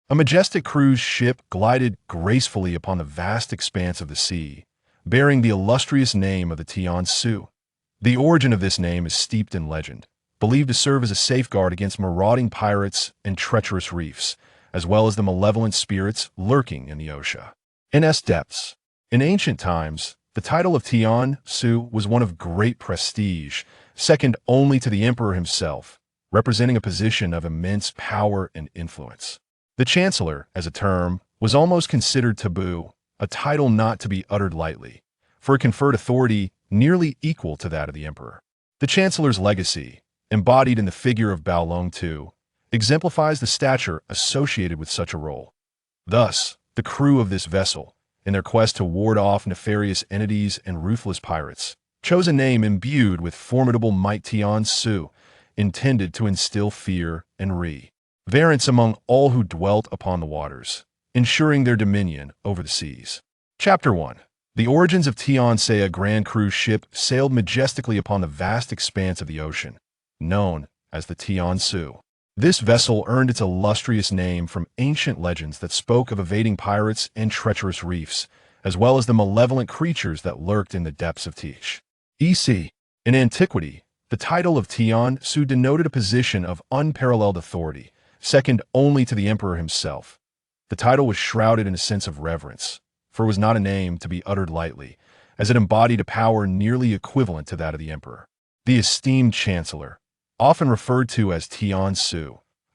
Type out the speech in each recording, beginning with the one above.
A majestic cruise ship glided gracefully upon the vast expanse of the sea, bearing the illustrious name of the Tian Ce. The origin of this name is steeped in legend, believed to serve as a safeguard against marauding pirates and treacherous reefs, as well as the malevolent spirits lurking in the ocean. In its depths. In ancient times, the title of Tian Ce was one of great prestige, second only to the emperor himself, representing a position of immense power and influence. The chancellor, as a term, was almost considered taboo, a title not to be uttered lightly, for it conferred authority nearly equal to that of the emperor. The chancellor's legacy, embodied in the figure of Bao Longtu, exemplifies the stature associated with such a role. Thus, the crew of this vessel, in their quest to ward off nefarious entities and ruthless pirates, chose a name imbued with formidable might, Tian Ce, intended to instill fear and reverence among all who dwelt upon the waters, ensuring their dominion over the seas. Chapter 1. The origins of Tian Ce. A grand cruise ship sailed majestically upon the vast expanse of the ocean, known as the Tian Ce. This vessel earned its illustrious name from ancient legends that spoke of evading pirates and treacherous reefs, as well as the malevolent creatures that lurked in the depths of Tiche. E.C. In antiquity, the title of Tian Ce denoted a position of unparalleled authority, second only to the emperor himself. The title was shrouded in a sense of reverence, for it was not a name to be uttered lightly, as it embodied a power nearly equivalent to that of the emperor. The esteemed chancellor, often referred to as Tian Ce,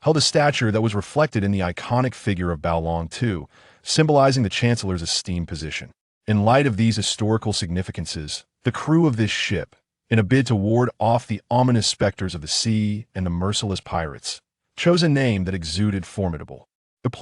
held a stature that was reflected in the iconic figure of Bao Longtu, symbolizing the chancellor's esteemed position. In light of these historical significances, the crew of this ship, in a bid to ward off the ominous specters of the sea and the merciless pirates, chose a name that exuded formidable.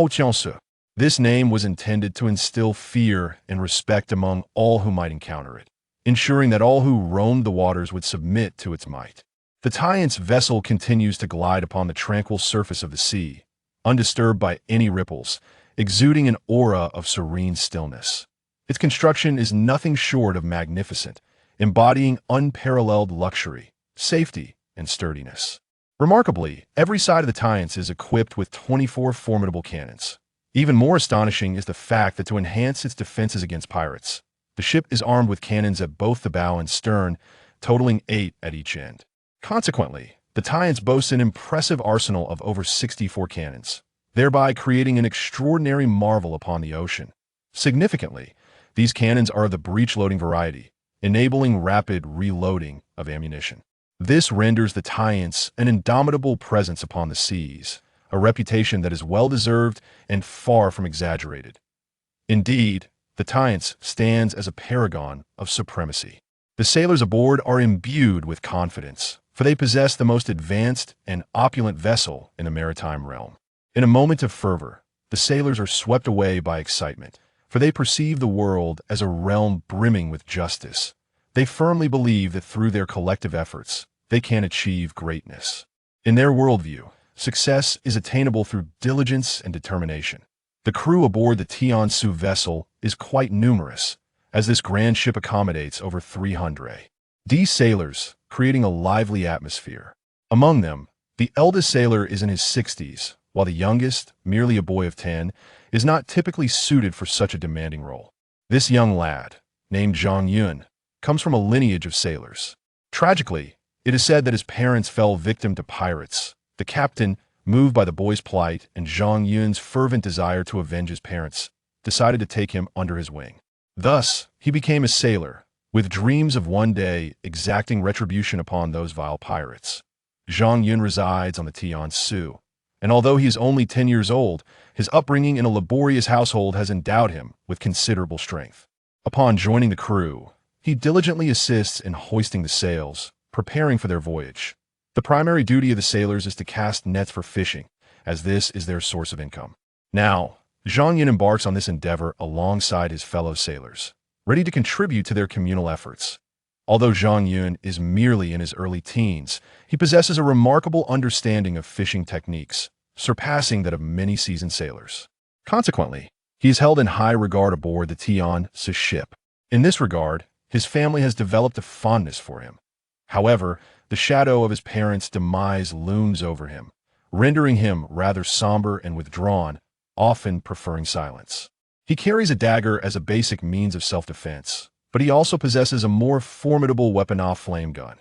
Tian Ce. This name was intended to instill fear and respect among all who might encounter it, ensuring that all who roamed the waters would submit to its might. The Tian Ce vessel continues to glide upon the tranquil surface of the sea, undisturbed by any ripples, exuding an aura of serene stillness. Its construction is nothing short of magnificent, embodying unparalleled luxury, safety, and sturdiness. Remarkably, every side of the Tian Ce is equipped with 24 formidable cannons. Even more astonishing is the fact that to enhance its defenses against pirates, the ship is armed with cannons at both the bow and stern, totaling 8 at each end. Consequently, the Tian Ce boasts an impressive arsenal of over 64 cannons, thereby creating an extraordinary marvel upon the ocean. Significantly, these cannons are of the breech-loading variety, enabling rapid reloading of ammunition. This renders the Tian Ce an indomitable presence upon the seas, a reputation that is well-deserved and far from exaggerated. Indeed, the Tian Ce stands as a paragon of supremacy. The sailors aboard are imbued with confidence, for they possess the most advanced and opulent vessel in the maritime realm. In a moment of fervor, the sailors are swept away by excitement, for they perceive the world as a realm brimming with justice. They firmly believe that through their collective efforts, they can achieve greatness. In their worldview, success is attainable through diligence and determination. The crew aboard the Tian Ce vessel is quite numerous, as this grand ship accommodates over 300 sailors, creating a lively atmosphere. Among them, the eldest sailor is in his 60s, while the youngest, merely a boy of 10, is not typically suited for such a demanding role. This young lad, named Zhang Yun, comes from a lineage of sailors. Tragically, it is said that his parents fell victim to pirates. The captain, moved by the boy's plight and Zhang Yun's fervent desire to avenge his parents, decided to take him under his wing. Thus, he became a sailor, with dreams of one day exacting retribution upon those vile pirates. Zhang Yun resides on the Tian Ce, and although he is only 10 years old, his upbringing in a laborious household has endowed him with considerable strength. Upon joining the crew, he diligently assists in hoisting the sails, preparing for their voyage. The primary duty of the sailors is to cast nets for fishing, as this is their source of income. Now, Zhang Yun embarks on this endeavor alongside his fellow sailors, ready to contribute to their communal efforts. Although Zhang Yun is merely in his early teens, he possesses a remarkable understanding of fishing techniques, surpassing that of many seasoned sailors. Consequently, he is held in high regard aboard the Tian Ce ship. In this regard, his family has developed a fondness for him. However, the shadow of his parents' demise looms over him, rendering him rather somber and withdrawn, often preferring silence. He carries a dagger as a basic means of self-defense, but he also possesses a more formidable weapon, a flame gun.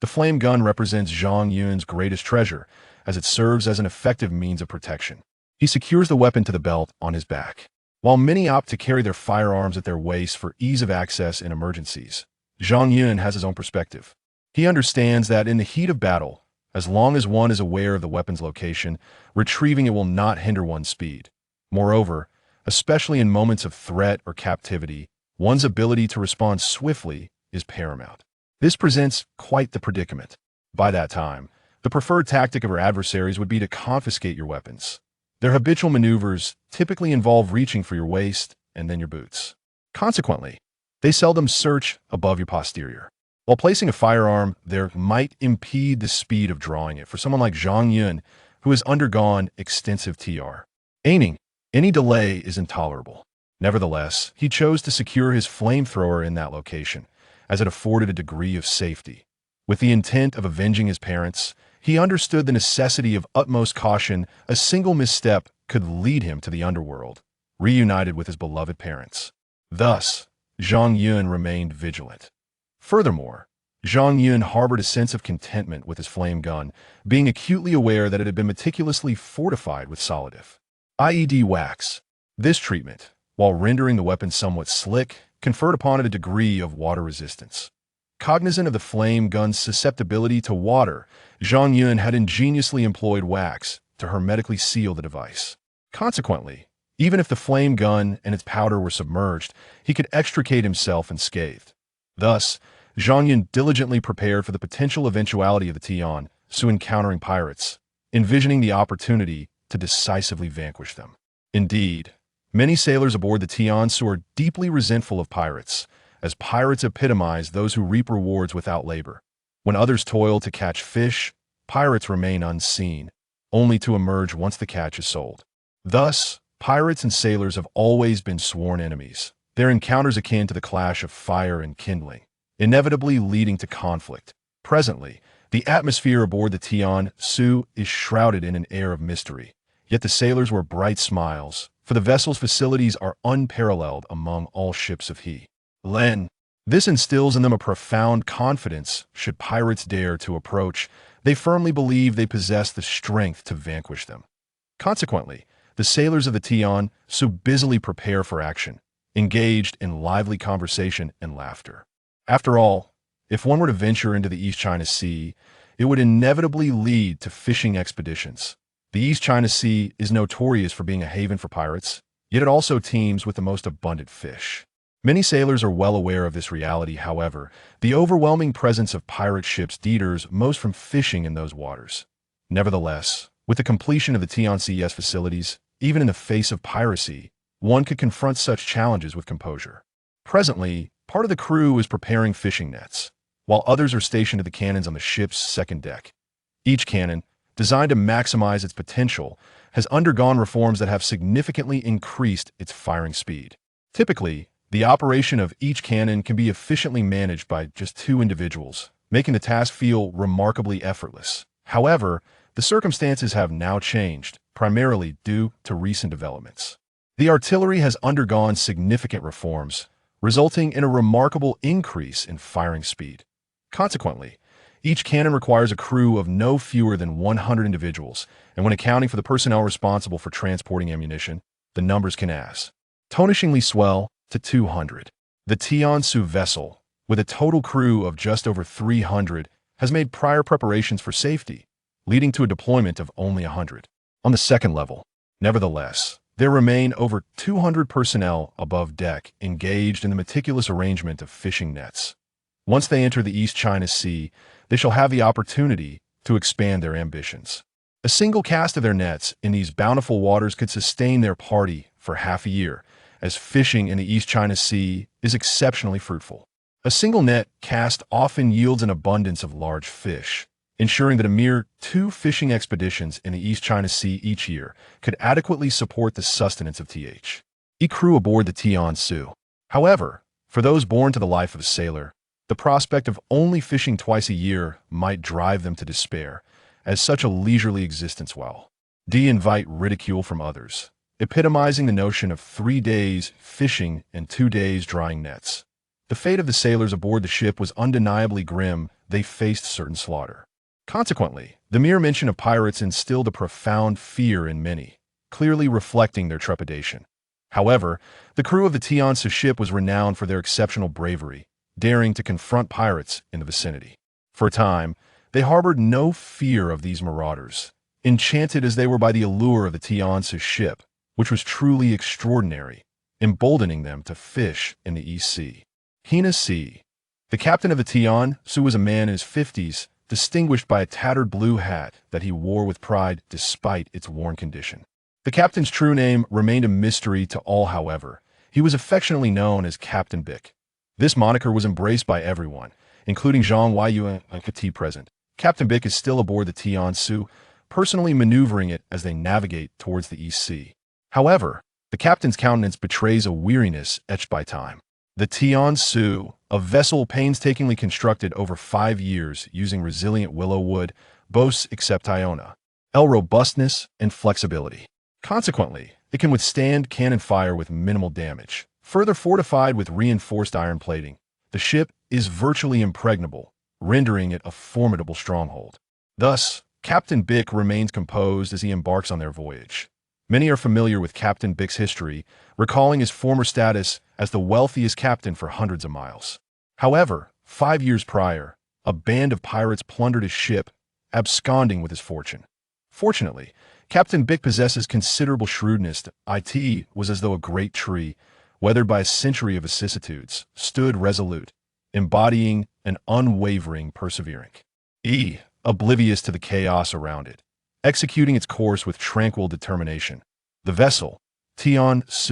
The flame gun represents Zhang Yun's greatest treasure, as it serves as an effective means of protection. He secures the weapon to the belt on his back. While many opt to carry their firearms at their waist for ease of access in emergencies, Zhang Yun has his own perspective. He understands that in the heat of battle, as long as one is aware of the weapon's location, retrieving it will not hinder one's speed. Moreover, especially in moments of threat or captivity, one's ability to respond swiftly is paramount. This presents quite the predicament. By that time, the preferred tactic of our adversaries would be to confiscate your weapons. Their habitual maneuvers typically involve reaching for your waist and then your boots. Consequently, they seldom search above your posterior. While placing a firearm there might impede the speed of drawing it for someone like Zhang Yun, who has undergone extensive TR. Aiming, any delay is intolerable. Nevertheless, he chose to secure his flamethrower in that location, as it afforded a degree of safety. With the intent of avenging his parents, he understood the necessity of utmost caution. A single misstep could lead him to the underworld, reunited with his beloved parents. Thus, Zhang Yun remained vigilant. Furthermore, Zhang Yun harbored a sense of contentment with his flame gun, being acutely aware that it had been meticulously fortified with solidif, IED wax. This treatment, while rendering the weapon somewhat slick, conferred upon it a degree of water resistance. Cognizant of the flame gun's susceptibility to water, Zhang Yun had ingeniously employed wax to hermetically seal the device. Consequently, even if the flame gun and its powder were submerged, he could extricate himself unscathed. Thus, Zhang Yun diligently prepared for the potential eventuality of the Tian Ce encountering pirates, envisioning the opportunity to decisively vanquish them. Indeed, many sailors aboard the Tian Ce are deeply resentful of pirates, as pirates epitomize those who reap rewards without labor. When others toil to catch fish, pirates remain unseen, only to emerge once the catch is sold. Thus, pirates and sailors have always been sworn enemies, their encounters akin to the clash of fire and kindling, inevitably leading to conflict. Presently, the atmosphere aboard the Tian Ce is shrouded in an air of mystery, yet the sailors wear bright smiles, for the vessel's facilities are unparalleled among all ships of he. Len. This instills in them a profound confidence. Should pirates dare to approach, they firmly believe they possess the strength to vanquish them. Consequently, the sailors of the Tian Ce busily prepare for action, engaged in lively conversation and laughter. After all, if one were to venture into the East China Sea, it would inevitably lead to fishing expeditions. The East China Sea is notorious for being a haven for pirates, yet it also teems with the most abundant fish. Many sailors are well aware of this reality. However, the overwhelming presence of pirate ships deters most from fishing in those waters. Nevertheless, with the completion of the Tian Ce's facilities, even in the face of piracy, one could confront such challenges with composure. Presently, part of the crew is preparing fishing nets, while others are stationed at the cannons on the ship's second deck. Each cannon, designed to maximize its potential, has undergone reforms that have significantly increased its firing speed. Typically, the operation of each cannon can be efficiently managed by just 2 individuals, making the task feel remarkably effortless. However, the circumstances have now changed, primarily due to recent developments. The artillery has undergone significant reforms, resulting in a remarkable increase in firing speed. Consequently, each cannon requires a crew of no fewer than 100 individuals, and when accounting for the personnel responsible for transporting ammunition, the numbers can astonishingly swell to 200. The Tian Ce vessel, with a total crew of just over 300, has made prior preparations for safety, leading to a deployment of only 100 on the second level. Nevertheless, there remain over 200 personnel above deck engaged in the meticulous arrangement of fishing nets. Once they enter the East China Sea, they shall have the opportunity to expand their ambitions. A single cast of their nets in these bountiful waters could sustain their party for half a year, as fishing in the East China Sea is exceptionally fruitful. A single net cast often yields an abundance of large fish, ensuring that a mere 2 fishing expeditions in the East China Sea each year could adequately support the sustenance of the crew aboard the Tian Ce. However, for those born to the life of a sailor, the prospect of only fishing twice a year might drive them to despair, as such a leisurely existence, while invite ridicule from others, epitomizing the notion of 3 days fishing and 2 days drying nets. The fate of the sailors aboard the ship was undeniably grim. They faced certain slaughter. Consequently, the mere mention of pirates instilled a profound fear in many, clearly reflecting their trepidation. However, the crew of the Tian Ce ship was renowned for their exceptional bravery, daring to confront pirates in the vicinity. For a time, they harbored no fear of these marauders, enchanted as they were by the allure of the Tian Ce ship, which was truly extraordinary, emboldening them to fish in the East Sea. Tian Ce. The captain of the Tian Ce was a man in his 50s, distinguished by a tattered blue hat that he wore with pride despite its worn condition. The captain's true name remained a mystery to all, however. He was affectionately known as Captain Bick. This moniker was embraced by everyone, including Zhang Weiyuan and Kati present. Captain Bick is still aboard the Tian Ce, personally maneuvering it as they navigate towards the East Sea. However, the captain's countenance betrays a weariness etched by time. The Tian Ce, a vessel painstakingly constructed over 5 years using resilient willow wood, boasts exceptional robustness and flexibility. Consequently, it can withstand cannon fire with minimal damage. Further fortified with reinforced iron plating, the ship is virtually impregnable, rendering it a formidable stronghold. Thus, Captain Bick remains composed as he embarks on their voyage. Many are familiar with Captain Bick's history, recalling his former status as the wealthiest captain for hundreds of miles. However, 5 years prior, a band of pirates plundered his ship, absconding with his fortune. Fortunately, Captain Bick possesses considerable shrewdness. It was as though a great tree, weathered by a century of vicissitudes, stood resolute, embodying an unwavering perseverance. Oblivious to the chaos around it, executing its course with tranquil determination. The vessel, Tian Ce,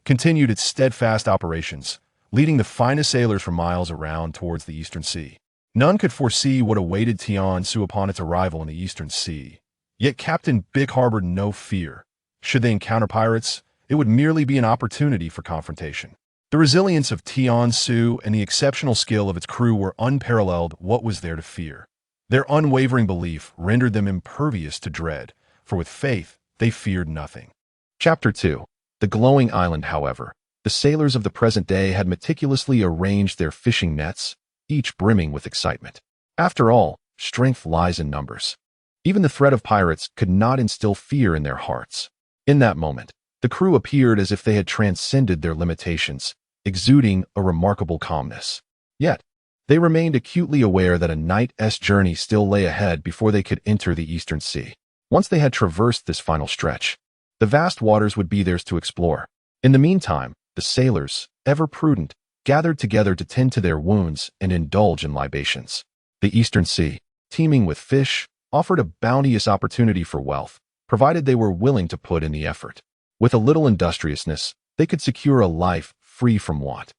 continued its steadfast operations, leading the finest sailors for miles around towards the Eastern Sea. None could foresee what awaited Tian Ce upon its arrival in the Eastern Sea. Yet Captain Bick harbored no fear. Should they encounter pirates, it would merely be an opportunity for confrontation. The resilience of Tian Ce and the exceptional skill of its crew were unparalleled. What was there to fear? Their unwavering belief rendered them impervious to dread, for with faith they feared nothing. Chapter 2. The glowing island. However, the sailors of the present day had meticulously arranged their fishing nets, each brimming with excitement. After all, strength lies in numbers. Even the threat of pirates could not instill fear in their hearts. In that moment, the crew appeared as if they had transcended their limitations, exuding a remarkable calmness. Yet, they remained acutely aware that a night's journey still lay ahead before they could enter the Eastern Sea. Once they had traversed this final stretch, the vast waters would be theirs to explore. In the meantime, the sailors, ever prudent, gathered together to tend to their wounds and indulge in libations. The Eastern Sea, teeming with fish, offered a bounteous opportunity for wealth, provided they were willing to put in the effort. With a little industriousness, they could secure a life free from want.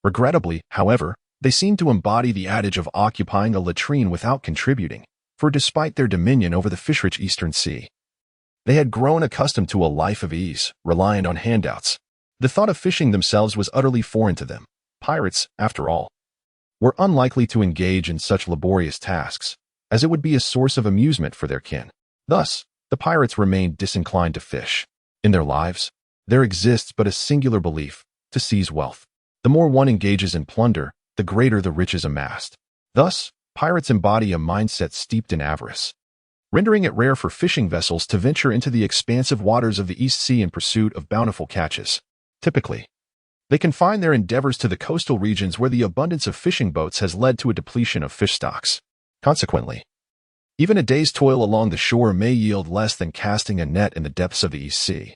Regrettably, however, they seemed to embody the adage of occupying a latrine without contributing, for despite their dominion over the fish-rich Eastern Sea, they had grown accustomed to a life of ease, reliant on handouts. The thought of fishing themselves was utterly foreign to them. Pirates, after all, were unlikely to engage in such laborious tasks, as it would be a source of amusement for their kin. Thus, the pirates remained disinclined to fish. In their lives, there exists but a singular belief: to seize wealth. The more one engages in plunder, the greater the riches amassed. Thus, pirates embody a mindset steeped in avarice, rendering it rare for fishing vessels to venture into the expansive waters of the East Sea in pursuit of bountiful catches. Typically, they confine their endeavors to the coastal regions where the abundance of fishing boats has led to a depletion of fish stocks. Consequently, even a day's toil along the shore may yield less than casting a net in the depths of the East Sea,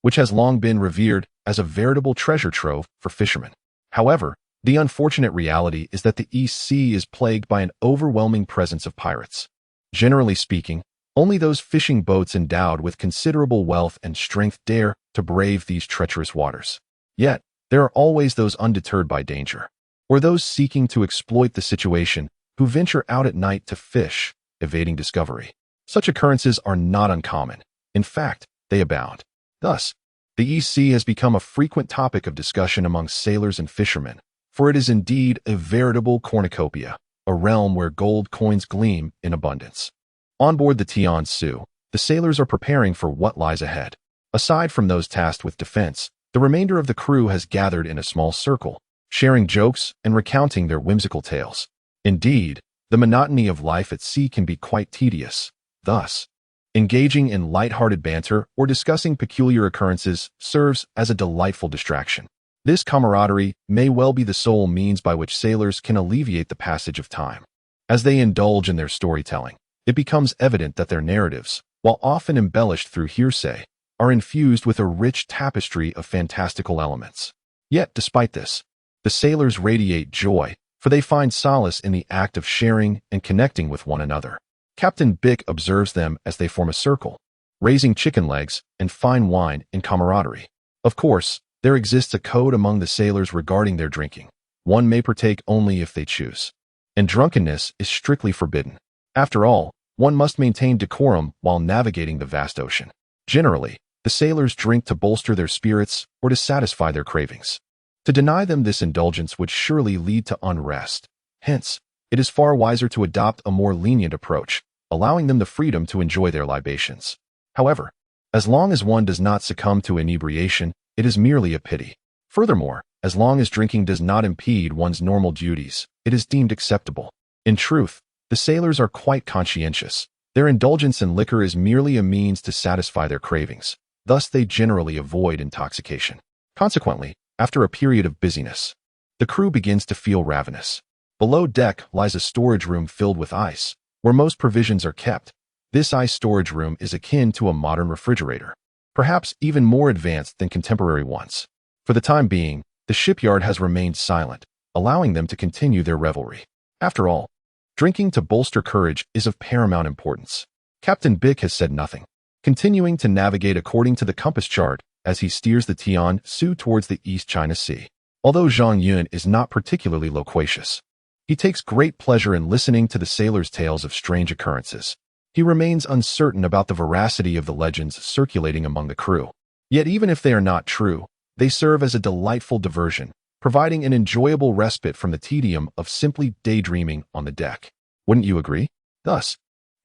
which has long been revered as a veritable treasure trove for fishermen. However, the unfortunate reality is that the East Sea is plagued by an overwhelming presence of pirates. Generally speaking, only those fishing boats endowed with considerable wealth and strength dare to brave these treacherous waters. Yet, there are always those undeterred by danger, or those seeking to exploit the situation, who venture out at night to fish, evading discovery. Such occurrences are not uncommon. In fact, they abound. Thus, the East Sea has become a frequent topic of discussion among sailors and fishermen, for it is indeed a veritable cornucopia, a realm where gold coins gleam in abundance. On board the Tian Ce, the sailors are preparing for what lies ahead. Aside from those tasked with defense, the remainder of the crew has gathered in a small circle, sharing jokes and recounting their whimsical tales. Indeed, the monotony of life at sea can be quite tedious. Thus, engaging in light-hearted banter or discussing peculiar occurrences serves as a delightful distraction. This camaraderie may well be the sole means by which sailors can alleviate the passage of time. As they indulge in their storytelling, it becomes evident that their narratives, while often embellished through hearsay, are infused with a rich tapestry of fantastical elements. Yet, despite this, the sailors radiate joy, for they find solace in the act of sharing and connecting with one another. Captain Bick observes them as they form a circle, raising chicken legs and fine wine in camaraderie. Of course, there exists a code among the sailors regarding their drinking. One may partake only if they choose, and drunkenness is strictly forbidden. After all, one must maintain decorum while navigating the vast ocean. Generally, the sailors drink to bolster their spirits or to satisfy their cravings. To deny them this indulgence would surely lead to unrest. Hence, it is far wiser to adopt a more lenient approach, allowing them the freedom to enjoy their libations. However, as long as one does not succumb to inebriation, it is merely a pity. Furthermore, as long as drinking does not impede one's normal duties, it is deemed acceptable. In truth, the sailors are quite conscientious. Their indulgence in liquor is merely a means to satisfy their cravings. Thus, they generally avoid intoxication. Consequently, after a period of busyness, the crew begins to feel ravenous. Below deck lies a storage room filled with ice, where most provisions are kept. This ice storage room is akin to a modern refrigerator, perhaps even more advanced than contemporary ones. For the time being, the shipyard has remained silent, allowing them to continue their revelry. After all, drinking to bolster courage is of paramount importance. Captain Bick has said nothing, continuing to navigate according to the compass chart as he steers the Tian Ce towards the East China Sea. Although Zhang Yun is not particularly loquacious, he takes great pleasure in listening to the sailors' tales of strange occurrences. He remains uncertain about the veracity of the legends circulating among the crew. Yet even if they are not true, they serve as a delightful diversion, providing an enjoyable respite from the tedium of simply daydreaming on the deck. Wouldn't you agree? Thus,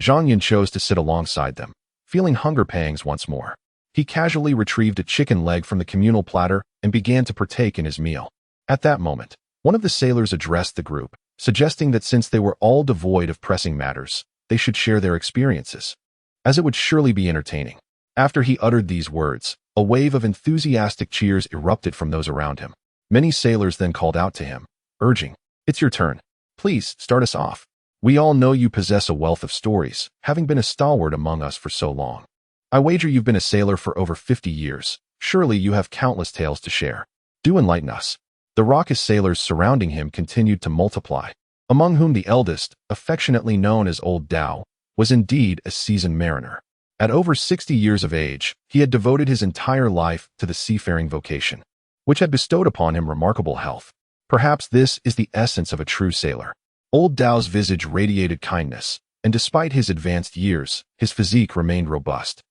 Zhang Yun chose to sit alongside them, feeling hunger pangs once more. He casually retrieved a chicken leg from the communal platter and began to partake in his meal. At that moment, one of the sailors addressed the group, suggesting that since they were all devoid of pressing matters, they should share their experiences, as it would surely be entertaining. After he uttered these words, a wave of enthusiastic cheers erupted from those around him. Many sailors then called out to him, urging, "It's your turn. Please, start us off. We all know you possess a wealth of stories, having been a stalwart among us for so long. I wager you've been a sailor for over 50 years. Surely you have countless tales to share. Do enlighten us." The raucous sailors surrounding him continued to multiply, among whom the eldest, affectionately known as Old Dao, was indeed a seasoned mariner. At over 60 years of age, he had devoted his entire life to the seafaring vocation, which had bestowed upon him remarkable health. Perhaps this is the essence of a true sailor. Old Dao's visage radiated kindness, and despite his advanced years, his physique remained robust.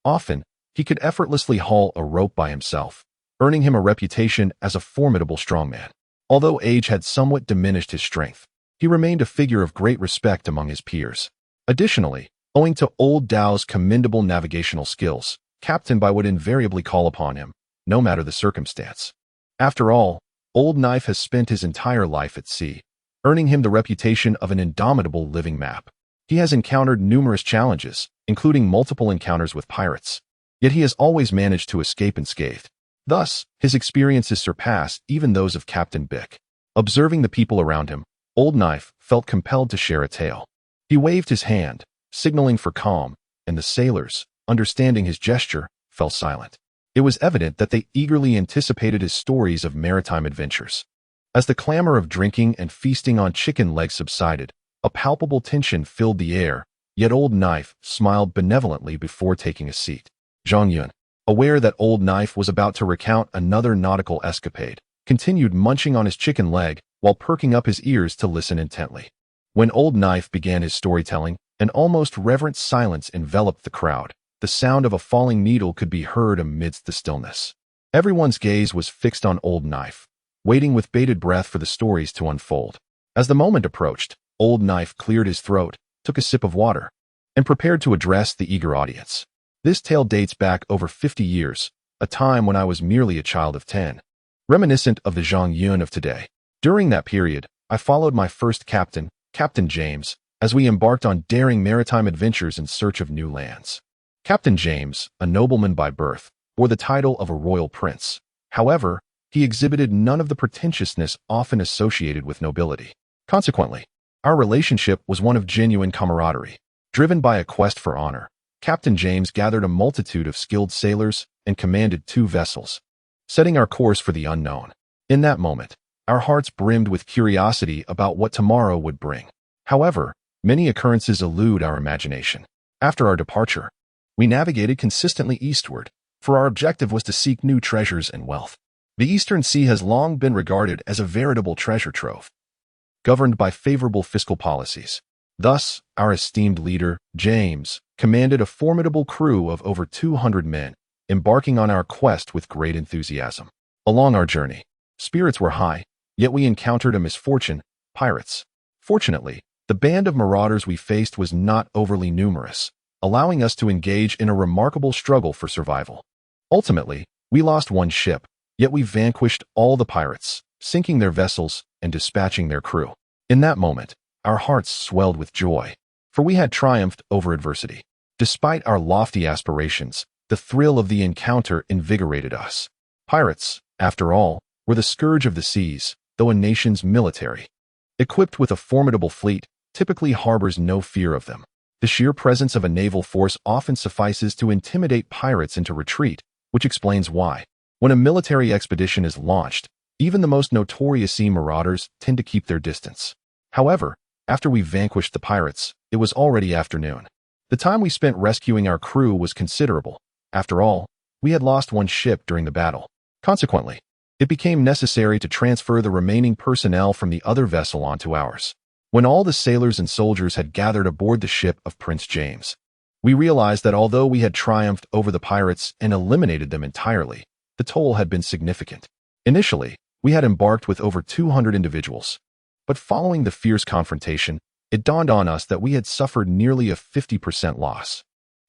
Often, he could effortlessly haul a rope by himself, earning him a reputation as a formidable strongman. Although age had somewhat diminished his strength, he remained a figure of great respect among his peers. Additionally, owing to Old Dao's commendable navigational skills, Captain Bai would invariably call upon him, no matter the circumstance. After all, Old Knife has spent his entire life at sea, earning him the reputation of an indomitable living map. He has encountered numerous challenges, including multiple encounters with pirates. Yet he has always managed to escape unscathed. Thus, his experiences surpass even those of Captain Bick. Observing the people around him, Old Knife felt compelled to share a tale. He waved his hand, signaling for calm, and the sailors, understanding his gesture, fell silent. It was evident that they eagerly anticipated his stories of maritime adventures. As the clamor of drinking and feasting on chicken legs subsided, a palpable tension filled the air, yet Old Knife smiled benevolently before taking a seat. Zhang Yun, aware that Old Knife was about to recount another nautical escapade, continued munching on his chicken leg while perking up his ears to listen intently. When Old Knife began his storytelling, an almost reverent silence enveloped the crowd. The sound of a falling needle could be heard amidst the stillness. Everyone's gaze was fixed on Old Knife, waiting with bated breath for the stories to unfold. As the moment approached, Old Knife cleared his throat, took a sip of water, and prepared to address the eager audience. This tale dates back over 50 years, a time when I was merely a child of 10, reminiscent of the Zhang Yun of today. During that period, I followed my first captain, Captain James, as we embarked on daring maritime adventures in search of new lands. Captain James, a nobleman by birth, bore the title of a royal prince. However, he exhibited none of the pretentiousness often associated with nobility. Consequently, our relationship was one of genuine camaraderie. Driven by a quest for honor, Captain James gathered a multitude of skilled sailors and commanded 2 vessels, setting our course for the unknown. In that moment, our hearts brimmed with curiosity about what tomorrow would bring. However, many occurrences elude our imagination. After our departure, we navigated consistently eastward, for our objective was to seek new treasures and wealth. The Eastern Sea has long been regarded as a veritable treasure trove, governed by favorable fiscal policies. Thus, our esteemed leader, James, commanded a formidable crew of over 200 men, embarking on our quest with great enthusiasm. Along our journey, spirits were high, yet we encountered a misfortune: pirates. Fortunately, the band of marauders we faced was not overly numerous, allowing us to engage in a remarkable struggle for survival. Ultimately, we lost 1 ship, yet we vanquished all the pirates, sinking their vessels and dispatching their crew. In that moment, our hearts swelled with joy, for we had triumphed over adversity. Despite our lofty aspirations, the thrill of the encounter invigorated us. Pirates, after all, were the scourge of the seas, though a nation's military, equipped with a formidable fleet, typically harbors no fear of them. The sheer presence of a naval force often suffices to intimidate pirates into retreat, which explains why, when a military expedition is launched, even the most notorious sea marauders tend to keep their distance. However, after we vanquished the pirates, it was already afternoon. The time we spent rescuing our crew was considerable. After all, we had lost 1 ship during the battle. Consequently, it became necessary to transfer the remaining personnel from the other vessel onto ours. When all the sailors and soldiers had gathered aboard the ship of Prince James, we realized that although we had triumphed over the pirates and eliminated them entirely, the toll had been significant. Initially, we had embarked with over 200 individuals, but following the fierce confrontation, it dawned on us that we had suffered nearly a 50% loss.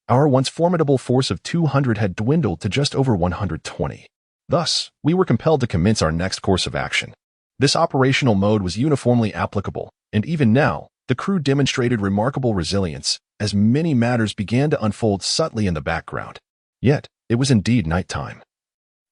Our once formidable force of 200 had dwindled to just over 120. Thus, we were compelled to commence our next course of action. This operational mode was uniformly applicable, and even now, the crew demonstrated remarkable resilience as many matters began to unfold subtly in the background. Yet, it was indeed nighttime,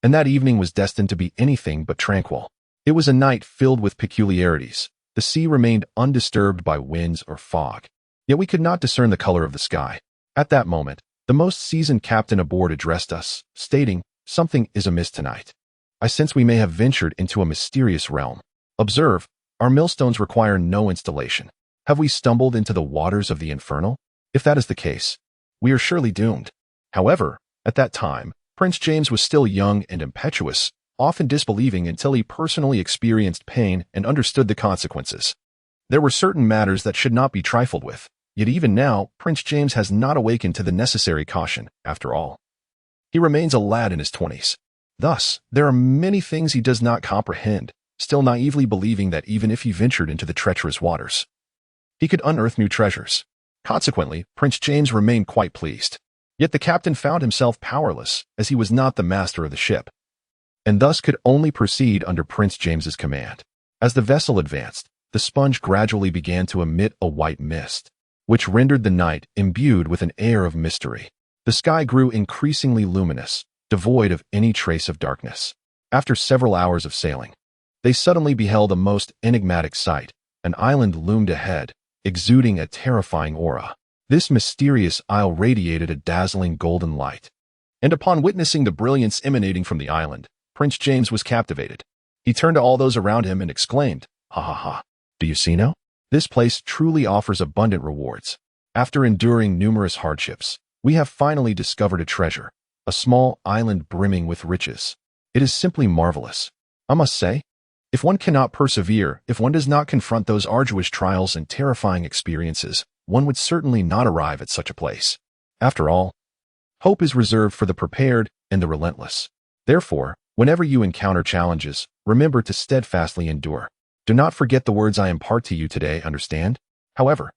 and that evening was destined to be anything but tranquil. It was a night filled with peculiarities. The sea remained undisturbed by winds or fog, yet we could not discern the color of the sky. At that moment, the most seasoned captain aboard addressed us, stating, "Something is amiss tonight. I sense we may have ventured into a mysterious realm. Observe, our millstones require no installation. Have we stumbled into the waters of the infernal? If that is the case, we are surely doomed." However, at that time, Prince James was still young and impetuous, often disbelieving until he personally experienced pain and understood the consequences. There were certain matters that should not be trifled with, yet even now, Prince James has not awakened to the necessary caution, after all. He remains a lad in his 20s. Thus, there are many things he does not comprehend, still naively believing that even if he ventured into the treacherous waters, he could unearth new treasures. Consequently, Prince James remained quite pleased. Yet the captain found himself powerless, as he was not the master of the ship, and thus could only proceed under Prince James's command. As the vessel advanced, the sponge gradually began to emit a white mist, which rendered the night imbued with an air of mystery. The sky grew increasingly luminous, devoid of any trace of darkness. After several hours of sailing, they suddenly beheld a most enigmatic sight. An island loomed ahead, exuding a terrifying aura. This mysterious isle radiated a dazzling golden light, and upon witnessing the brilliance emanating from the island, Prince James was captivated. He turned to all those around him and exclaimed, "Ha ha ha! Do you see now? This place truly offers abundant rewards. After enduring numerous hardships, we have finally discovered a treasure, a small island brimming with riches. It is simply marvelous. I must say, if one cannot persevere, if one does not confront those arduous trials and terrifying experiences, one would certainly not arrive at such a place. After all, hope is reserved for the prepared and the relentless. Therefore, whenever you encounter challenges, remember to steadfastly endure. Do not forget the words I impart to you today, understand?" However,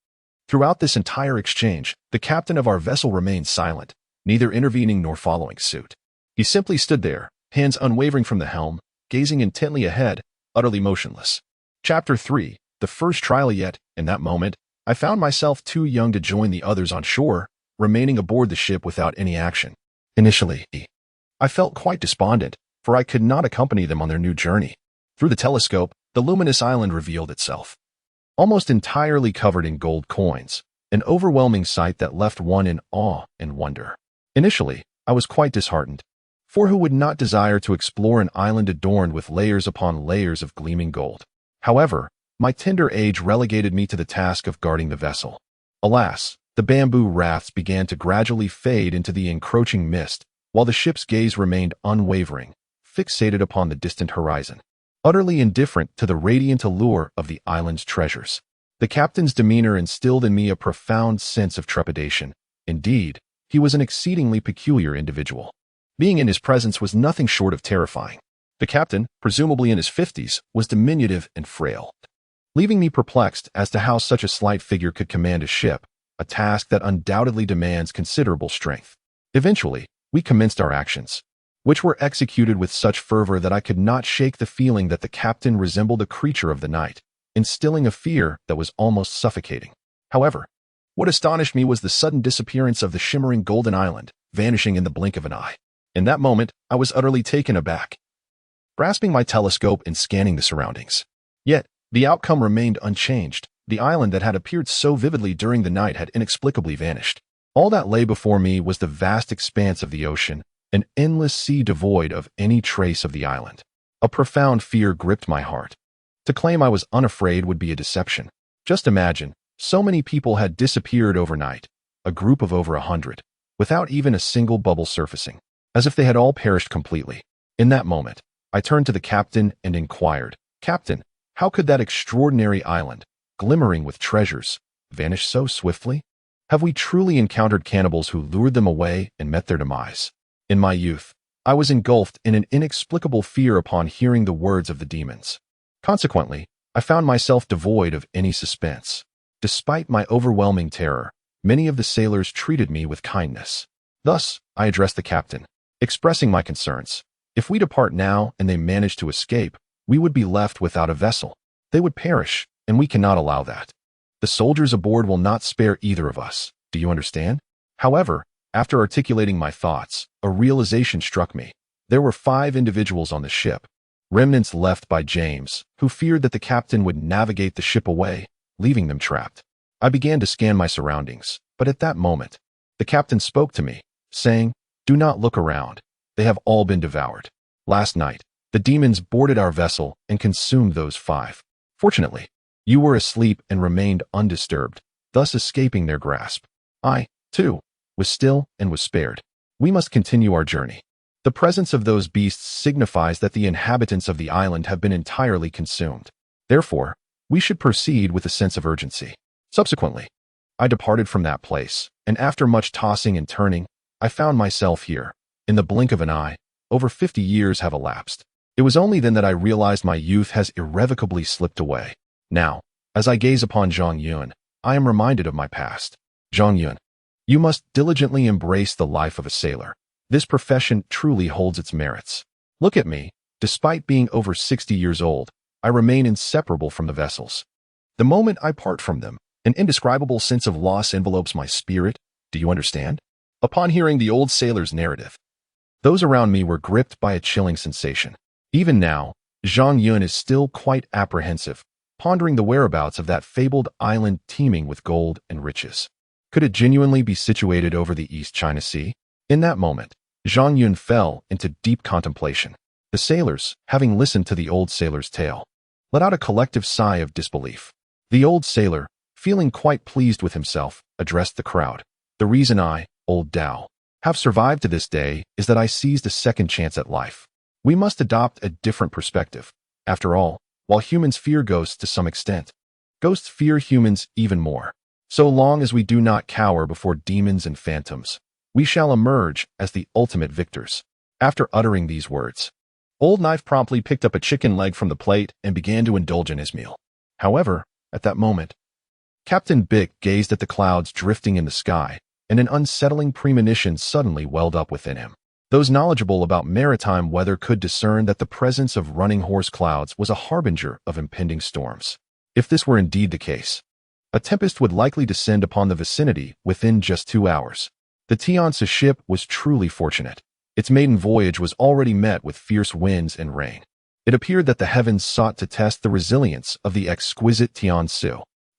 throughout this entire exchange, the captain of our vessel remained silent, neither intervening nor following suit. He simply stood there, hands unwavering from the helm, gazing intently ahead, utterly motionless. Chapter 3. The first trial. Yet, in that moment, I found myself too young to join the others on shore, remaining aboard the ship without any action. Initially, I felt quite despondent, for I could not accompany them on their new journey. Through the telescope, the luminous island revealed itself, almost entirely covered in gold coins, an overwhelming sight that left one in awe and wonder. Initially, I was quite disheartened, for who would not desire to explore an island adorned with layers upon layers of gleaming gold? However, my tender age relegated me to the task of guarding the vessel. Alas, the bamboo rafts began to gradually fade into the encroaching mist, while the ship's gaze remained unwavering, fixated upon the distant horizon, utterly indifferent to the radiant allure of the island's treasures. The captain's demeanor instilled in me a profound sense of trepidation. Indeed, he was an exceedingly peculiar individual. Being in his presence was nothing short of terrifying. The captain, presumably in his 50s, was diminutive and frail, leaving me perplexed as to how such a slight figure could command a ship, a task that undoubtedly demands considerable strength. Eventually, we commenced our actions, which were executed with such fervor that I could not shake the feeling that the captain resembled a creature of the night, instilling a fear that was almost suffocating. However, what astonished me was the sudden disappearance of the shimmering golden island, vanishing in the blink of an eye. In that moment, I was utterly taken aback, grasping my telescope and scanning the surroundings. Yet, the outcome remained unchanged. The island that had appeared so vividly during the night had inexplicably vanished. All that lay before me was the vast expanse of the ocean, an endless sea devoid of any trace of the island. A profound fear gripped my heart. To claim I was unafraid would be a deception. Just imagine, so many people had disappeared overnight, a group of over 100, without even a single bubble surfacing, as if they had all perished completely. In that moment, I turned to the captain and inquired, "Captain, how could that extraordinary island, glimmering with treasures, vanish so swiftly? Have we truly encountered cannibals who lured them away and met their demise?" In my youth, I was engulfed in an inexplicable fear upon hearing the words of the demons. Consequently, I found myself devoid of any suspense. Despite my overwhelming terror, many of the sailors treated me with kindness. Thus, I addressed the captain, expressing my concerns. If we depart now and they manage to escape, we would be left without a vessel. They would perish, and we cannot allow that. The soldiers aboard will not spare either of us. Do you understand? However, after articulating my thoughts, a realization struck me. There were 5 individuals on the ship, remnants left by James, who feared that the captain would navigate the ship away, leaving them trapped. I began to scan my surroundings, but at that moment, the captain spoke to me, saying, "Do not look around. They have all been devoured. Last night, the demons boarded our vessel and consumed those 5. Fortunately, you were asleep and remained undisturbed, thus escaping their grasp. I, too, was still and was spared. We must continue our journey. The presence of those beasts signifies that the inhabitants of the island have been entirely consumed. Therefore, we should proceed with a sense of urgency." Subsequently, I departed from that place, and after much tossing and turning, I found myself here. In the blink of an eye, over 50 years have elapsed. It was only then that I realized my youth has irrevocably slipped away. Now, as I gaze upon Zhang Yun, I am reminded of my past. Zhang Yun, you must diligently embrace the life of a sailor. This profession truly holds its merits. Look at me. Despite being over 60 years old, I remain inseparable from the vessels. The moment I part from them, an indescribable sense of loss envelopes my spirit. Do you understand? Upon hearing the old sailor's narrative, those around me were gripped by a chilling sensation. Even now, Zhang Yun is still quite apprehensive, pondering the whereabouts of that fabled island teeming with gold and riches. Could it genuinely be situated over the East China Sea? In that moment, Zhang Yun fell into deep contemplation. The sailors, having listened to the old sailor's tale, let out a collective sigh of disbelief. The old sailor, feeling quite pleased with himself, addressed the crowd. "The reason I, old Dao, have survived to this day is that I seized a second chance at life. We must adopt a different perspective. After all, while humans fear ghosts to some extent, ghosts fear humans even more. So long as we do not cower before demons and phantoms, we shall emerge as the ultimate victors." After uttering these words, Old Knife promptly picked up a chicken leg from the plate and began to indulge in his meal. However, at that moment, Captain Bick gazed at the clouds drifting in the sky and an unsettling premonition suddenly welled up within him. Those knowledgeable about maritime weather could discern that the presence of running horse clouds was a harbinger of impending storms. If this were indeed the case, a tempest would likely descend upon the vicinity within just 2 hours. The Tian Ce ship was truly fortunate. Its maiden voyage was already met with fierce winds and rain. It appeared that the heavens sought to test the resilience of the exquisite Tian Ce.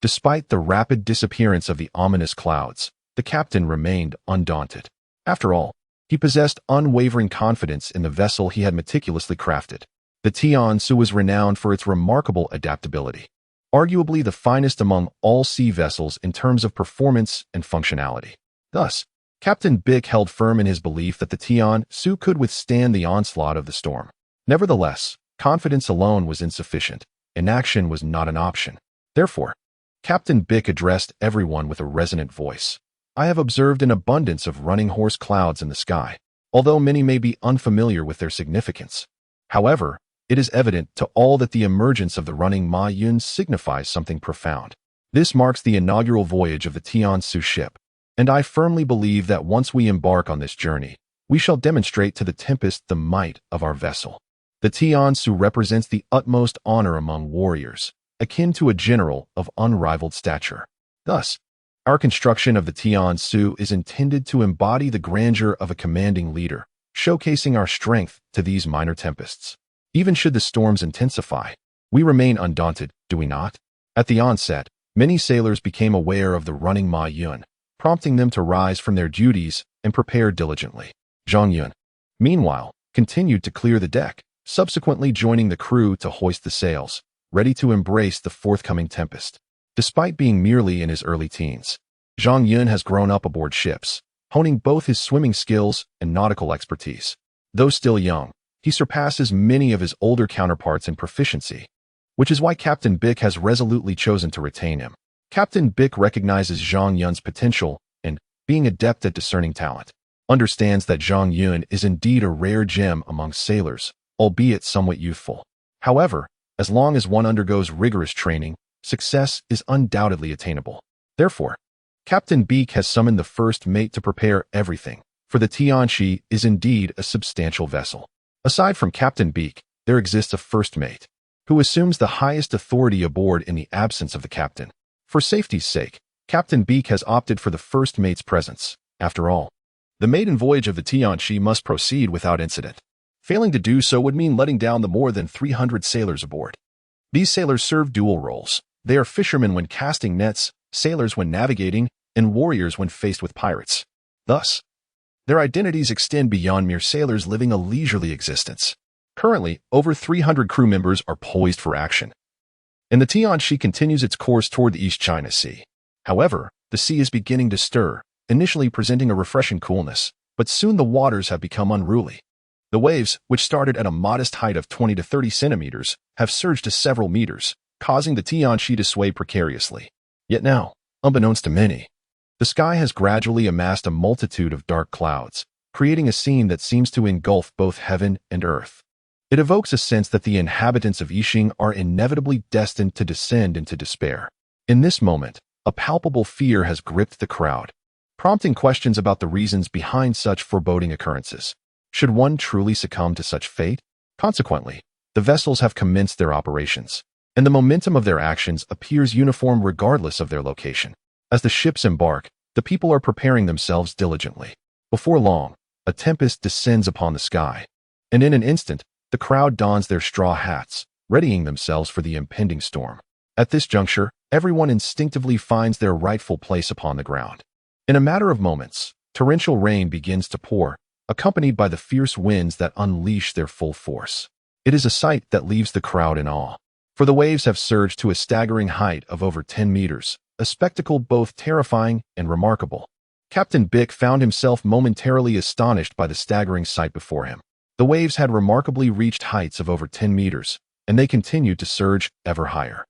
Despite the rapid disappearance of the ominous clouds, the captain remained undaunted. After all, he possessed unwavering confidence in the vessel he had meticulously crafted. The Tian Ce was renowned for its remarkable adaptability, arguably the finest among all sea vessels in terms of performance and functionality. Thus, Captain Bick held firm in his belief that the Tian Ce could withstand the onslaught of the storm. Nevertheless, confidence alone was insufficient. Inaction was not an option. Therefore, Captain Bick addressed everyone with a resonant voice. I have observed an abundance of running horse clouds in the sky, although many may be unfamiliar with their significance. However, it is evident to all that the emergence of the running Ma Yun signifies something profound. This marks the inaugural voyage of the Tian Ce ship, and I firmly believe that once we embark on this journey, we shall demonstrate to the tempest the might of our vessel. The Tian Ce represents the utmost honor among warriors, akin to a general of unrivaled stature. Thus, our construction of the Tian Ce is intended to embody the grandeur of a commanding leader, showcasing our strength to these minor tempests. Even should the storms intensify, we remain undaunted, do we not? At the onset, many sailors became aware of the running Ma Yun, prompting them to rise from their duties and prepare diligently. Zhang Yun, meanwhile, continued to clear the deck, subsequently joining the crew to hoist the sails, ready to embrace the forthcoming tempest. Despite being merely in his early teens, Zhang Yun has grown up aboard ships, honing both his swimming skills and nautical expertise. Though still young, he surpasses many of his older counterparts in proficiency, which is why Captain Bick has resolutely chosen to retain him. Captain Bick recognizes Zhang Yun's potential and, being adept at discerning talent, understands that Zhang Yun is indeed a rare gem among sailors, albeit somewhat youthful. However, as long as one undergoes rigorous training, success is undoubtedly attainable. Therefore, Captain Beak has summoned the first mate to prepare everything, for the Tian Ce is indeed a substantial vessel. Aside from Captain Beak, there exists a first mate, who assumes the highest authority aboard in the absence of the captain. For safety's sake, Captain Beak has opted for the first mate's presence. After all, the maiden voyage of the Tian Ce must proceed without incident. Failing to do so would mean letting down the more than 300 sailors aboard. These sailors serve dual roles. They are fishermen when casting nets, sailors when navigating, and warriors when faced with pirates. Thus, their identities extend beyond mere sailors living a leisurely existence. Currently, over 300 crew members are poised for action, and the Tian Ce continues its course toward the East China Sea. However, the sea is beginning to stir, initially presenting a refreshing coolness, but soon the waters have become unruly. The waves, which started at a modest height of 20 to 30 centimeters, have surged to several meters, causing the Tian Ce to sway precariously. Yet now, unbeknownst to many, the sky has gradually amassed a multitude of dark clouds, creating a scene that seems to engulf both heaven and earth. It evokes a sense that the inhabitants of Yixing are inevitably destined to descend into despair. In this moment, a palpable fear has gripped the crowd, prompting questions about the reasons behind such foreboding occurrences. Should one truly succumb to such fate? Consequently, the vessels have commenced their operations, and the momentum of their actions appears uniform regardless of their location. As the ships embark, the people are preparing themselves diligently. Before long, a tempest descends upon the sky, and in an instant, the crowd dons their straw hats, readying themselves for the impending storm. At this juncture, everyone instinctively finds their rightful place upon the ground. In a matter of moments, torrential rain begins to pour, accompanied by the fierce winds that unleash their full force. It is a sight that leaves the crowd in awe, for the waves have surged to a staggering height of over 10 meters, a spectacle both terrifying and remarkable. Captain Bick found himself momentarily astonished by the staggering sight before him. The waves had remarkably reached heights of over 10 meters, and they continued to surge ever higher.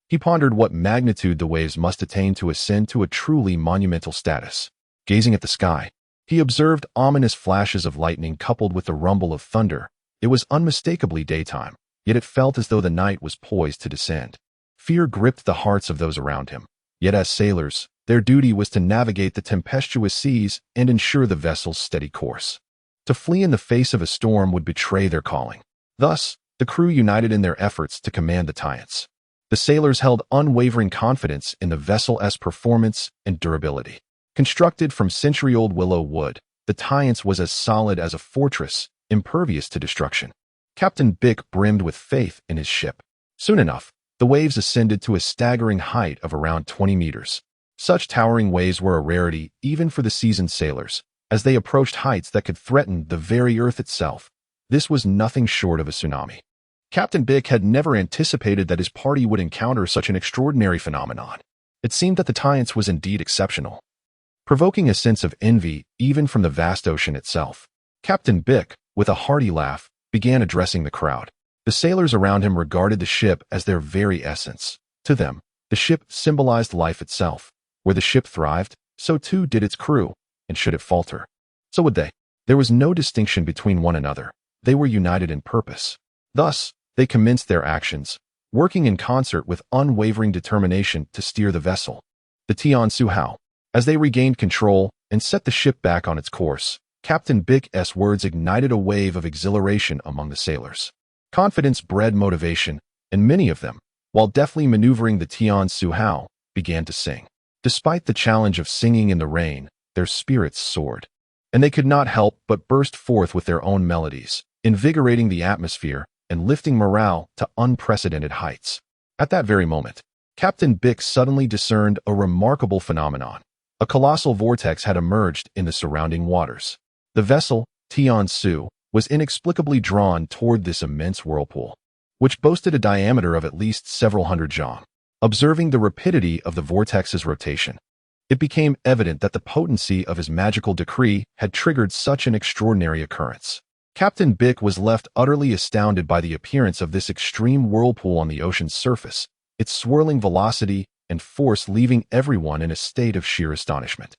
He pondered what magnitude the waves must attain to ascend to a truly monumental status. Gazing at the sky, he observed ominous flashes of lightning coupled with the rumble of thunder. It was unmistakably daytime, yet it felt as though the night was poised to descend. Fear gripped the hearts of those around him. Yet as sailors, Their duty was to navigate the tempestuous seas and ensure the vessel's steady course. To flee in the face of a storm would betray their calling. Thus, the crew united in their efforts to command the Tian Ce. The sailors held unwavering confidence in the vessel's performance and durability. Constructed from century-old willow wood, the Tian Ce was as solid as a fortress, impervious to destruction. Captain Bick brimmed with faith in his ship. Soon enough, the waves ascended to a staggering height of around 20 meters. Such towering waves were a rarity even for the seasoned sailors, as they approached heights that could threaten the very earth itself. This was nothing short of a tsunami. Captain Bick had never anticipated that his party would encounter such an extraordinary phenomenon. It seemed that the Tian Ce was indeed exceptional, provoking a sense of envy even from the vast ocean itself. Captain Bick, with a hearty laugh, began addressing the crowd. The sailors around him regarded the ship as their very essence. To them, the ship symbolized life itself. Where the ship thrived, so too did its crew, and should it falter, so would they. There was no distinction between one another. They were united in purpose. Thus, they commenced their actions, working in concert with unwavering determination to steer the vessel. The Tian Ce. As they regained control and set the ship back on its course, Captain Bick's words ignited a wave of exhilaration among the sailors. Confidence bred motivation, and many of them, while deftly maneuvering the Tian Ce, began to sing. Despite the challenge of singing in the rain, their spirits soared, and they could not help but burst forth with their own melodies, invigorating the atmosphere and lifting morale to unprecedented heights. At that very moment, Captain Bick suddenly discerned a remarkable phenomenon. A colossal vortex had emerged in the surrounding waters. The vessel, Tian Ce, was inexplicably drawn toward this immense whirlpool, which boasted a diameter of at least several hundred jong. Observing the rapidity of the vortex's rotation, it became evident that the potency of his magical decree had triggered such an extraordinary occurrence. Captain Bick was left utterly astounded by the appearance of this extreme whirlpool on the ocean's surface, its swirling velocity and force leaving everyone in a state of sheer astonishment.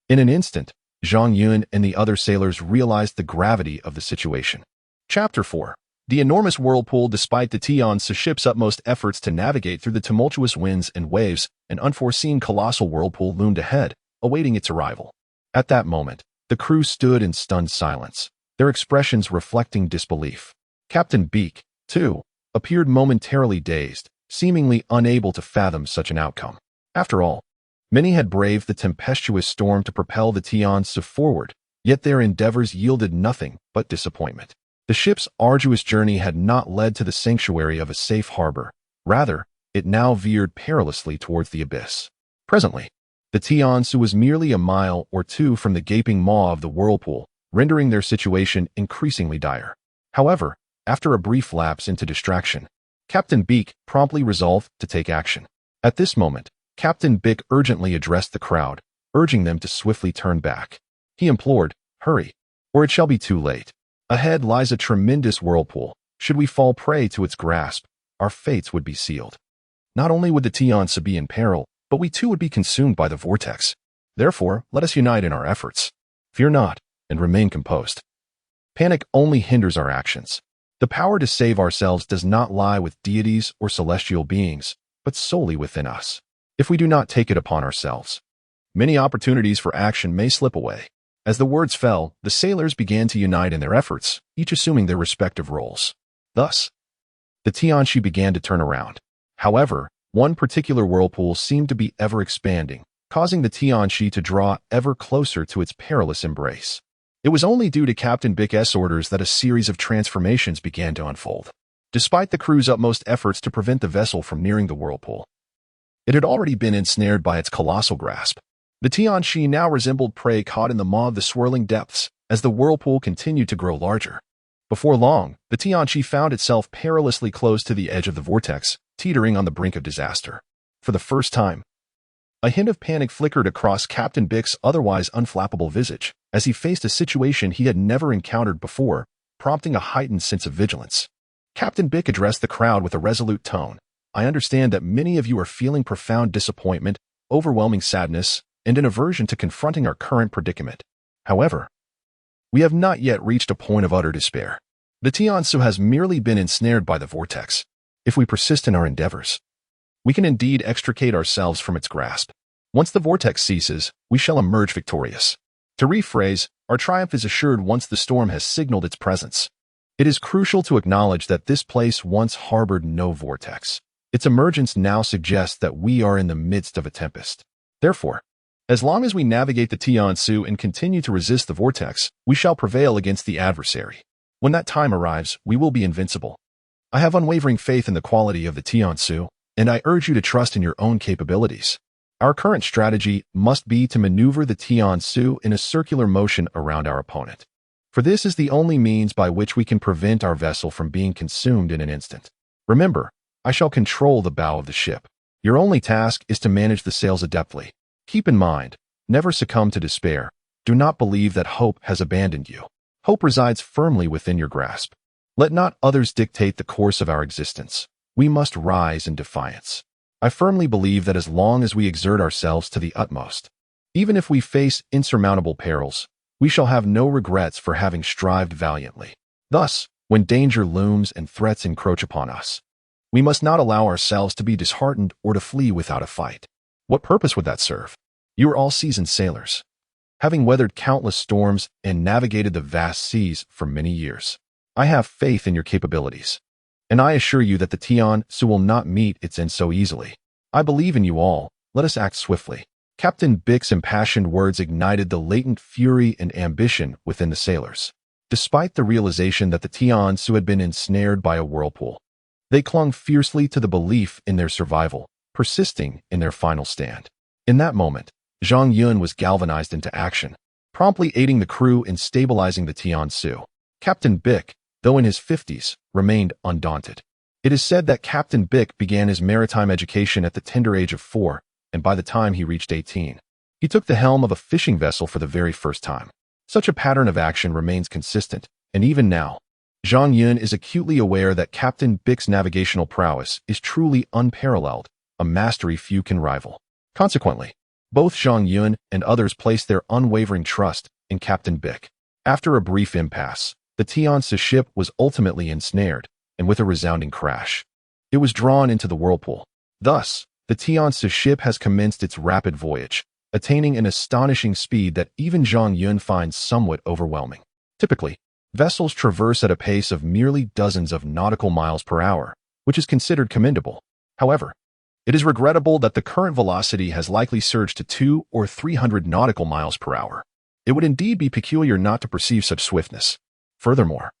In an instant, Zhang Yun and the other sailors realized the gravity of the situation. Chapter 4. The enormous whirlpool. Despite the Tian Ce ship's utmost efforts to navigate through the tumultuous winds and waves, an unforeseen colossal whirlpool loomed ahead, awaiting its arrival. At that moment, the crew stood in stunned silence, their expressions reflecting disbelief. Captain Bick, too, appeared momentarily dazed, seemingly unable to fathom such an outcome. After all, many had braved the tempestuous storm to propel the Tian Ce forward, yet their endeavors yielded nothing but disappointment. The ship's arduous journey had not led to the sanctuary of a safe harbor. Rather, it now veered perilously towards the abyss. Presently, the Tian Ce was merely a mile or two from the gaping maw of the whirlpool, rendering their situation increasingly dire. However, after a brief lapse into distraction, Captain Bick promptly resolved to take action. At this moment, Captain Bick urgently addressed the crowd, urging them to swiftly turn back. He implored, "Hurry, or it shall be too late. Ahead lies a tremendous whirlpool. Should we fall prey to its grasp, our fates would be sealed. Not only would the Tian Ce be in peril, but we too would be consumed by the vortex. Therefore, let us unite in our efforts. Fear not, and remain composed. Panic only hinders our actions. The power to save ourselves does not lie with deities or celestial beings, but solely within us. If we do not take it upon ourselves, many opportunities for action may slip away." As the words fell, the sailors began to unite in their efforts, each assuming their respective roles. Thus, the Tian Ce began to turn around. However, one particular whirlpool seemed to be ever expanding, causing the Tian Ce to draw ever closer to its perilous embrace. It was only due to Captain Bick's orders that a series of transformations began to unfold. Despite the crew's utmost efforts to prevent the vessel from nearing the whirlpool, it had already been ensnared by its colossal grasp. The Tian Ce now resembled prey caught in the maw of the swirling depths as the whirlpool continued to grow larger. Before long, the Tian Ce found itself perilously close to the edge of the vortex, teetering on the brink of disaster. For the first time, a hint of panic flickered across Captain Bick's otherwise unflappable visage as he faced a situation he had never encountered before, prompting a heightened sense of vigilance. Captain Bick addressed the crowd with a resolute tone. "I understand that many of you are feeling profound disappointment, overwhelming sadness, and an aversion to confronting our current predicament. However, we have not yet reached a point of utter despair. The Tian Ce has merely been ensnared by the vortex. If we persist in our endeavors, we can indeed extricate ourselves from its grasp. Once the vortex ceases, we shall emerge victorious. To rephrase, our triumph is assured once the storm has signaled its presence. It is crucial to acknowledge that this place once harbored no vortex. Its emergence now suggests that we are in the midst of a tempest. Therefore, as long as we navigate the Tian Ce and continue to resist the vortex, we shall prevail against the adversary. When that time arrives, we will be invincible. I have unwavering faith in the quality of the Tian Ce, and I urge you to trust in your own capabilities. Our current strategy must be to maneuver the Tian Ce in a circular motion around our opponent. For this is the only means by which we can prevent our vessel from being consumed in an instant. Remember, I shall control the bow of the ship. Your only task is to manage the sails adeptly. Keep in mind, never succumb to despair. Do not believe that hope has abandoned you. Hope resides firmly within your grasp. Let not others dictate the course of our existence. We must rise in defiance. I firmly believe that as long as we exert ourselves to the utmost, even if we face insurmountable perils, we shall have no regrets for having strived valiantly. Thus, when danger looms and threats encroach upon us, we must not allow ourselves to be disheartened or to flee without a fight. What purpose would that serve? You are all seasoned sailors, having weathered countless storms and navigated the vast seas for many years. I have faith in your capabilities, and I assure you that the Tian Ce will not meet its end so easily. I believe in you all. Let us act swiftly. Captain Bick's impassioned words ignited the latent fury and ambition within the sailors. Despite the realization that the Tian Ce had been ensnared by a whirlpool, they clung fiercely to the belief in their survival, persisting in their final stand. In that moment, Zhang Yun was galvanized into action, promptly aiding the crew in stabilizing the Tian Ce. Captain Bick, though in his 50s, remained undaunted. It is said that Captain Bick began his maritime education at the tender age of 4, and by the time he reached 18, he took the helm of a fishing vessel for the very first time. Such a pattern of action remains consistent, and even now, Zhang Yun is acutely aware that Captain Bick's navigational prowess is truly unparalleled, a mastery few can rival. Consequently, both Zhang Yun and others placed their unwavering trust in Captain Bick. After a brief impasse, the Tian Ce ship was ultimately ensnared, and with a resounding crash, it was drawn into the whirlpool. Thus, the Tian Ce ship has commenced its rapid voyage, attaining an astonishing speed that even Zhang Yun finds somewhat overwhelming. Typically, vessels traverse at a pace of merely dozens of nautical miles per hour, which is considered commendable. However, it is regrettable that the current velocity has likely surged to 200 or 300 nautical miles per hour. It would indeed be peculiar not to perceive such swiftness. Furthermore,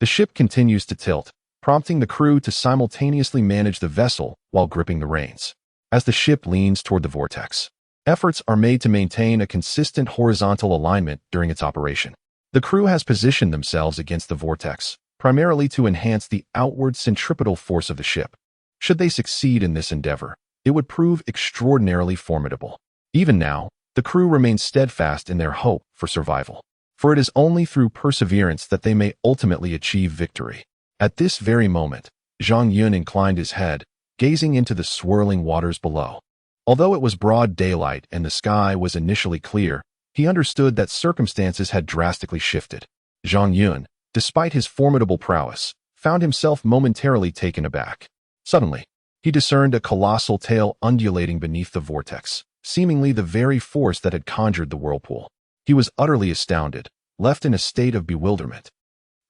the ship continues to tilt, prompting the crew to simultaneously manage the vessel while gripping the reins. As the ship leans toward the vortex, efforts are made to maintain a consistent horizontal alignment during its operation. The crew has positioned themselves against the vortex, primarily to enhance the outward centripetal force of the ship. Should they succeed in this endeavor, it would prove extraordinarily formidable. Even now, the crew remains steadfast in their hope for survival, for it is only through perseverance that they may ultimately achieve victory. At this very moment, Zhang Yun inclined his head, gazing into the swirling waters below. Although it was broad daylight and the sky was initially clear, he understood that circumstances had drastically shifted. Zhang Yun, despite his formidable prowess, found himself momentarily taken aback. Suddenly, he discerned a colossal tail undulating beneath the vortex, seemingly the very force that had conjured the whirlpool. He was utterly astounded, left in a state of bewilderment,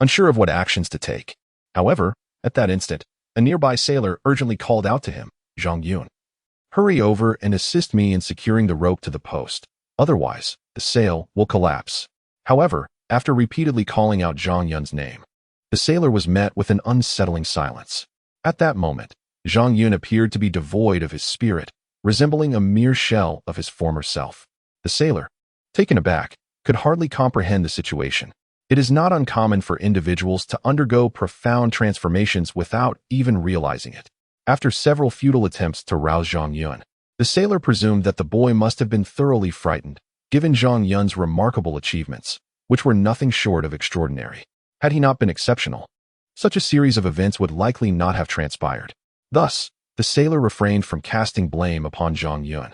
unsure of what actions to take. However, at that instant, a nearby sailor urgently called out to him, "Zhang Yun, hurry over and assist me in securing the rope to the post. Otherwise, the sail will collapse." However, after repeatedly calling out Zhang Yun's name, the sailor was met with an unsettling silence. At that moment, Zhang Yun appeared to be devoid of his spirit, resembling a mere shell of his former self. The sailor, taken aback, could hardly comprehend the situation. It is not uncommon for individuals to undergo profound transformations without even realizing it. After several futile attempts to rouse Zhang Yun, the sailor presumed that the boy must have been thoroughly frightened, given Zhang Yun's remarkable achievements, which were nothing short of extraordinary. Had he not been exceptional, such a series of events would likely not have transpired. Thus, the sailor refrained from casting blame upon Zhang Yun,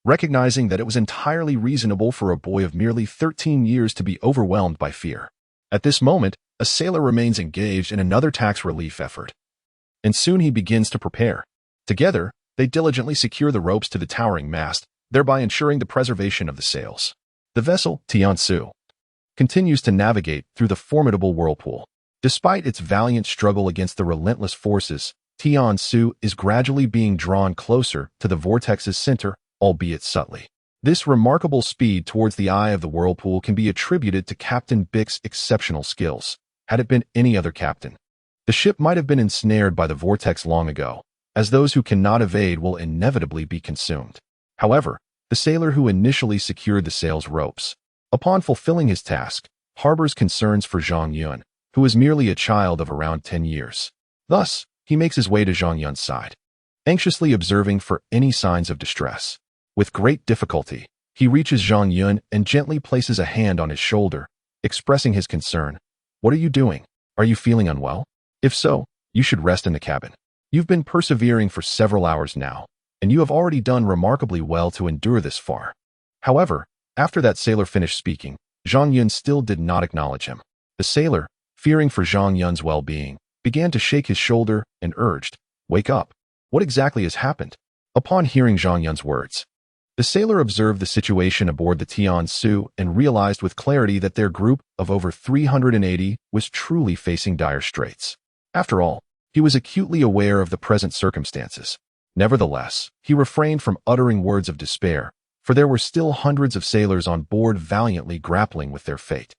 recognizing that it was entirely reasonable for a boy of merely 13 years to be overwhelmed by fear. At this moment, a sailor remains engaged in another tax relief effort, and soon he begins to prepare. Together, they diligently secure the ropes to the towering mast, thereby ensuring the preservation of the sails. The vessel, Tian Ce, continues to navigate through the formidable whirlpool. Despite its valiant struggle against the relentless forces, Tian Ce is gradually being drawn closer to the vortex's center, albeit subtly. This remarkable speed towards the eye of the whirlpool can be attributed to Captain Bick's exceptional skills. Had it been any other captain, the ship might have been ensnared by the vortex long ago, as those who cannot evade will inevitably be consumed. However, the sailor who initially secured the sail's ropes, upon fulfilling his task, harbors concerns for Zhang Yun, who is merely a child of around 10 years. Thus, he makes his way to Zhang Yun's side, anxiously observing for any signs of distress. With great difficulty, he reaches Zhang Yun and gently places a hand on his shoulder, expressing his concern. "What are you doing? Are you feeling unwell? If so, you should rest in the cabin. You've been persevering for several hours now, and you have already done remarkably well to endure this far." However, after that sailor finished speaking, Zhang Yun still did not acknowledge him. The sailor, fearing for Zhang Yun's well-being, began to shake his shoulder and urged, "Wake up. What exactly has happened?" Upon hearing Zhang Yun's words, the sailor observed the situation aboard the Tian Ce and realized with clarity that their group of over 380 was truly facing dire straits. After all, he was acutely aware of the present circumstances. Nevertheless, he refrained from uttering words of despair, for there were still hundreds of sailors on board valiantly grappling with their fate.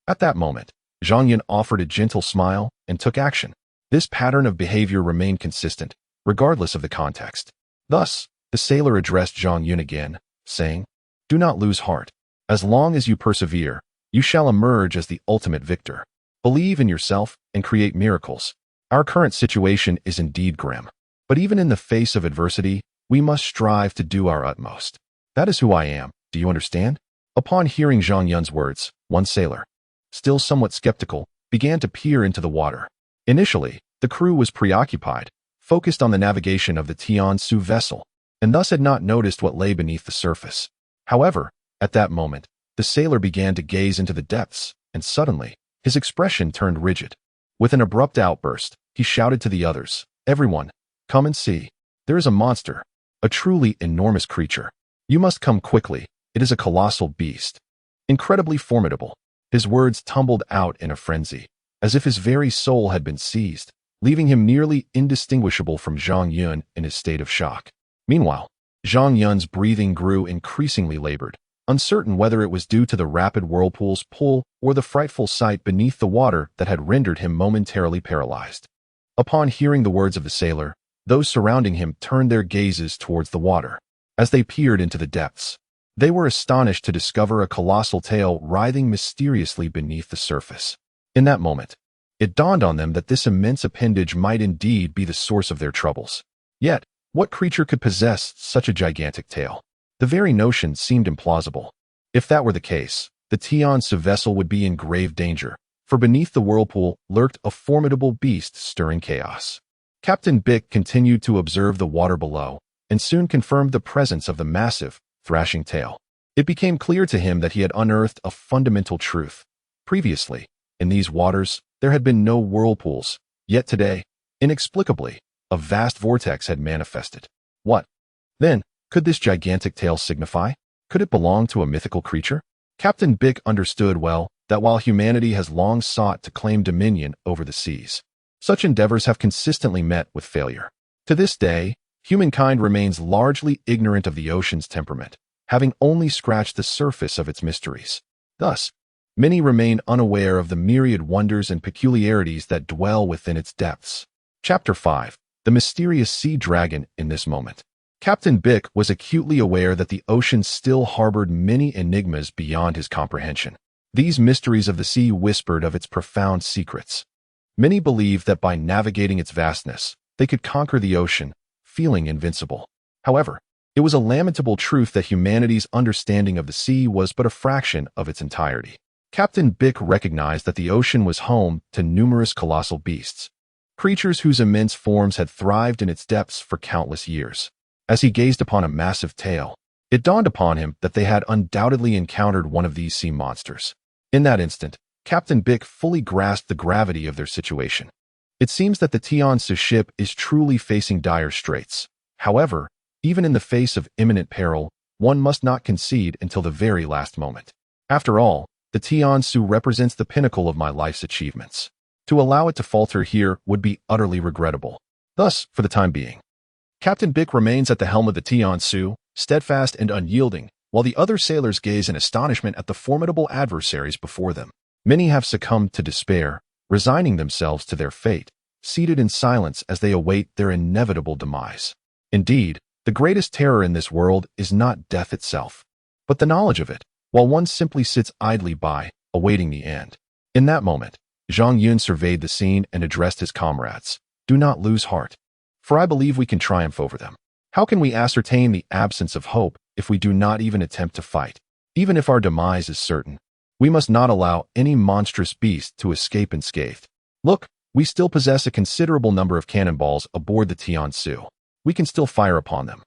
At that moment, Zhang Yun offered a gentle smile and took action. This pattern of behavior remained consistent, regardless of the context. Thus, the sailor addressed Zhang Yun again, saying, "Do not lose heart. As long as you persevere, you shall emerge as the ultimate victor. Believe in yourself and create miracles. Our current situation is indeed grim, but even in the face of adversity, we must strive to do our utmost. That is who I am, do you understand?" Upon hearing Zhang Yun's words, one sailor, still somewhat skeptical, began to peer into the water. Initially, the crew was preoccupied, focused on the navigation of the Tian Ce vessel, and thus had not noticed what lay beneath the surface. However, at that moment, the sailor began to gaze into the depths, and suddenly, his expression turned rigid. With an abrupt outburst, he shouted to the others, "Everyone, come and see. There is a monster, a truly enormous creature. You must come quickly. It is a colossal beast. Incredibly formidable." His words tumbled out in a frenzy, as if his very soul had been seized, leaving him nearly indistinguishable from Zhang Yun in his state of shock. Meanwhile, Zhang Yun's breathing grew increasingly labored, uncertain whether it was due to the rapid whirlpool's pull or the frightful sight beneath the water that had rendered him momentarily paralyzed. Upon hearing the words of the sailor, those surrounding him turned their gazes towards the water. As they peered into the depths, they were astonished to discover a colossal tail writhing mysteriously beneath the surface. In that moment, it dawned on them that this immense appendage might indeed be the source of their troubles. Yet, what creature could possess such a gigantic tail? The very notion seemed implausible. If that were the case, the Tian Ce vessel would be in grave danger, for beneath the whirlpool lurked a formidable beast stirring chaos. Captain Bick continued to observe the water below, and soon confirmed the presence of the massive, thrashing tail. It became clear to him that he had unearthed a fundamental truth. Previously, in these waters, there had been no whirlpools, yet today, inexplicably, a vast vortex had manifested. What, then, could this gigantic tail signify? Could it belong to a mythical creature? Captain Bick understood well that while humanity has long sought to claim dominion over the seas, such endeavors have consistently met with failure. To this day, humankind remains largely ignorant of the ocean's temperament, having only scratched the surface of its mysteries. Thus, many remain unaware of the myriad wonders and peculiarities that dwell within its depths. Chapter 5. The Mysterious Sea Dragon. In this moment, Captain Bick was acutely aware that the ocean still harbored many enigmas beyond his comprehension. These mysteries of the sea whispered of its profound secrets. Many believed that by navigating its vastness, they could conquer the ocean, feeling invincible. However, it was a lamentable truth that humanity's understanding of the sea was but a fraction of its entirety. Captain Bick recognized that the ocean was home to numerous colossal beasts, creatures whose immense forms had thrived in its depths for countless years. As he gazed upon a massive tail, it dawned upon him that they had undoubtedly encountered one of these sea monsters. In that instant, Captain Bick fully grasped the gravity of their situation. It seems that the Tian Ce ship is truly facing dire straits. However, even in the face of imminent peril, one must not concede until the very last moment. After all, the Tian Ce represents the pinnacle of my life's achievements. To allow it to falter here would be utterly regrettable. Thus, for the time being, Captain Bick remains at the helm of the Tian Ce, steadfast and unyielding, while the other sailors gaze in astonishment at the formidable adversaries before them. Many have succumbed to despair, resigning themselves to their fate, seated in silence as they await their inevitable demise. Indeed, the greatest terror in this world is not death itself, but the knowledge of it, while one simply sits idly by, awaiting the end. In that moment, Zhang Yun surveyed the scene and addressed his comrades. Do not lose heart, for I believe we can triumph over them. How can we ascertain the absence of hope if we do not even attempt to fight? Even if our demise is certain, we must not allow any monstrous beast to escape unscathed. Look, we still possess a considerable number of cannonballs aboard the Tian Ce. We can still fire upon them.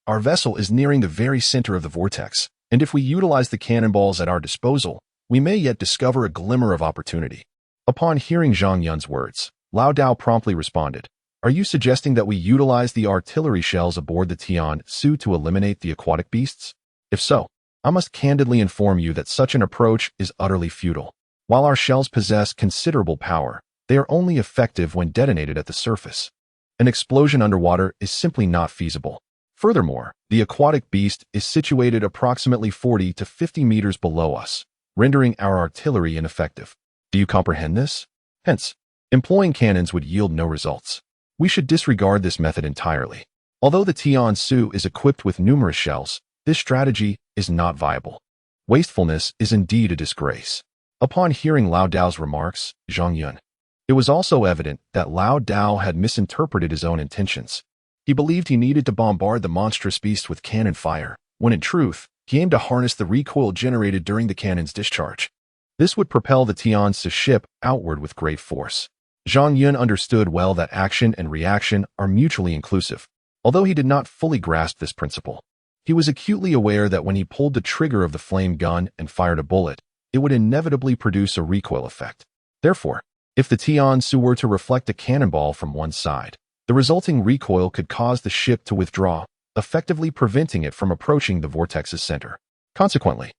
Our vessel is nearing the very center of the vortex, and if we utilize the cannonballs at our disposal, we may yet discover a glimmer of opportunity. Upon hearing Zhang Yun's words, Lao Dao promptly responded, Are you suggesting that we utilize the artillery shells aboard the Tian Ce to eliminate the aquatic beasts? If so, I must candidly inform you that such an approach is utterly futile. While our shells possess considerable power, they are only effective when detonated at the surface. An explosion underwater is simply not feasible. Furthermore, the aquatic beast is situated approximately 40 to 50 meters below us, rendering our artillery ineffective. Do you comprehend this? Hence, employing cannons would yield no results. We should disregard this method entirely. Although the Tian Ce is equipped with numerous shells, this strategy is not viable. Wastefulness is indeed a disgrace. Upon hearing Lao Dao's remarks, Zhang Yun, it was also evident that Lao Dao had misinterpreted his own intentions. He believed he needed to bombard the monstrous beast with cannon fire, when in truth, he aimed to harness the recoil generated during the cannon's discharge. This would propel the Tian Ce ship outward with great force. Zhang Yun understood well that action and reaction are mutually inclusive. Although he did not fully grasp this principle, he was acutely aware that when he pulled the trigger of the flame gun and fired a bullet, it would inevitably produce a recoil effect. Therefore, if the Tian Ce were to reflect a cannonball from one side, the resulting recoil could cause the ship to withdraw, effectively preventing it from approaching the vortex's center. Consequently,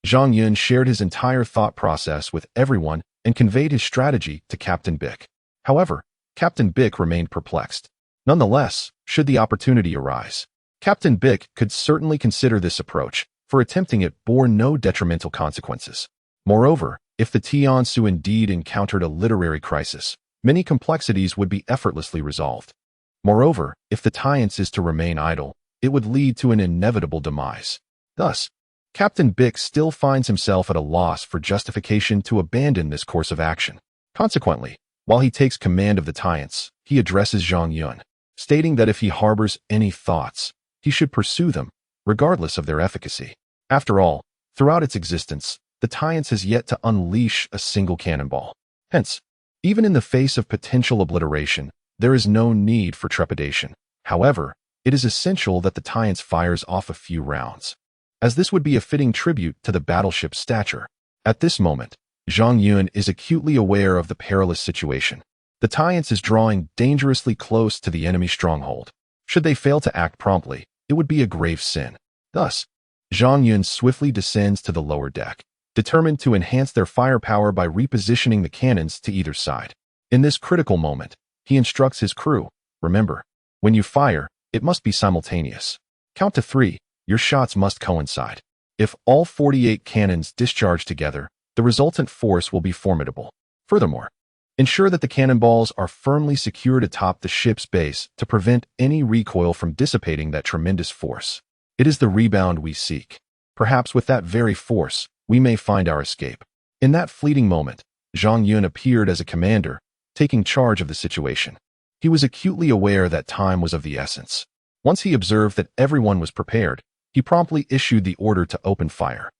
Zhang Yun shared his entire thought process with everyone and conveyed his strategy to Captain Bick. However, Captain Bick remained perplexed. Nonetheless, should the opportunity arise, Captain Bick could certainly consider this approach, for attempting it bore no detrimental consequences. Moreover, if the Tian Ce indeed encountered a literary crisis, many complexities would be effortlessly resolved. Moreover, if the Tian Ce is to remain idle, it would lead to an inevitable demise. Thus, Captain Bick still finds himself at a loss for justification to abandon this course of action. Consequently, while he takes command of the Tian Ce, he addresses Zhang Yun, stating that if he harbors any thoughts, he should pursue them, regardless of their efficacy. After all, throughout its existence, the Tian Ce has yet to unleash a single cannonball. Hence, even in the face of potential obliteration, there is no need for trepidation. However, it is essential that the Tian Ce fires off a few rounds, as this would be a fitting tribute to the battleship's stature. At this moment, Zhang Yun is acutely aware of the perilous situation. The Tian Ce is drawing dangerously close to the enemy stronghold. Should they fail to act promptly, it would be a grave sin. Thus, Zhang Yun swiftly descends to the lower deck, determined to enhance their firepower by repositioning the cannons to either side. In this critical moment, he instructs his crew, remember, when you fire, it must be simultaneous. Count to 3, your shots must coincide. If all 48 cannons discharge together, the resultant force will be formidable. Furthermore, ensure that the cannonballs are firmly secured atop the ship's base to prevent any recoil from dissipating that tremendous force. It is the rebound we seek. Perhaps with that very force, we may find our escape. In that fleeting moment, Zhang Yun appeared as a commander, taking charge of the situation. He was acutely aware that time was of the essence. Once he observed that everyone was prepared, he promptly issued the order to open fire.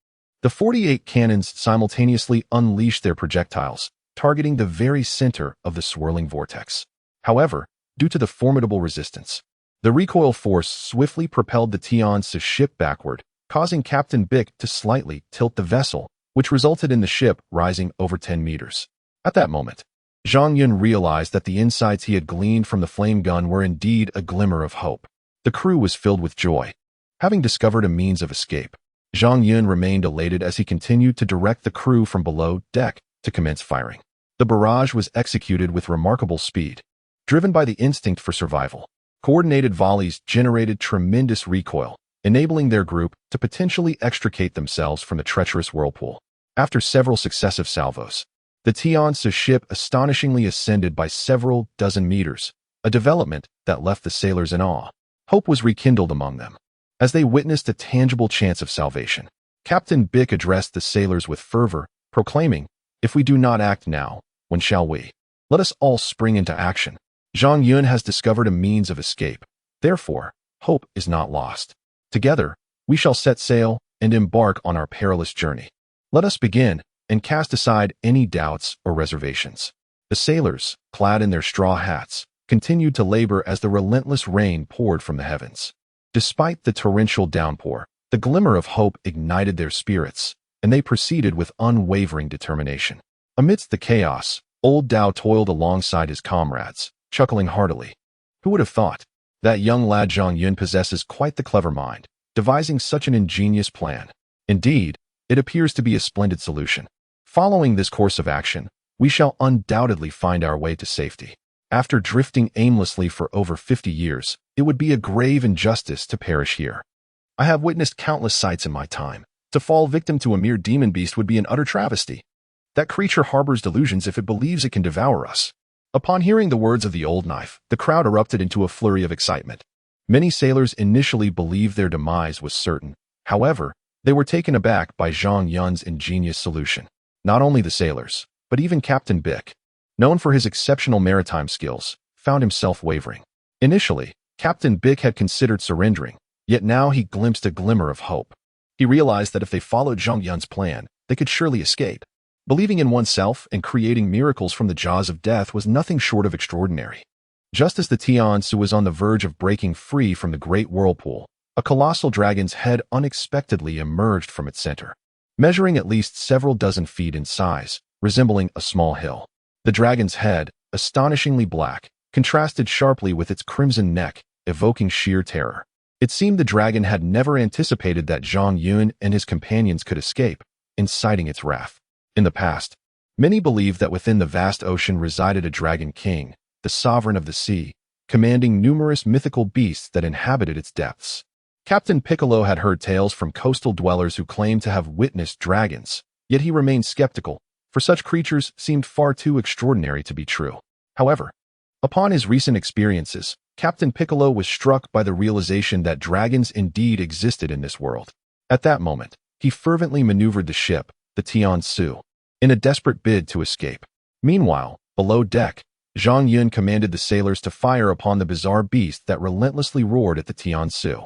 The 48 cannons simultaneously unleashed their projectiles, targeting the very center of the swirling vortex. However, due to the formidable resistance, the recoil force swiftly propelled the Tian Ce ship backward, causing Captain Bick to slightly tilt the vessel, which resulted in the ship rising over 10 meters. At that moment, Zhang Yun realized that the insights he had gleaned from the flame gun were indeed a glimmer of hope. The crew was filled with joy. Having discovered a means of escape, Zhang Yun remained elated as he continued to direct the crew from below deck to commence firing. The barrage was executed with remarkable speed. Driven by the instinct for survival, coordinated volleys generated tremendous recoil, enabling their group to potentially extricate themselves from the treacherous whirlpool. After several successive salvos, the Tian Ce ship astonishingly ascended by several dozen meters, a development that left the sailors in awe. Hope was rekindled among them, as they witnessed a tangible chance of salvation. Captain Bick addressed the sailors with fervor, proclaiming, "If we do not act now, when shall we? Let us all spring into action. Zhang Yun has discovered a means of escape. Therefore, hope is not lost. Together, we shall set sail and embark on our perilous journey. Let us begin and cast aside any doubts or reservations." The sailors, clad in their straw hats, continued to labor as the relentless rain poured from the heavens. Despite the torrential downpour, the glimmer of hope ignited their spirits, and they proceeded with unwavering determination. Amidst the chaos, old Dao toiled alongside his comrades, chuckling heartily. Who would have thought? That young lad Zhang Yun possesses quite the clever mind, devising such an ingenious plan. Indeed, it appears to be a splendid solution. Following this course of action, we shall undoubtedly find our way to safety. After drifting aimlessly for over 50 years, it would be a grave injustice to perish here. I have witnessed countless sights in my time. To fall victim to a mere demon beast would be an utter travesty. That creature harbors delusions if it believes it can devour us. Upon hearing the words of the old knife, the crowd erupted into a flurry of excitement. Many sailors initially believed their demise was certain. However, they were taken aback by Zhang Yun's ingenious solution. Not only the sailors, but even Captain Bick, known for his exceptional maritime skills, found himself wavering. Initially, Captain Bick had considered surrendering, yet now he glimpsed a glimmer of hope. He realized that if they followed Zhang Yun's plan, they could surely escape. Believing in oneself and creating miracles from the jaws of death was nothing short of extraordinary. Just as the Tian Ce was on the verge of breaking free from the great whirlpool, a colossal dragon's head unexpectedly emerged from its center, measuring at least several dozen feet in size, resembling a small hill. The dragon's head, astonishingly black, contrasted sharply with its crimson neck, evoking sheer terror. It seemed the dragon had never anticipated that Zhang Yun and his companions could escape, inciting its wrath. In the past, many believed that within the vast ocean resided a dragon king, the sovereign of the sea, commanding numerous mythical beasts that inhabited its depths. Captain Piccolo had heard tales from coastal dwellers who claimed to have witnessed dragons, yet he remained skeptical, for such creatures seemed far too extraordinary to be true. However, upon his recent experiences, Captain Piccolo was struck by the realization that dragons indeed existed in this world. At that moment, he fervently maneuvered the ship, the Tian Ce, in a desperate bid to escape. Meanwhile, below deck, Zhang Yun commanded the sailors to fire upon the bizarre beast that relentlessly roared at the Tian Ce.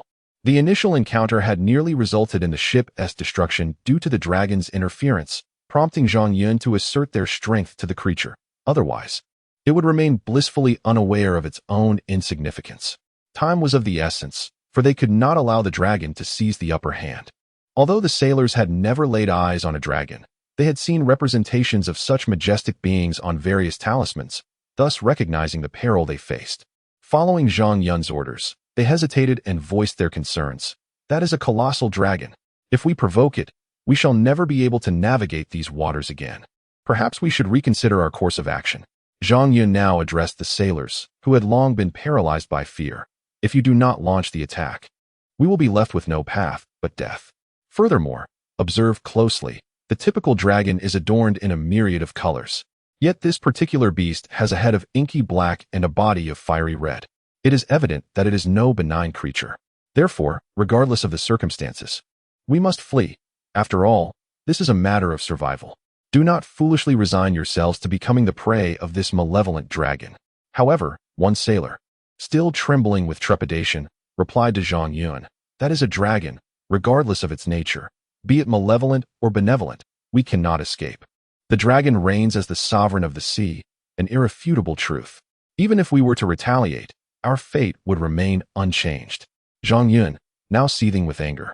The initial encounter had nearly resulted in the ship's destruction due to the dragon's interference, prompting Zhang Yun to assert their strength to the creature. Otherwise, it would remain blissfully unaware of its own insignificance. Time was of the essence, for they could not allow the dragon to seize the upper hand. Although the sailors had never laid eyes on a dragon, they had seen representations of such majestic beings on various talismans, thus recognizing the peril they faced. Following Zhang Yun's orders, they hesitated and voiced their concerns. "That is a colossal dragon. If we provoke it, we shall never be able to navigate these waters again. Perhaps we should reconsider our course of action." Zhang Yun now addressed the sailors, who had long been paralyzed by fear. "If you do not launch the attack, we will be left with no path but death. Furthermore, observe closely, the typical dragon is adorned in a myriad of colors. Yet this particular beast has a head of inky black and a body of fiery red. It is evident that it is no benign creature. Therefore, regardless of the circumstances, we must flee. After all, this is a matter of survival. Do not foolishly resign yourselves to becoming the prey of this malevolent dragon." However, one sailor, still trembling with trepidation, replied to Zhang Yun, "That is a dragon, regardless of its nature. Be it malevolent or benevolent, we cannot escape. The dragon reigns as the sovereign of the sea, an irrefutable truth. Even if we were to retaliate, our fate would remain unchanged." Zhang Yun, now seething with anger,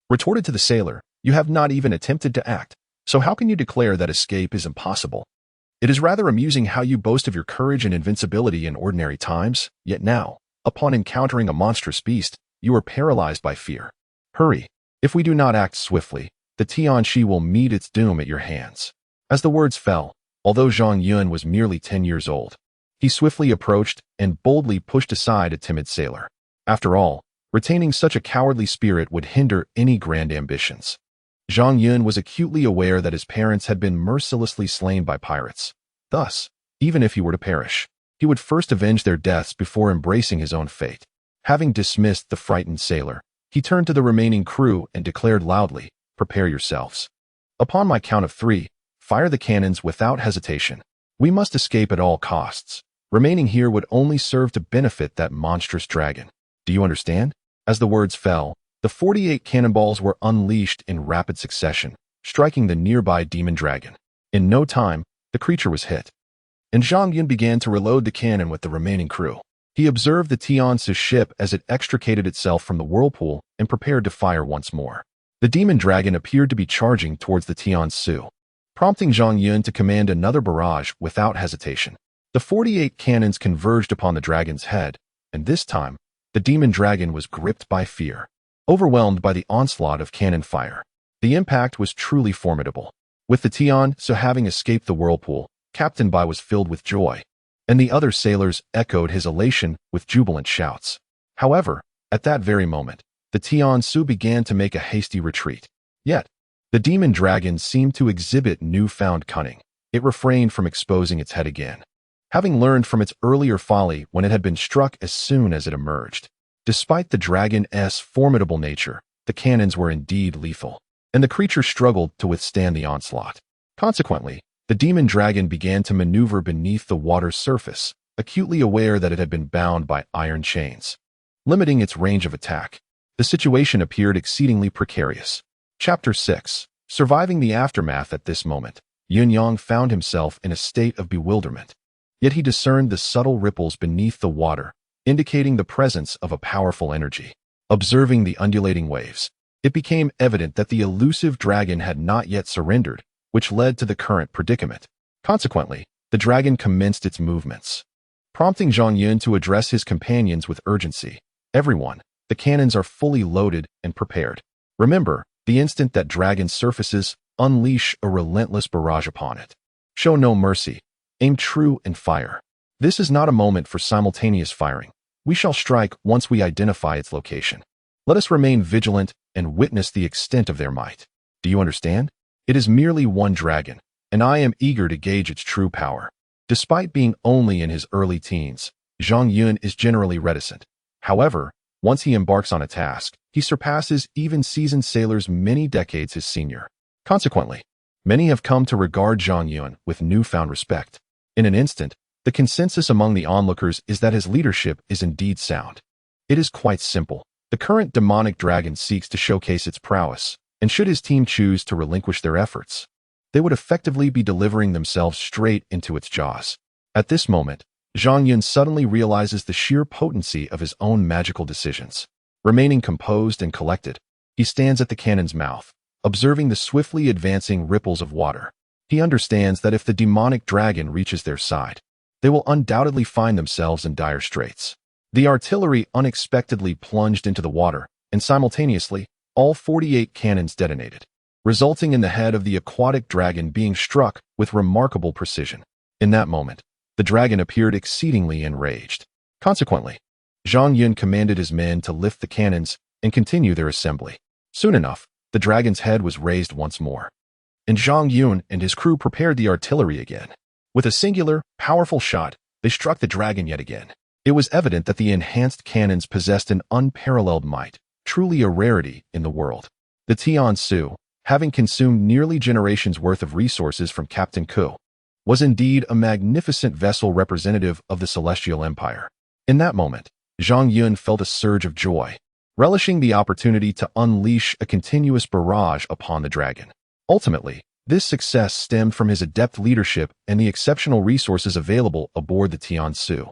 retorted to the sailor, "You have not even attempted to act, so how can you declare that escape is impossible? It is rather amusing how you boast of your courage and invincibility in ordinary times, yet now, upon encountering a monstrous beast, you are paralyzed by fear. Hurry! If we do not act swiftly, the Tian Ce will meet its doom at your hands." As the words fell, although Zhang Yun was merely 10 years old, he swiftly approached and boldly pushed aside a timid sailor. After all, retaining such a cowardly spirit would hinder any grand ambitions. Zhang Yun was acutely aware that his parents had been mercilessly slain by pirates. Thus, even if he were to perish, he would first avenge their deaths before embracing his own fate. Having dismissed the frightened sailor, he turned to the remaining crew and declared loudly, "Prepare yourselves. Upon my count of 3, fire the cannons without hesitation. We must escape at all costs. Remaining here would only serve to benefit that monstrous dragon. Do you understand?" As the words fell, the 48 cannonballs were unleashed in rapid succession, striking the nearby demon dragon. In no time, the creature was hit, and Zhang Yun began to reload the cannon with the remaining crew. He observed the Tian Ce ship as it extricated itself from the whirlpool and prepared to fire once more. The demon dragon appeared to be charging towards the Tian Ce, prompting Zhang Yun to command another barrage without hesitation. The 48 cannons converged upon the dragon's head, and this time, the demon dragon was gripped by fear. Overwhelmed by the onslaught of cannon fire, the impact was truly formidable. With the Tian Ce having escaped the whirlpool, Captain Bai was filled with joy, and the other sailors echoed his elation with jubilant shouts. However, at that very moment, the Tian Ce began to make a hasty retreat. Yet, the demon dragon seemed to exhibit newfound cunning. It refrained from exposing its head again, having learned from its earlier folly when it had been struck as soon as it emerged. Despite the dragon's formidable nature, the cannons were indeed lethal, and the creature struggled to withstand the onslaught. Consequently, the demon dragon began to maneuver beneath the water's surface, acutely aware that it had been bound by iron chains, limiting its range of attack. The situation appeared exceedingly precarious. Chapter 6. Surviving the aftermath. At this moment, Yun Yang found himself in a state of bewilderment. Yet he discerned the subtle ripples beneath the water, indicating the presence of a powerful energy. Observing the undulating waves, it became evident that the elusive dragon had not yet surrendered, which led to the current predicament. Consequently, the dragon commenced its movements, prompting Zhang Yun to address his companions with urgency. "Everyone, the cannons are fully loaded and prepared. Remember, the instant that dragon surfaces, unleash a relentless barrage upon it. Show no mercy. Aim true and fire. This is not a moment for simultaneous firing. We shall strike once we identify its location. Let us remain vigilant and witness the extent of their might. Do you understand? It is merely one dragon, and I am eager to gauge its true power." Despite being only in his early teens, Zhang Yun is generally reticent. However, once he embarks on a task, he surpasses even seasoned sailors many decades his senior. Consequently, many have come to regard Zhang Yun with newfound respect. In an instant, the consensus among the onlookers is that his leadership is indeed sound. It is quite simple. The current demonic dragon seeks to showcase its prowess, and should his team choose to relinquish their efforts, they would effectively be delivering themselves straight into its jaws. At this moment, Zhang Yun suddenly realizes the sheer potency of his own magical decisions. Remaining composed and collected, he stands at the cannon's mouth, observing the swiftly advancing ripples of water. He understands that if the demonic dragon reaches their side, they will undoubtedly find themselves in dire straits. The artillery unexpectedly plunged into the water, and simultaneously, all 48 cannons detonated, resulting in the head of the aquatic dragon being struck with remarkable precision. In that moment, the dragon appeared exceedingly enraged. Consequently, Zhang Yun commanded his men to lift the cannons and continue their assembly. Soon enough, the dragon's head was raised once more, and Zhang Yun and his crew prepared the artillery again. With a singular, powerful shot, they struck the dragon yet again. It was evident that the enhanced cannons possessed an unparalleled might, truly a rarity in the world. The Tian Ce, having consumed nearly generations' worth of resources from Captain Ku, was indeed a magnificent vessel representative of the Celestial Empire. In that moment, Zhang Yun felt a surge of joy, relishing the opportunity to unleash a continuous barrage upon the dragon. Ultimately, this success stemmed from his adept leadership and the exceptional resources available aboard the Tian Ce,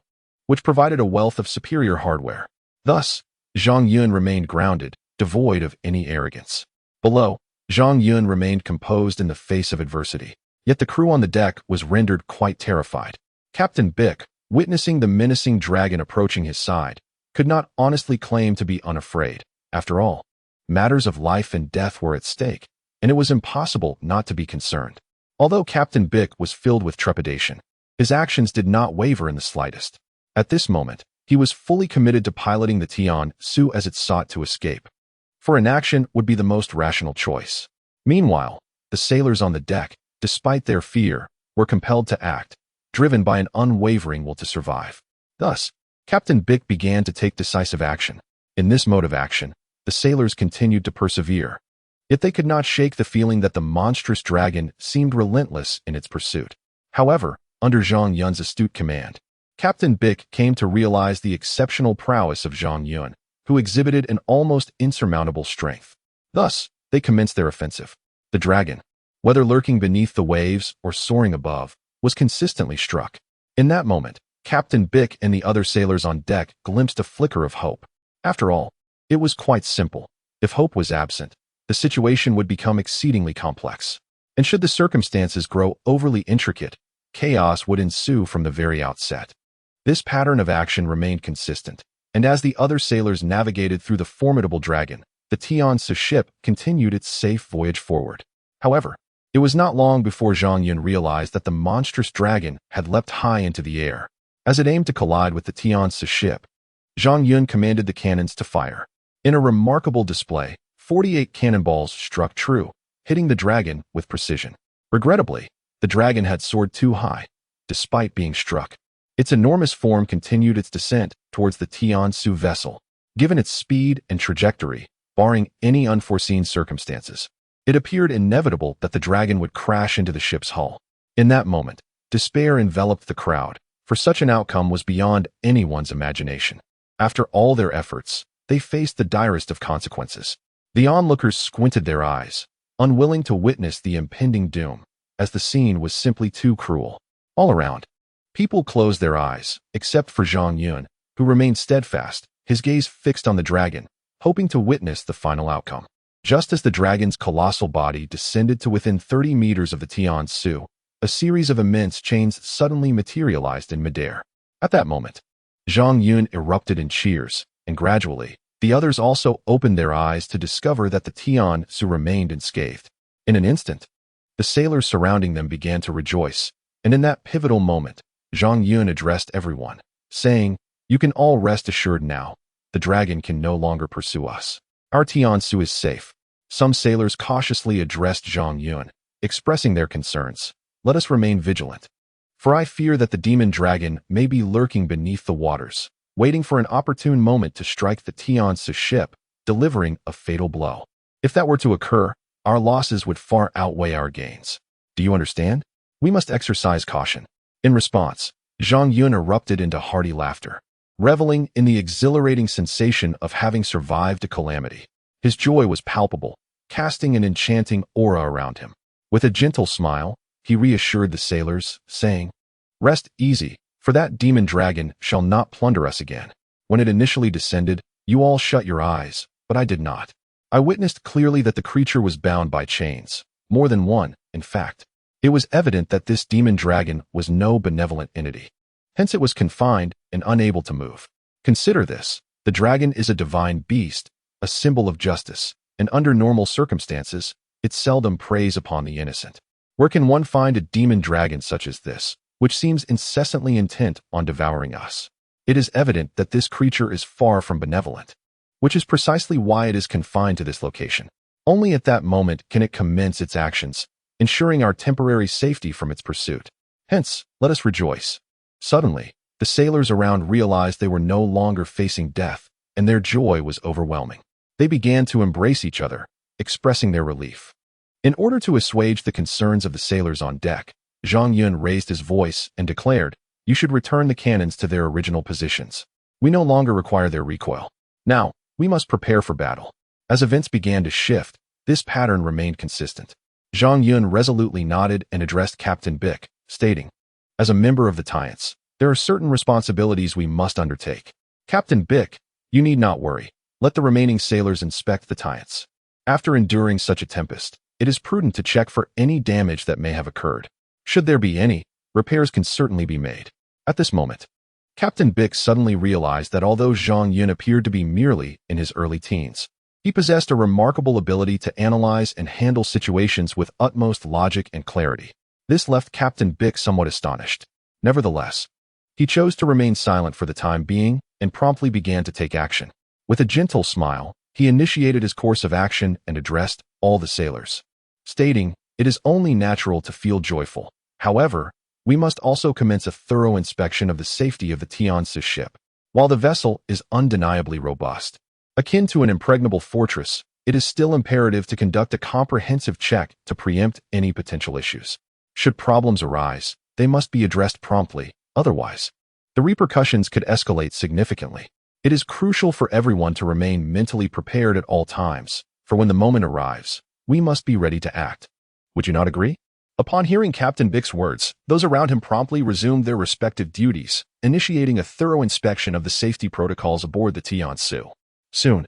which provided a wealth of superior hardware. Thus, Zhang Yun remained grounded, devoid of any arrogance. Below, Zhang Yun remained composed in the face of adversity. Yet the crew on the deck was rendered quite terrified. Captain Bick, witnessing the menacing dragon approaching his side, could not honestly claim to be unafraid. After all, Matters of life and death were at stake, and it was impossible not to be concerned. Although Captain Bick was filled with trepidation, his actions did not waver in the slightest. At this moment, he was fully committed to piloting the Tian Ce as it sought to escape. For inaction would be the most rational choice. Meanwhile, the sailors on the deck, despite their fear, were compelled to act, driven by an unwavering will to survive. Thus, Captain Bick began to take decisive action. In this mode of action, the sailors continued to persevere. Yet they could not shake the feeling that the monstrous dragon seemed relentless in its pursuit. However, under Zhang Yun's astute command, Captain Bick came to realize the exceptional prowess of Zhang Yun, who exhibited an almost insurmountable strength. Thus, they commenced their offensive. The dragon, whether lurking beneath the waves or soaring above, was consistently struck. In that moment, Captain Bick and the other sailors on deck glimpsed a flicker of hope. After all, it was quite simple. If hope was absent, the situation would become exceedingly complex. And should the circumstances grow overly intricate, chaos would ensue from the very outset. This pattern of action remained consistent, and as the other sailors navigated through the formidable dragon, the Tian Ce ship continued its safe voyage forward. However, it was not long before Zhang Yun realized that the monstrous dragon had leapt high into the air. As it aimed to collide with the Tian Ce ship, Zhang Yun commanded the cannons to fire. In a remarkable display, 48 cannonballs struck true, hitting the dragon with precision. Regrettably, the dragon had soared too high, despite being struck. Its enormous form continued its descent towards the Tian Ce vessel. Given its speed and trajectory, barring any unforeseen circumstances, it appeared inevitable that the dragon would crash into the ship's hull. In that moment, despair enveloped the crowd, for such an outcome was beyond anyone's imagination. After all their efforts, they faced the direst of consequences. The onlookers squinted their eyes, unwilling to witness the impending doom, as the scene was simply too cruel. All around, people closed their eyes, except for Zhang Yun, who remained steadfast, his gaze fixed on the dragon, hoping to witness the final outcome. Just as the dragon's colossal body descended to within 30 meters of the Tian Ce, a series of immense chains suddenly materialized in midair. At that moment, Zhang Yun erupted in cheers, and gradually, the others also opened their eyes to discover that the Tian Ce remained unscathed. In an instant, the sailors surrounding them began to rejoice, and in that pivotal moment, Zhang Yun addressed everyone, saying, "You can all rest assured now. The dragon can no longer pursue us. Our Tian Ce is safe." Some sailors cautiously addressed Zhang Yun, expressing their concerns. "Let us remain vigilant, for I fear that the demon dragon may be lurking beneath the waters, waiting for an opportune moment to strike the Tian Ce ship, delivering a fatal blow. If that were to occur, our losses would far outweigh our gains. Do you understand? We must exercise caution." In response, Zhang Yun erupted into hearty laughter, reveling in the exhilarating sensation of having survived a calamity. His joy was palpable, casting an enchanting aura around him. With a gentle smile, he reassured the sailors, saying, "Rest easy, for that demon dragon shall not plunder us again. When it initially descended, you all shut your eyes, but I did not. I witnessed clearly that the creature was bound by chains, more than one, in fact. It was evident that this demon dragon was no benevolent entity. Hence it was confined and unable to move. Consider this, the dragon is a divine beast, a symbol of justice, and under normal circumstances, it seldom preys upon the innocent. Where can one find a demon dragon such as this, which seems incessantly intent on devouring us? It is evident that this creature is far from benevolent, which is precisely why it is confined to this location. Only at that moment can it commence its actions, ensuring our temporary safety from its pursuit. Hence, let us rejoice." Suddenly, the sailors around realized they were no longer facing death, and their joy was overwhelming. They began to embrace each other, expressing their relief. In order to assuage the concerns of the sailors on deck, Zhang Yun raised his voice and declared, "You should return the cannons to their original positions. We no longer require their recoil. Now, we must prepare for battle." As events began to shift, this pattern remained consistent. Zhang Yun resolutely nodded and addressed Captain Bick, stating, "As a member of the Tian Ce, there are certain responsibilities we must undertake. Captain Bick, you need not worry. Let the remaining sailors inspect the Tian Ce. After enduring such a tempest, it is prudent to check for any damage that may have occurred. Should there be any, repairs can certainly be made." At this moment, Captain Bick suddenly realized that although Zhang Yun appeared to be merely in his early teens, He possessed a remarkable ability to analyze and handle situations with utmost logic and clarity. This left Captain Bick somewhat astonished. Nevertheless, he chose to remain silent for the time being and promptly began to take action. With a gentle smile, he initiated his course of action and addressed all the sailors, stating, "It is only natural to feel joyful. However, we must also commence a thorough inspection of the safety of the Tian Ce ship. While the vessel is undeniably robust, akin to an impregnable fortress, it is still imperative to conduct a comprehensive check to preempt any potential issues. Should problems arise, they must be addressed promptly, otherwise, the repercussions could escalate significantly. It is crucial for everyone to remain mentally prepared at all times, for when the moment arrives, we must be ready to act. Would you not agree?" Upon hearing Captain Bick's words, those around him promptly resumed their respective duties, initiating a thorough inspection of the safety protocols aboard the Tian Ce. Soon,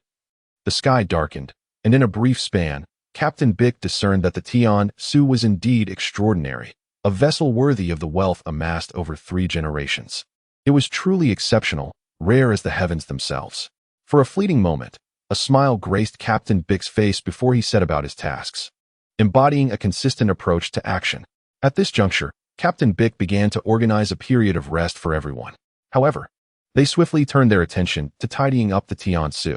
the sky darkened, and in a brief span, Captain Bick discerned that the Tian Ce was indeed extraordinary, a vessel worthy of the wealth amassed over 3 generations. It was truly exceptional, rare as the heavens themselves. For a fleeting moment, a smile graced Captain Bick's face before he set about his tasks, embodying a consistent approach to action. At this juncture, Captain Bick began to organize a period of rest for everyone. However, they swiftly turned their attention to tidying up the Tian Ce.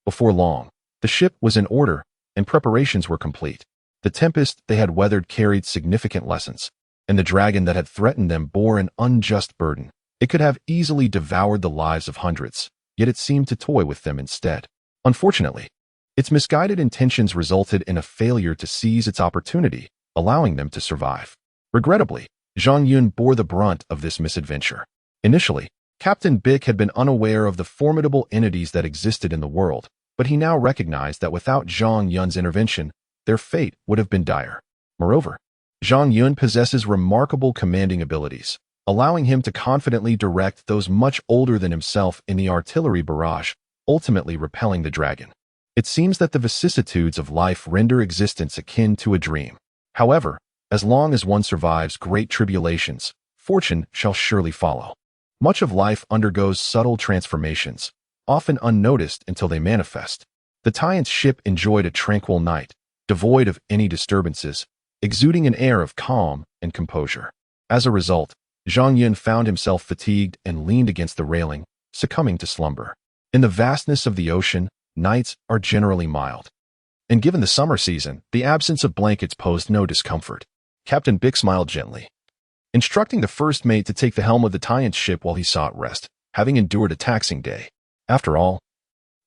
Before long, the ship was in order, and preparations were complete. The tempest they had weathered carried significant lessons, and the dragon that had threatened them bore an unjust burden. It could have easily devoured the lives of hundreds, yet it seemed to toy with them instead. Unfortunately, its misguided intentions resulted in a failure to seize its opportunity, allowing them to survive. Regrettably, Zhang Yun bore the brunt of this misadventure. Initially, Captain Bick had been unaware of the formidable entities that existed in the world, but he now recognized that without Zhang Yun's intervention, their fate would have been dire. Moreover, Zhang Yun possesses remarkable commanding abilities, allowing him to confidently direct those much older than himself in the artillery barrage, ultimately repelling the dragon. It seems that the vicissitudes of life render existence akin to a dream. However, as long as one survives great tribulations, fortune shall surely follow. Much of life undergoes subtle transformations, often unnoticed until they manifest. The Tian Ce ship enjoyed a tranquil night, devoid of any disturbances, exuding an air of calm and composure. As a result, Zhang Yun found himself fatigued and leaned against the railing, succumbing to slumber. In the vastness of the ocean, nights are generally mild, and given the summer season, the absence of blankets posed no discomfort. Captain Bick smiled gently, instructing the first mate to take the helm of the Tian Ce ship while he sought rest, having endured a taxing day. After all,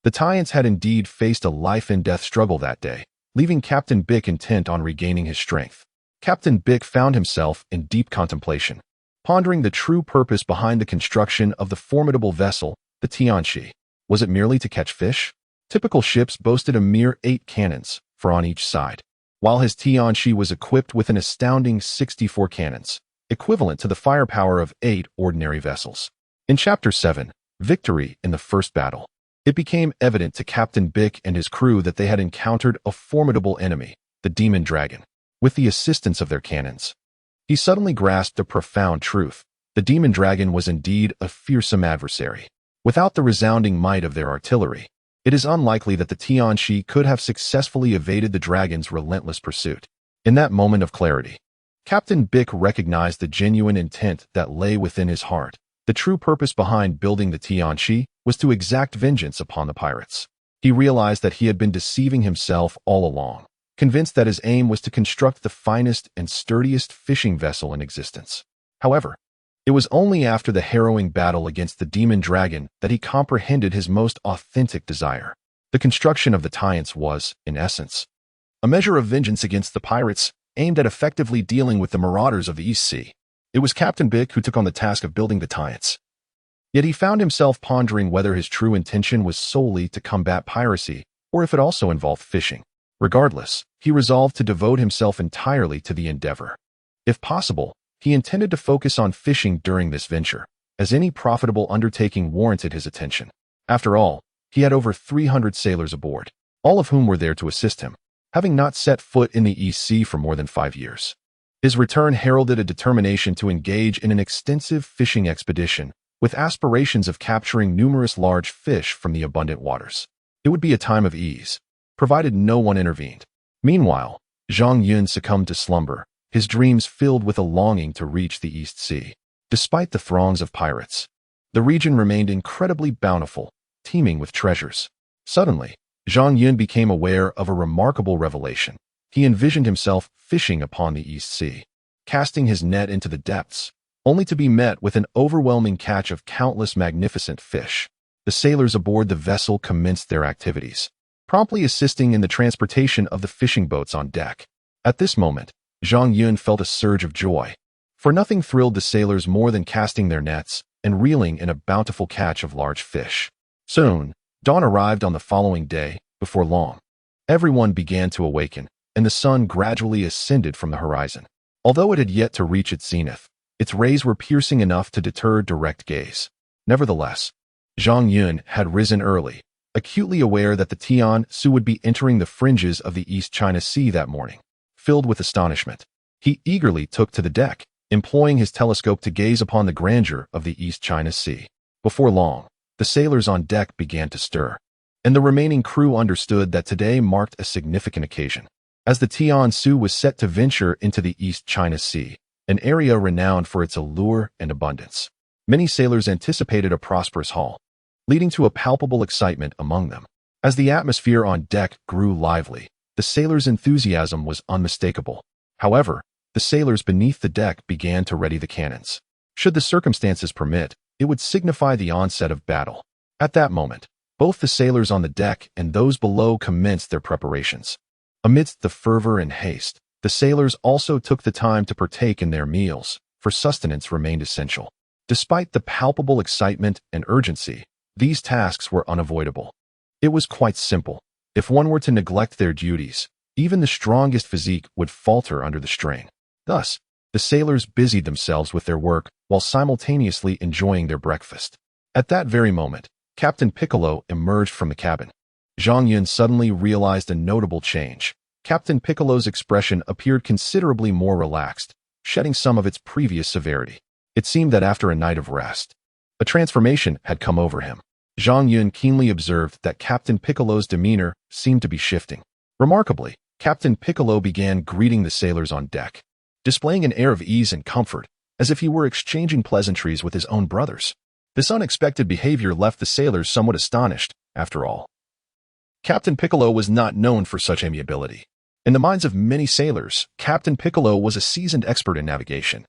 the Tian Ce had indeed faced a life-and-death struggle that day, leaving Captain Bick intent on regaining his strength. Captain Bick found himself in deep contemplation, pondering the true purpose behind the construction of the formidable vessel, the Tian Ce. Was it merely to catch fish? Typical ships boasted a mere 8 cannons, 4 on each side, while his Tian Ce was equipped with an astounding 64 cannons, equivalent to the firepower of 8 ordinary vessels. In Chapter 7, Victory in the First Battle, it became evident to Captain Bick and his crew that they had encountered a formidable enemy, the demon dragon. With the assistance of their cannons, he suddenly grasped a profound truth. The demon dragon was indeed a fearsome adversary. Without the resounding might of their artillery, it is unlikely that the Tian Ce could have successfully evaded the dragon's relentless pursuit. In that moment of clarity, Captain Bick recognized the genuine intent that lay within his heart. The true purpose behind building the Tian Ce was to exact vengeance upon the pirates. He realized that he had been deceiving himself all along, convinced that his aim was to construct the finest and sturdiest fishing vessel in existence. However, it was only after the harrowing battle against the demon dragon that he comprehended his most authentic desire. The construction of the Tian Ce was, in essence, a measure of vengeance against the pirates, aimed at effectively dealing with the marauders of the East Sea. It was Captain Bick who took on the task of building the Tian Ce. Yet he found himself pondering whether his true intention was solely to combat piracy, or if it also involved fishing. Regardless, he resolved to devote himself entirely to the endeavor. If possible, he intended to focus on fishing during this venture, as any profitable undertaking warranted his attention. After all, he had over 300 sailors aboard, all of whom were there to assist him, having not set foot in the East Sea for more than 5 years. His return heralded a determination to engage in an extensive fishing expedition, with aspirations of capturing numerous large fish from the abundant waters. It would be a time of ease, provided no one intervened. Meanwhile, Zhang Yun succumbed to slumber, his dreams filled with a longing to reach the East Sea. Despite the throngs of pirates, the region remained incredibly bountiful, teeming with treasures. Suddenly, Zhang Yun became aware of a remarkable revelation. He envisioned himself fishing upon the East Sea, casting his net into the depths, only to be met with an overwhelming catch of countless magnificent fish. The sailors aboard the vessel commenced their activities, promptly assisting in the transportation of the fishing boats on deck. At this moment, Zhang Yun felt a surge of joy, for nothing thrilled the sailors more than casting their nets and reeling in a bountiful catch of large fish. Soon, dawn arrived on the following day. Before long, everyone began to awaken, and the sun gradually ascended from the horizon. Although it had yet to reach its zenith, its rays were piercing enough to deter direct gaze. Nevertheless, Zhang Yun had risen early, acutely aware that the Tian Ce would be entering the fringes of the East China Sea that morning. Filled with astonishment, he eagerly took to the deck, employing his telescope to gaze upon the grandeur of the East China Sea. Before long, the sailors on deck began to stir, and the remaining crew understood that today marked a significant occasion. As the Tian Ce was set to venture into the East China Sea, an area renowned for its allure and abundance, many sailors anticipated a prosperous haul, leading to a palpable excitement among them. As the atmosphere on deck grew lively, the sailors' enthusiasm was unmistakable. However, the sailors beneath the deck began to ready the cannons. Should the circumstances permit, it would signify the onset of battle. At that moment, both the sailors on the deck and those below commenced their preparations. Amidst the fervor and haste, the sailors also took the time to partake in their meals, for sustenance remained essential. Despite the palpable excitement and urgency, these tasks were unavoidable. It was quite simple. If one were to neglect their duties, even the strongest physique would falter under the strain. Thus, the sailors busied themselves with their work while simultaneously enjoying their breakfast. At that very moment, Captain Piccolo emerged from the cabin. Zhang Yun suddenly realized a notable change. Captain Piccolo's expression appeared considerably more relaxed, shedding some of its previous severity. It seemed that after a night of rest, a transformation had come over him. Zhang Yun keenly observed that Captain Piccolo's demeanor seemed to be shifting. Remarkably, Captain Piccolo began greeting the sailors on deck, displaying an air of ease and comfort, as if he were exchanging pleasantries with his own brothers. This unexpected behavior left the sailors somewhat astonished. After all, Captain Piccolo was not known for such amiability. In the minds of many sailors, Captain Piccolo was a seasoned expert in navigation.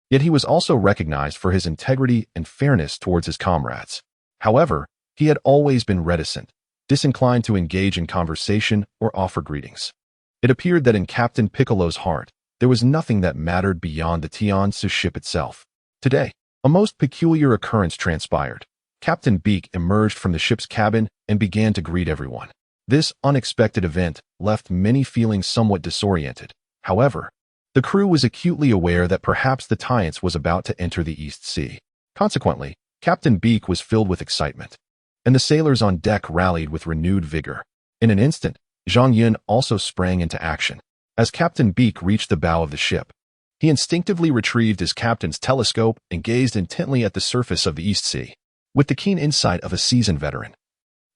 Yet he was also recognized for his integrity and fairness towards his comrades. However, he had always been reticent, disinclined to engage in conversation or offer greetings. It appeared that in Captain Piccolo's heart, there was nothing that mattered beyond the Tian Ce ship itself. Today, a most peculiar occurrence transpired. Captain Beak emerged from the ship's cabin and began to greet everyone. This unexpected event left many feeling somewhat disoriented. However, the crew was acutely aware that perhaps the Tian Ce was about to enter the East Sea. Consequently, Captain Beak was filled with excitement, and the sailors on deck rallied with renewed vigor. In an instant, Zhang Yun also sprang into action. As Captain Beak reached the bow of the ship, he instinctively retrieved his captain's telescope and gazed intently at the surface of the East Sea. With the keen insight of a seasoned veteran,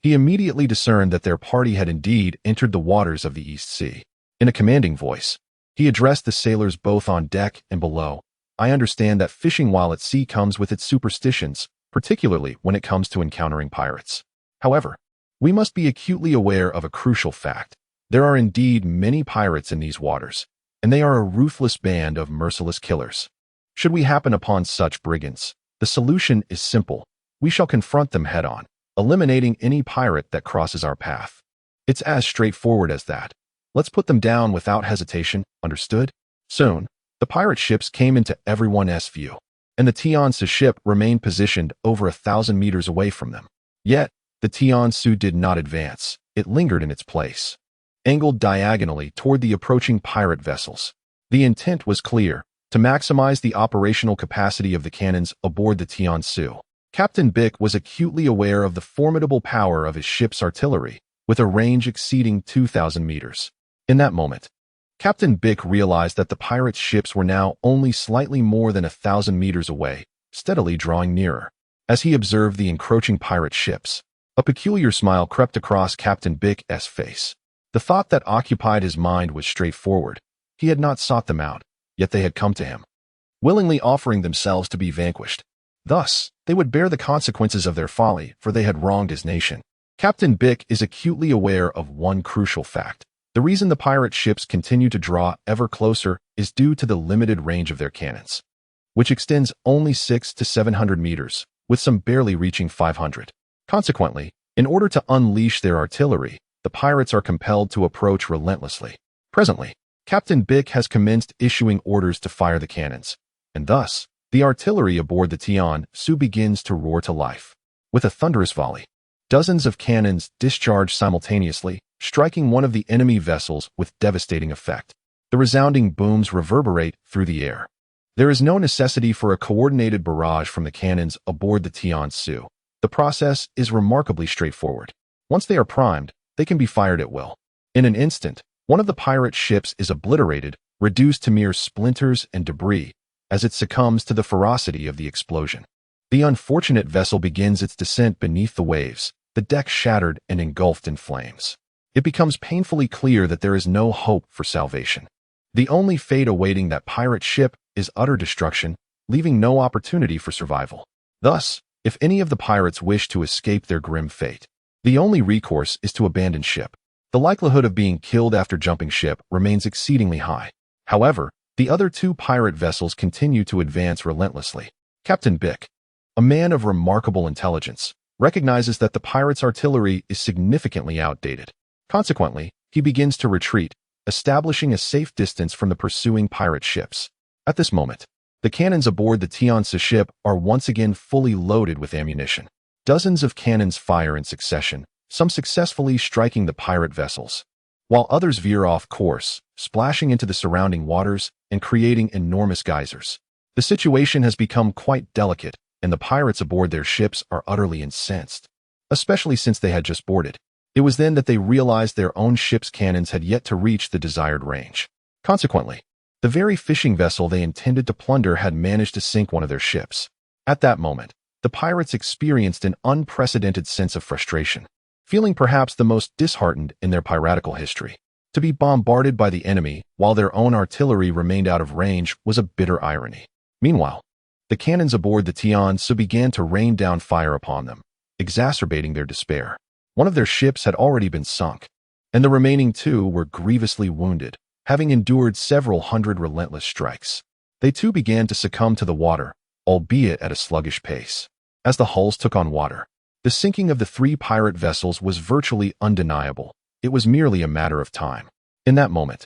he immediately discerned that their party had indeed entered the waters of the East Sea. In a commanding voice, he addressed the sailors both on deck and below. I understand that fishing while at sea comes with its superstitions, particularly when it comes to encountering pirates. However, we must be acutely aware of a crucial fact. There are indeed many pirates in these waters, and they are a ruthless band of merciless killers. Should we happen upon such brigands, the solution is simple. We shall confront them head-on, eliminating any pirate that crosses our path. It's as straightforward as that. Let's put them down without hesitation, understood? Soon, the pirate ships came into everyone's view, and the Tian Ce ship remained positioned over 1,000 meters away from them. Yet, the Tian Ce did not advance. It lingered in its place, angled diagonally toward the approaching pirate vessels. The intent was clear, to maximize the operational capacity of the cannons aboard the Tian Ce. Captain Bick was acutely aware of the formidable power of his ship's artillery, with a range exceeding 2,000 meters. In that moment, Captain Bick realized that the pirates' ships were now only slightly more than 1,000 meters away, steadily drawing nearer. As he observed the encroaching pirate ships, a peculiar smile crept across Captain Bick's face. The thought that occupied his mind was straightforward. He had not sought them out, yet they had come to him, willingly offering themselves to be vanquished. Thus, they would bear the consequences of their folly, for they had wronged his nation. Captain Bick is acutely aware of one crucial fact. The reason the pirate ships continue to draw ever closer is due to the limited range of their cannons, which extends only 600 to 700 meters, with some barely reaching 500. Consequently, in order to unleash their artillery, the pirates are compelled to approach relentlessly. Presently, Captain Bick has commenced issuing orders to fire the cannons, and thus, the artillery aboard the Tian Ce begins to roar to life. With a thunderous volley, dozens of cannons discharge simultaneously, striking one of the enemy vessels with devastating effect. The resounding booms reverberate through the air. There is no necessity for a coordinated barrage from the cannons aboard the Tian Ce. The process is remarkably straightforward. Once they are primed, they can be fired at will. In an instant, one of the pirate ships is obliterated, reduced to mere splinters and debris, as it succumbs to the ferocity of the explosion. The unfortunate vessel begins its descent beneath the waves, the deck shattered and engulfed in flames. It becomes painfully clear that there is no hope for salvation. The only fate awaiting that pirate ship is utter destruction, leaving no opportunity for survival. Thus, if any of the pirates wish to escape their grim fate, the only recourse is to abandon ship. The likelihood of being killed after jumping ship remains exceedingly high. However, the other two pirate vessels continue to advance relentlessly. Captain Bick, a man of remarkable intelligence, recognizes that the pirates' artillery is significantly outdated. Consequently, he begins to retreat, establishing a safe distance from the pursuing pirate ships. At this moment, the cannons aboard the Tian Ce ship are once again fully loaded with ammunition. Dozens of cannons fire in succession, some successfully striking the pirate vessels, while others veer off course, splashing into the surrounding waters and creating enormous geysers. The situation has become quite delicate, and the pirates aboard their ships are utterly incensed, especially since they had just boarded. It was then that they realized their own ship's cannons had yet to reach the desired range. Consequently, the very fishing vessel they intended to plunder had managed to sink one of their ships. At that moment, the pirates experienced an unprecedented sense of frustration, feeling perhaps the most disheartened in their piratical history. To be bombarded by the enemy while their own artillery remained out of range was a bitter irony. Meanwhile, the cannons aboard the Tian Ce began to rain down fire upon them, exacerbating their despair. One of their ships had already been sunk, and the remaining two were grievously wounded, having endured several hundred relentless strikes. They too began to succumb to the water, albeit at a sluggish pace. As the hulls took on water, the sinking of the three pirate vessels was virtually undeniable. It was merely a matter of time. In that moment,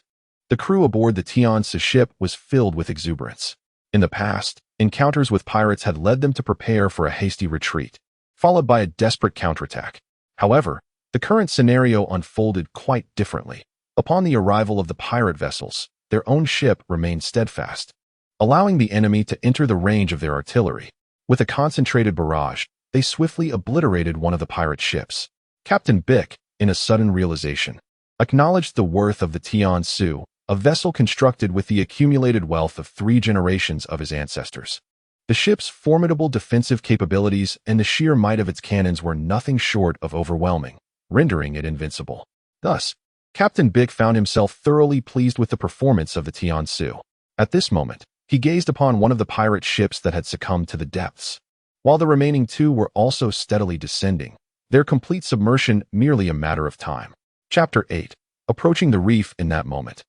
the crew aboard the Tian Ce ship was filled with exuberance. In the past, encounters with pirates had led them to prepare for a hasty retreat, followed by a desperate counterattack. However, the current scenario unfolded quite differently. Upon the arrival of the pirate vessels, their own ship remained steadfast, allowing the enemy to enter the range of their artillery. With a concentrated barrage, they swiftly obliterated one of the pirate ships. Captain Bick, in a sudden realization, acknowledged the worth of the Tian Ce, a vessel constructed with the accumulated wealth of 3 generations of his ancestors. The ship's formidable defensive capabilities and the sheer might of its cannons were nothing short of overwhelming, rendering it invincible. Thus, Captain Bick found himself thoroughly pleased with the performance of the Tian Ce. At this moment, he gazed upon one of the pirate ships that had succumbed to the depths, while the remaining 2 were also steadily descending, their complete submersion merely a matter of time. Chapter 8. Approaching the reef in that moment.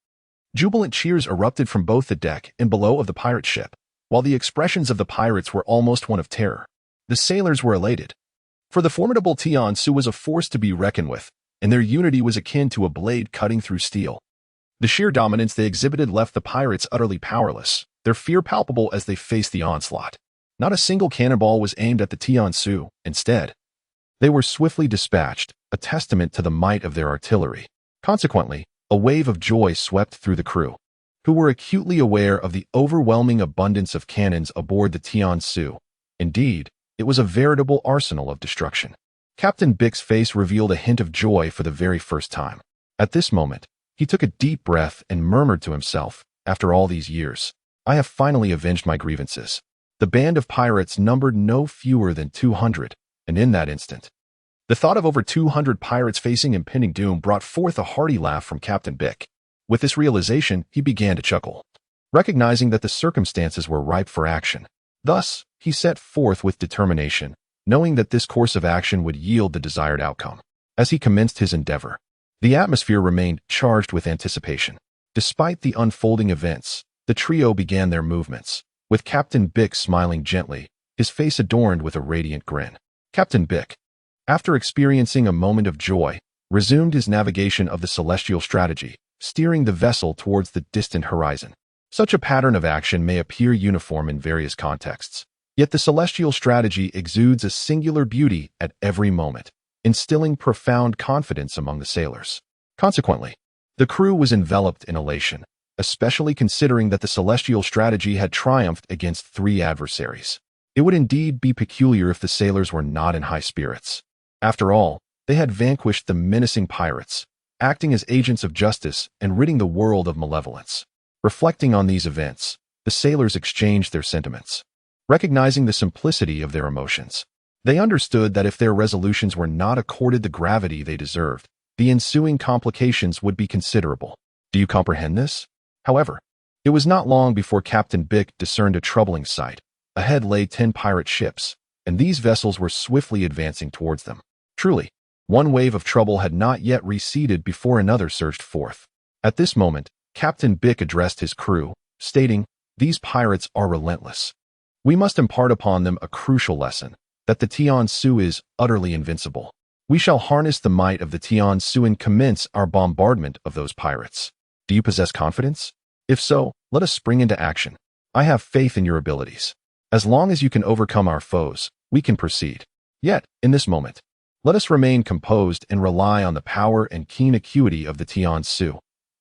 Jubilant cheers erupted from both the deck and below of the pirate ship, while the expressions of the pirates were almost one of terror. The sailors were elated, for the formidable Tian Ce was a force to be reckoned with, and their unity was akin to a blade cutting through steel. The sheer dominance they exhibited left the pirates utterly powerless, their fear palpable as they faced the onslaught. Not a single cannonball was aimed at the Tian Ce. Instead, they were swiftly dispatched, a testament to the might of their artillery. Consequently, a wave of joy swept through the crew, who were acutely aware of the overwhelming abundance of cannons aboard the Tian Ce. Indeed, it was a veritable arsenal of destruction. Captain Bick's face revealed a hint of joy for the very first time. At this moment, he took a deep breath and murmured to himself, after all these years, I have finally avenged my grievances. The band of pirates numbered no fewer than 200, and in that instant, The thought of over 200 pirates facing impending doom brought forth a hearty laugh from Captain Bick. With this realization, he began to chuckle, recognizing that the circumstances were ripe for action. Thus, he set forth with determination, knowing that this course of action would yield the desired outcome. As he commenced his endeavor, the atmosphere remained charged with anticipation. Despite the unfolding events, the trio began their movements, with Captain Bick smiling gently, his face adorned with a radiant grin. Captain Bick, after experiencing a moment of joy, resumed his navigation of the celestial strategy, steering the vessel towards the distant horizon. Such a pattern of action may appear uniform in various contexts, yet the celestial strategy exudes a singular beauty at every moment, instilling profound confidence among the sailors. Consequently, the crew was enveloped in elation, especially considering that the celestial strategy had triumphed against 3 adversaries. It would indeed be peculiar if the sailors were not in high spirits. After all, they had vanquished the menacing pirates, acting as agents of justice and ridding the world of malevolence. Reflecting on these events, the sailors exchanged their sentiments. Recognizing the simplicity of their emotions, they understood that if their resolutions were not accorded the gravity they deserved, the ensuing complications would be considerable. Do you comprehend this? However, it was not long before Captain Bick discerned a troubling sight. Ahead lay 10 pirate ships, and these vessels were swiftly advancing towards them. Truly, one wave of trouble had not yet receded before another surged forth. At this moment, Captain Bick addressed his crew, stating, "These pirates are relentless. We must impart upon them a crucial lesson, that the Tian Ce is utterly invincible. We shall harness the might of the Tian Ce and commence our bombardment of those pirates. Do you possess confidence? If so, let us spring into action. I have faith in your abilities. As long as you can overcome our foes, we can proceed. Yet, in this moment, let us remain composed and rely on the power and keen acuity of the Tian Ce.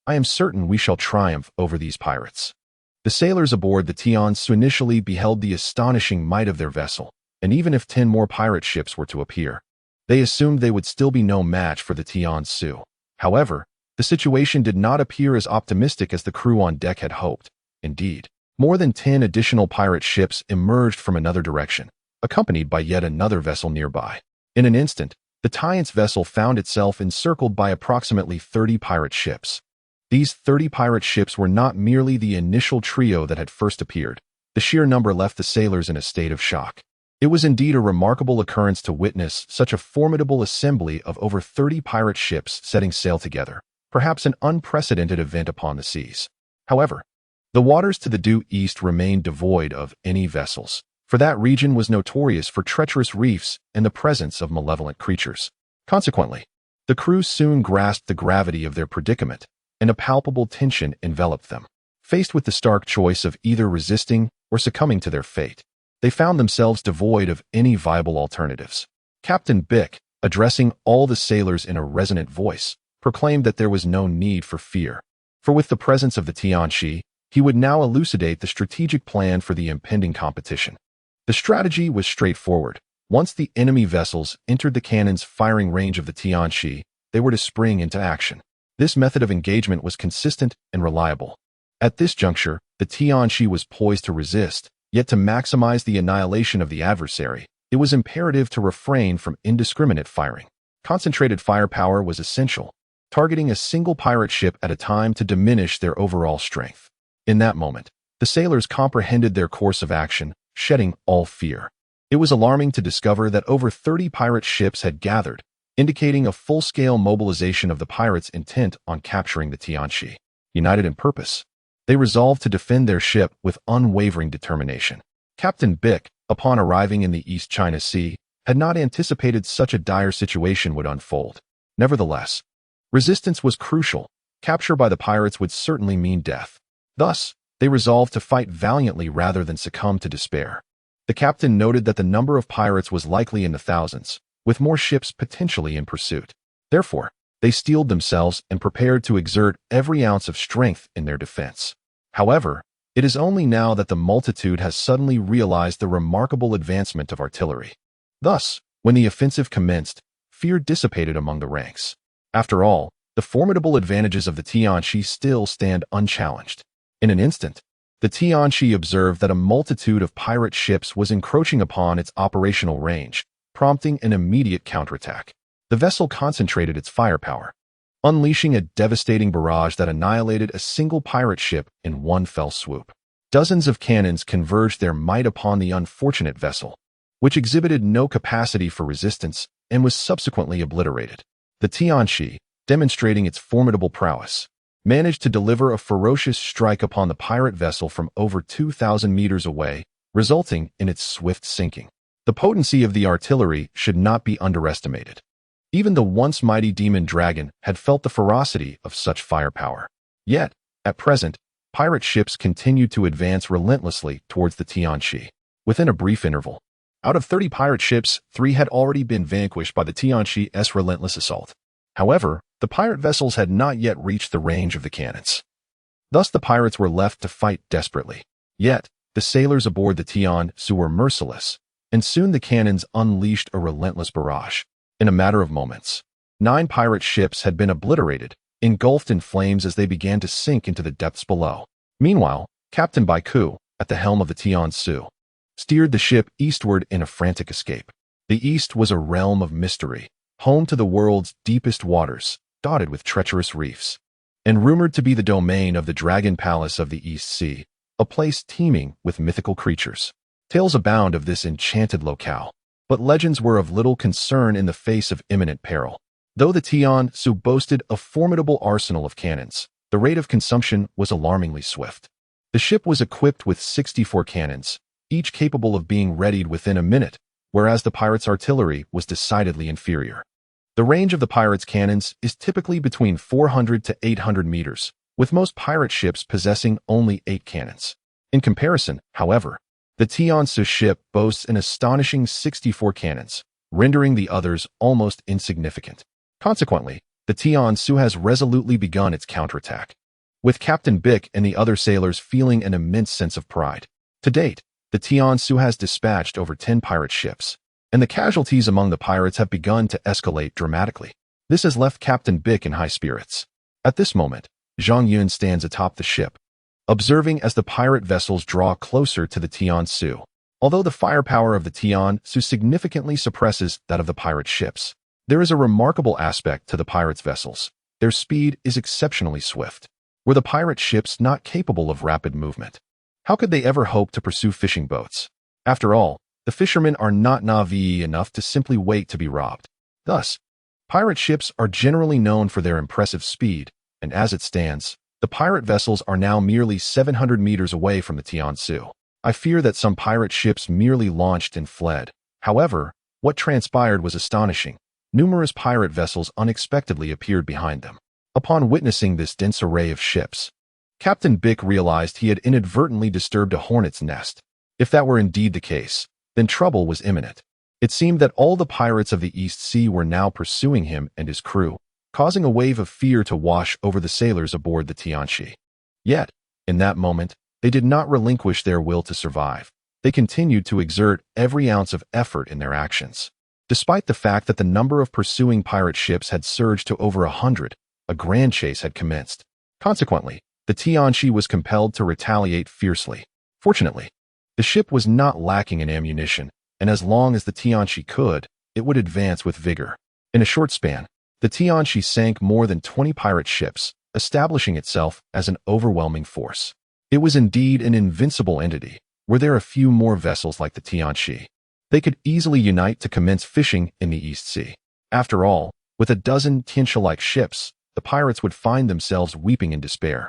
I am certain we shall triumph over these pirates." The sailors aboard the Tian Ce initially beheld the astonishing might of their vessel, and even if 10 more pirate ships were to appear, they assumed they would still be no match for the Tian Ce. However, the situation did not appear as optimistic as the crew on deck had hoped. Indeed, more than 10 additional pirate ships emerged from another direction, accompanied by yet another vessel nearby. In an instant, the Tian Ce vessel found itself encircled by approximately 30 pirate ships. These 30 pirate ships were not merely the initial trio that had first appeared. The sheer number left the sailors in a state of shock. It was indeed a remarkable occurrence to witness such a formidable assembly of over 30 pirate ships setting sail together, perhaps an unprecedented event upon the seas. However, the waters to the due east remained devoid of any vessels, for that region was notorious for treacherous reefs and the presence of malevolent creatures. Consequently, the crew soon grasped the gravity of their predicament, and a palpable tension enveloped them. Faced with the stark choice of either resisting or succumbing to their fate, they found themselves devoid of any viable alternatives. Captain Bick, addressing all the sailors in a resonant voice, proclaimed that there was no need for fear, for with the presence of the Tian Ce, he would now elucidate the strategic plan for the impending competition. The strategy was straightforward. Once the enemy vessels entered the cannon's firing range of the Tian Ce, they were to spring into action. This method of engagement was consistent and reliable. At this juncture, the Tian Ce was poised to resist, yet to maximize the annihilation of the adversary, it was imperative to refrain from indiscriminate firing. Concentrated firepower was essential, targeting a single pirate ship at a time to diminish their overall strength. In that moment, the sailors comprehended their course of action, shedding all fear. It was alarming to discover that over 30 pirate ships had gathered, indicating a full-scale mobilization of the pirates intent on capturing the Tian Ce. United in purpose, they resolved to defend their ship with unwavering determination. Captain Bick, upon arriving in the East China Sea, had not anticipated such a dire situation would unfold. Nevertheless, resistance was crucial. Capture by the pirates would certainly mean death. Thus, they resolved to fight valiantly rather than succumb to despair. The captain noted that the number of pirates was likely in the thousands, with more ships potentially in pursuit. Therefore, they steeled themselves and prepared to exert every ounce of strength in their defense. However, it is only now that the multitude has suddenly realized the remarkable advancement of artillery. Thus, when the offensive commenced, fear dissipated among the ranks. After all, the formidable advantages of the Tian Ce still stand unchallenged. In an instant, the Tian Ce observed that a multitude of pirate ships was encroaching upon its operational range, prompting an immediate counterattack. The vessel concentrated its firepower, unleashing a devastating barrage that annihilated a single pirate ship in one fell swoop. Dozens of cannons converged their might upon the unfortunate vessel, which exhibited no capacity for resistance and was subsequently obliterated. The Tian Ce, demonstrating its formidable prowess, managed to deliver a ferocious strike upon the pirate vessel from over 2,000 meters away, resulting in its swift sinking. The potency of the artillery should not be underestimated. Even the once mighty demon dragon had felt the ferocity of such firepower. Yet, at present, pirate ships continued to advance relentlessly towards the Tian Ce. Within a brief interval, out of 30 pirate ships, 3 had already been vanquished by the Tian Ce's relentless assault. However, the pirate vessels had not yet reached the range of the cannons. Thus the pirates were left to fight desperately. Yet, the sailors aboard the Tian Ce were merciless, and soon the cannons unleashed a relentless barrage. In a matter of moments, 9 pirate ships had been obliterated, engulfed in flames as they began to sink into the depths below. Meanwhile, Captain Baiku, at the helm of the Tian Ce, steered the ship eastward in a frantic escape. The East was a realm of mystery, home to the world's deepest waters, dotted with treacherous reefs, and rumored to be the domain of the Dragon Palace of the East Sea, a place teeming with mythical creatures. Tales abound of this enchanted locale, but legends were of little concern in the face of imminent peril. Though the Tian Ce boasted a formidable arsenal of cannons, the rate of consumption was alarmingly swift. The ship was equipped with 64 cannons, each capable of being readied within a minute, whereas the pirates' artillery was decidedly inferior. The range of the pirates' cannons is typically between 400 to 800 meters, with most pirate ships possessing only 8 cannons. In comparison, however, the Tian Ce ship boasts an astonishing 64 cannons, rendering the others almost insignificant. Consequently, the Tian Ce has resolutely begun its counterattack, with Captain Bick and the other sailors feeling an immense sense of pride. To date, the Tian Ce has dispatched over 10 pirate ships, and the casualties among the pirates have begun to escalate dramatically. This has left Captain Bick in high spirits. At this moment, Zhang Yun stands atop the ship, observing as the pirate vessels draw closer to the Tian Ce. Although the firepower of the Tian Ce significantly suppresses that of the pirate ships, there is a remarkable aspect to the pirates' vessels. Their speed is exceptionally swift. Were the pirate ships not capable of rapid movement, how could they ever hope to pursue fishing boats? After all, the fishermen are not naive enough to simply wait to be robbed. Thus, pirate ships are generally known for their impressive speed, and as it stands, the pirate vessels are now merely 700 meters away from the Tian Ce. I fear that some pirate ships merely launched and fled. However, what transpired was astonishing. Numerous pirate vessels unexpectedly appeared behind them. Upon witnessing this dense array of ships, Captain Bick realized he had inadvertently disturbed a hornet's nest. If that were indeed the case, then trouble was imminent. It seemed that all the pirates of the East Sea were now pursuing him and his crew, causing a wave of fear to wash over the sailors aboard the Tian Ce. Yet, in that moment, they did not relinquish their will to survive. They continued to exert every ounce of effort in their actions. Despite the fact that the number of pursuing pirate ships had surged to over 100, a grand chase had commenced. Consequently, the Tian Ce was compelled to retaliate fiercely. Fortunately, the ship was not lacking in ammunition, and as long as the Tian Ce could, it would advance with vigor. In a short span, the Tian Ce sank more than 20 pirate ships, establishing itself as an overwhelming force. It was indeed an invincible entity. Were there a few more vessels like the Tian Ce, they could easily unite to commence fishing in the East Sea. After all, with a dozen Tian Ce-like ships, the pirates would find themselves weeping in despair.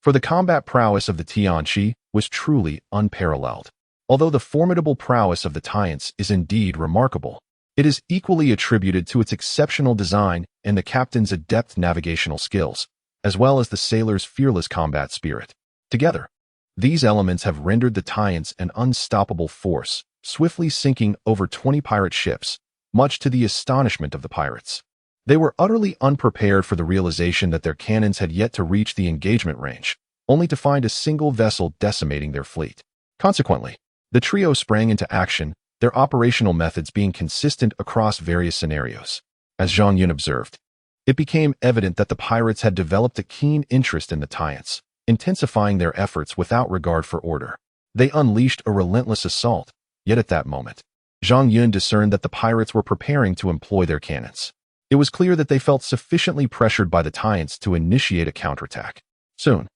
For the combat prowess of the Tian Ce was truly unparalleled. Although the formidable prowess of the Tian Ce is indeed remarkable, it is equally attributed to its exceptional design and the captain's adept navigational skills, as well as the sailor's fearless combat spirit. Together, these elements have rendered the Tian Ce an unstoppable force, swiftly sinking over 20 pirate ships, much to the astonishment of the pirates. They were utterly unprepared for the realization that their cannons had yet to reach the engagement range, only to find a single vessel decimating their fleet. Consequently, the trio sprang into action, their operational methods being consistent across various scenarios. As Zhang Yun observed, it became evident that the pirates had developed a keen interest in the Tian Ce, intensifying their efforts without regard for order. They unleashed a relentless assault, yet at that moment, Zhang Yun discerned that the pirates were preparing to employ their cannons. It was clear that they felt sufficiently pressured by the Tian Ce to initiate a counterattack. Soon,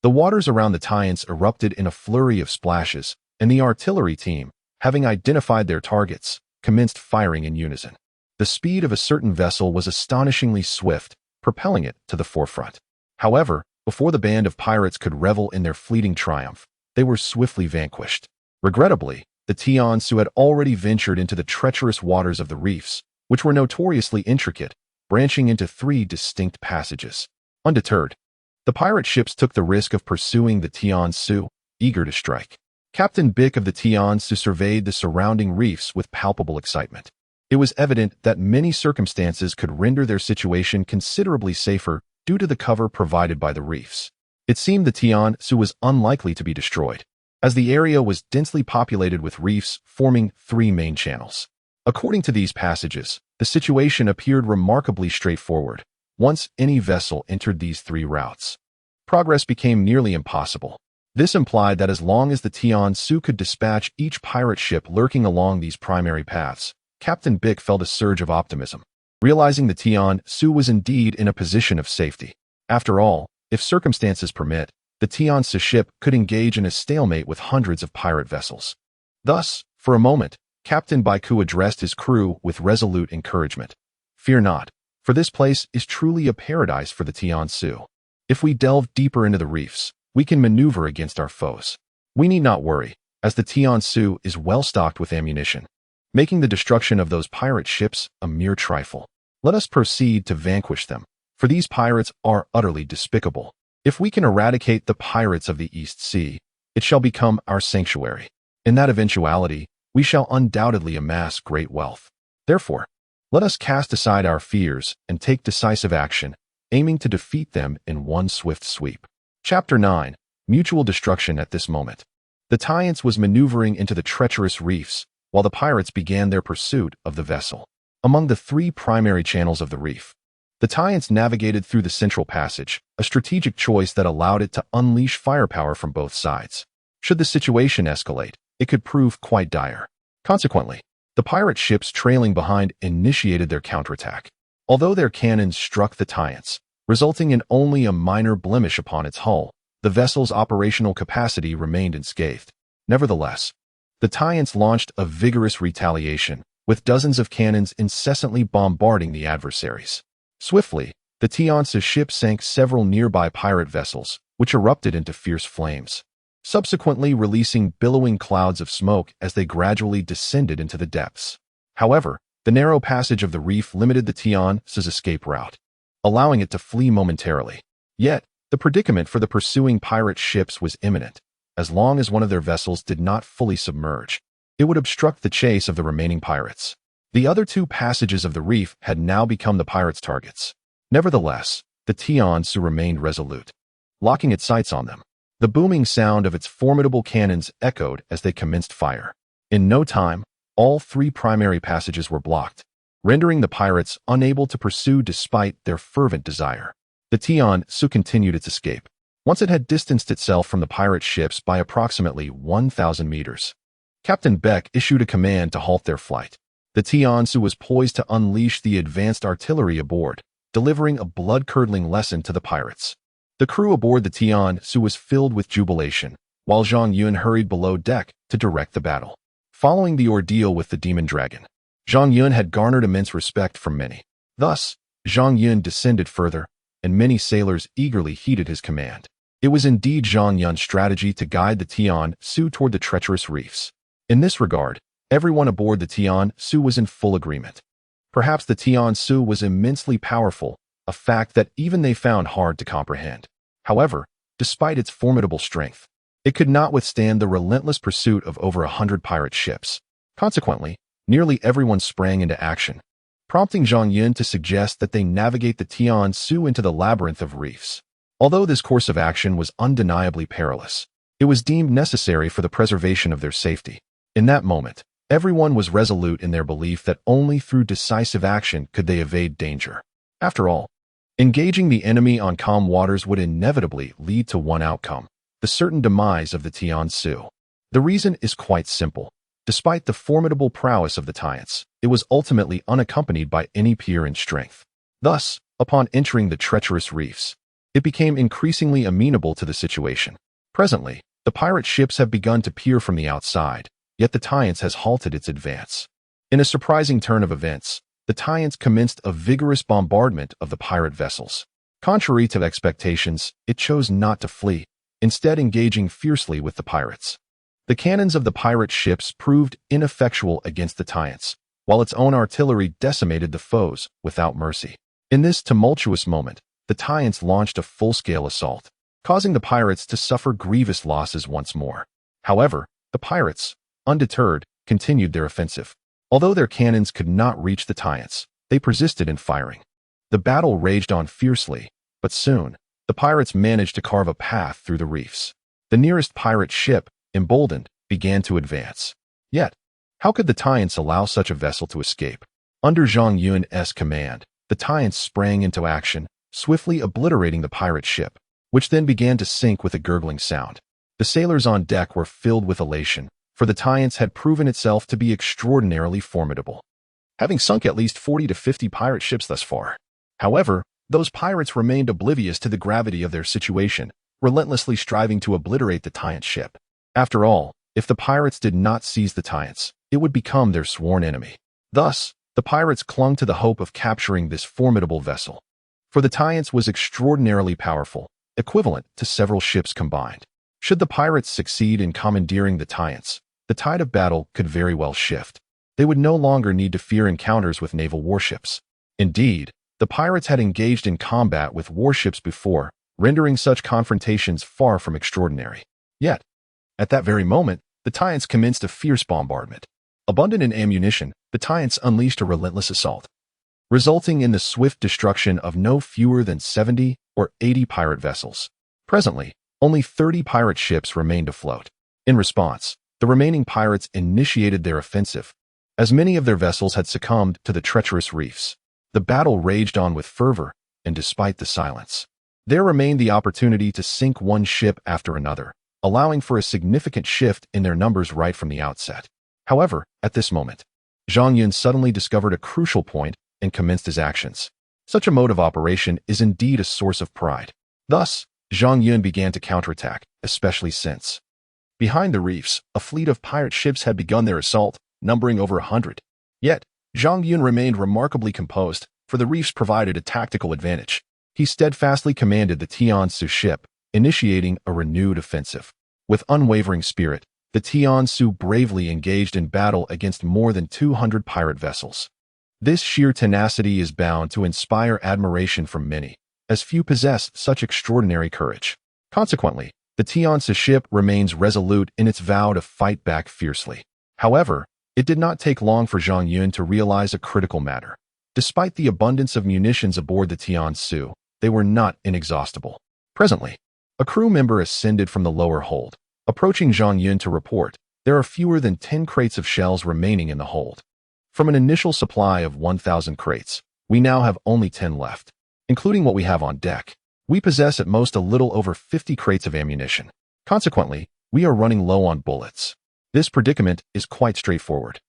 the waters around the Tian Ce erupted in a flurry of splashes, and the artillery team, having identified their targets, commenced firing in unison. The speed of a certain vessel was astonishingly swift, propelling it to the forefront. However, before the band of pirates could revel in their fleeting triumph, they were swiftly vanquished. Regrettably, the Tian Ce had already ventured into the treacherous waters of the reefs, which were notoriously intricate, branching into 3 distinct passages. Undeterred, the pirate ships took the risk of pursuing the Tian Ce, eager to strike. Captain Bick of the Tian Ce surveyed the surrounding reefs with palpable excitement. It was evident that many circumstances could render their situation considerably safer due to the cover provided by the reefs. It seemed the Tian Ce was unlikely to be destroyed, as the area was densely populated with reefs forming 3 main channels. According to these passages, the situation appeared remarkably straightforward. Once any vessel entered these 3 routes, progress became nearly impossible. This implied that as long as the Tian Ce could dispatch each pirate ship lurking along these primary paths, Captain Bick felt a surge of optimism, realizing the Tian Ce was indeed in a position of safety. After all, if circumstances permit, the Tian Ce ship could engage in a stalemate with hundreds of pirate vessels. Thus, for a moment, Captain Baiku addressed his crew with resolute encouragement. Fear not, for this place is truly a paradise for the Tian Ce. If we delve deeper into the reefs, we can maneuver against our foes. We need not worry, as the Tian Ce is well stocked with ammunition, making the destruction of those pirate ships a mere trifle. Let us proceed to vanquish them, for these pirates are utterly despicable. If we can eradicate the pirates of the East Sea, it shall become our sanctuary. In that eventuality, we shall undoubtedly amass great wealth. Therefore, let us cast aside our fears and take decisive action, aiming to defeat them in one swift sweep. Chapter 9. Mutual Destruction. At this moment, the Tian Ce was maneuvering into the treacherous reefs, while the pirates began their pursuit of the vessel. Among the 3 primary channels of the reef, the Tian Ce navigated through the central passage, a strategic choice that allowed it to unleash firepower from both sides. Should the situation escalate, it could prove quite dire. Consequently, the pirate ships trailing behind initiated their counterattack. Although their cannons struck the Tian Ce, resulting in only a minor blemish upon its hull, the vessel's operational capacity remained unscathed. Nevertheless, the Tian Ce launched a vigorous retaliation, with dozens of cannons incessantly bombarding the adversaries. Swiftly, the Tian Ce ship sank several nearby pirate vessels, which erupted into fierce flames, subsequently releasing billowing clouds of smoke as they gradually descended into the depths. However, the narrow passage of the reef limited the Tian Ce's escape route, allowing it to flee momentarily. Yet, the predicament for the pursuing pirate ships was imminent. As long as one of their vessels did not fully submerge, it would obstruct the chase of the remaining pirates. The other 2 passages of the reef had now become the pirates' targets. Nevertheless, the Tian Ce remained resolute, locking its sights on them. The booming sound of its formidable cannons echoed as they commenced fire. In no time, all 3 primary passages were blocked, rendering the pirates unable to pursue despite their fervent desire. The Tian Ce continued its escape. Once it had distanced itself from the pirate ships by approximately 1,000 meters, Captain Beck issued a command to halt their flight. The Tian Ce was poised to unleash the advanced artillery aboard, delivering a blood-curdling lesson to the pirates. The crew aboard the Tian Ce was filled with jubilation, while Zhang Yun hurried below deck to direct the battle. Following the ordeal with the demon dragon, Zhang Yun had garnered immense respect from many. Thus, Zhang Yun descended further, and many sailors eagerly heeded his command. It was indeed Zhang Yun's strategy to guide the Tian Ce toward the treacherous reefs. In this regard, everyone aboard the Tian Ce was in full agreement. Perhaps the Tian Ce was immensely powerful, a fact that even they found hard to comprehend. However, despite its formidable strength, it could not withstand the relentless pursuit of over 100 pirate ships. Consequently, nearly everyone sprang into action, prompting Zhang Yun to suggest that they navigate the Tian Ce into the labyrinth of reefs. Although this course of action was undeniably perilous, it was deemed necessary for the preservation of their safety. In that moment, everyone was resolute in their belief that only through decisive action could they evade danger. After all, engaging the enemy on calm waters would inevitably lead to one outcome: the certain demise of the Tian Ce. The reason is quite simple. Despite the formidable prowess of the Tian Ce, it was ultimately unaccompanied by any peer in strength. Thus, upon entering the treacherous reefs, it became increasingly amenable to the situation. Presently, the pirate ships have begun to peer from the outside, yet the Tian Ce has halted its advance. In a surprising turn of events, the Tian Ce commenced a vigorous bombardment of the pirate vessels. Contrary to expectations, it chose not to flee, instead engaging fiercely with the pirates. The cannons of the pirate ships proved ineffectual against the Tian Ce, while its own artillery decimated the foes without mercy. In this tumultuous moment, the Tian Ce launched a full-scale assault, causing the pirates to suffer grievous losses once more. However, the pirates, undeterred, continued their offensive. Although their cannons could not reach the Tian Ce, they persisted in firing. The battle raged on fiercely, but soon, the pirates managed to carve a path through the reefs. The nearest pirate ship, emboldened, began to advance. Yet, how could the Tian Ce allow such a vessel to escape? Under Zhang Yun's command, the Tian Ce sprang into action, swiftly obliterating the pirate ship, which then began to sink with a gurgling sound. The sailors on deck were filled with elation, for the Tian Ce had proven itself to be extraordinarily formidable, having sunk at least 40 to 50 pirate ships thus far. However, those pirates remained oblivious to the gravity of their situation, relentlessly striving to obliterate the Tian Ce ship. After all, if the pirates did not seize the Tian Ce, it would become their sworn enemy. Thus, the pirates clung to the hope of capturing this formidable vessel. For the Tian Ce was extraordinarily powerful, equivalent to several ships combined. Should the pirates succeed in commandeering the Tian Ce, the tide of battle could very well shift. They would no longer need to fear encounters with naval warships. Indeed, the pirates had engaged in combat with warships before, rendering such confrontations far from extraordinary. Yet, at that very moment, the Tian Ce commenced a fierce bombardment. Abundant in ammunition, the Tian Ce unleashed a relentless assault, resulting in the swift destruction of no fewer than 70 or 80 pirate vessels. Presently, only 30 pirate ships remained afloat. In response, the remaining pirates initiated their offensive, as many of their vessels had succumbed to the treacherous reefs. The battle raged on with fervor, and despite the silence, there remained the opportunity to sink one ship after another, allowing for a significant shift in their numbers right from the outset. However, at this moment, Zhang Yun suddenly discovered a crucial point and commenced his actions. Such a mode of operation is indeed a source of pride. Thus, Zhang Yun began to counterattack, especially since, behind the reefs, a fleet of pirate ships had begun their assault, numbering over 100. Yet, Zhang Yun remained remarkably composed, for the reefs provided a tactical advantage. He steadfastly commanded the Tian Ce ship, initiating a renewed offensive. With unwavering spirit, the Tian Ce bravely engaged in battle against more than 200 pirate vessels. This sheer tenacity is bound to inspire admiration from many, as few possess such extraordinary courage. Consequently, the Tian Ce ship remains resolute in its vow to fight back fiercely. However, it did not take long for Zhang Yun to realize a critical matter. Despite the abundance of munitions aboard the Tian Ce, they were not inexhaustible. Presently, a crew member ascended from the lower hold. Approaching Zhang Yun to report, there are fewer than 10 crates of shells remaining in the hold. From an initial supply of 1,000 crates, we now have only 10 left. Including what we have on deck, we possess at most a little over 50 crates of ammunition. Consequently, we are running low on bullets. This predicament is quite straightforward.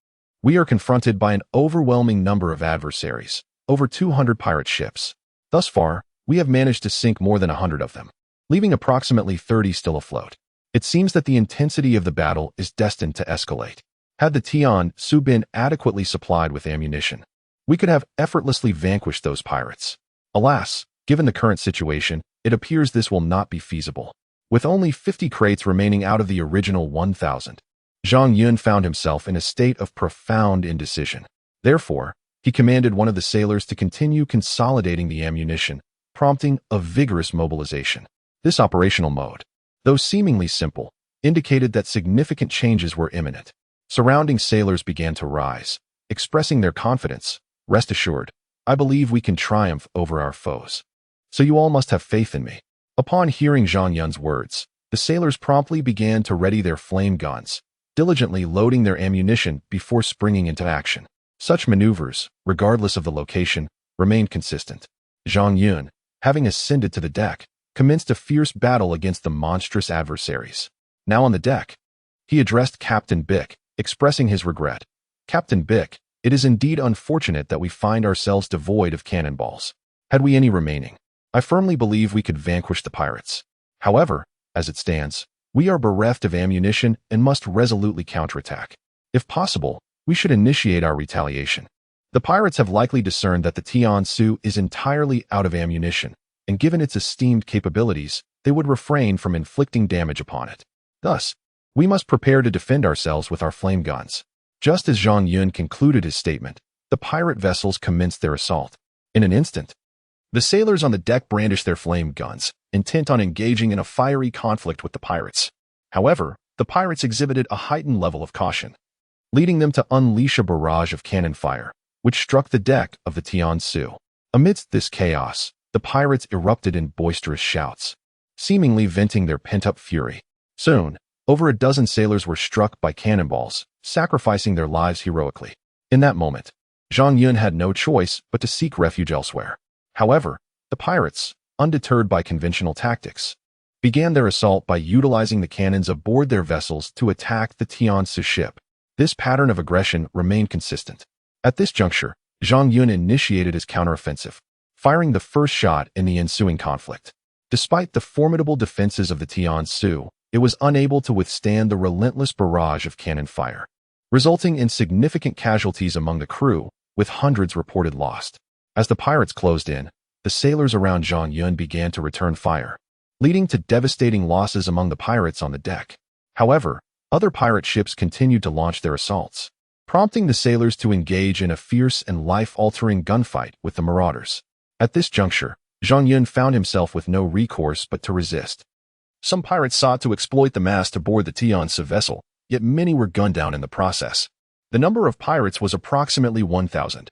We are confronted by an overwhelming number of adversaries, over 200 pirate ships. Thus far, we have managed to sink more than 100 of them, leaving approximately 30 still afloat. It seems that the intensity of the battle is destined to escalate. Had the Tian Ce been adequately supplied with ammunition, we could have effortlessly vanquished those pirates. Alas, given the current situation, it appears this will not be feasible. With only 50 crates remaining out of the original 1,000, Zhang Yun found himself in a state of profound indecision. Therefore, he commanded one of the sailors to continue consolidating the ammunition, prompting a vigorous mobilization. This operational mode, though seemingly simple, indicated that significant changes were imminent. Surrounding sailors began to rise, expressing their confidence. Rest assured, I believe we can triumph over our foes. So you all must have faith in me. Upon hearing Zhang Yun's words, the sailors promptly began to ready their flame guns, diligently loading their ammunition before springing into action. Such maneuvers, regardless of the location, remained consistent. Zhang Yun, having ascended to the deck, commenced a fierce battle against the monstrous adversaries. Now on the deck, he addressed Captain Bick, expressing his regret. "Captain Bick, it is indeed unfortunate that we find ourselves devoid of cannonballs. Had we any remaining, I firmly believe we could vanquish the pirates. However, as it stands, we are bereft of ammunition and must resolutely counterattack. If possible, we should initiate our retaliation. The pirates have likely discerned that the Tian Ce is entirely out of ammunition, and given its esteemed capabilities, they would refrain from inflicting damage upon it. Thus, we must prepare to defend ourselves with our flame guns." Just as Zhang Yun concluded his statement, the pirate vessels commenced their assault. In an instant, the sailors on the deck brandished their flame guns, intent on engaging in a fiery conflict with the pirates. However, the pirates exhibited a heightened level of caution, leading them to unleash a barrage of cannon fire, which struck the deck of the Tian Ce. Amidst this chaos, the pirates erupted in boisterous shouts, seemingly venting their pent-up fury. Soon, over a dozen sailors were struck by cannonballs, sacrificing their lives heroically. In that moment, Zhang Yun had no choice but to seek refuge elsewhere. However, the pirates, undeterred by conventional tactics, began their assault by utilizing the cannons aboard their vessels to attack the Tian Ce ship. This pattern of aggression remained consistent. At this juncture, Zhang Yun initiated his counteroffensive, firing the first shot in the ensuing conflict. Despite the formidable defenses of the Tian Ce, it was unable to withstand the relentless barrage of cannon fire, resulting in significant casualties among the crew, with hundreds reported lost. As the pirates closed in, the sailors around Zhang Yun began to return fire, leading to devastating losses among the pirates on the deck. However, other pirate ships continued to launch their assaults, prompting the sailors to engage in a fierce and life-altering gunfight with the marauders. At this juncture, Zhang Yun found himself with no recourse but to resist. Some pirates sought to exploit the mast aboard the Tian Ce vessel, yet many were gunned down in the process. The number of pirates was approximately 1,000,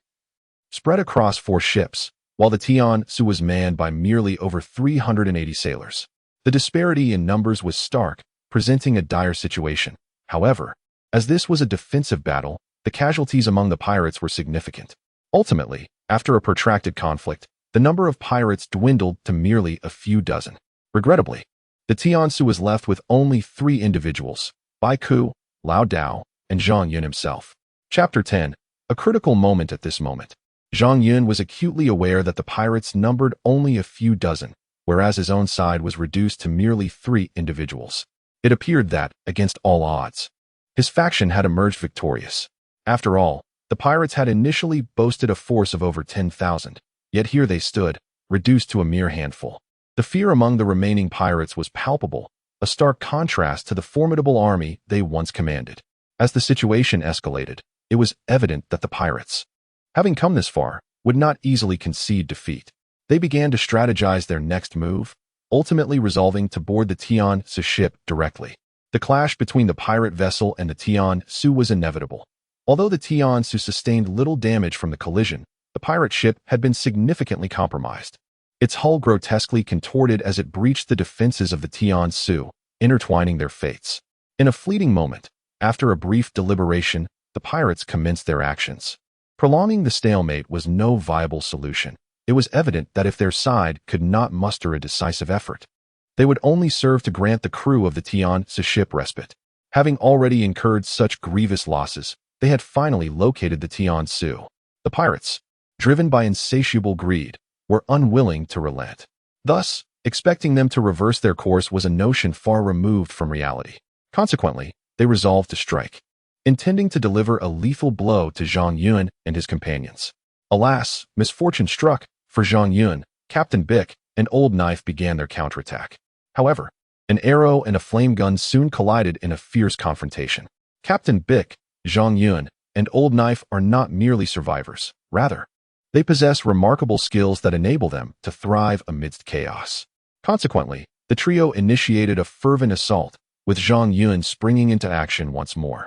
spread across 4 ships, while the Tian Ce was manned by merely over 380 sailors. The disparity in numbers was stark, presenting a dire situation. However, as this was a defensive battle, the casualties among the pirates were significant. Ultimately, after a protracted conflict, the number of pirates dwindled to merely a few dozen. Regrettably, the Tian Ce was left with only 3 individuals: Bai Ku, Lao Dao, and Zhang Yun himself. Chapter 10. A critical moment. At this moment, Zhang Yun was acutely aware that the pirates numbered only a few dozen, whereas his own side was reduced to merely 3 individuals. It appeared that, against all odds, his faction had emerged victorious. After all, the pirates had initially boasted a force of over 10,000, yet here they stood, reduced to a mere handful. The fear among the remaining pirates was palpable, a stark contrast to the formidable army they once commanded. As the situation escalated, it was evident that the pirates, having come this far, would not easily concede defeat. They began to strategize their next move, ultimately resolving to board the Tian Ce ship directly. The clash between the pirate vessel and the Tian Ce was inevitable. Although the Tian Ce sustained little damage from the collision, the pirate ship had been significantly compromised. Its hull grotesquely contorted as it breached the defenses of the Tian Ce, intertwining their fates. In a fleeting moment, after a brief deliberation, the pirates commenced their actions. Prolonging the stalemate was no viable solution. It was evident that if their side could not muster a decisive effort, they would only serve to grant the crew of the Tian Ce ship respite. Having already incurred such grievous losses, they had finally located the Tian Ce. The pirates, driven by insatiable greed, were unwilling to relent. Thus, expecting them to reverse their course was a notion far removed from reality. Consequently, they resolved to strike, intending to deliver a lethal blow to Zhang Yun and his companions. Alas, misfortune struck. For Zhang Yun, Captain Bick, and Old Knife began their counterattack. However, an arrow and a flame gun soon collided in a fierce confrontation. Captain Bick, Zhang Yun, and Old Knife are not merely survivors. Rather, they possess remarkable skills that enable them to thrive amidst chaos. Consequently, the trio initiated a fervent assault, with Zhang Yun springing into action once more.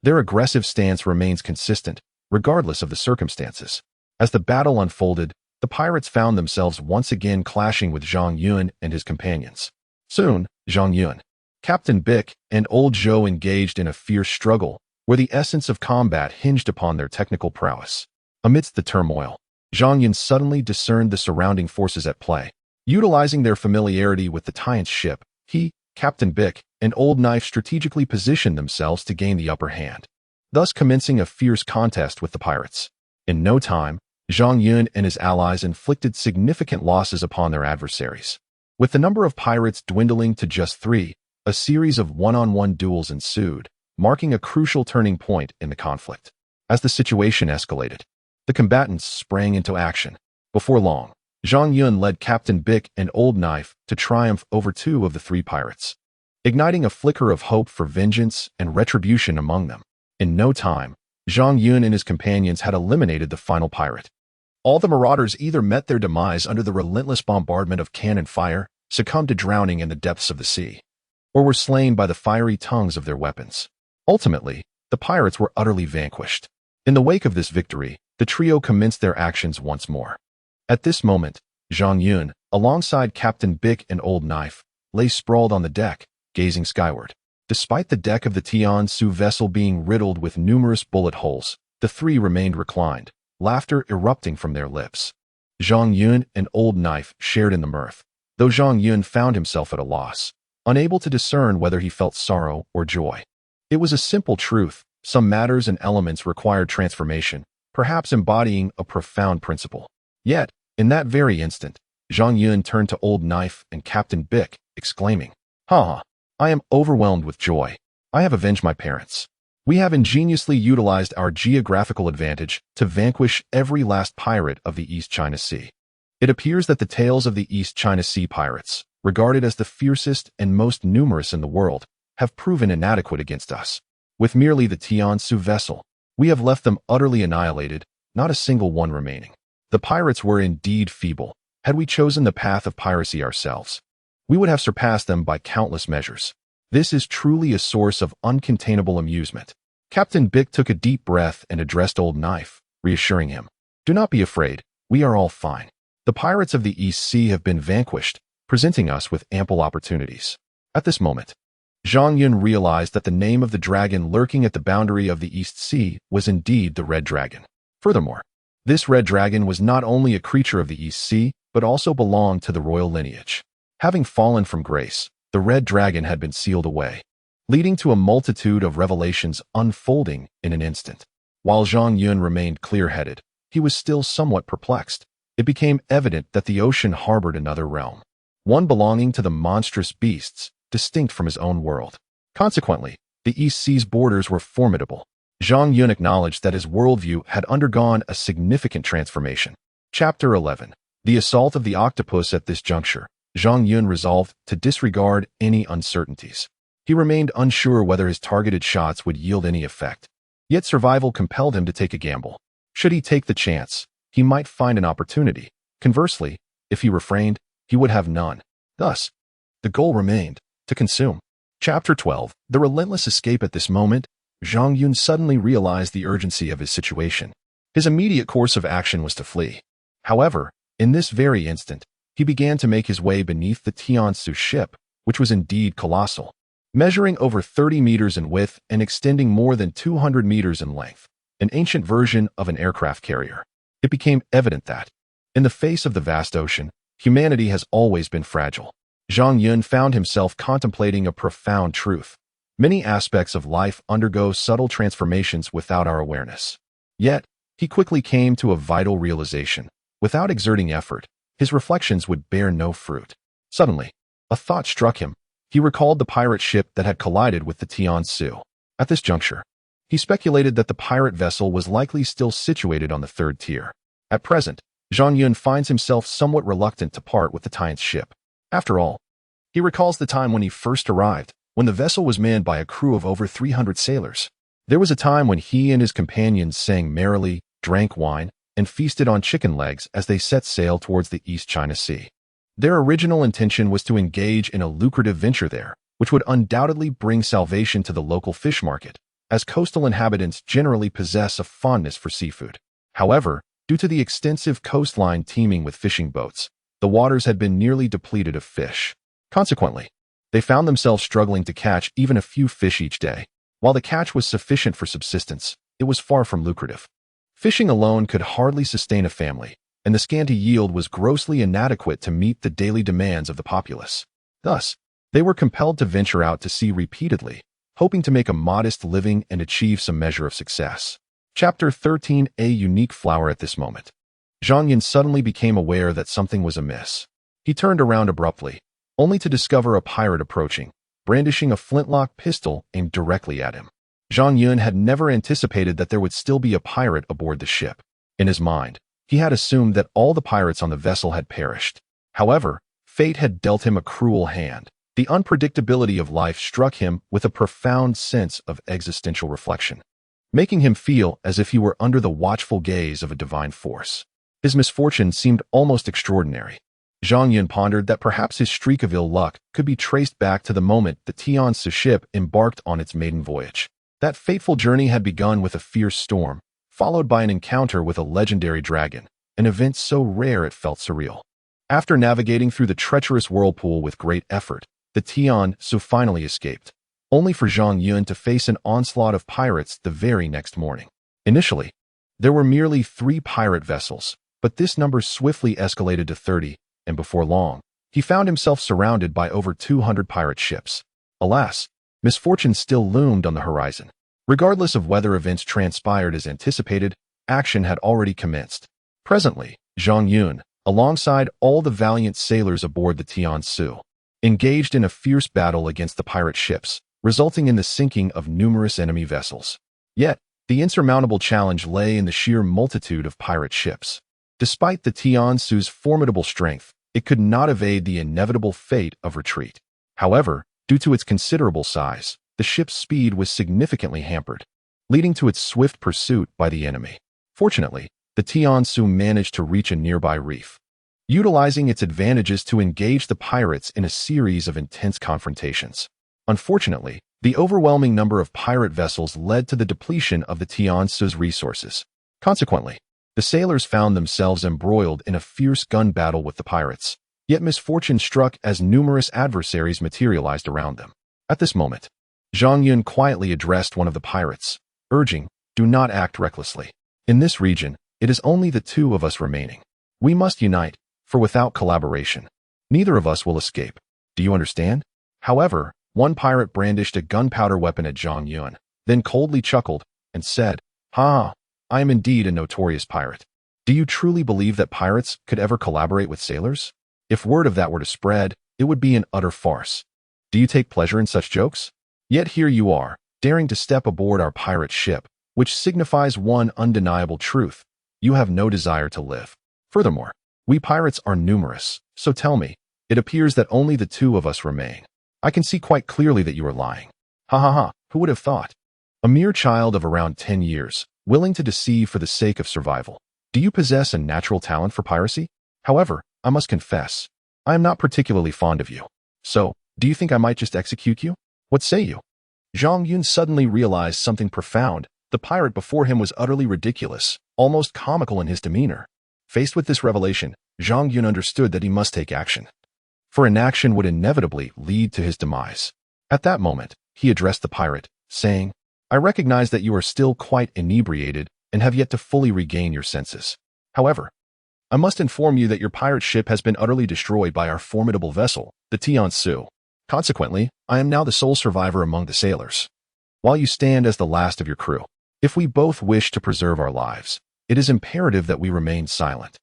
Their aggressive stance remains consistent, regardless of the circumstances. As the battle unfolded, the pirates found themselves once again clashing with Zhang Yun and his companions. Soon, Zhang Yun, Captain Bick, and Old Zhou engaged in a fierce struggle, where the essence of combat hinged upon their technical prowess. Amidst the turmoil, Zhang Yun suddenly discerned the surrounding forces at play. Utilizing their familiarity with the Tian Ce ship, he, Captain Bick, and Old Knife strategically positioned themselves to gain the upper hand. thus commencing a fierce contest with the pirates. In no time, Zhang Yun and his allies inflicted significant losses upon their adversaries. With the number of pirates dwindling to just 3, a series of one-on-one duels ensued, marking a crucial turning point in the conflict. As the situation escalated, the combatants sprang into action. Before long, Zhang Yun led Captain Bick and Old Knife to triumph over 2 of the 3 pirates, igniting a flicker of hope for vengeance and retribution among them. In no time, Zhang Yun and his companions had eliminated the final pirate. All the marauders either met their demise under the relentless bombardment of cannon fire, succumbed to drowning in the depths of the sea, or were slain by the fiery tongues of their weapons. Ultimately, the pirates were utterly vanquished. In the wake of this victory, the trio commenced their actions once more. At this moment, Zhang Yun, alongside Captain Bick and Old Knife, lay sprawled on the deck, gazing skyward. Despite the deck of the Tian Ce vessel being riddled with numerous bullet holes, the 3 remained reclined, laughter erupting from their lips. Zhang Yun and Old Knife shared in the mirth, though Zhang Yun found himself at a loss, unable to discern whether he felt sorrow or joy. It was a simple truth: some matters and elements required transformation, perhaps embodying a profound principle. Yet, in that very instant, Zhang Yun turned to Old Knife and Captain Bick, exclaiming, "Ha! I am overwhelmed with joy. I have avenged my parents. We have ingeniously utilized our geographical advantage to vanquish every last pirate of the East China Sea. It appears that the tales of the East China Sea pirates, regarded as the fiercest and most numerous in the world, have proven inadequate against us. With merely the Tian Ce vessel, we have left them utterly annihilated, not a single one remaining. The pirates were indeed feeble. Had we chosen the path of piracy ourselves, we would have surpassed them by countless measures. This is truly a source of uncontainable amusement." Captain Bick took a deep breath and addressed Old Knife, reassuring him, "Do not be afraid, we are all fine. The pirates of the East Sea have been vanquished, presenting us with ample opportunities." At this moment, Zhang Yun realized that the name of the dragon lurking at the boundary of the East Sea was indeed the Red Dragon. Furthermore, this Red Dragon was not only a creature of the East Sea, but also belonged to the royal lineage. Having fallen from grace, the Red Dragon had been sealed away, leading to a multitude of revelations unfolding in an instant. While Zhang Yun remained clear-headed, he was still somewhat perplexed. It became evident that the ocean harbored another realm, one belonging to the monstrous beasts, distinct from his own world. Consequently, the East Sea's borders were formidable. Zhang Yun acknowledged that his worldview had undergone a significant transformation. Chapter 11. The Assault of the Octopus. At this juncture, Zhang Yun resolved to disregard any uncertainties. He remained unsure whether his targeted shots would yield any effect. Yet survival compelled him to take a gamble. Should he take the chance, he might find an opportunity. Conversely, if he refrained, he would have none. Thus, the goal remained to consume. Chapter 12. The Relentless Escape. At this moment, Zhang Yun suddenly realized the urgency of his situation. His immediate course of action was to flee. However, in this very instant, he began to make his way beneath the Tian Ce ship, which was indeed colossal, measuring over 30 meters in width and extending more than 200 meters in length, an ancient version of an aircraft carrier. It became evident that, in the face of the vast ocean, humanity has always been fragile. Zhang Yun found himself contemplating a profound truth. Many aspects of life undergo subtle transformations without our awareness. Yet, he quickly came to a vital realization. Without exerting effort, his reflections would bear no fruit. Suddenly, a thought struck him. He recalled the pirate ship that had collided with the Tian Ce. At this juncture, he speculated that the pirate vessel was likely still situated on the 3rd tier. At present, Zhang Yun finds himself somewhat reluctant to part with the Tian ship. After all, he recalls the time when he first arrived, when the vessel was manned by a crew of over 300 sailors. There was a time when he and his companions sang merrily, drank wine, and feasted on chicken legs as they set sail towards the East China Sea. Their original intention was to engage in a lucrative venture there, which would undoubtedly bring salvation to the local fish market, as coastal inhabitants generally possess a fondness for seafood. However, due to the extensive coastline teeming with fishing boats, the waters had been nearly depleted of fish. Consequently, they found themselves struggling to catch even a few fish each day. While the catch was sufficient for subsistence, it was far from lucrative. Fishing alone could hardly sustain a family, and the scanty yield was grossly inadequate to meet the daily demands of the populace. Thus, they were compelled to venture out to sea repeatedly, hoping to make a modest living and achieve some measure of success. Chapter 13. A unique flower. At this moment, Zhang Yun suddenly became aware that something was amiss. He turned around abruptly, only to discover a pirate approaching, brandishing a flintlock pistol aimed directly at him. Zhang Yun had never anticipated that there would still be a pirate aboard the ship. In his mind, he had assumed that all the pirates on the vessel had perished. However, fate had dealt him a cruel hand. The unpredictability of life struck him with a profound sense of existential reflection, making him feel as if he were under the watchful gaze of a divine force. His misfortune seemed almost extraordinary. Zhang Yun pondered that perhaps his streak of ill luck could be traced back to the moment the Tian Ce ship embarked on its maiden voyage. That fateful journey had begun with a fierce storm, followed by an encounter with a legendary dragon, an event so rare it felt surreal. After navigating through the treacherous whirlpool with great effort, the Tian Ce finally escaped, only for Zhang Yun to face an onslaught of pirates the very next morning. Initially, there were merely 3 pirate vessels, but this number swiftly escalated to 30, and before long, he found himself surrounded by over 200 pirate ships. Alas, misfortune still loomed on the horizon. Regardless of whether events transpired as anticipated, action had already commenced. Presently, Zhang Yun, alongside all the valiant sailors aboard the Tian Ce, engaged in a fierce battle against the pirate ships, resulting in the sinking of numerous enemy vessels. Yet, the insurmountable challenge lay in the sheer multitude of pirate ships. Despite the Tian Ce's formidable strength, it could not evade the inevitable fate of retreat. However, due to its considerable size, the ship's speed was significantly hampered, leading to its swift pursuit by the enemy. Fortunately, the Tian Ce managed to reach a nearby reef, utilizing its advantages to engage the pirates in a series of intense confrontations. Unfortunately, the overwhelming number of pirate vessels led to the depletion of the Tian Ce's resources. Consequently, the sailors found themselves embroiled in a fierce gun battle with the pirates, yet misfortune struck as numerous adversaries materialized around them. At this moment, Zhang Yun quietly addressed one of the pirates, urging, "Do not act recklessly. In this region, it is only the 2 of us remaining. We must unite, for without collaboration, neither of us will escape. Do you understand?" However, one pirate brandished a gunpowder weapon at Zhang Yun, then coldly chuckled and said, "Ha! I am indeed a notorious pirate. Do you truly believe that pirates could ever collaborate with sailors? If word of that were to spread, it would be an utter farce. Do you take pleasure in such jokes? Yet here you are, daring to step aboard our pirate ship, which signifies one undeniable truth: you have no desire to live. Furthermore, we pirates are numerous, so tell me, it appears that only the 2 of us remain. I can see quite clearly that you are lying. Ha ha ha, who would have thought? A mere child of around 10 years, willing to deceive for the sake of survival. Do you possess a natural talent for piracy? However, I must confess, I am not particularly fond of you. So, do you think I might just execute you? What say you?" Zhang Yun suddenly realized something profound. The pirate before him was utterly ridiculous, almost comical in his demeanor. Faced with this revelation, Zhang Yun understood that he must take action, for inaction would inevitably lead to his demise. At that moment, he addressed the pirate, saying, "I recognize that you are still quite inebriated and have yet to fully regain your senses. However, I must inform you that your pirate ship has been utterly destroyed by our formidable vessel, the Tian Ce. Consequently, I am now the sole survivor among the sailors, while you stand as the last of your crew. If we both wish to preserve our lives, it is imperative that we remain silent,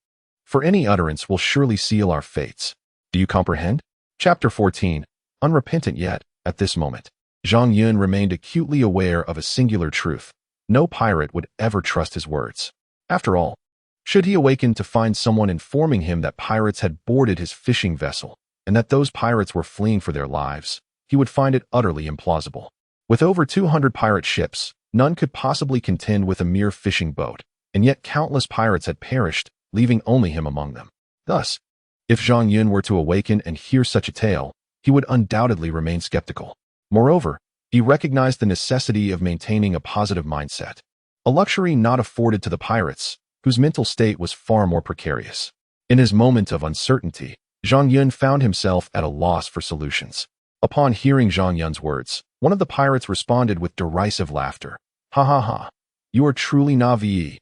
for any utterance will surely seal our fates. Do you comprehend?" Chapter 14. Unrepentant yet, at this moment, Zhang Yun remained acutely aware of a singular truth: no pirate would ever trust his words. After all, should he awaken to find someone informing him that pirates had boarded his fishing vessel, and that those pirates were fleeing for their lives, he would find it utterly implausible. With over 200 pirate ships, none could possibly contend with a mere fishing boat, and yet countless pirates had perished, leaving only him among them. Thus, if Zhang Yun were to awaken and hear such a tale, he would undoubtedly remain skeptical. Moreover, he recognized the necessity of maintaining a positive mindset, a luxury not afforded to the pirates, whose mental state was far more precarious. In his moment of uncertainty, Zhang Yun found himself at a loss for solutions. Upon hearing Zhang Yun's words, one of the pirates responded with derisive laughter. "Ha ha ha, you are truly naive.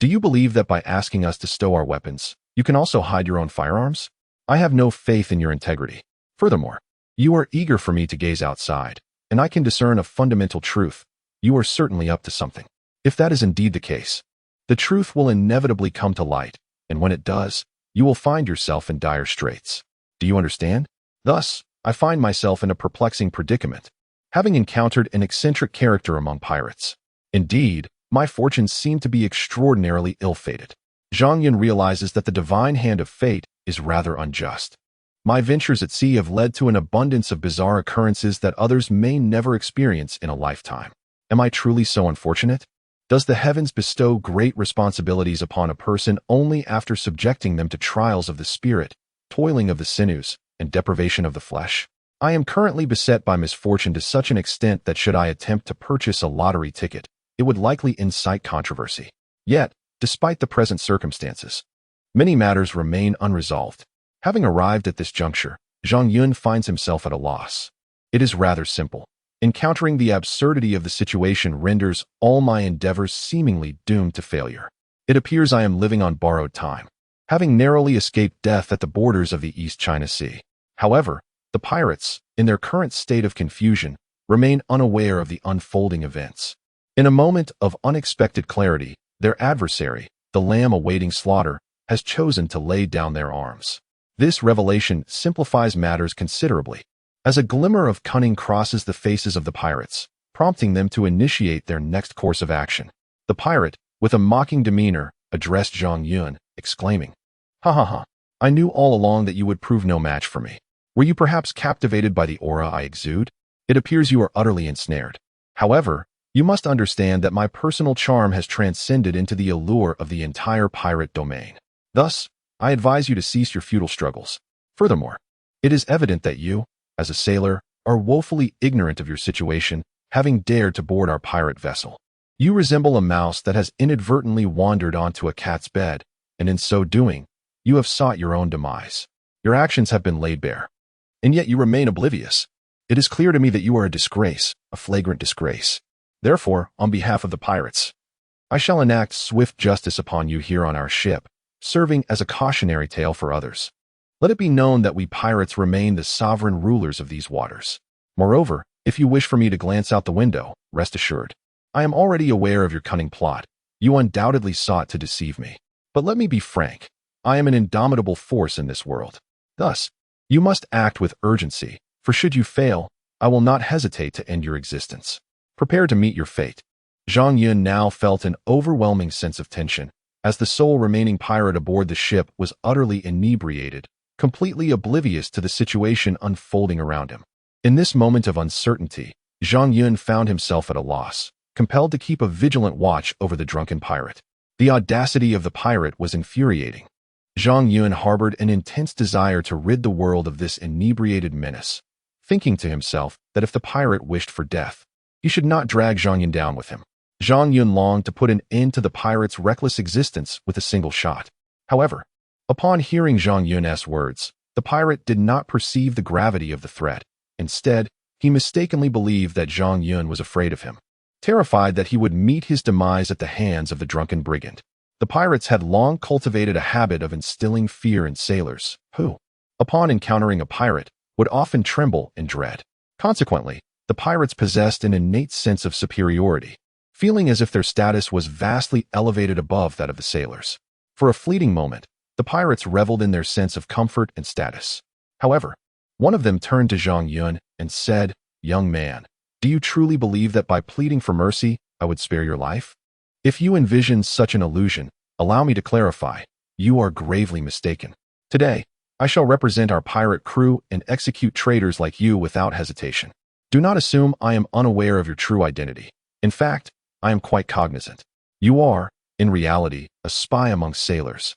Do you believe that by asking us to stow our weapons, you can also hide your own firearms? I have no faith in your integrity. Furthermore, you are eager for me to gaze outside. and I can discern a fundamental truth. You are certainly up to something. If that is indeed the case, the truth will inevitably come to light, and when it does, you will find yourself in dire straits. Do you understand? Thus, I find myself in a perplexing predicament, having encountered an eccentric character among pirates. Indeed, my fortunes seem to be extraordinarily ill-fated. Zhang Yun realizes that the divine hand of fate is rather unjust. My ventures at sea have led to an abundance of bizarre occurrences that others may never experience in a lifetime. Am I truly so unfortunate? Does the heavens bestow great responsibilities upon a person only after subjecting them to trials of the spirit, toiling of the sinews, and deprivation of the flesh? I am currently beset by misfortune to such an extent that should I attempt to purchase a lottery ticket, it would likely incite controversy. Yet, despite the present circumstances, many matters remain unresolved. Having arrived at this juncture, Zhang Yun finds himself at a loss. It is rather simple. Encountering the absurdity of the situation renders all my endeavors seemingly doomed to failure. It appears I am living on borrowed time, having narrowly escaped death at the borders of the East China Sea. However, the pirates, in their current state of confusion, remain unaware of the unfolding events. In a moment of unexpected clarity, their adversary, the lamb awaiting slaughter, has chosen to lay down their arms. This revelation simplifies matters considerably, as a glimmer of cunning crosses the faces of the pirates, prompting them to initiate their next course of action. The pirate, with a mocking demeanor, addressed Zhang Yun, exclaiming, "Ha ha ha! I knew all along that you would prove no match for me. Were you perhaps captivated by the aura I exude? It appears you are utterly ensnared. However, you must understand that my personal charm has transcended into the allure of the entire pirate domain. Thus, I advise you to cease your futile struggles. Furthermore, it is evident that you, as a sailor, are woefully ignorant of your situation, having dared to board our pirate vessel. You resemble a mouse that has inadvertently wandered onto a cat's bed, and in so doing, you have sought your own demise. Your actions have been laid bare, and yet you remain oblivious. It is clear to me that you are a disgrace, a flagrant disgrace. Therefore, on behalf of the pirates, I shall enact swift justice upon you here on our ship, serving as a cautionary tale for others. Let it be known that we pirates remain the sovereign rulers of these waters. Moreover, if you wish for me to glance out the window, rest assured. I am already aware of your cunning plot. You undoubtedly sought to deceive me. But let me be frank. I am an indomitable force in this world. Thus, you must act with urgency, for should you fail, I will not hesitate to end your existence. Prepare to meet your fate." Zhang Yun now felt an overwhelming sense of tension, as the sole remaining pirate aboard the ship was utterly inebriated, completely oblivious to the situation unfolding around him. In this moment of uncertainty, Zhang Yun found himself at a loss, compelled to keep a vigilant watch over the drunken pirate. The audacity of the pirate was infuriating. Zhang Yun harbored an intense desire to rid the world of this inebriated menace, thinking to himself that if the pirate wished for death, he should not drag Zhang Yun down with him. Zhang Yun longed to put an end to the pirate's reckless existence with a single shot. However, upon hearing Zhang Yun's words, the pirate did not perceive the gravity of the threat. Instead, he mistakenly believed that Zhang Yun was afraid of him, terrified that he would meet his demise at the hands of the drunken brigand. The pirates had long cultivated a habit of instilling fear in sailors, who, upon encountering a pirate, would often tremble in dread. Consequently, the pirates possessed an innate sense of superiority, feeling as if their status was vastly elevated above that of the sailors. For a fleeting moment, the pirates reveled in their sense of comfort and status. However, one of them turned to Zhang Yun and said, "Young man, do you truly believe that by pleading for mercy, I would spare your life? If you envision such an illusion, allow me to clarify, you are gravely mistaken. Today, I shall represent our pirate crew and execute traitors like you without hesitation. Do not assume I am unaware of your true identity. In fact, I am quite cognizant. You are, in reality, a spy among sailors,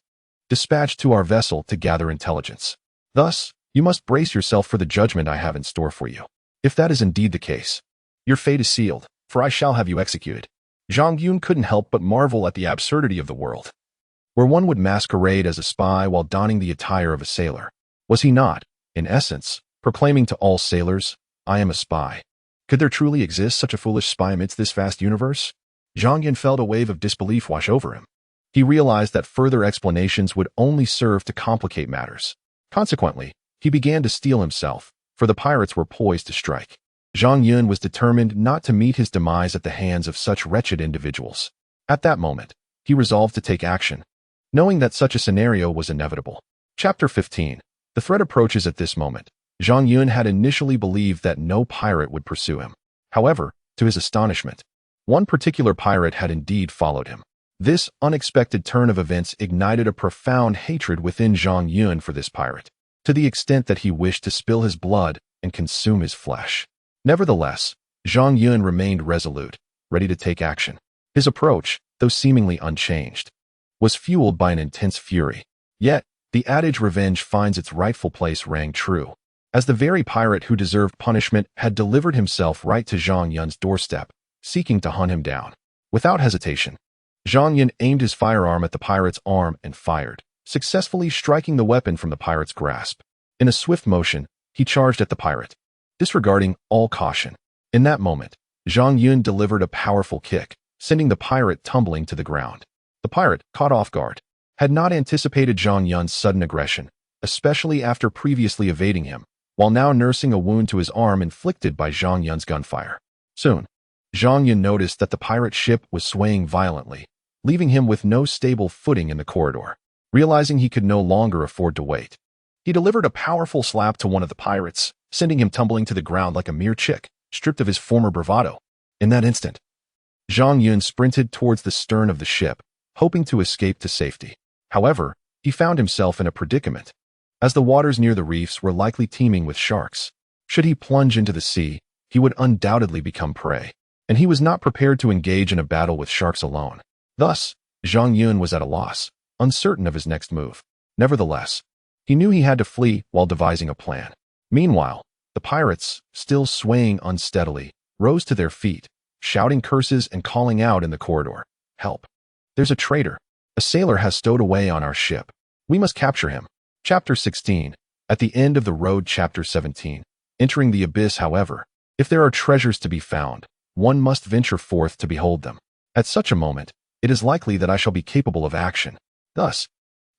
dispatched to our vessel to gather intelligence. Thus, you must brace yourself for the judgment I have in store for you. If that is indeed the case, your fate is sealed, for I shall have you executed." Zhang Yun couldn't help but marvel at the absurdity of the world, where one would masquerade as a spy while donning the attire of a sailor. Was he not, in essence, proclaiming to all sailors, "I am a spy"? Could there truly exist such a foolish spy amidst this vast universe? Zhang Yun felt a wave of disbelief wash over him. He realized that further explanations would only serve to complicate matters. Consequently, he began to steel himself, for the pirates were poised to strike. Zhang Yun was determined not to meet his demise at the hands of such wretched individuals. At that moment, he resolved to take action, knowing that such a scenario was inevitable. Chapter 15. The threat approaches at this moment. Zhang Yun had initially believed that no pirate would pursue him. However, to his astonishment, one particular pirate had indeed followed him. This unexpected turn of events ignited a profound hatred within Zhang Yun for this pirate, to the extent that he wished to spill his blood and consume his flesh. Nevertheless, Zhang Yun remained resolute, ready to take action. His approach, though seemingly unchanged, was fueled by an intense fury. Yet, the adage revenge finds its rightful place rang true, as the very pirate who deserved punishment had delivered himself right to Zhang Yun's doorstep, seeking to hunt him down. Without hesitation, Zhang Yun aimed his firearm at the pirate's arm and fired, successfully striking the weapon from the pirate's grasp. In a swift motion, he charged at the pirate, disregarding all caution. In that moment, Zhang Yun delivered a powerful kick, sending the pirate tumbling to the ground. The pirate, caught off guard, had not anticipated Zhang Yun's sudden aggression, especially after previously evading him, while now nursing a wound to his arm inflicted by Zhang Yun's gunfire. Soon, Zhang Yun noticed that the pirate ship was swaying violently, leaving him with no stable footing in the corridor. Realizing he could no longer afford to wait, he delivered a powerful slap to one of the pirates, sending him tumbling to the ground like a mere chick, stripped of his former bravado. In that instant, Zhang Yun sprinted towards the stern of the ship, hoping to escape to safety. However, he found himself in a predicament, as the waters near the reefs were likely teeming with sharks. Should he plunge into the sea, he would undoubtedly become prey, and he was not prepared to engage in a battle with sharks alone. Thus, Zhang Yun was at a loss, uncertain of his next move. Nevertheless, he knew he had to flee while devising a plan. Meanwhile, the pirates, still swaying unsteadily, rose to their feet, shouting curses and calling out in the corridor, "Help! There's a traitor! A sailor has stowed away on our ship. We must capture him." Chapter 16. At the end of the road. Chapter 17. Entering the abyss. However, if there are treasures to be found, one must venture forth to behold them. At such a moment, it is likely that I shall be capable of action. Thus,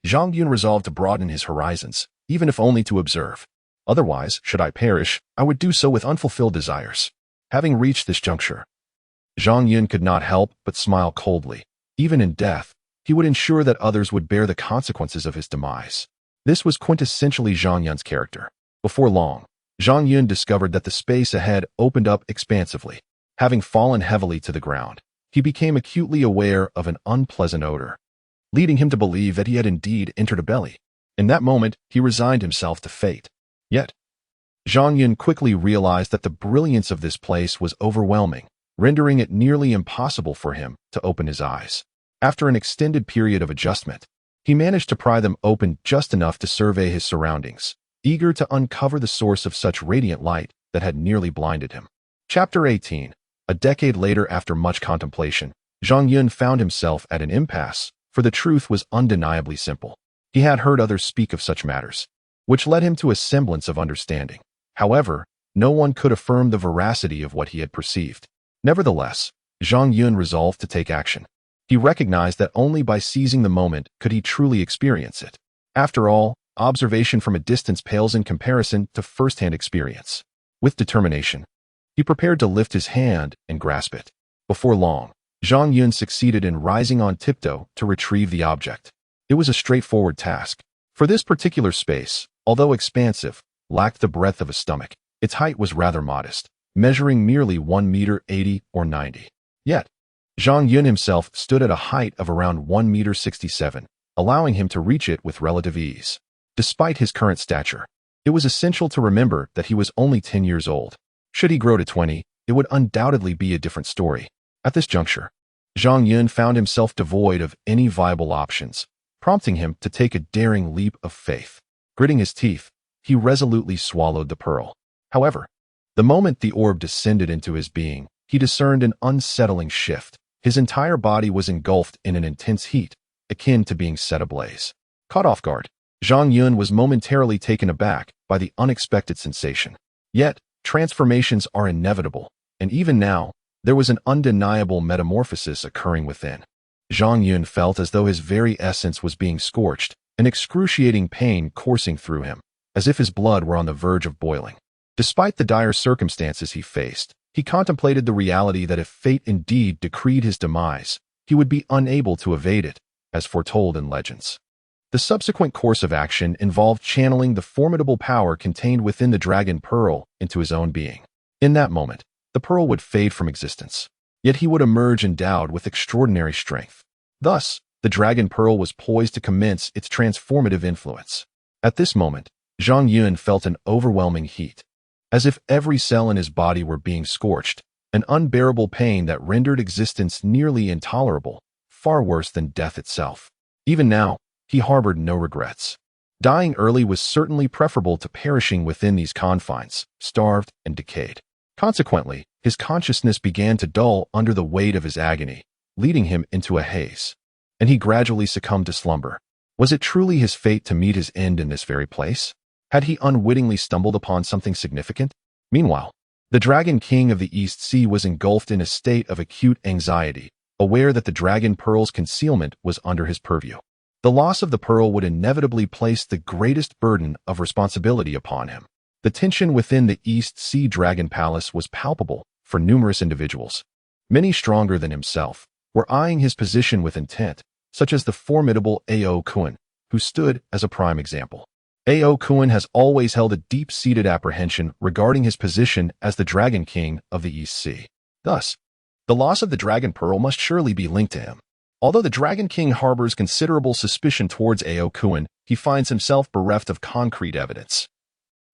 Zhang Yun resolved to broaden his horizons, even if only to observe. Otherwise, should I perish, I would do so with unfulfilled desires. Having reached this juncture, Zhang Yun could not help but smile coldly. Even in death, he would ensure that others would bear the consequences of his demise. This was quintessentially Zhang Yun's character. Before long, Zhang Yun discovered that the space ahead opened up expansively. Having fallen heavily to the ground, he became acutely aware of an unpleasant odor, leading him to believe that he had indeed entered a belly. In that moment, he resigned himself to fate. Yet, Zhang Yun quickly realized that the brilliance of this place was overwhelming, rendering it nearly impossible for him to open his eyes. After an extended period of adjustment, he managed to pry them open just enough to survey his surroundings, eager to uncover the source of such radiant light that had nearly blinded him. Chapter 18. A decade later, after much contemplation, Zhang Yun found himself at an impasse, for the truth was undeniably simple. He had heard others speak of such matters, which led him to a semblance of understanding. However, no one could affirm the veracity of what he had perceived. Nevertheless, Zhang Yun resolved to take action. He recognized that only by seizing the moment could he truly experience it. After all, observation from a distance pales in comparison to first-hand experience. With determination, he prepared to lift his hand and grasp it. Before long, Zhang Yun succeeded in rising on tiptoe to retrieve the object. It was a straightforward task, for this particular space, although expansive, lacked the breadth of a stomach. Its height was rather modest, measuring merely 1 meter 80 or 90. Yet, Zhang Yun himself stood at a height of around 1 meter 67, allowing him to reach it with relative ease. Despite his current stature, it was essential to remember that he was only 10 years old. Should he grow to 20, it would undoubtedly be a different story. At this juncture, Zhang Yun found himself devoid of any viable options, prompting him to take a daring leap of faith. Gritting his teeth, he resolutely swallowed the pearl. However, the moment the orb descended into his being, he discerned an unsettling shift. His entire body was engulfed in an intense heat, akin to being set ablaze. Caught off guard, Zhang Yun was momentarily taken aback by the unexpected sensation. Yet, transformations are inevitable, and even now, there was an undeniable metamorphosis occurring within. Zhang Yun felt as though his very essence was being scorched, an excruciating pain coursing through him, as if his blood were on the verge of boiling. Despite the dire circumstances he faced, he contemplated the reality that if fate indeed decreed his demise, he would be unable to evade it, as foretold in legends. The subsequent course of action involved channeling the formidable power contained within the dragon pearl into his own being. In that moment, the pearl would fade from existence, yet he would emerge endowed with extraordinary strength. Thus, the dragon pearl was poised to commence its transformative influence. At this moment, Zhang Yun felt an overwhelming heat, as if every cell in his body were being scorched, an unbearable pain that rendered existence nearly intolerable, far worse than death itself. Even now, he harbored no regrets. Dying early was certainly preferable to perishing within these confines, starved and decayed. Consequently, his consciousness began to dull under the weight of his agony, leading him into a haze, and he gradually succumbed to slumber. Was it truly his fate to meet his end in this very place? Had he unwittingly stumbled upon something significant? Meanwhile, the Dragon King of the East Sea was engulfed in a state of acute anxiety, aware that the dragon pearl's concealment was under his purview. The loss of the pearl would inevitably place the greatest burden of responsibility upon him. The tension within the East Sea Dragon Palace was palpable for numerous individuals. Many stronger than himself were eyeing his position with intent, such as the formidable Ao Kuan, who stood as a prime example. Ao Kuan has always held a deep-seated apprehension regarding his position as the Dragon King of the East Sea. Thus, the loss of the Dragon Pearl must surely be linked to him. Although the Dragon King harbors considerable suspicion towards Ao Kuan, he finds himself bereft of concrete evidence.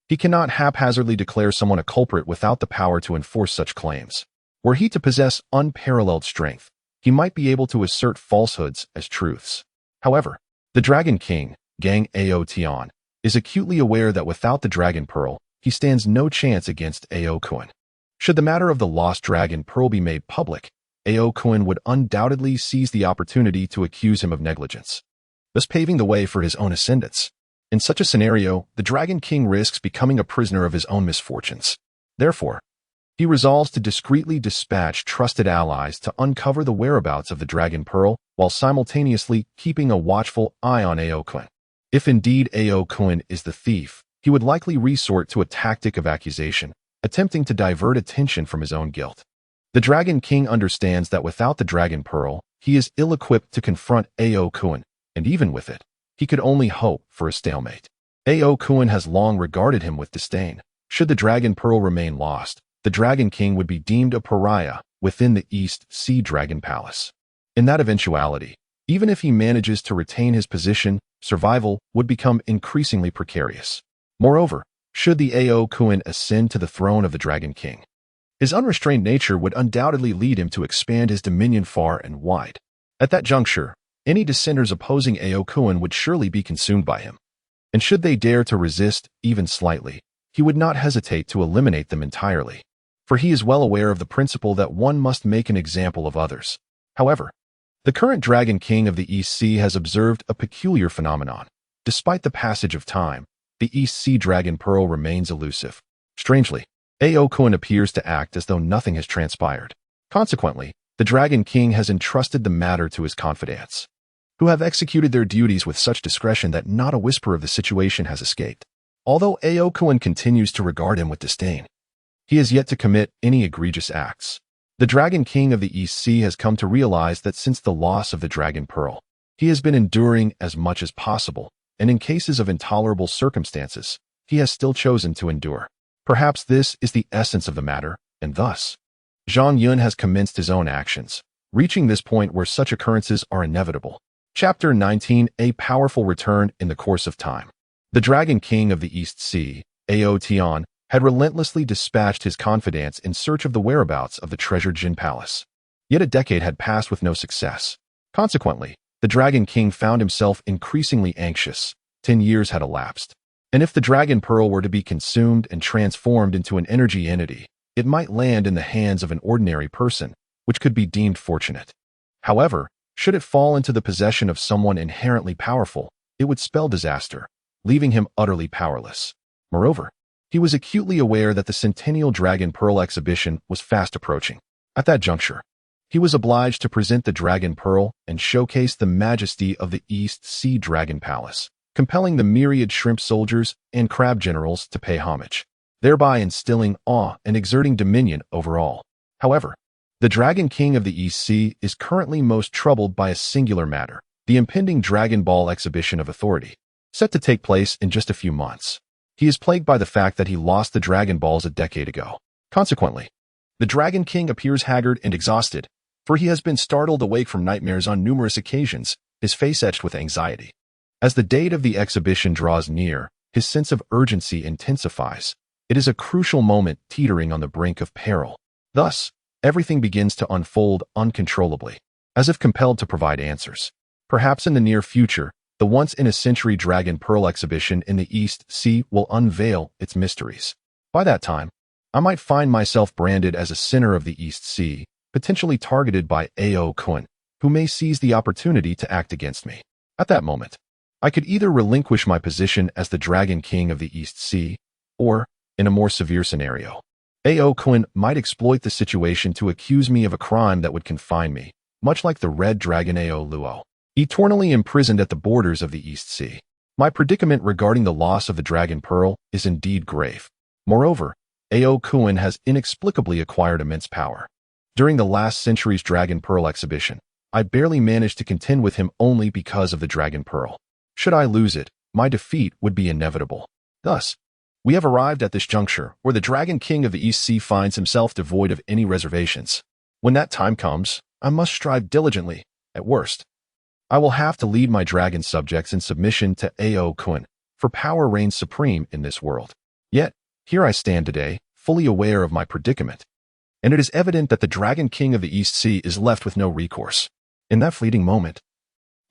He cannot haphazardly declare someone a culprit without the power to enforce such claims. Were he to possess unparalleled strength, he might be able to assert falsehoods as truths. However, the Dragon King, Gang Ao Tian, is acutely aware that without the Dragon Pearl, he stands no chance against Ao Kuan. Should the matter of the lost Dragon Pearl be made public, Ao Kuan would undoubtedly seize the opportunity to accuse him of negligence, thus paving the way for his own ascendance. In such a scenario, the Dragon King risks becoming a prisoner of his own misfortunes. Therefore, he resolves to discreetly dispatch trusted allies to uncover the whereabouts of the Dragon Pearl while simultaneously keeping a watchful eye on Ao Kuan. If indeed Ao Kuan is the thief, he would likely resort to a tactic of accusation, attempting to divert attention from his own guilt. The Dragon King understands that without the Dragon Pearl, he is ill-equipped to confront Ao Kuan, and even with it, he could only hope for a stalemate. Ao Kuan has long regarded him with disdain. Should the Dragon Pearl remain lost, the Dragon King would be deemed a pariah within the East Sea Dragon Palace. In that eventuality, even if he manages to retain his position, survival would become increasingly precarious. Moreover, should the Ao Kuan ascend to the throne of the Dragon King, his unrestrained nature would undoubtedly lead him to expand his dominion far and wide. At that juncture, any dissenters opposing Ao Kuan would surely be consumed by him. And should they dare to resist, even slightly, he would not hesitate to eliminate them entirely. For he is well aware of the principle that one must make an example of others. However, the current Dragon King of the East Sea has observed a peculiar phenomenon. Despite the passage of time, the East Sea Dragon Pearl remains elusive. Strangely, Ao Kuan appears to act as though nothing has transpired. Consequently, the Dragon King has entrusted the matter to his confidants, who have executed their duties with such discretion that not a whisper of the situation has escaped. Although Ao Kuan continues to regard him with disdain, he has yet to commit any egregious acts. The Dragon King of the East Sea has come to realize that since the loss of the Dragon Pearl, he has been enduring as much as possible, and in cases of intolerable circumstances, he has still chosen to endure. Perhaps this is the essence of the matter, and thus, Zhang Yun has commenced his own actions, reaching this point where such occurrences are inevitable. Chapter 19: A powerful return in the course of time. The Dragon King of the East Sea, Ao Tian, had relentlessly dispatched his confidants in search of the whereabouts of the treasured Jin Palace. Yet a decade had passed with no success. Consequently, the Dragon King found himself increasingly anxious. 10 years had elapsed. And if the Dragon Pearl were to be consumed and transformed into an energy entity, it might land in the hands of an ordinary person, which could be deemed fortunate. However, should it fall into the possession of someone inherently powerful, it would spell disaster, leaving him utterly powerless. Moreover, he was acutely aware that the Centennial Dragon Pearl exhibition was fast approaching. At that juncture, he was obliged to present the Dragon Pearl and showcase the majesty of the East Sea Dragon Palace, compelling the myriad shrimp soldiers and crab generals to pay homage. thereby instilling awe and exerting dominion over all. However, the Dragon King of the East Sea is currently most troubled by a singular matter: the impending Dragon Ball exhibition of authority, set to take place in just a few months. He is plagued by the fact that he lost the Dragon Balls a decade ago. Consequently, the Dragon King appears haggard and exhausted, for he has been startled awake from nightmares on numerous occasions, his face etched with anxiety. As the date of the exhibition draws near, his sense of urgency intensifies. It is a crucial moment teetering on the brink of peril. Thus, everything begins to unfold uncontrollably, as if compelled to provide answers. Perhaps in the near future, the once-in-a-century Dragon Pearl exhibition in the East Sea will unveil its mysteries. By that time, I might find myself branded as a sinner of the East Sea, potentially targeted by Ao Kun, who may seize the opportunity to act against me. At that moment, I could either relinquish my position as the Dragon King of the East Sea, or, in a more severe scenario, Ao Kun might exploit the situation to accuse me of a crime that would confine me, much like the Red Dragon Ao Luo, eternally imprisoned at the borders of the East Sea. My predicament regarding the loss of the Dragon Pearl is indeed grave. Moreover, Ao Kun has inexplicably acquired immense power. During the last century's Dragon Pearl exhibition, I barely managed to contend with him only because of the Dragon Pearl. Should I lose it, my defeat would be inevitable. Thus, we have arrived at this juncture where the Dragon King of the East Sea finds himself devoid of any reservations. When that time comes, I must strive diligently. At worst, I will have to lead my dragon subjects in submission to Ao Kun, for power reigns supreme in this world. Yet, here I stand today, fully aware of my predicament, and it is evident that the Dragon King of the East Sea is left with no recourse. In that fleeting moment,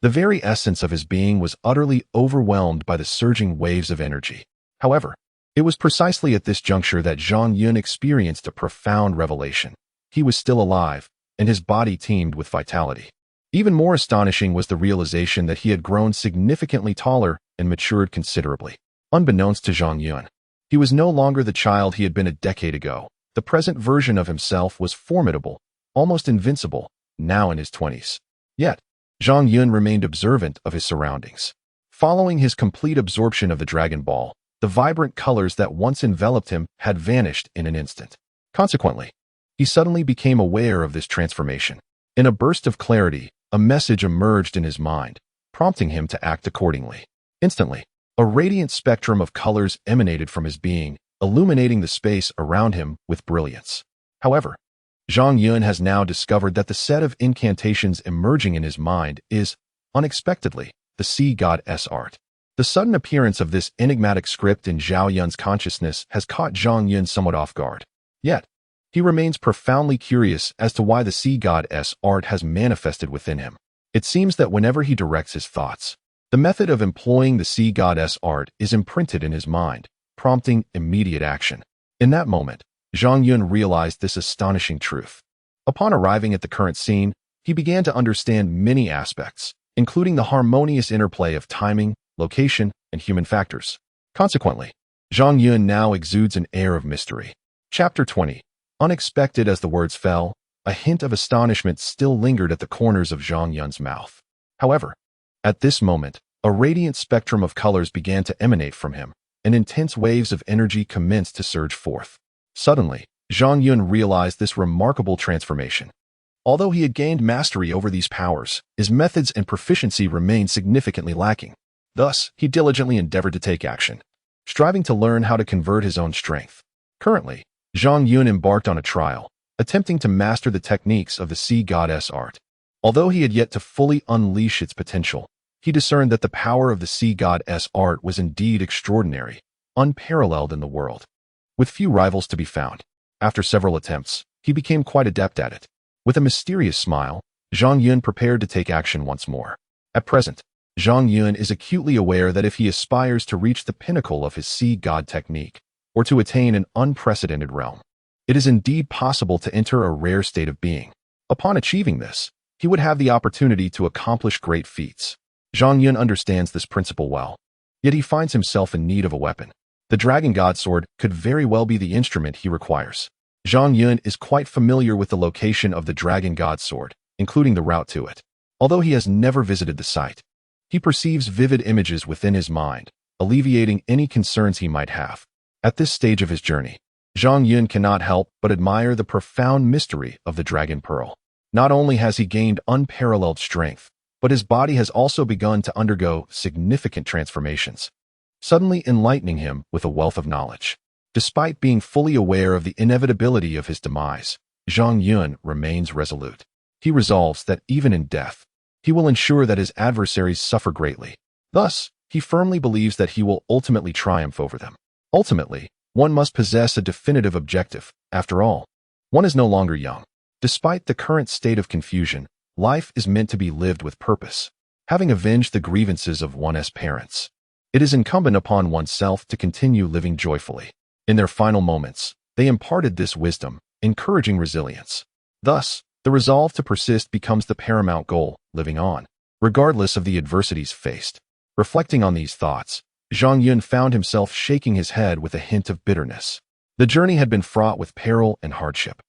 the very essence of his being was utterly overwhelmed by the surging waves of energy. However, it was precisely at this juncture that Zhang Yun experienced a profound revelation. He was still alive, and his body teemed with vitality. Even more astonishing was the realization that he had grown significantly taller and matured considerably. Unbeknownst to Zhang Yun, he was no longer the child he had been a decade ago. The present version of himself was formidable, almost invincible, now in his 20s. Yet, Zhang Yun remained observant of his surroundings. Following his complete absorption of the Dragon Ball, the vibrant colors that once enveloped him had vanished in an instant. Consequently, he suddenly became aware of this transformation. In a burst of clarity, a message emerged in his mind, prompting him to act accordingly. Instantly, a radiant spectrum of colors emanated from his being, illuminating the space around him with brilliance. However, Zhang Yun has now discovered that the set of incantations emerging in his mind is, unexpectedly, the sea goddess art. The sudden appearance of this enigmatic script in Zhao Yun's consciousness has caught Zhang Yun somewhat off guard. Yet, he remains profoundly curious as to why the sea goddess art has manifested within him. It seems that whenever he directs his thoughts, the method of employing the sea goddess art is imprinted in his mind, prompting immediate action. In that moment, Zhang Yun realized this astonishing truth. Upon arriving at the current scene, he began to understand many aspects, including the harmonious interplay of timing, location, and human factors. Consequently, Zhang Yun now exudes an air of mystery. Chapter 20. Unexpected as the words fell, a hint of astonishment still lingered at the corners of Zhang Yun's mouth. However, at this moment, a radiant spectrum of colors began to emanate from him, and intense waves of energy commenced to surge forth. Suddenly, Zhang Yun realized this remarkable transformation. Although he had gained mastery over these powers, his methods and proficiency remained significantly lacking. Thus, he diligently endeavored to take action, striving to learn how to convert his own strength. Currently, Zhang Yun embarked on a trial, attempting to master the techniques of the sea goddess art. Although he had yet to fully unleash its potential, he discerned that the power of the sea goddess art was indeed extraordinary, unparalleled in the world, with few rivals to be found. After several attempts, he became quite adept at it. With a mysterious smile, Zhang Yun prepared to take action once more. At present, Zhang Yun is acutely aware that if he aspires to reach the pinnacle of his sea god technique, or to attain an unprecedented realm, it is indeed possible to enter a rare state of being. Upon achieving this, he would have the opportunity to accomplish great feats. Zhang Yun understands this principle well, yet he finds himself in need of a weapon. The Dragon God Sword could very well be the instrument he requires. Zhang Yun is quite familiar with the location of the Dragon God Sword, including the route to it. Although he has never visited the site, he perceives vivid images within his mind, alleviating any concerns he might have. At this stage of his journey, Zhang Yun cannot help but admire the profound mystery of the Dragon Pearl. Not only has he gained unparalleled strength, but his body has also begun to undergo significant transformations, suddenly enlightening him with a wealth of knowledge. Despite being fully aware of the inevitability of his demise, Zhang Yun remains resolute. He resolves that even in death, he will ensure that his adversaries suffer greatly. Thus, he firmly believes that he will ultimately triumph over them. Ultimately, one must possess a definitive objective. After all, one is no longer young. Despite the current state of confusion, life is meant to be lived with purpose. Having avenged the grievances of one's parents, it is incumbent upon oneself to continue living joyfully. In their final moments, they imparted this wisdom, encouraging resilience. Thus, the resolve to persist becomes the paramount goal, living on, regardless of the adversities faced. Reflecting on these thoughts, Zhang Yun found himself shaking his head with a hint of bitterness. The journey had been fraught with peril and hardship.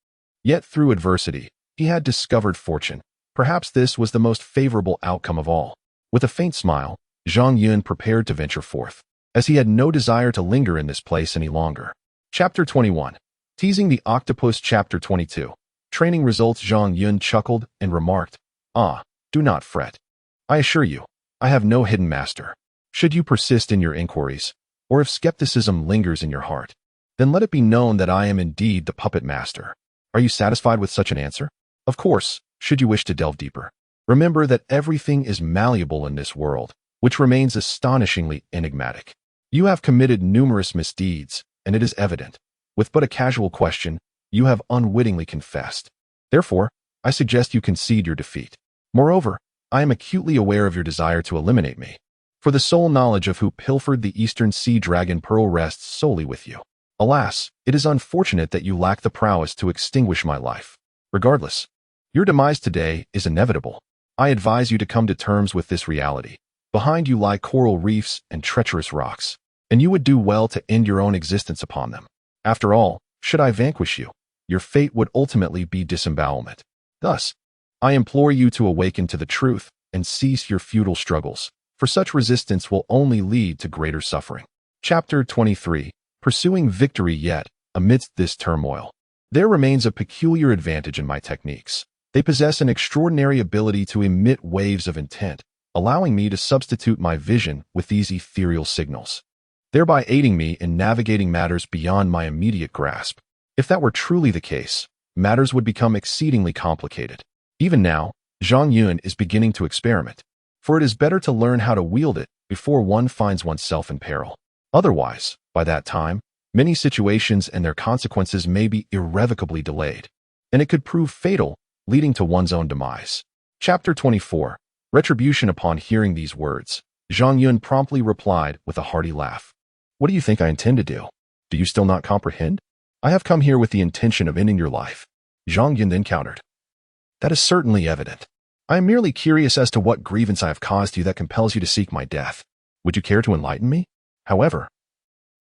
Yet through adversity, he had discovered fortune. Perhaps this was the most favorable outcome of all. With a faint smile, Zhang Yun prepared to venture forth, as he had no desire to linger in this place any longer. Chapter 21. Teasing the Octopus. Chapter 22. Training results. Zhang Yun chuckled and remarked, "Ah, do not fret. I assure you, I have no hidden master. Should you persist in your inquiries, or if skepticism lingers in your heart, then let it be known that I am indeed the puppet master. Are you satisfied with such an answer? Of course, should you wish to delve deeper, remember that everything is malleable in this world, which remains astonishingly enigmatic. You have committed numerous misdeeds, and it is evident. With but a casual question, you have unwittingly confessed. Therefore, I suggest you concede your defeat. Moreover, I am acutely aware of your desire to eliminate me, for the sole knowledge of who pilfered the Eastern Sea Dragon Pearl rests solely with you. Alas, it is unfortunate that you lack the prowess to extinguish my life. Regardless, your demise today is inevitable. I advise you to come to terms with this reality. Behind you lie coral reefs and treacherous rocks, and you would do well to end your own existence upon them. After all, should I vanquish you, your fate would ultimately be disembowelment. Thus, I implore you to awaken to the truth and cease your futile struggles, for such resistance will only lead to greater suffering." Chapter 23. Pursuing victory. Yet, amidst this turmoil, there remains a peculiar advantage in my techniques. They possess an extraordinary ability to emit waves of intent, allowing me to substitute my vision with these ethereal signals, thereby aiding me in navigating matters beyond my immediate grasp. If that were truly the case, matters would become exceedingly complicated. Even now, Zhang Yun is beginning to experiment, for it is better to learn how to wield it before one finds oneself in peril. Otherwise, by that time, many situations and their consequences may be irrevocably delayed, and it could prove fatal, leading to one's own demise. Chapter 24. Retribution. Upon hearing these words, Zhang Yun promptly replied with a hearty laugh. "What do you think I intend to do? Do you still not comprehend? I have come here with the intention of ending your life." Zhang Yun then countered. "That is certainly evident. I am merely curious as to what grievance I have caused you that compels you to seek my death. Would you care to enlighten me? However,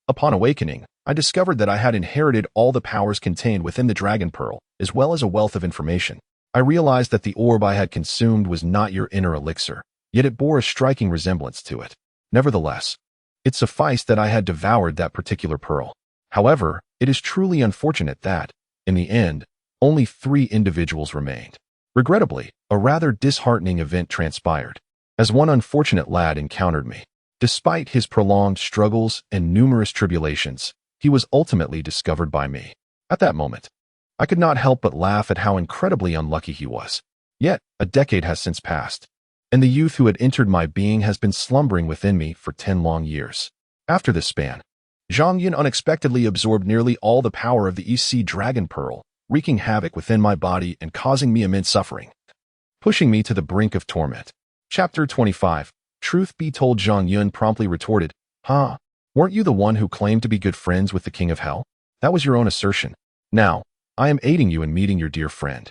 upon awakening, I discovered that I had inherited all the powers contained within the Dragon Pearl, as well as a wealth of information. I realized that the orb I had consumed was not your inner elixir, yet it bore a striking resemblance to it. Nevertheless, it sufficed that I had devoured that particular pearl. However, it is truly unfortunate that, in the end, only 3 individuals remained. Regrettably, a rather disheartening event transpired, as one unfortunate lad encountered me. Despite his prolonged struggles and numerous tribulations, he was ultimately discovered by me. At that moment, I could not help but laugh at how incredibly unlucky he was. Yet, a decade has since passed, and the youth who had entered my being has been slumbering within me for 10 long years. After this span, Zhang Yun unexpectedly absorbed nearly all the power of the East Sea Dragon Pearl, wreaking havoc within my body and causing me immense suffering, pushing me to the brink of torment. Chapter 25. Truth be told, Zhang Yun promptly retorted, Weren't you the one who claimed to be good friends with the King of Hell? That was your own assertion. Now, I am aiding you in meeting your dear friend,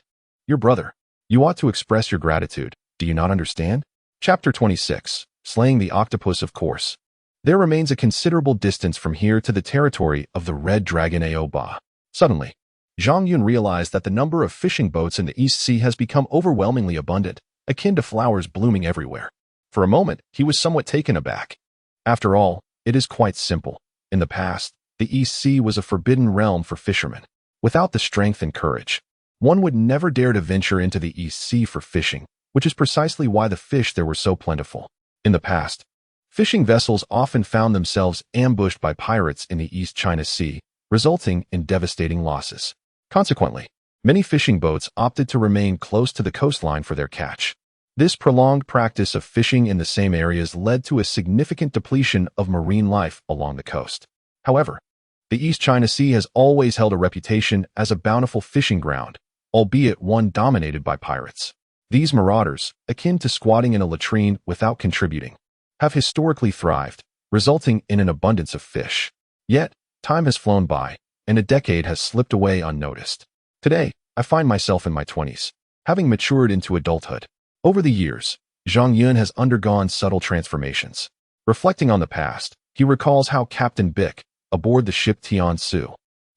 your brother. You ought to express your gratitude. Do you not understand?" Chapter 26. Slaying the Octopus. Of course, there remains a considerable distance from here to the territory of the Red Dragon Aoba. Suddenly, Zhang Yun realized that the number of fishing boats in the East Sea has become overwhelmingly abundant, akin to flowers blooming everywhere. For a moment, he was somewhat taken aback. After all, it is quite simple. In the past, the East Sea was a forbidden realm for fishermen. Without the strength and courage, one would never dare to venture into the East Sea for fishing, which is precisely why the fish there were so plentiful. In the past, fishing vessels often found themselves ambushed by pirates in the East China Sea, resulting in devastating losses. Consequently, many fishing boats opted to remain close to the coastline for their catch. This prolonged practice of fishing in the same areas led to a significant depletion of marine life along the coast. However, the East China Sea has always held a reputation as a bountiful fishing ground, albeit one dominated by pirates. These marauders, akin to squatting in a latrine without contributing, have historically thrived, resulting in an abundance of fish. Yet, time has flown by, and a decade has slipped away unnoticed. Today, I find myself in my 20s, having matured into adulthood. Over the years, Zhang Yun has undergone subtle transformations. Reflecting on the past, he recalls how Captain Bick, aboard the ship Tian Ce,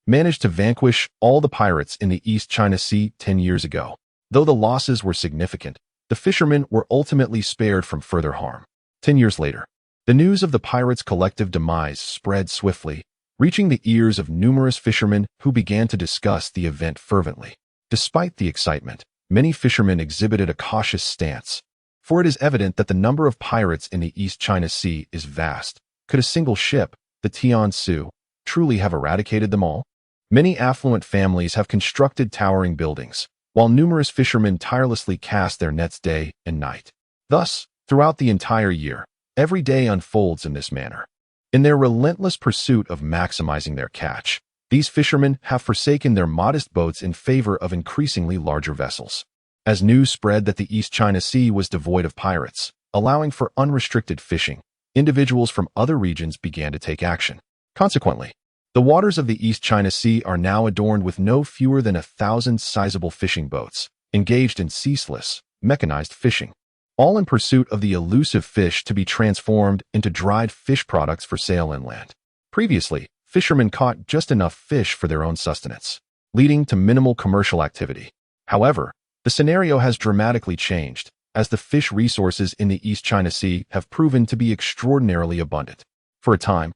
managed to vanquish all the pirates in the East China Sea 10 years ago. Though the losses were significant, the fishermen were ultimately spared from further harm. 10 years later, the news of the pirates' collective demise spread swiftly, reaching the ears of numerous fishermen who began to discuss the event fervently. Despite the excitement, many fishermen exhibited a cautious stance, for it is evident that the number of pirates in the East China Sea is vast. Could a single ship, the Tian Ce, truly have eradicated them all? Many affluent families have constructed towering buildings, while numerous fishermen tirelessly cast their nets day and night. Thus, throughout the entire year, every day unfolds in this manner. In their relentless pursuit of maximizing their catch, these fishermen have forsaken their modest boats in favor of increasingly larger vessels. As news spread that the East China Sea was devoid of pirates, allowing for unrestricted fishing, individuals from other regions began to take action. Consequently, the waters of the East China Sea are now adorned with no fewer than 1,000 sizable fishing boats, engaged in ceaseless, mechanized fishing, all in pursuit of the elusive fish to be transformed into dried fish products for sale inland. Previously, fishermen caught just enough fish for their own sustenance, leading to minimal commercial activity. However, the scenario has dramatically changed, as the fish resources in the East China Sea have proven to be extraordinarily abundant. For a time,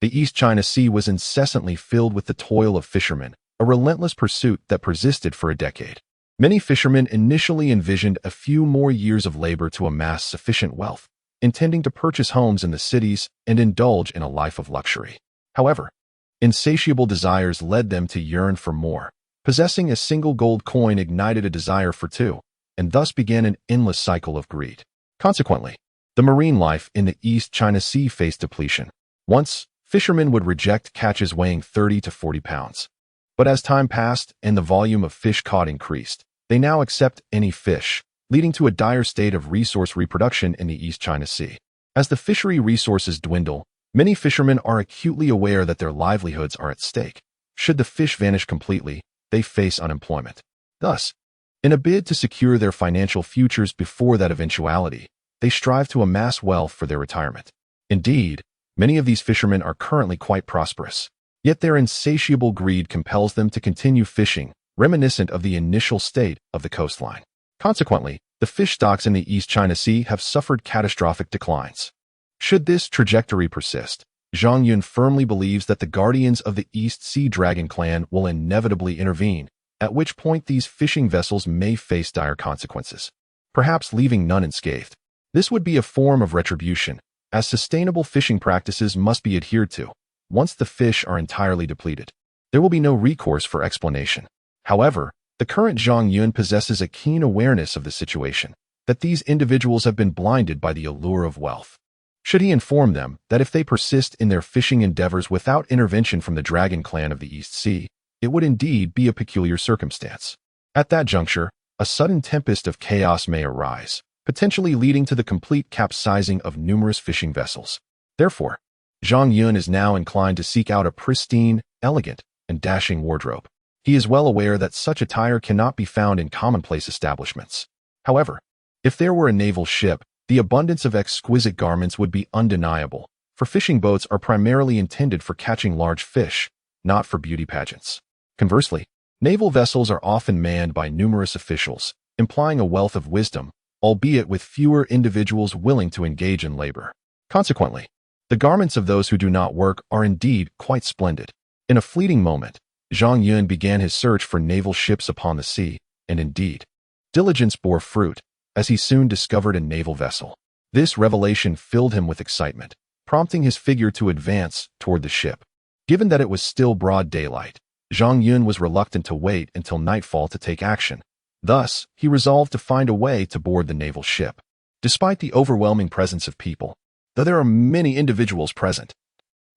the East China Sea was incessantly filled with the toil of fishermen, a relentless pursuit that persisted for a decade. Many fishermen initially envisioned a few more years of labor to amass sufficient wealth, intending to purchase homes in the cities and indulge in a life of luxury. However, insatiable desires led them to yearn for more. Possessing a single gold coin ignited a desire for two, and thus began an endless cycle of greed. Consequently, the marine life in the East China Sea faced depletion. Once, fishermen would reject catches weighing 30 to 40 pounds. But as time passed and the volume of fish caught increased, they now accept any fish, leading to a dire state of resource reproduction in the East China Sea. As the fishery resources dwindle, many fishermen are acutely aware that their livelihoods are at stake. Should the fish vanish completely, they face unemployment. Thus, in a bid to secure their financial futures before that eventuality, they strive to amass wealth for their retirement. Indeed, many of these fishermen are currently quite prosperous, yet their insatiable greed compels them to continue fishing, reminiscent of the initial state of the coastline. Consequently, the fish stocks in the East China Sea have suffered catastrophic declines. Should this trajectory persist, Zhang Yun firmly believes that the guardians of the East Sea Dragon clan will inevitably intervene, at which point these fishing vessels may face dire consequences, perhaps leaving none unscathed. This would be a form of retribution, as sustainable fishing practices must be adhered to. Once the fish are entirely depleted, there will be no recourse for explanation. However, the current Zhang Yun possesses a keen awareness of the situation, that these individuals have been blinded by the allure of wealth. Should he inform them that if they persist in their fishing endeavors without intervention from the Dragon clan of the East Sea, it would indeed be a peculiar circumstance. At that juncture, a sudden tempest of chaos may arise, potentially leading to the complete capsizing of numerous fishing vessels. Therefore, Zhang Yun is now inclined to seek out a pristine, elegant, and dashing wardrobe. He is well aware that such attire cannot be found in commonplace establishments. However, if there were a naval ship, the abundance of exquisite garments would be undeniable, for fishing boats are primarily intended for catching large fish, not for beauty pageants. Conversely, naval vessels are often manned by numerous officials, implying a wealth of wisdom, albeit with fewer individuals willing to engage in labor. Consequently, The garments of those who do not work are indeed quite splendid. In a fleeting moment, Zhang Yun began his search for naval ships upon the sea, and indeed, diligence bore fruit, as he soon discovered a naval vessel. This revelation filled him with excitement, prompting his figure to advance toward the ship. Given that it was still broad daylight, Zhang Yun was reluctant to wait until nightfall to take action. Thus, he resolved to find a way to board the naval ship. Despite the overwhelming presence of people, though there are many individuals present,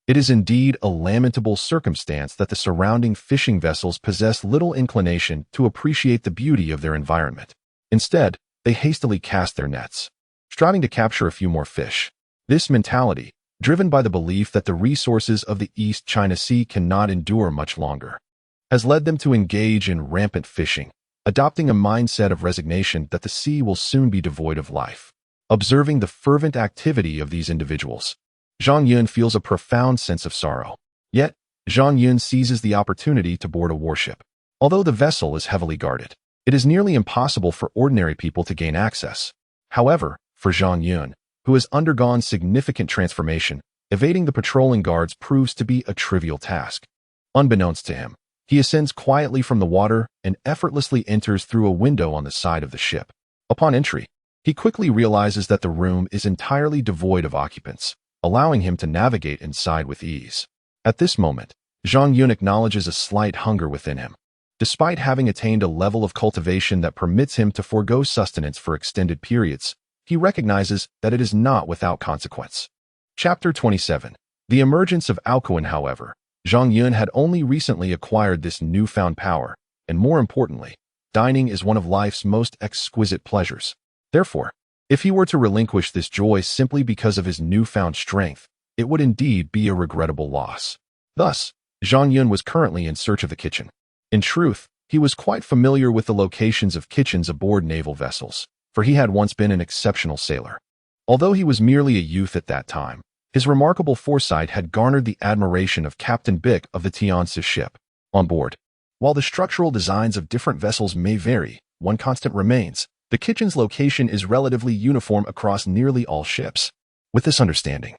it is indeed a lamentable circumstance that the surrounding fishing vessels possess little inclination to appreciate the beauty of their environment. Instead, they hastily cast their nets, striving to capture a few more fish. This mentality, driven by the belief that the resources of the East China Sea cannot endure much longer, has led them to engage in rampant fishing, adopting a mindset of resignation that the sea will soon be devoid of life. Observing the fervent activity of these individuals, Zhang Yun feels a profound sense of sorrow. Yet, Zhang Yun seizes the opportunity to board a warship. Although the vessel is heavily guarded, it is nearly impossible for ordinary people to gain access. However, for Zhang Yun, who has undergone significant transformation, evading the patrolling guards proves to be a trivial task. Unbeknownst to him, he ascends quietly from the water and effortlessly enters through a window on the side of the ship. Upon entry, he quickly realizes that the room is entirely devoid of occupants, allowing him to navigate inside with ease. At this moment, Zhang Yun acknowledges a slight hunger within him. Despite having attained a level of cultivation that permits him to forego sustenance for extended periods, he recognizes that it is not without consequence. Chapter 27. The emergence of Alcuin. However, Zhang Yun had only recently acquired this newfound power, and more importantly, dining is one of life's most exquisite pleasures. Therefore, if he were to relinquish this joy simply because of his newfound strength, it would indeed be a regrettable loss. Thus, Zhang Yun was currently in search of the kitchen. In truth, he was quite familiar with the locations of kitchens aboard naval vessels, for he had once been an exceptional sailor. Although he was merely a youth at that time, his remarkable foresight had garnered the admiration of Captain Bick of the Tian Ce ship. On board, while the structural designs of different vessels may vary, one constant remains: the kitchen's location is relatively uniform across nearly all ships. With this understanding,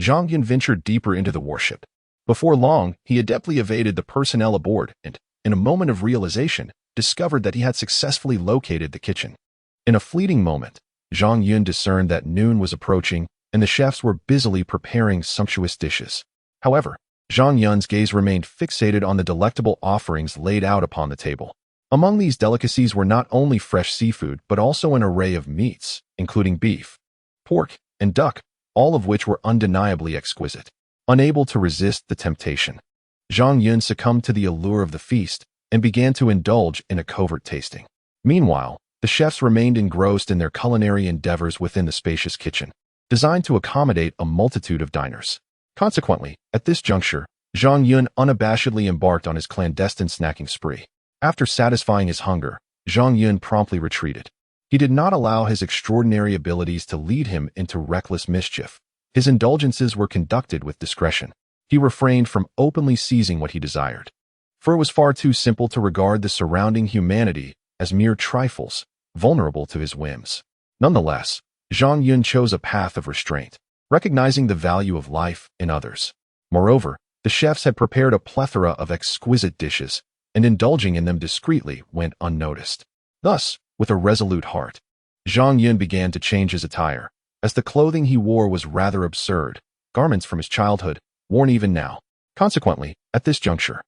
Zhang Yun ventured deeper into the warship. Before long, he adeptly evaded the personnel aboard and, in a moment of realization, discovered that he had successfully located the kitchen. In a fleeting moment, Zhang Yun discerned that noon was approaching and the chefs were busily preparing sumptuous dishes. However, Zhang Yun's gaze remained fixated on the delectable offerings laid out upon the table. Among these delicacies were not only fresh seafood but also an array of meats, including beef, pork, and duck, all of which were undeniably exquisite. Unable to resist the temptation, Zhang Yun succumbed to the allure of the feast and began to indulge in a covert tasting. Meanwhile, the chefs remained engrossed in their culinary endeavors within the spacious kitchen, designed to accommodate a multitude of diners. Consequently, at this juncture, Zhang Yun unabashedly embarked on his clandestine snacking spree. After satisfying his hunger, Zhang Yun promptly retreated. He did not allow his extraordinary abilities to lead him into reckless mischief. His indulgences were conducted with discretion. He refrained from openly seizing what he desired, for it was far too simple to regard the surrounding humanity as mere trifles, vulnerable to his whims. Nonetheless, Zhang Yun chose a path of restraint, recognizing the value of life in others. Moreover, the chefs had prepared a plethora of exquisite dishes, and indulging in them discreetly went unnoticed. Thus, with a resolute heart, Zhang Yun began to change his attire, as the clothing he wore was rather absurd, garments from his childhood, worn even now. Consequently, at this juncture,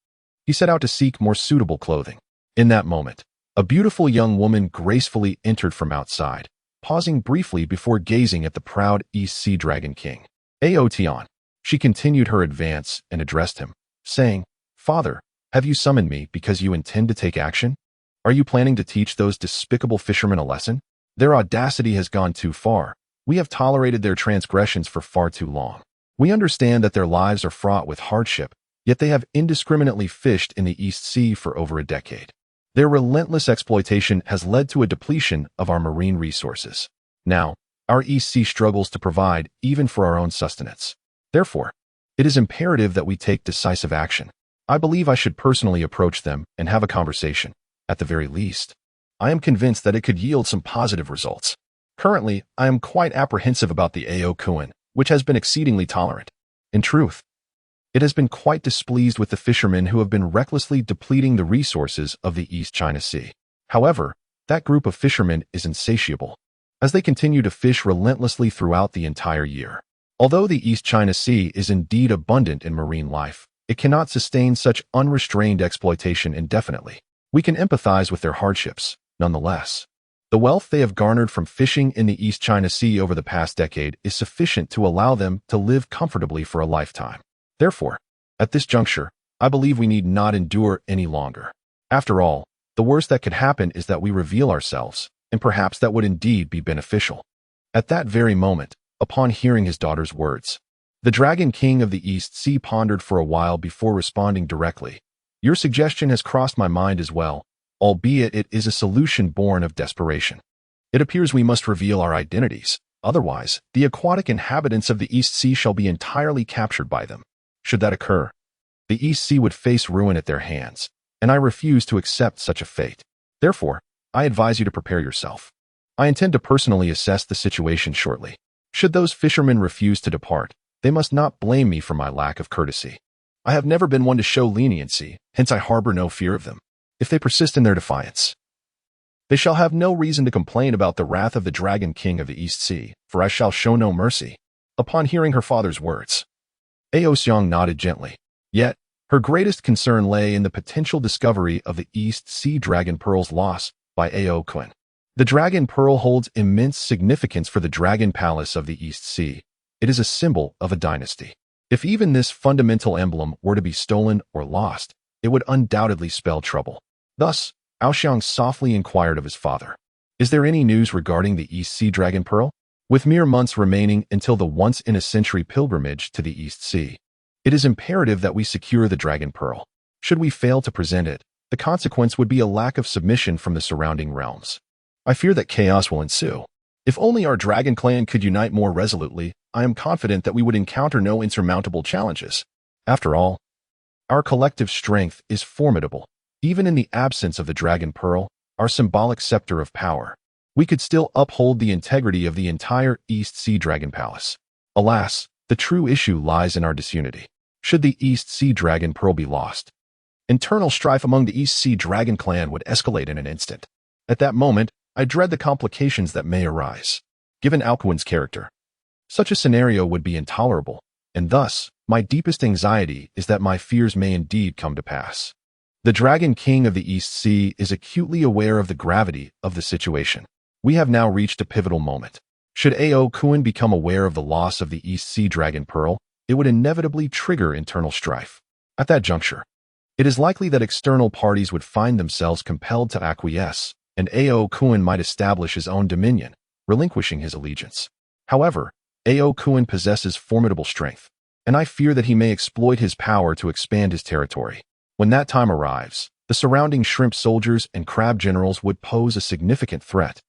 he set out to seek more suitable clothing. In that moment, a beautiful young woman gracefully entered from outside, pausing briefly before gazing at the proud East Sea Dragon King. "Ao Tian." She continued her advance and addressed him, saying, "Father, have you summoned me because you intend to take action? Are you planning to teach those despicable fishermen a lesson? Their audacity has gone too far. We have tolerated their transgressions for far too long. We understand that their lives are fraught with hardship, yet they have indiscriminately fished in the East Sea for over a decade. Their relentless exploitation has led to a depletion of our marine resources. Now, our East Sea struggles to provide even for our own sustenance. Therefore, it is imperative that we take decisive action. I believe I should personally approach them and have a conversation. At the very least, I am convinced that it could yield some positive results. Currently, I am quite apprehensive about the Ao Kuan, which has been exceedingly tolerant. In truth, it has been quite displeased with the fishermen who have been recklessly depleting the resources of the East China Sea. However, that group of fishermen is insatiable, as they continue to fish relentlessly throughout the entire year. Although the East China Sea is indeed abundant in marine life, it cannot sustain such unrestrained exploitation indefinitely. We can empathize with their hardships, nonetheless. The wealth they have garnered from fishing in the East China Sea over the past decade is sufficient to allow them to live comfortably for a lifetime. Therefore, at this juncture, I believe we need not endure any longer. After all, the worst that could happen is that we reveal ourselves, and perhaps that would indeed be beneficial. At that very moment, upon hearing his daughter's words, the Dragon King of the East Sea pondered for a while before responding directly. Your suggestion has crossed my mind as well, albeit it is a solution born of desperation. It appears we must reveal our identities, otherwise, the aquatic inhabitants of the East Sea shall be entirely captured by them. Should that occur, the East Sea would face ruin at their hands, and I refuse to accept such a fate. Therefore, I advise you to prepare yourself. I intend to personally assess the situation shortly. Should those fishermen refuse to depart, they must not blame me for my lack of courtesy. I have never been one to show leniency, hence I harbor no fear of them. If they persist in their defiance, they shall have no reason to complain about the wrath of the Dragon King of the East Sea, for I shall show no mercy. Upon hearing her father's words, Aoxiang nodded gently. Yet, her greatest concern lay in the potential discovery of the East Sea Dragon Pearl's loss by Ao Kun. The Dragon Pearl holds immense significance for the Dragon Palace of the East Sea. It is a symbol of a dynasty. If even this fundamental emblem were to be stolen or lost, it would undoubtedly spell trouble. Thus, Aoxiang softly inquired of his father, "Is there any news regarding the East Sea Dragon Pearl?" With mere months remaining until the once-in-a-century pilgrimage to the East Sea, it is imperative that we secure the Dragon Pearl. Should we fail to present it, the consequence would be a lack of submission from the surrounding realms. I fear that chaos will ensue. If only our dragon clan could unite more resolutely, I am confident that we would encounter no insurmountable challenges. After all, our collective strength is formidable. Even in the absence of the Dragon Pearl, our symbolic scepter of power, we could still uphold the integrity of the entire East Sea Dragon Palace. Alas, the true issue lies in our disunity. Should the East Sea Dragon Pearl be lost, internal strife among the East Sea Dragon clan would escalate in an instant. At that moment, I dread the complications that may arise. Given Alcuin's character, such a scenario would be intolerable, and thus, my deepest anxiety is that my fears may indeed come to pass. The Dragon King of the East Sea is acutely aware of the gravity of the situation. We have now reached a pivotal moment. Should Ao Kun become aware of the loss of the East Sea Dragon Pearl, it would inevitably trigger internal strife. At that juncture, it is likely that external parties would find themselves compelled to acquiesce, and Ao Kun might establish his own dominion, relinquishing his allegiance. However, Ao Kun possesses formidable strength, and I fear that he may exploit his power to expand his territory. When that time arrives, the surrounding shrimp soldiers and crab generals would pose a significant threat.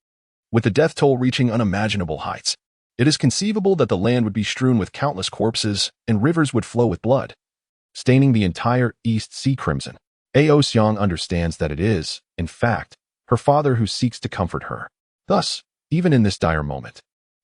With the death toll reaching unimaginable heights, it is conceivable that the land would be strewn with countless corpses and rivers would flow with blood, staining the entire East Sea crimson. Aoxiang understands that it is, in fact, her father who seeks to comfort her. Thus, even in this dire moment,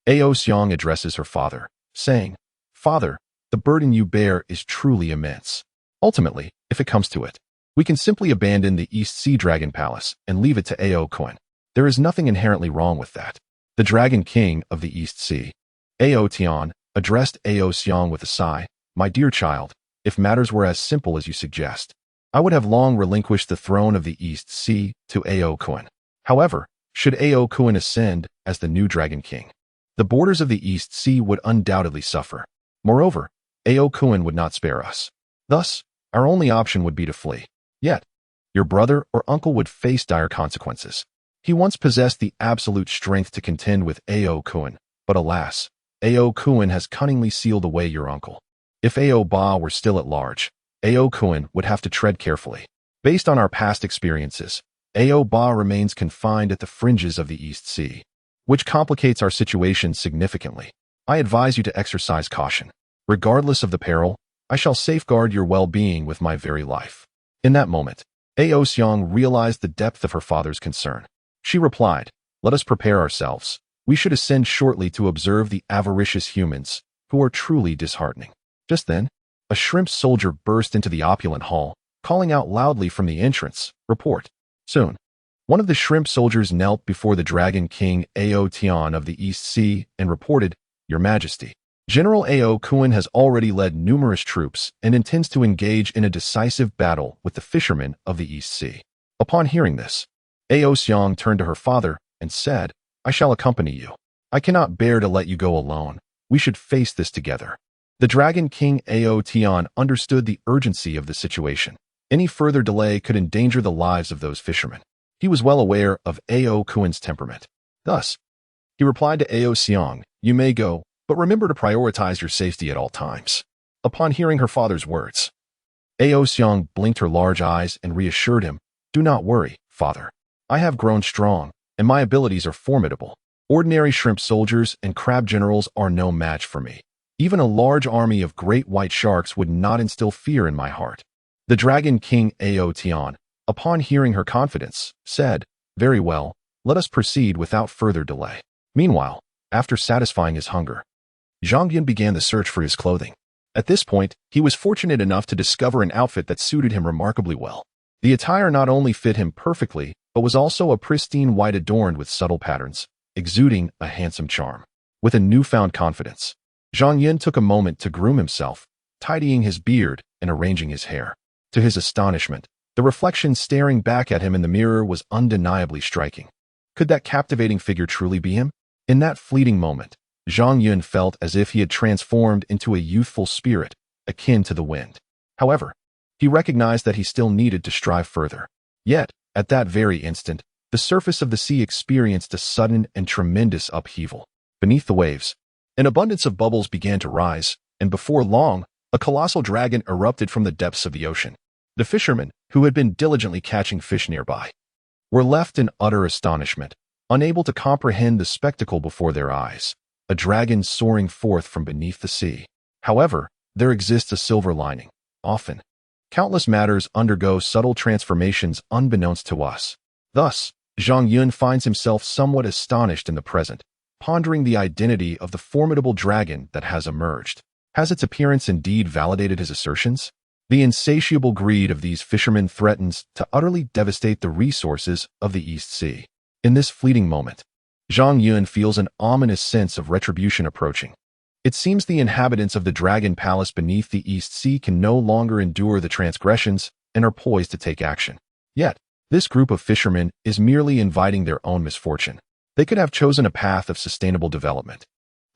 Aoxiang addresses her father, saying, "Father, the burden you bear is truly immense. Ultimately, if it comes to it, we can simply abandon the East Sea Dragon Palace and leave it to Ao Kun. There is nothing inherently wrong with that." The Dragon King of the East Sea, Ao Tian, addressed Aoxiang with a sigh, "My dear child, if matters were as simple as you suggest, I would have long relinquished the throne of the East Sea to Ao Kun. However, should Ao Kun ascend as the new Dragon King, the borders of the East Sea would undoubtedly suffer. Moreover, Ao Kun would not spare us. Thus, our only option would be to flee. Yet, your brother or uncle would face dire consequences. He once possessed the absolute strength to contend with Ao Kun, but alas, Ao Kun has cunningly sealed away your uncle. If Ao Ba were still at large, Ao Kun would have to tread carefully. Based on our past experiences, Ao Ba remains confined at the fringes of the East Sea, which complicates our situation significantly. I advise you to exercise caution. Regardless of the peril, I shall safeguard your well-being with my very life." In that moment, Aoxiang realized the depth of her father's concern. She replied, "Let us prepare ourselves. We should ascend shortly to observe the avaricious humans, who are truly disheartening. Just then, a shrimp soldier burst into the opulent hall, calling out loudly from the entrance, "Report." Soon, one of the shrimp soldiers knelt before the Dragon King Ao Tian of the East Sea and reported, "Your Majesty, General Ao Kuan has already led numerous troops and intends to engage in a decisive battle with the fishermen of the East Sea." Upon hearing this, Ao Xiang turned to her father and said, "I shall accompany you. I cannot bear to let you go alone. We should face this together." The Dragon King Ao Tian understood the urgency of the situation. Any further delay could endanger the lives of those fishermen. He was well aware of Ao Kuan's temperament. Thus, he replied to Ao Xiang, "You may go, but remember to prioritize your safety at all times." Upon hearing her father's words, Ao Xiang blinked her large eyes and reassured him, "Do not worry, father. I have grown strong, and my abilities are formidable. Ordinary shrimp soldiers and crab generals are no match for me. Even a large army of great white sharks would not instill fear in my heart." The Dragon King Ao Tian, upon hearing her confidence, said, "Very well, let us proceed without further delay." Meanwhile, after satisfying his hunger, Zhang Yun began the search for his clothing. At this point, he was fortunate enough to discover an outfit that suited him remarkably well. The attire not only fit him perfectly, but was also a pristine white adorned with subtle patterns, exuding a handsome charm. With a newfound confidence, Zhang Yun took a moment to groom himself, tidying his beard and arranging his hair. To his astonishment, the reflection staring back at him in the mirror was undeniably striking. Could that captivating figure truly be him? In that fleeting moment, Zhang Yun felt as if he had transformed into a youthful spirit, akin to the wind. However, he recognized that he still needed to strive further. Yet, at that very instant, the surface of the sea experienced a sudden and tremendous upheaval. Beneath the waves, an abundance of bubbles began to rise, and before long, a colossal dragon erupted from the depths of the ocean. The fishermen, who had been diligently catching fish nearby, were left in utter astonishment, unable to comprehend the spectacle before their eyes, a dragon soaring forth from beneath the sea. However, there exists a silver lining. Often, countless matters undergo subtle transformations unbeknownst to us. Thus, Zhang Yun finds himself somewhat astonished in the present, pondering the identity of the formidable dragon that has emerged. Has its appearance indeed validated his assertions? The insatiable greed of these fishermen threatens to utterly devastate the resources of the East Sea. In this fleeting moment, Zhang Yun feels an ominous sense of retribution approaching. It seems the inhabitants of the Dragon Palace beneath the East Sea can no longer endure the transgressions and are poised to take action. Yet, this group of fishermen is merely inviting their own misfortune. They could have chosen a path of sustainable development,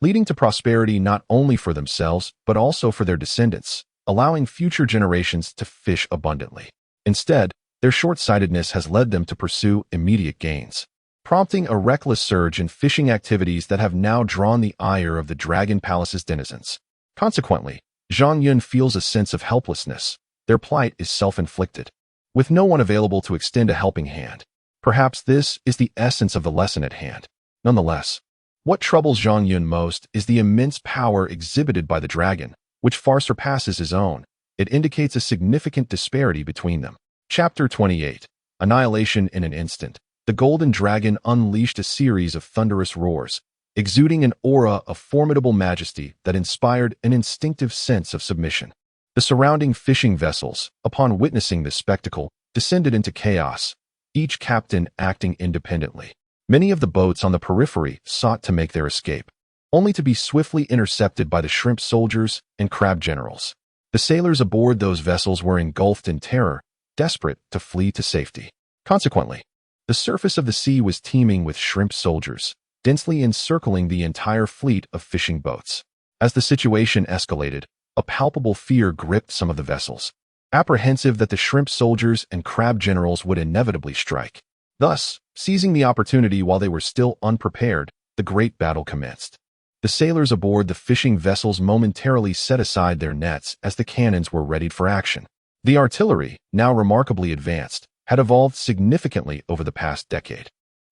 leading to prosperity not only for themselves but also for their descendants, allowing future generations to fish abundantly. Instead, their short-sightedness has led them to pursue immediate gains, prompting a reckless surge in fishing activities that have now drawn the ire of the Dragon Palace's denizens. Consequently, Zhang Yun feels a sense of helplessness. Their plight is self-inflicted, with no one available to extend a helping hand. Perhaps this is the essence of the lesson at hand. Nonetheless, what troubles Zhang Yun most is the immense power exhibited by the dragon, which far surpasses his own. It indicates a significant disparity between them. Chapter 28. Annihilation in an instant. The golden dragon unleashed a series of thunderous roars, exuding an aura of formidable majesty that inspired an instinctive sense of submission. The surrounding fishing vessels, upon witnessing this spectacle, descended into chaos, each captain acting independently. Many of the boats on the periphery sought to make their escape, only to be swiftly intercepted by the shrimp soldiers and crab generals. The sailors aboard those vessels were engulfed in terror, desperate to flee to safety. Consequently, the surface of the sea was teeming with shrimp soldiers, densely encircling the entire fleet of fishing boats. As the situation escalated, a palpable fear gripped some of the vessels, apprehensive that the shrimp soldiers and crab generals would inevitably strike. Thus, seizing the opportunity while they were still unprepared, the great battle commenced. The sailors aboard the fishing vessels momentarily set aside their nets as the cannons were readied for action. The artillery, now remarkably advanced, had evolved significantly over the past decade.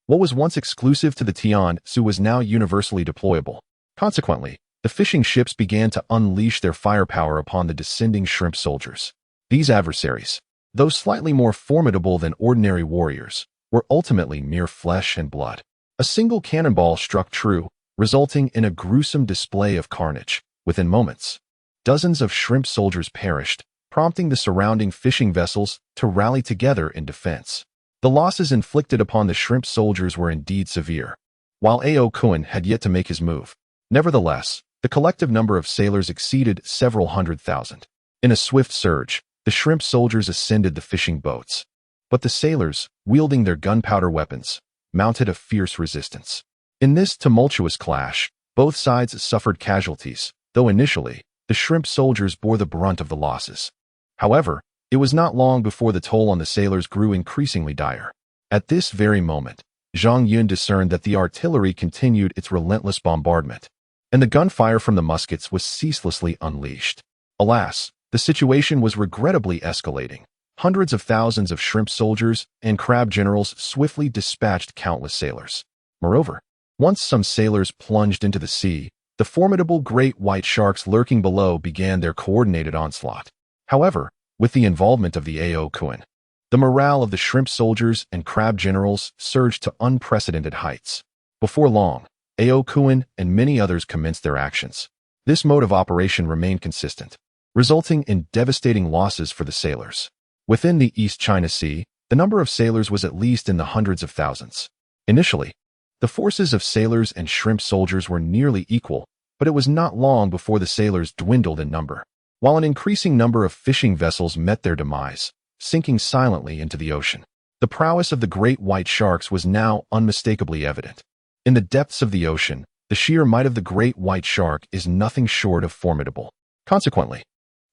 What was once exclusive to the Tian Ce was now universally deployable. Consequently, the fishing ships began to unleash their firepower upon the descending shrimp soldiers. These adversaries, though slightly more formidable than ordinary warriors, were ultimately mere flesh and blood. A single cannonball struck true, resulting in a gruesome display of carnage. Within moments, dozens of shrimp soldiers perished, prompting the surrounding fishing vessels to rally together in defense. The losses inflicted upon the shrimp soldiers were indeed severe, while Ao Kuan had yet to make his move. Nevertheless, the collective number of sailors exceeded several 100,000. In a swift surge, the shrimp soldiers ascended the fishing boats. But the sailors, wielding their gunpowder weapons, mounted a fierce resistance. In this tumultuous clash, both sides suffered casualties, though initially, the shrimp soldiers bore the brunt of the losses. However, it was not long before the toll on the sailors grew increasingly dire. At this very moment, Zhang Yun discerned that the artillery continued its relentless bombardment, and the gunfire from the muskets was ceaselessly unleashed. Alas, the situation was regrettably escalating. Hundreds of thousands of shrimp soldiers and crab generals swiftly dispatched countless sailors. Moreover, once some sailors plunged into the sea, the formidable great white sharks lurking below began their coordinated onslaught. However, with the involvement of the Ao Kuan, the morale of the shrimp soldiers and crab generals surged to unprecedented heights. Before long, Ao Kuan and many others commenced their actions. This mode of operation remained consistent, resulting in devastating losses for the sailors. Within the East China Sea, the number of sailors was at least in the hundreds of thousands. Initially, the forces of sailors and shrimp soldiers were nearly equal, but it was not long before the sailors dwindled in number, while an increasing number of fishing vessels met their demise, sinking silently into the ocean. The prowess of the great white sharks was now unmistakably evident. In the depths of the ocean, the sheer might of the great white shark is nothing short of formidable. Consequently,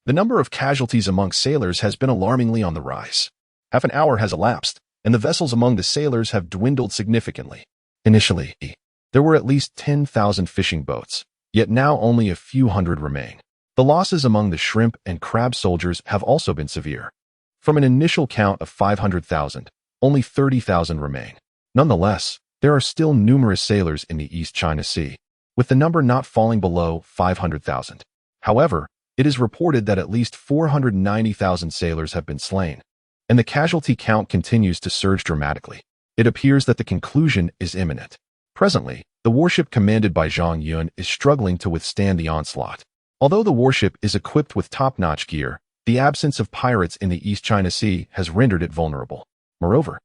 the number of casualties among sailors has been alarmingly on the rise. Half an hour has elapsed, and the vessels among the sailors have dwindled significantly. Initially, there were at least 10,000 fishing boats, yet now only a few hundred remain. The losses among the shrimp and crab soldiers have also been severe. From an initial count of 500,000, only 30,000 remain. Nonetheless, there are still numerous sailors in the East China Sea, with the number not falling below 500,000. However, it is reported that at least 490,000 sailors have been slain, and the casualty count continues to surge dramatically. It appears that the conclusion is imminent. Presently, the warship commanded by Zhang Yun is struggling to withstand the onslaught. Although the warship is equipped with top-notch gear, the absence of pirates in the East China Sea has rendered it vulnerable. Moreover,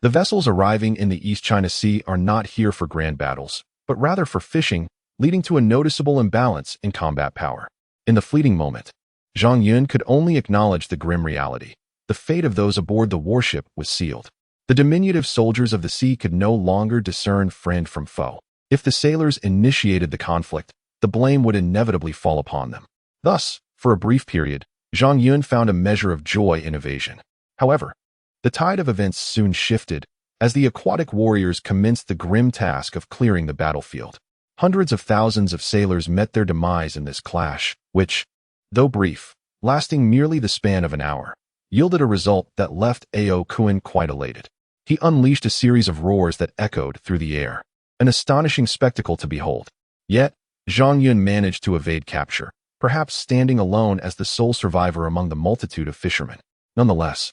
the vessels arriving in the East China Sea are not here for grand battles, but rather for fishing, leading to a noticeable imbalance in combat power. In the fleeting moment, Zhang Yun could only acknowledge the grim reality. The fate of those aboard the warship was sealed. The diminutive soldiers of the sea could no longer discern friend from foe. If the sailors initiated the conflict, the blame would inevitably fall upon them. Thus, for a brief period, Zhang Yun found a measure of joy in evasion. However, the tide of events soon shifted as the aquatic warriors commenced the grim task of clearing the battlefield. Hundreds of thousands of sailors met their demise in this clash, which, though brief, lasting merely the span of an hour, yielded a result that left Ao Kuan quite elated. He unleashed a series of roars that echoed through the air, an astonishing spectacle to behold. Yet, Zhang Yun managed to evade capture, perhaps standing alone as the sole survivor among the multitude of fishermen. Nonetheless,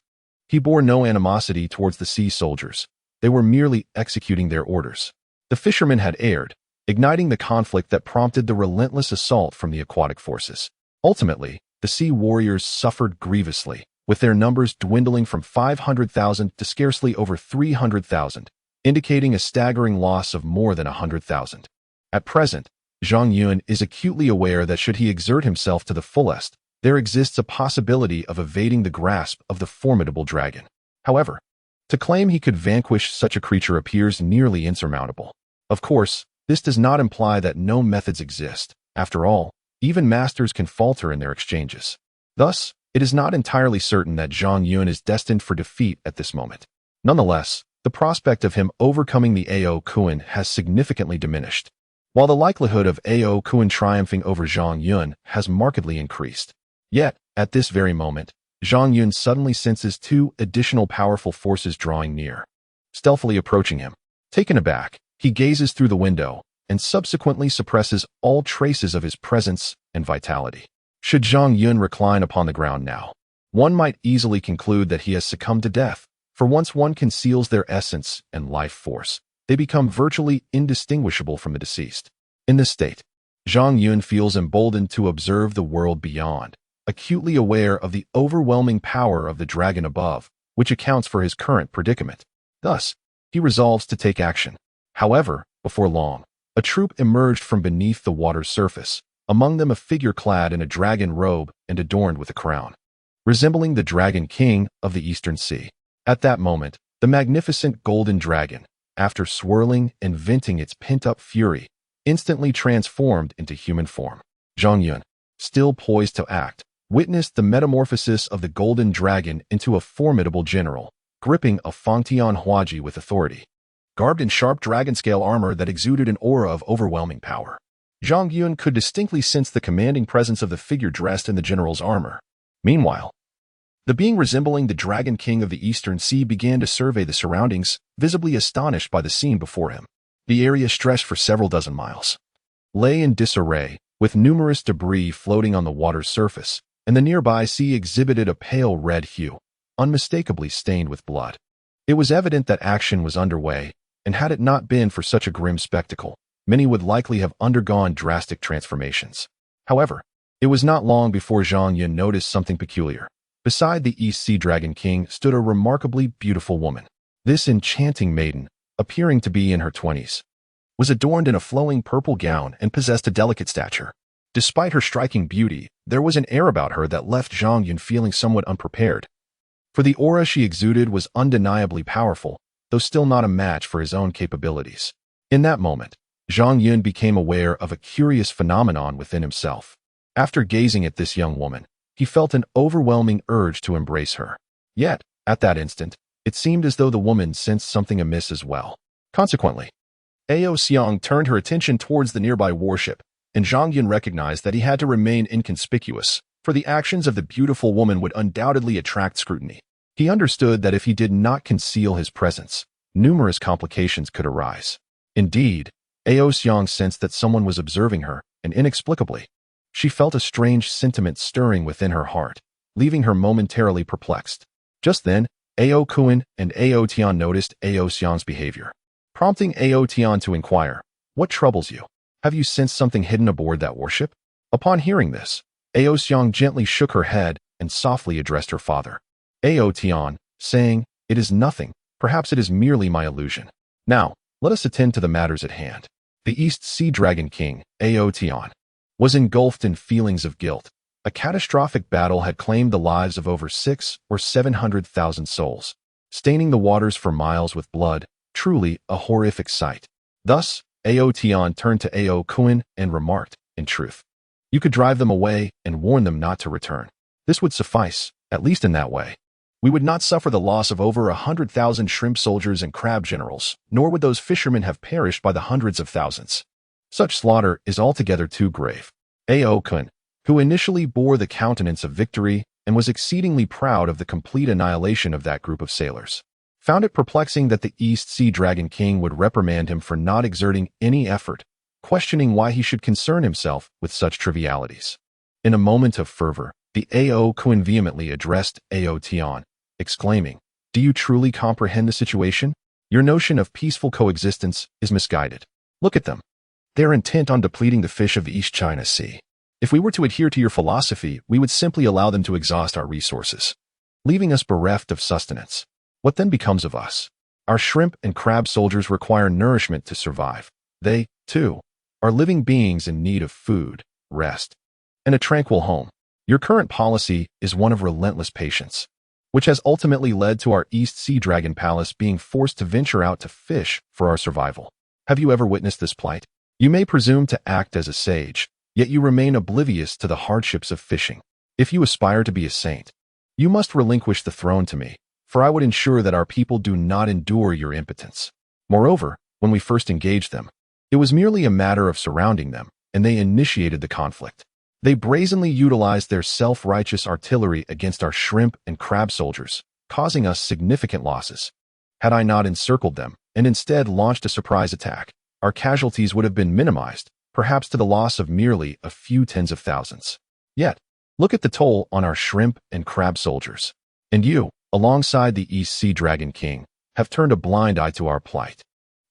he bore no animosity towards the sea soldiers. They were merely executing their orders. The fishermen had erred, igniting the conflict that prompted the relentless assault from the aquatic forces. Ultimately, the sea warriors suffered grievously, with their numbers dwindling from 500,000 to scarcely over 300,000, indicating a staggering loss of more than 100,000. At present, Zhang Yun is acutely aware that should he exert himself to the fullest, there exists a possibility of evading the grasp of the formidable dragon. However, to claim he could vanquish such a creature appears nearly insurmountable. Of course, this does not imply that no methods exist. After all, even masters can falter in their exchanges. Thus, it is not entirely certain that Zhang Yun is destined for defeat at this moment. Nonetheless, the prospect of him overcoming the Ao Kuan has significantly diminished, while the likelihood of Ao Kuan triumphing over Zhang Yun has markedly increased. Yet, at this very moment, Zhang Yun suddenly senses two additional powerful forces drawing near, stealthily approaching him. Taken aback, he gazes through the window and subsequently suppresses all traces of his presence and vitality. Should Zhang Yun recline upon the ground now, one might easily conclude that he has succumbed to death, for once one conceals their essence and life force, they become virtually indistinguishable from the deceased. In this state, Zhang Yun feels emboldened to observe the world beyond, acutely aware of the overwhelming power of the dragon above, which accounts for his current predicament. Thus, he resolves to take action. However, before long, a troop emerged from beneath the water's surface, among them a figure clad in a dragon robe and adorned with a crown, resembling the Dragon King of the Eastern Sea. At that moment, the magnificent golden dragon, after swirling and venting its pent-up fury, instantly transformed into human form. Zhang Yun, still poised to act, witnessed the metamorphosis of the golden dragon into a formidable general, gripping a Fangtian Huaji with authority. Garbed in sharp dragon-scale armor that exuded an aura of overwhelming power, Zhang Yun could distinctly sense the commanding presence of the figure dressed in the general's armor. Meanwhile, the being resembling the Dragon King of the Eastern Sea began to survey the surroundings, visibly astonished by the scene before him. The area stretched for several dozen miles, lay in disarray, with numerous debris floating on the water's surface, and the nearby sea exhibited a pale red hue, unmistakably stained with blood. It was evident that action was underway, and had it not been for such a grim spectacle, many would likely have undergone drastic transformations. However, it was not long before Zhang Yun noticed something peculiar. Beside the East Sea Dragon King stood a remarkably beautiful woman. This enchanting maiden, appearing to be in her 20s, was adorned in a flowing purple gown and possessed a delicate stature. Despite her striking beauty, there was an air about her that left Zhang Yun feeling somewhat unprepared. For the aura she exuded was undeniably powerful, though still not a match for his own capabilities. In that moment, Zhang Yun became aware of a curious phenomenon within himself. After gazing at this young woman, he felt an overwhelming urge to embrace her. Yet, at that instant, it seemed as though the woman sensed something amiss as well. Consequently, Ao Xiang turned her attention towards the nearby warship, and Zhang Yun recognized that he had to remain inconspicuous, for the actions of the beautiful woman would undoubtedly attract scrutiny. He understood that if he did not conceal his presence, numerous complications could arise. Indeed, Ao Xiang sensed that someone was observing her, and inexplicably, she felt a strange sentiment stirring within her heart, leaving her momentarily perplexed. Just then, Ao Kuan and Ao Tian noticed Ao Xiang's behavior, prompting Ao Tian to inquire, "What troubles you? Have you sensed something hidden aboard that warship?" Upon hearing this, Ao Xiang gently shook her head and softly addressed her father, Ao Tian, saying, "It is nothing, perhaps it is merely my illusion. Now, let us attend to the matters at hand." The East Sea Dragon King, Ao Tian, was engulfed in feelings of guilt. A catastrophic battle had claimed the lives of over 600,000 or 700,000 souls, staining the waters for miles with blood, truly a horrific sight. Thus, Ao Tian turned to Ao Kuan and remarked, "In truth, you could drive them away and warn them not to return. This would suffice, at least in that way. We would not suffer the loss of over 100,000 shrimp soldiers and crab generals, nor would those fishermen have perished by the hundreds of thousands. Such slaughter is altogether too grave." Ao Kun, who initially bore the countenance of victory and was exceedingly proud of the complete annihilation of that group of sailors, found it perplexing that the East Sea Dragon King would reprimand him for not exerting any effort, questioning why he should concern himself with such trivialities. In a moment of fervor, the Ao Kun vehemently addressed Ao Tian, exclaiming, "Do you truly comprehend the situation? Your notion of peaceful coexistence is misguided. Look at them. They are intent on depleting the fish of the East China Sea. If we were to adhere to your philosophy, we would simply allow them to exhaust our resources, leaving us bereft of sustenance. What then becomes of us? Our shrimp and crab soldiers require nourishment to survive. They, too, are living beings in need of food, rest, and a tranquil home. Your current policy is one of relentless patience, which has ultimately led to our East Sea Dragon Palace being forced to venture out to fish for our survival. Have you ever witnessed this plight? You may presume to act as a sage, yet you remain oblivious to the hardships of fishing. If you aspire to be a saint, you must relinquish the throne to me, for I would ensure that our people do not endure your impotence." Moreover, when we first engaged them, it was merely a matter of surrounding them, and they initiated the conflict. They brazenly utilized their self-righteous artillery against our shrimp and crab soldiers, causing us significant losses. Had I not encircled them, and instead launched a surprise attack, our casualties would have been minimized, perhaps to the loss of merely a few tens of thousands. Yet, look at the toll on our shrimp and crab soldiers. And you, alongside the East Sea Dragon King, have turned a blind eye to our plight.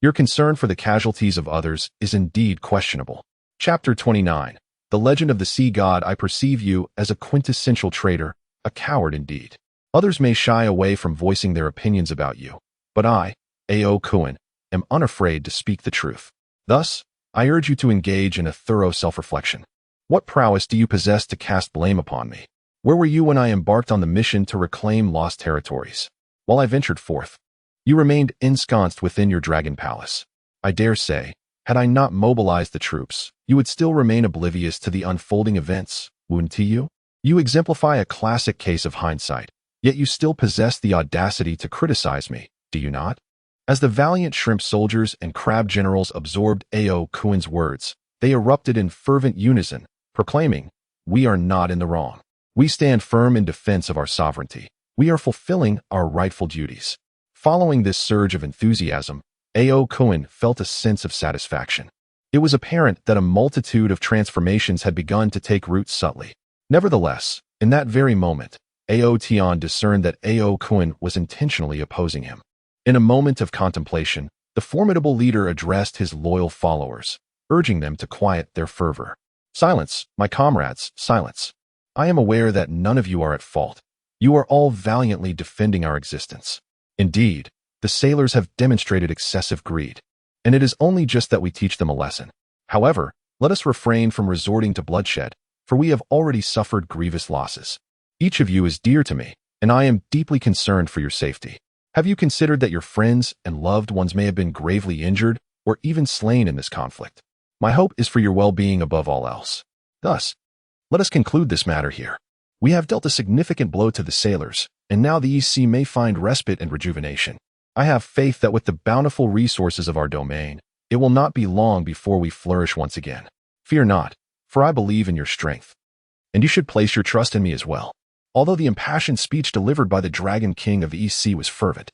Your concern for the casualties of others is indeed questionable. Chapter 29. The Legend of the Sea God. I perceive you as a quintessential traitor, a coward indeed. Others may shy away from voicing their opinions about you, but I, Ao Kuan, am unafraid to speak the truth. Thus, I urge you to engage in a thorough self-reflection. What prowess do you possess to cast blame upon me? Where were you when I embarked on the mission to reclaim lost territories? While I ventured forth, you remained ensconced within your dragon palace. I dare say, had I not mobilized the troops, you would still remain oblivious to the unfolding events, wouldn't you? You exemplify a classic case of hindsight, yet you still possess the audacity to criticize me, do you not? As the valiant shrimp soldiers and crab generals absorbed Ao Kuan's words, they erupted in fervent unison, proclaiming, "We are not in the wrong. We stand firm in defense of our sovereignty. We are fulfilling our rightful duties." Following this surge of enthusiasm, Ao Kuan felt a sense of satisfaction. It was apparent that a multitude of transformations had begun to take root subtly. Nevertheless, in that very moment, Ao Tian discerned that Ao Kuan was intentionally opposing him. In a moment of contemplation, the formidable leader addressed his loyal followers, urging them to quiet their fervor. "Silence, my comrades, silence. I am aware that none of you are at fault. You are all valiantly defending our existence. Indeed, the sailors have demonstrated excessive greed, and it is only just that we teach them a lesson. However, let us refrain from resorting to bloodshed, for we have already suffered grievous losses. Each of you is dear to me, and I am deeply concerned for your safety. Have you considered that your friends and loved ones may have been gravely injured or even slain in this conflict? My hope is for your well-being above all else. Thus, let us conclude this matter here. We have dealt a significant blow to the sailors, and now the East Sea may find respite and rejuvenation. I have faith that with the bountiful resources of our domain, it will not be long before we flourish once again. Fear not, for I believe in your strength. And you should place your trust in me as well." Although the impassioned speech delivered by the Dragon King of the East Sea was fervent,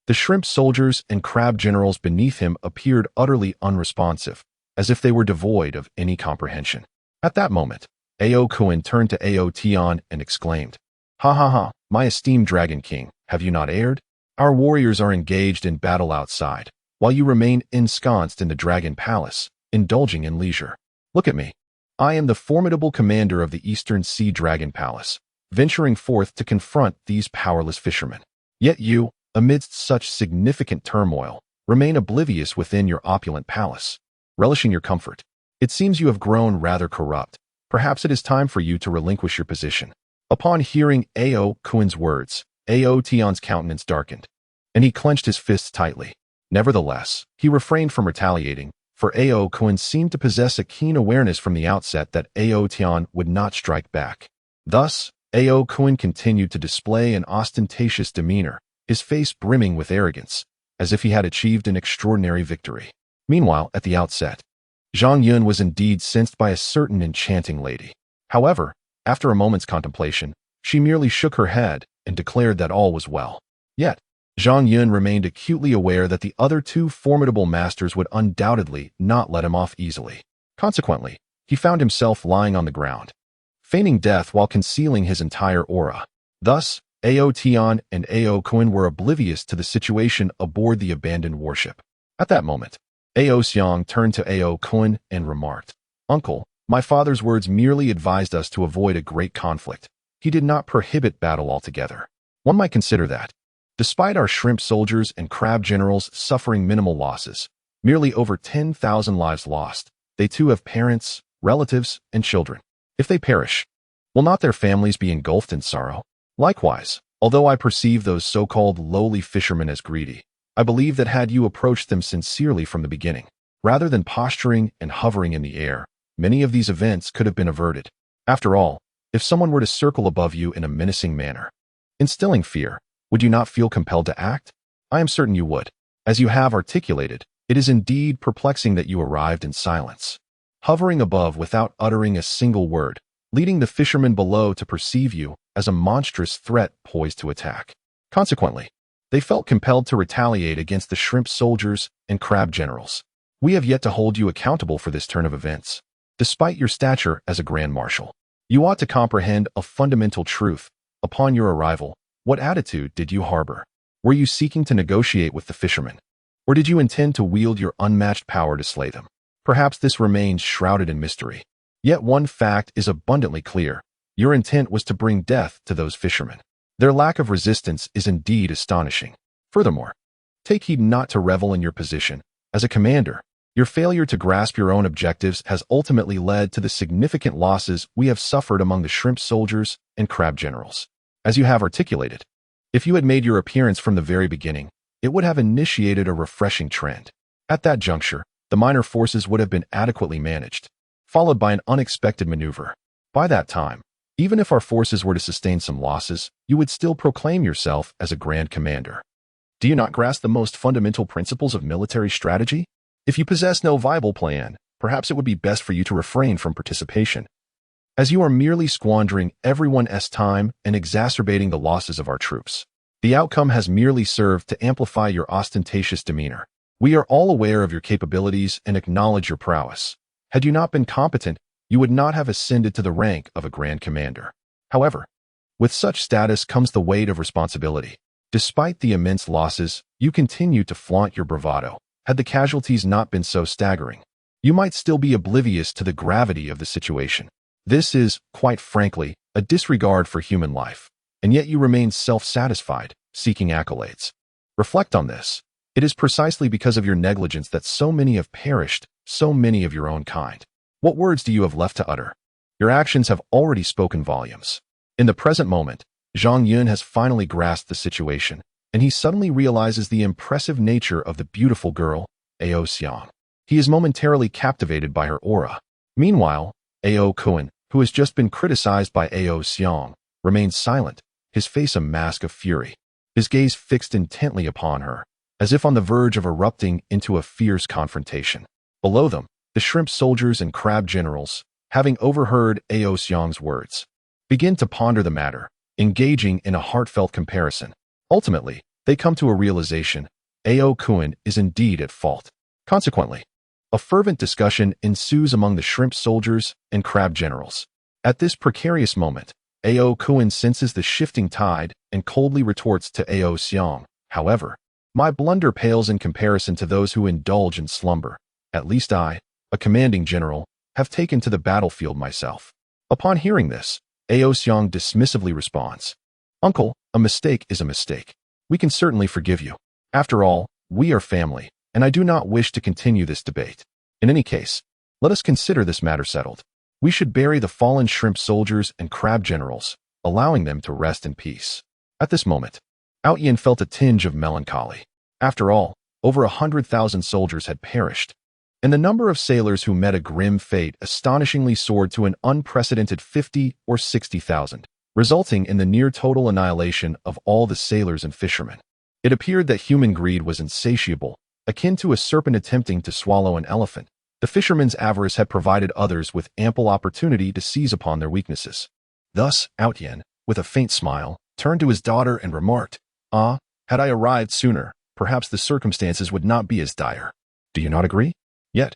the shrimp soldiers and crab generals beneath him appeared utterly unresponsive, as if they were devoid of any comprehension. At that moment, Ao Kuan turned to Ao Tian and exclaimed, "Ha ha ha, my esteemed Dragon King, have you not erred? Our warriors are engaged in battle outside, while you remain ensconced in the Dragon Palace, indulging in leisure. Look at me. I am the formidable commander of the Eastern Sea Dragon Palace, venturing forth to confront these powerless fishermen. Yet you, amidst such significant turmoil, remain oblivious within your opulent palace, relishing your comfort. It seems you have grown rather corrupt. Perhaps it is time for you to relinquish your position." Upon hearing Ao Kuan's words, Ao Tian's countenance darkened, and he clenched his fists tightly. Nevertheless, he refrained from retaliating, for Ao Kuan seemed to possess a keen awareness from the outset that Ao Tian would not strike back. Thus, Ao Kuan continued to display an ostentatious demeanor, his face brimming with arrogance, as if he had achieved an extraordinary victory. Meanwhile, at the outset, Zhang Yun was indeed sensed by a certain enchanting lady. However, after a moment's contemplation, she merely shook her head and declared that all was well. Yet, Zhang Yun remained acutely aware that the other two formidable masters would undoubtedly not let him off easily. Consequently, he found himself lying on the ground, feigning death while concealing his entire aura. Thus, Ao Tian and Ao Kuan were oblivious to the situation aboard the abandoned warship. At that moment, Ao Xiang turned to Ao Kuan and remarked, "Uncle, my father's words merely advised us to avoid a great conflict. He did not prohibit battle altogether. One might consider that, despite our shrimp soldiers and crab generals suffering minimal losses, merely over 10,000 lives lost, they too have parents, relatives, and children. If they perish, will not their families be engulfed in sorrow? Likewise, although I perceive those so-called lowly fishermen as greedy, I believe that had you approached them sincerely from the beginning, rather than posturing and hovering in the air, many of these events could have been averted. After all, if someone were to circle above you in a menacing manner, instilling fear, would you not feel compelled to act? I am certain you would. As you have articulated, it is indeed perplexing that you arrived in silence, hovering above without uttering a single word, leading the fishermen below to perceive you as a monstrous threat poised to attack. Consequently, they felt compelled to retaliate against the shrimp soldiers and crab generals. We have yet to hold you accountable for this turn of events. Despite your stature as a grand marshal, you ought to comprehend a fundamental truth. Upon your arrival, what attitude did you harbor? Were you seeking to negotiate with the fishermen, or did you intend to wield your unmatched power to slay them? Perhaps this remains shrouded in mystery. Yet one fact is abundantly clear. Your intent was to bring death to those fishermen. Their lack of resistance is indeed astonishing. Furthermore, take heed not to revel in your position. As a commander, your failure to grasp your own objectives has ultimately led to the significant losses we have suffered among the shrimp soldiers and crab generals. As you have articulated, if you had made your appearance from the very beginning, it would have initiated a refreshing trend. At that juncture, the minor forces would have been adequately managed, followed by an unexpected maneuver. By that time, even if our forces were to sustain some losses, you would still proclaim yourself as a grand commander. Do you not grasp the most fundamental principles of military strategy? If you possess no viable plan, perhaps it would be best for you to refrain from participation, as you are merely squandering everyone's time and exacerbating the losses of our troops. The outcome has merely served to amplify your ostentatious demeanor. We are all aware of your capabilities and acknowledge your prowess. Had you not been competent, you would not have ascended to the rank of a grand commander. However, with such status comes the weight of responsibility. Despite the immense losses, you continue to flaunt your bravado. Had the casualties not been so staggering, you might still be oblivious to the gravity of the situation. This is, quite frankly, a disregard for human life, and yet you remain self-satisfied, seeking accolades. Reflect on this. It is precisely because of your negligence that so many have perished, so many of your own kind. What words do you have left to utter? Your actions have already spoken volumes. In the present moment, Zhang Yun has finally grasped the situation, and he suddenly realizes the impressive nature of the beautiful girl, Ao Xiang. He is momentarily captivated by her aura. Meanwhile, Ao Kuan, who has just been criticized by Ao Xiang, remains silent, his face a mask of fury, his gaze fixed intently upon her, as if on the verge of erupting into a fierce confrontation. Below them, the shrimp soldiers and crab generals, having overheard Ao Xiang's words, begin to ponder the matter, engaging in a heartfelt comparison. Ultimately, they come to a realization: Ao Kuan is indeed at fault. Consequently, a fervent discussion ensues among the shrimp soldiers and crab generals. At this precarious moment, Ao Kuan senses the shifting tide and coldly retorts to Ao Xiang, "However, my blunder pales in comparison to those who indulge in slumber. At least I, a commanding general, have taken to the battlefield myself." Upon hearing this, Ao Xiang dismissively responds, "Uncle, a mistake is a mistake. We can certainly forgive you. After all, we are family, and I do not wish to continue this debate. In any case, let us consider this matter settled. We should bury the fallen shrimp soldiers and crab generals, allowing them to rest in peace." At this moment, Outyin felt a tinge of melancholy. After all, over 100,000 soldiers had perished, and the number of sailors who met a grim fate astonishingly soared to an unprecedented 50 or 60,000, resulting in the near total annihilation of all the sailors and fishermen. It appeared that human greed was insatiable, akin to a serpent attempting to swallow an elephant. The fishermen's avarice had provided others with ample opportunity to seize upon their weaknesses. Thus, Outyin, with a faint smile, turned to his daughter and remarked, "Ah, had I arrived sooner, perhaps the circumstances would not be as dire. Do you not agree? Yet,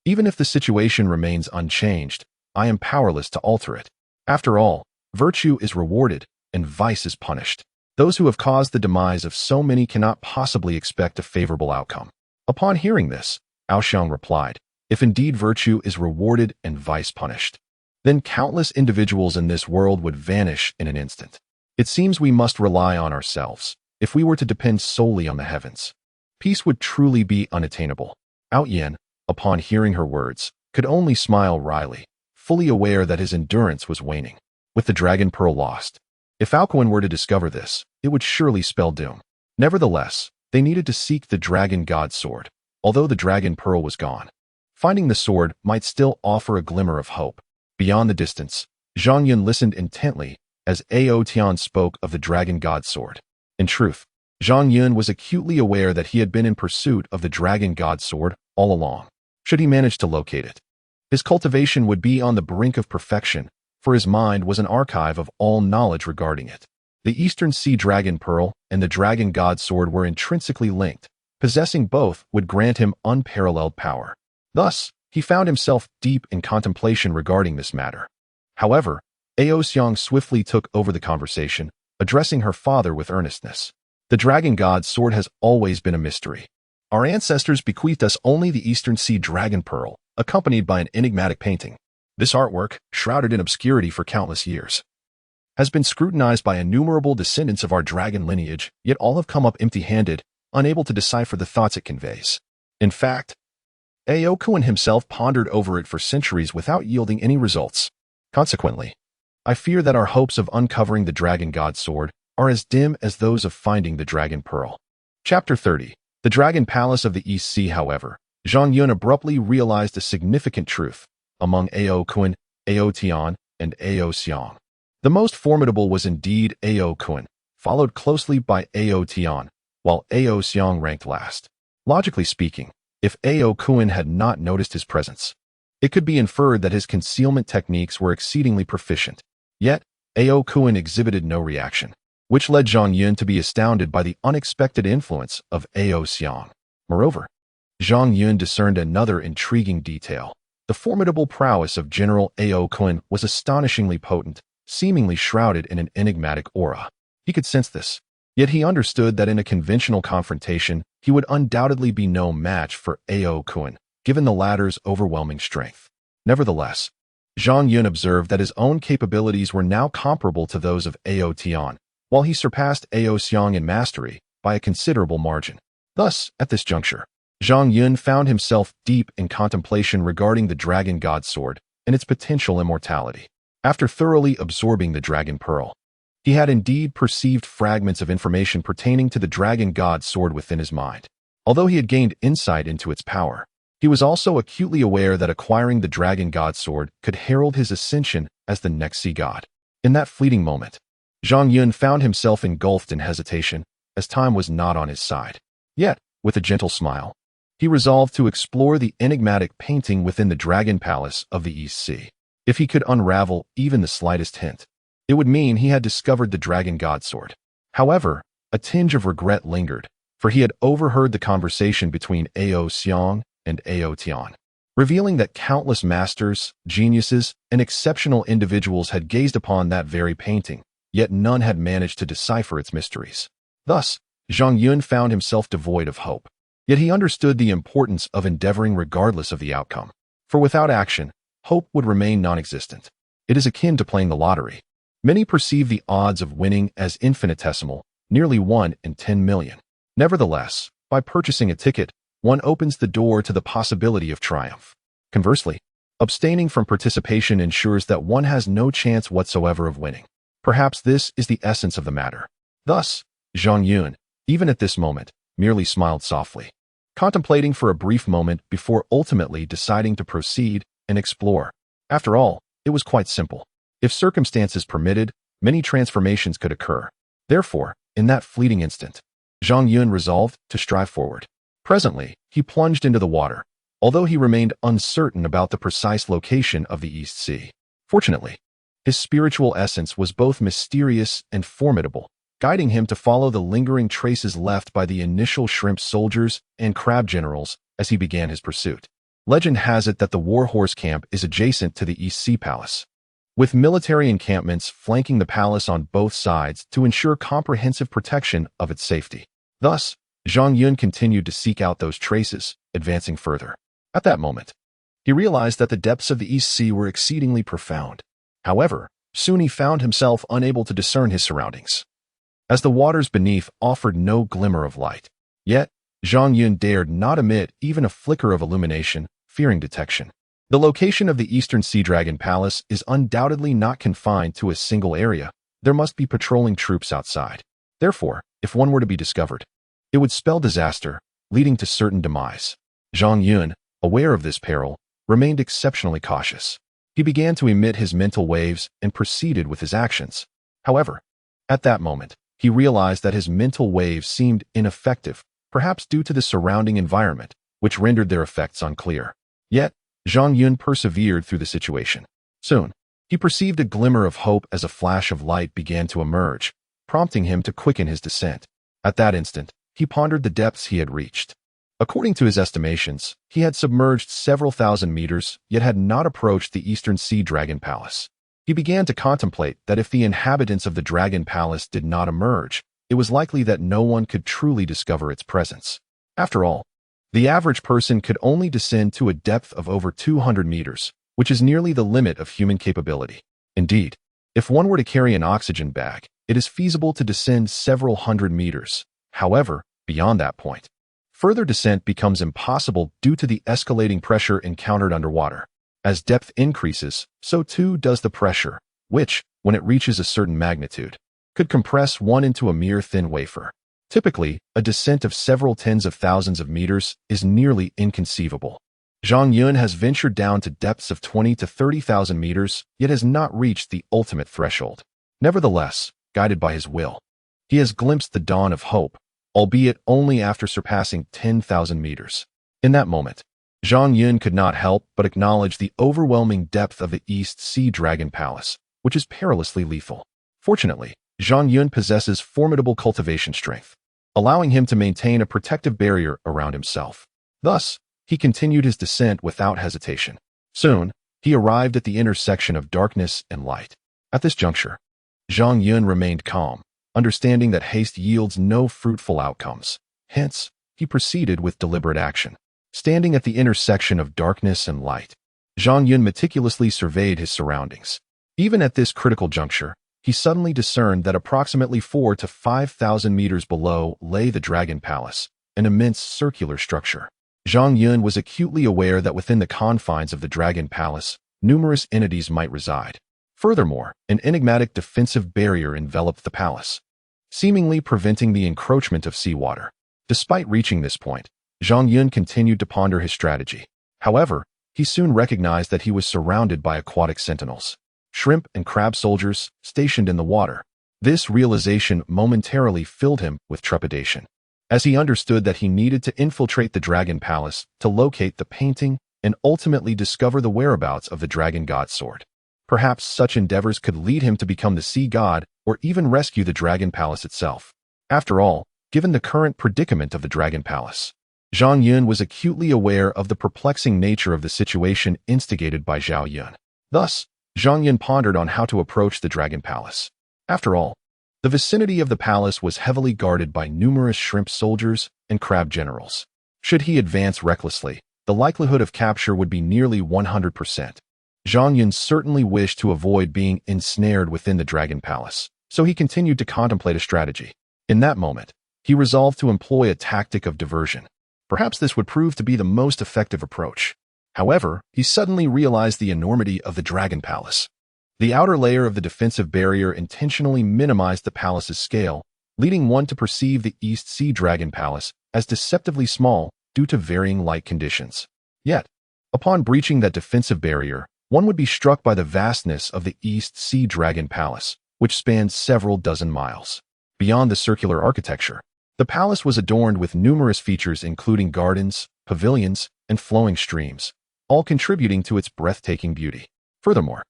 even if the situation remains unchanged, I am powerless to alter it. After all, virtue is rewarded and vice is punished. Those who have caused the demise of so many cannot possibly expect a favorable outcome." Upon hearing this, Ao Xiang replied, "If indeed virtue is rewarded and vice punished, then countless individuals in this world would vanish in an instant. It seems we must rely on ourselves. If we were to depend solely on the heavens, peace would truly be unattainable." Outyin, upon hearing her words, could only smile wryly, fully aware that his endurance was waning. With the dragon pearl lost, if Alcuin were to discover this, it would surely spell doom. Nevertheless, they needed to seek the dragon god sword, although the dragon pearl was gone. Finding the sword might still offer a glimmer of hope. Beyond the distance, Zhang Yun listened intently as Ao Tian spoke of the dragon god sword. In truth, Zhang Yun was acutely aware that he had been in pursuit of the dragon god sword all along. Should he manage to locate it, his cultivation would be on the brink of perfection, for his mind was an archive of all knowledge regarding it. The Eastern Sea Dragon Pearl and the Dragon God Sword were intrinsically linked. Possessing both would grant him unparalleled power. Thus, he found himself deep in contemplation regarding this matter. However, Ao Xiang swiftly took over the conversation, addressing her father with earnestness. "The Dragon God's sword has always been a mystery. Our ancestors bequeathed us only the Eastern Sea dragon pearl, accompanied by an enigmatic painting. This artwork, shrouded in obscurity for countless years, has been scrutinized by innumerable descendants of our dragon lineage, yet all have come up empty-handed, unable to decipher the thoughts it conveys. In fact, Aokuin himself pondered over it for centuries without yielding any results. Consequently, I fear that our hopes of uncovering the dragon god sword are as dim as those of finding the dragon pearl. Chapter 30. The Dragon Palace of the East Sea. However, Zhang Yun abruptly realized a significant truth. Among Aokuin, Tian, and Xiang, the most formidable was indeed Aokuin, followed closely by Tian, while Xiang ranked last. Logically speaking, if Aokuin had not noticed his presence, it could be inferred that his concealment techniques were exceedingly proficient. Yet, Aokuin exhibited no reaction, which led Zhang Yun to be astounded by the unexpected influence of Xiang. Moreover, Zhang Yun discerned another intriguing detail. The formidable prowess of General Aokuin was astonishingly potent, seemingly shrouded in an enigmatic aura. He could sense this, yet he understood that in a conventional confrontation, he would undoubtedly be no match for Aokuin, given the latter's overwhelming strength. Nevertheless, Zhang Yun observed that his own capabilities were now comparable to those of Tian, while he surpassed Xiang in mastery by a considerable margin. Thus, at this juncture, Zhang Yun found himself deep in contemplation regarding the dragon god sword and its potential immortality. After thoroughly absorbing the dragon pearl, he had indeed perceived fragments of information pertaining to the dragon god sword within his mind. Although he had gained insight into its power, he was also acutely aware that acquiring the dragon god sword could herald his ascension as the next sea god. In that fleeting moment, Zhang Yun found himself engulfed in hesitation, as time was not on his side. Yet, with a gentle smile, he resolved to explore the enigmatic painting within the Dragon Palace of the East Sea. If he could unravel even the slightest hint, it would mean he had discovered the dragon god sword. However, a tinge of regret lingered, for he had overheard the conversation between Xiang and Tian, revealing that countless masters, geniuses, and exceptional individuals had gazed upon that very painting, yet none had managed to decipher its mysteries. Thus, Zhang Yun found himself devoid of hope. Yet he understood the importance of endeavoring regardless of the outcome, for without action, hope would remain non-existent. It is akin to playing the lottery. Many perceive the odds of winning as infinitesimal, nearly 1 in 10 million. Nevertheless, by purchasing a ticket, one opens the door to the possibility of triumph. Conversely, abstaining from participation ensures that one has no chance whatsoever of winning. Perhaps this is the essence of the matter. Thus, Zhang Yun, even at this moment, merely smiled softly, contemplating for a brief moment before ultimately deciding to proceed and explore. After all, it was quite simple. If circumstances permitted, many transformations could occur. Therefore, in that fleeting instant, Zhang Yun resolved to strive forward. Presently, he plunged into the water, although he remained uncertain about the precise location of the East Sea. Fortunately, his spiritual essence was both mysterious and formidable, guiding him to follow the lingering traces left by the initial shrimp soldiers and crab generals as he began his pursuit. Legend has it that the Warhorse camp is adjacent to the East Sea Palace, with military encampments flanking the palace on both sides to ensure comprehensive protection of its safety. Thus, Zhang Yun continued to seek out those traces, advancing further. At that moment, he realized that the depths of the East Sea were exceedingly profound. However, soon he found himself unable to discern his surroundings, as the waters beneath offered no glimmer of light. Yet, Zhang Yun dared not emit even a flicker of illumination, fearing detection. The location of the Eastern Sea Dragon Palace is undoubtedly not confined to a single area. There must be patrolling troops outside. Therefore, if one were to be discovered, it would spell disaster, leading to certain demise. Zhang Yun, aware of this peril, remained exceptionally cautious. He began to emit his mental waves and proceeded with his actions. However, at that moment, he realized that his mental waves seemed ineffective, perhaps due to the surrounding environment, which rendered their effects unclear. Yet, Zhang Yun persevered through the situation. Soon, he perceived a glimmer of hope as a flash of light began to emerge, prompting him to quicken his descent. At that instant, he pondered the depths he had reached. According to his estimations, he had submerged several thousand meters, yet had not approached the Eastern Sea Dragon Palace. He began to contemplate that if the inhabitants of the Dragon Palace did not emerge, it was likely that no one could truly discover its presence. After all, The average person could only descend to a depth of over 200 meters, which is nearly the limit of human capability. Indeed, if one were to carry an oxygen bag, it is feasible to descend several hundred meters. However, beyond that point, further descent becomes impossible due to the escalating pressure encountered underwater. As depth increases, so too does the pressure, which, when it reaches a certain magnitude, could compress one into a mere thin wafer. Typically, a descent of several tens of thousands of meters is nearly inconceivable. Zhang Yun has ventured down to depths of 20 to 30,000 meters, yet has not reached the ultimate threshold. Nevertheless, guided by his will, he has glimpsed the dawn of hope, albeit only after surpassing 10,000 meters. In that moment, Zhang Yun could not help but acknowledge the overwhelming depth of the East Sea Dragon Palace, which is perilously lethal. Fortunately, Zhang Yun possesses formidable cultivation strength, allowing him to maintain a protective barrier around himself. Thus, he continued his descent without hesitation. Soon, he arrived at the intersection of darkness and light. At this juncture, Zhang Yun remained calm, understanding that haste yields no fruitful outcomes. Hence, he proceeded with deliberate action. Standing at the intersection of darkness and light, Zhang Yun meticulously surveyed his surroundings. Even at this critical juncture, he suddenly discerned that approximately 4,000 to 5,000 meters below lay the Dragon Palace, an immense circular structure. Zhang Yun was acutely aware that within the confines of the Dragon Palace, numerous entities might reside. Furthermore, an enigmatic defensive barrier enveloped the palace, seemingly preventing the encroachment of seawater. Despite reaching this point, Zhang Yun continued to ponder his strategy. However, he soon recognized that he was surrounded by aquatic sentinels, shrimp and crab soldiers stationed in the water. This realization momentarily filled him with trepidation, as he understood that he needed to infiltrate the Dragon Palace to locate the painting and ultimately discover the whereabouts of the Dragon God's sword. Perhaps such endeavors could lead him to become the sea god or even rescue the Dragon Palace itself. After all, given the current predicament of the Dragon Palace, Zhang Yun was acutely aware of the perplexing nature of the situation instigated by Zhao Yun. Thus, Zhang Yun pondered on how to approach the Dragon Palace. After all, the vicinity of the palace was heavily guarded by numerous shrimp soldiers and crab generals. Should he advance recklessly, the likelihood of capture would be nearly 100%. Zhang Yun certainly wished to avoid being ensnared within the Dragon Palace, so he continued to contemplate a strategy. In that moment, he resolved to employ a tactic of diversion. Perhaps this would prove to be the most effective approach. However, he suddenly realized the enormity of the Dragon Palace. The outer layer of the defensive barrier intentionally minimized the palace's scale, leading one to perceive the East Sea Dragon Palace as deceptively small due to varying light conditions. Yet, upon breaching that defensive barrier, one would be struck by the vastness of the East Sea Dragon Palace, which spanned several dozen miles. Beyond the circular architecture, the palace was adorned with numerous features including gardens, pavilions, and flowing streams, all contributing to its breathtaking beauty. Furthermore,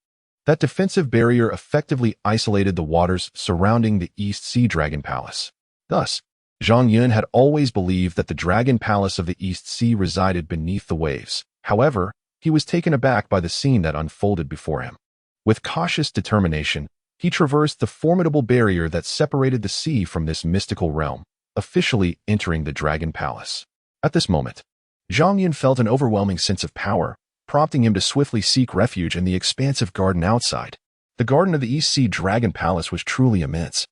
that defensive barrier effectively isolated the waters surrounding the East Sea Dragon Palace. Thus, Zhang Yun had always believed that the Dragon Palace of the East Sea resided beneath the waves. However, he was taken aback by the scene that unfolded before him. With cautious determination, he traversed the formidable barrier that separated the sea from this mystical realm, officially entering the Dragon Palace. At this moment, Zhang Yun felt an overwhelming sense of power, prompting him to swiftly seek refuge in the expansive garden outside. The garden of the East Sea Dragon Palace was truly immense,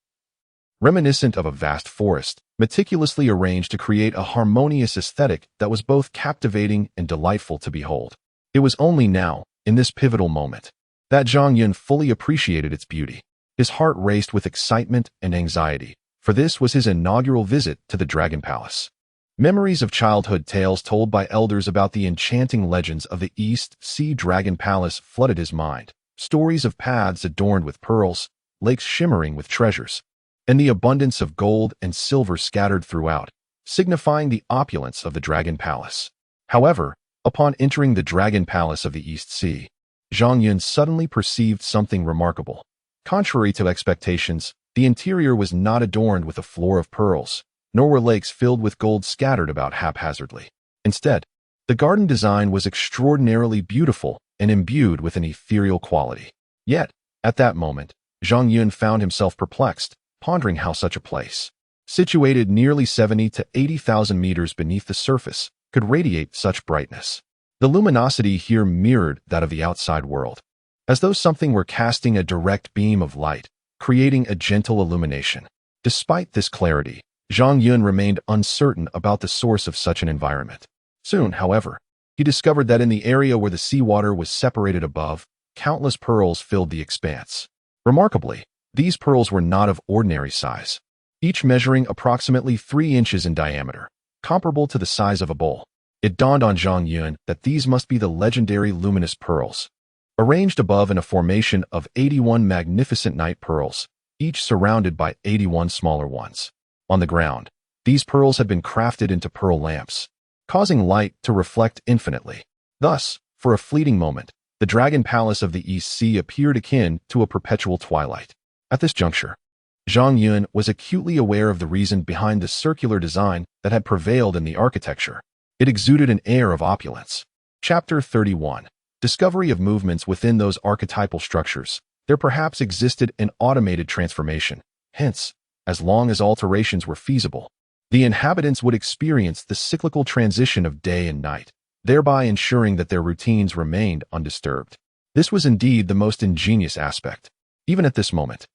reminiscent of a vast forest, meticulously arranged to create a harmonious aesthetic that was both captivating and delightful to behold. It was only now, in this pivotal moment, that Zhang Yun fully appreciated its beauty. His heart raced with excitement and anxiety, for this was his inaugural visit to the Dragon Palace. Memories of childhood tales told by elders about the enchanting legends of the East Sea Dragon Palace flooded his mind. Stories of paths adorned with pearls, lakes shimmering with treasures, and the abundance of gold and silver scattered throughout, signifying the opulence of the Dragon Palace. However, upon entering the Dragon Palace of the East Sea, Zhang Yun suddenly perceived something remarkable. Contrary to expectations, the interior was not adorned with a floor of pearls, nor were lakes filled with gold scattered about haphazardly. Instead, the garden design was extraordinarily beautiful and imbued with an ethereal quality. Yet, at that moment, Zhang Yun found himself perplexed, pondering how such a place, situated nearly 70 to 80,000 meters beneath the surface, could radiate such brightness. The luminosity here mirrored that of the outside world, as though something were casting a direct beam of light, creating a gentle illumination. Despite this clarity, Zhang Yun remained uncertain about the source of such an environment. Soon, however, he discovered that in the area where the seawater was separated above, countless pearls filled the expanse. Remarkably, these pearls were not of ordinary size, each measuring approximately 3 inches in diameter, comparable to the size of a bowl. It dawned on Zhang Yun that these must be the legendary luminous pearls. Arranged above in a formation of 81 magnificent night pearls, each surrounded by 81 smaller ones. On the ground, these pearls had been crafted into pearl lamps, causing light to reflect infinitely. Thus, for a fleeting moment, the Dragon Palace of the East Sea appeared akin to a perpetual twilight. At this juncture, Zhang Yun was acutely aware of the reason behind the circular design that had prevailed in the architecture. It exuded an air of opulence. Chapter 31. Discovery of movements within those archetypal structures. There perhaps existed an automated transformation. Hence, as long as alterations were feasible, the inhabitants would experience the cyclical transition of day and night, thereby ensuring that their routines remained undisturbed. This was indeed the most ingenious aspect. Even at this moment,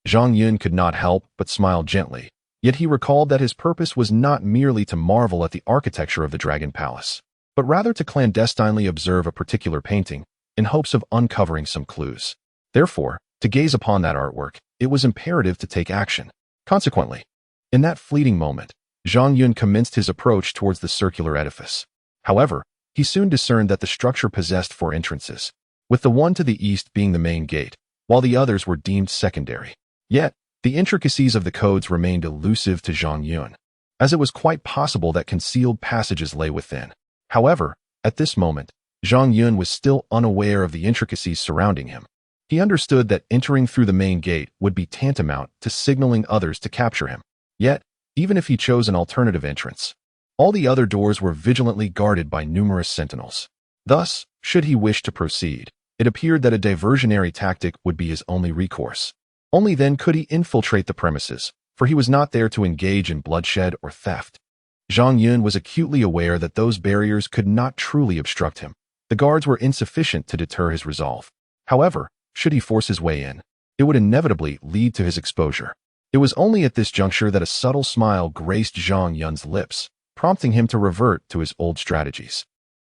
Zhang Yun could not help but smile gently, yet he recalled that his purpose was not merely to marvel at the architecture of the Dragon Palace, but rather to clandestinely observe a particular painting in hopes of uncovering some clues. Therefore, to gaze upon that artwork, it was imperative to take action. Consequently, in that fleeting moment, Zhang Yun commenced his approach towards the circular edifice. However, he soon discerned that the structure possessed 4 entrances, with the one to the east being the main gate, while the others were deemed secondary. Yet, the intricacies of the codes remained elusive to Zhang Yun, as it was quite possible that concealed passages lay within. However, at this moment, Zhang Yun was still unaware of the intricacies surrounding him. He understood that entering through the main gate would be tantamount to signaling others to capture him. Yet, even if he chose an alternative entrance, all the other doors were vigilantly guarded by numerous sentinels. Thus, should he wish to proceed, it appeared that a diversionary tactic would be his only recourse. Only then could he infiltrate the premises, for he was not there to engage in bloodshed or theft. Zhang Yun was acutely aware that those barriers could not truly obstruct him. The guards were insufficient to deter his resolve. However, should he force his way in, it would inevitably lead to his exposure. It was only at this juncture that a subtle smile graced Zhang Yun's lips, prompting him to revert to his old strategies.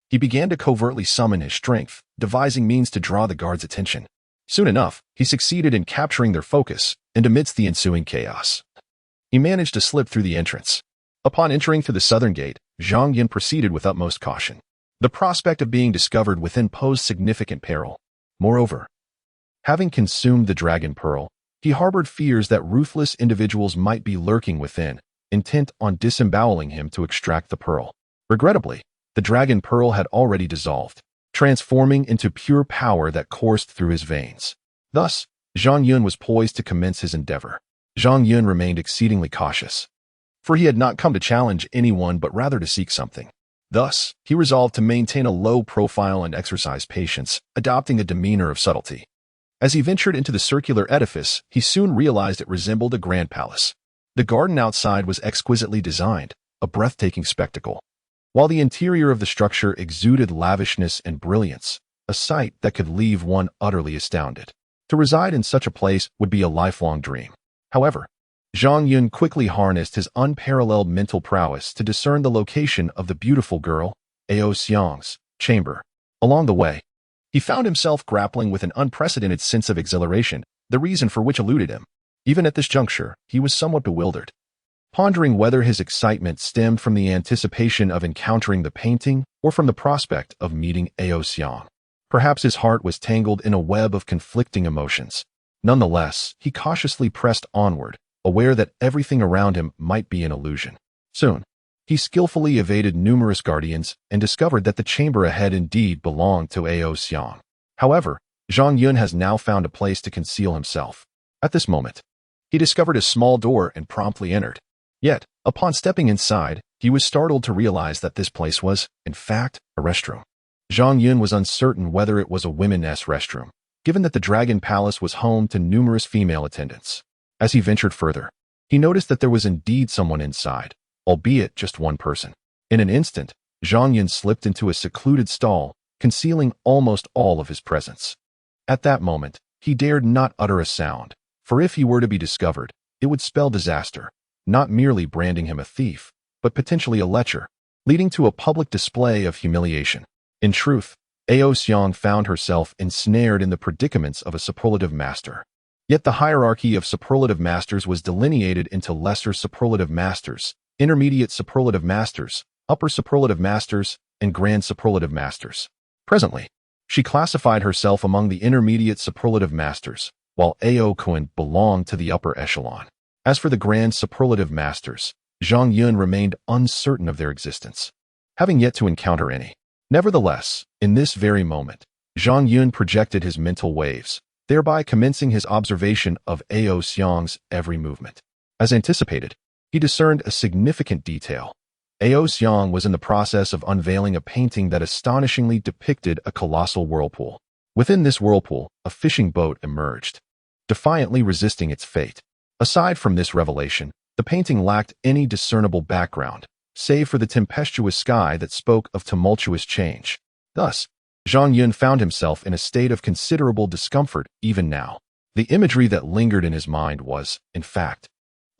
He began to covertly summon his strength, devising means to draw the guards' attention. Soon enough, he succeeded in capturing their focus, and amidst the ensuing chaos, he managed to slip through the entrance. Upon entering through the southern gate, Zhang Yun proceeded with utmost caution. The prospect of being discovered within posed significant peril. Moreover, having consumed the dragon pearl, he harbored fears that ruthless individuals might be lurking within, intent on disemboweling him to extract the pearl. Regrettably, the dragon pearl had already dissolved, transforming into pure power that coursed through his veins. Thus, Zhang Yun was poised to commence his endeavor. Zhang Yun remained exceedingly cautious, for he had not come to challenge anyone but rather to seek something. Thus, he resolved to maintain a low profile and exercise patience, adopting a demeanor of subtlety. As he ventured into the circular edifice, he soon realized it resembled a grand palace. The garden outside was exquisitely designed, a breathtaking spectacle, while the interior of the structure exuded lavishness and brilliance, a sight that could leave one utterly astounded. To reside in such a place would be a lifelong dream. However, Zhang Yun quickly harnessed his unparalleled mental prowess to discern the location of the beautiful girl, Ao Xiang's chamber. Along the way, he found himself grappling with an unprecedented sense of exhilaration, the reason for which eluded him. Even at this juncture, he was somewhat bewildered, pondering whether his excitement stemmed from the anticipation of encountering the painting or from the prospect of meeting Ao Xiang. Perhaps his heart was tangled in a web of conflicting emotions. Nonetheless, he cautiously pressed onward, aware that everything around him might be an illusion. Soon, he skillfully evaded numerous guardians and discovered that the chamber ahead indeed belonged to Ao Xiang. However, Zhang Yun has now found a place to conceal himself. At this moment, he discovered a small door and promptly entered. Yet, upon stepping inside, he was startled to realize that this place was, in fact, a restroom. Zhang Yun was uncertain whether it was a women's restroom, given that the Dragon Palace was home to numerous female attendants. As he ventured further, he noticed that there was indeed someone inside, albeit just one person. In an instant, Zhang Yun slipped into a secluded stall, concealing almost all of his presence. At that moment, he dared not utter a sound, for if he were to be discovered, it would spell disaster, not merely branding him a thief, but potentially a lecher, leading to a public display of humiliation. In truth, Ao Xiang found herself ensnared in the predicaments of a superlative master. Yet the hierarchy of superlative masters was delineated into lesser superlative masters, intermediate superlative masters, upper superlative masters, and grand superlative masters. Presently, she classified herself among the intermediate superlative masters, while Ao Kuan belonged to the upper echelon. As for the grand superlative masters, Zhang Yun remained uncertain of their existence, having yet to encounter any. Nevertheless, in this very moment, Zhang Yun projected his mental waves, thereby commencing his observation of Ao Xiang's every movement. As anticipated, he discerned a significant detail. Ao Xiang was in the process of unveiling a painting that astonishingly depicted a colossal whirlpool. Within this whirlpool, a fishing boat emerged, defiantly resisting its fate. Aside from this revelation, the painting lacked any discernible background, save for the tempestuous sky that spoke of tumultuous change. Thus, Zhang Yun found himself in a state of considerable discomfort even now. The imagery that lingered in his mind was, in fact,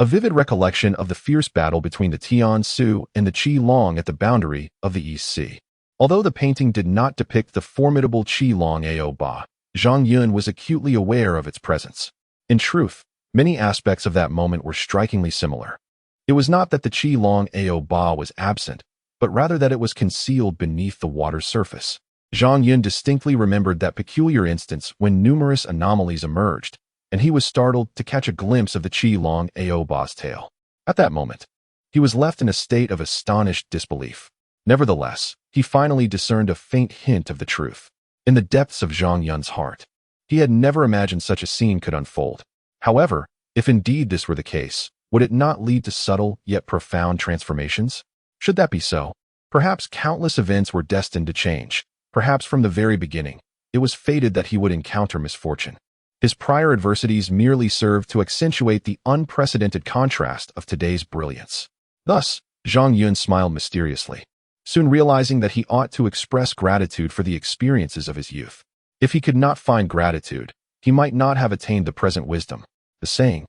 a vivid recollection of the fierce battle between the Tian Ce and the Qi Long at the boundary of the East Sea. Although the painting did not depict the formidable Qi Long Ao Ba, Zhang Yun was acutely aware of its presence. In truth, many aspects of that moment were strikingly similar. It was not that the Qi Long Ao Ba was absent, but rather that it was concealed beneath the water's surface. Zhang Yun distinctly remembered that peculiar instance when numerous anomalies emerged, and he was startled to catch a glimpse of the Qi Long Ao Ba's tail. At that moment, he was left in a state of astonished disbelief. Nevertheless, he finally discerned a faint hint of the truth. In the depths of Zhang Yun's heart, he had never imagined such a scene could unfold. However, if indeed this were the case, would it not lead to subtle yet profound transformations? Should that be so, perhaps countless events were destined to change. Perhaps from the very beginning, it was fated that he would encounter misfortune. His prior adversities merely served to accentuate the unprecedented contrast of today's brilliance. Thus, Zhang Yun smiled mysteriously, soon realizing that he ought to express gratitude for the experiences of his youth. If he could not find gratitude, he might not have attained the present wisdom. The saying,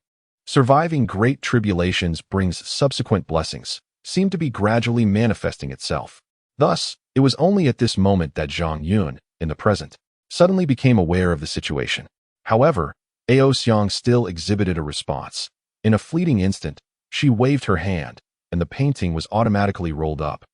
"Surviving great tribulations brings subsequent blessings," seemed to be gradually manifesting itself. Thus, it was only at this moment that Zhang Yun, in the present, suddenly became aware of the situation. However, Ao Xiang still exhibited a response. In a fleeting instant, she waved her hand, and the painting was automatically rolled up,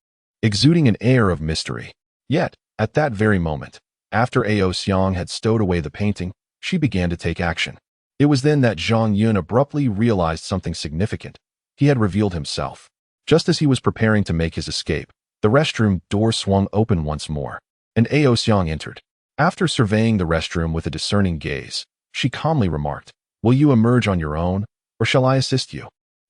exuding an air of mystery. Yet, at that very moment, after Ao Xiang had stowed away the painting, she began to take action. It was then that Zhang Yun abruptly realized something significant. He had revealed himself. Just as he was preparing to make his escape, the restroom door swung open once more, and Ao Xiang entered. After surveying the restroom with a discerning gaze, she calmly remarked, "Will you emerge on your own, or shall I assist you?"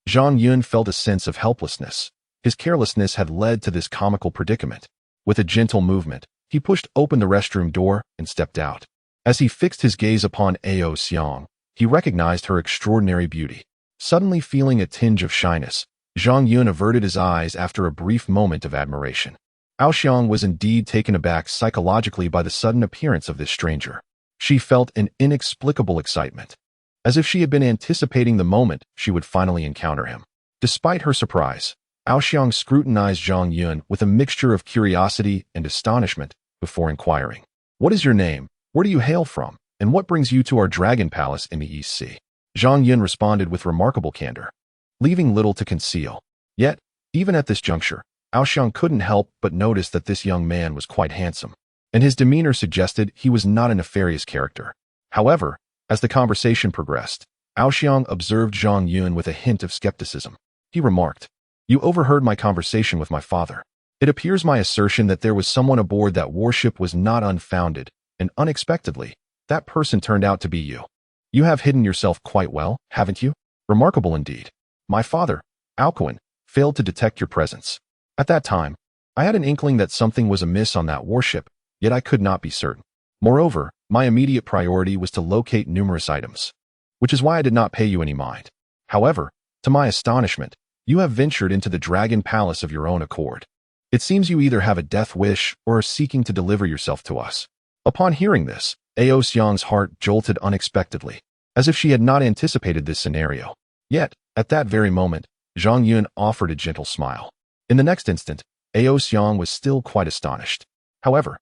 Zhang Yun felt a sense of helplessness. His carelessness had led to this comical predicament. With a gentle movement, he pushed open the restroom door and stepped out. As he fixed his gaze upon Ao Xiang, he recognized her extraordinary beauty. Suddenly feeling a tinge of shyness, Zhang Yun averted his eyes after a brief moment of admiration. Ao Xiang was indeed taken aback psychologically by the sudden appearance of this stranger. She felt an inexplicable excitement, as if she had been anticipating the moment she would finally encounter him. Despite her surprise, Ao Xiang scrutinized Zhang Yun with a mixture of curiosity and astonishment before inquiring, "What is your name? Where do you hail from? And what brings you to our dragon palace in the East Sea?" Zhang Yun responded with remarkable candor, leaving little to conceal. Yet, even at this juncture, Ao Xiang couldn't help but notice that this young man was quite handsome, and his demeanor suggested he was not a nefarious character. However, as the conversation progressed, Ao Xiang observed Zhang Yun with a hint of skepticism. He remarked, "You overheard my conversation with my father. It appears my assertion that there was someone aboard that warship was not unfounded, and unexpectedly, that person turned out to be you. You have hidden yourself quite well, haven't you? Remarkable indeed. My father, Ao Kuan, failed to detect your presence. At that time, I had an inkling that something was amiss on that warship, yet I could not be certain. Moreover, my immediate priority was to locate numerous items, which is why I did not pay you any mind. However, to my astonishment, you have ventured into the dragon palace of your own accord. It seems you either have a death wish or are seeking to deliver yourself to us." Upon hearing this, Ao Xiang's heart jolted unexpectedly, as if she had not anticipated this scenario. Yet, at that very moment, Zhang Yun offered a gentle smile. In the next instant, Ao Xiang was still quite astonished. However,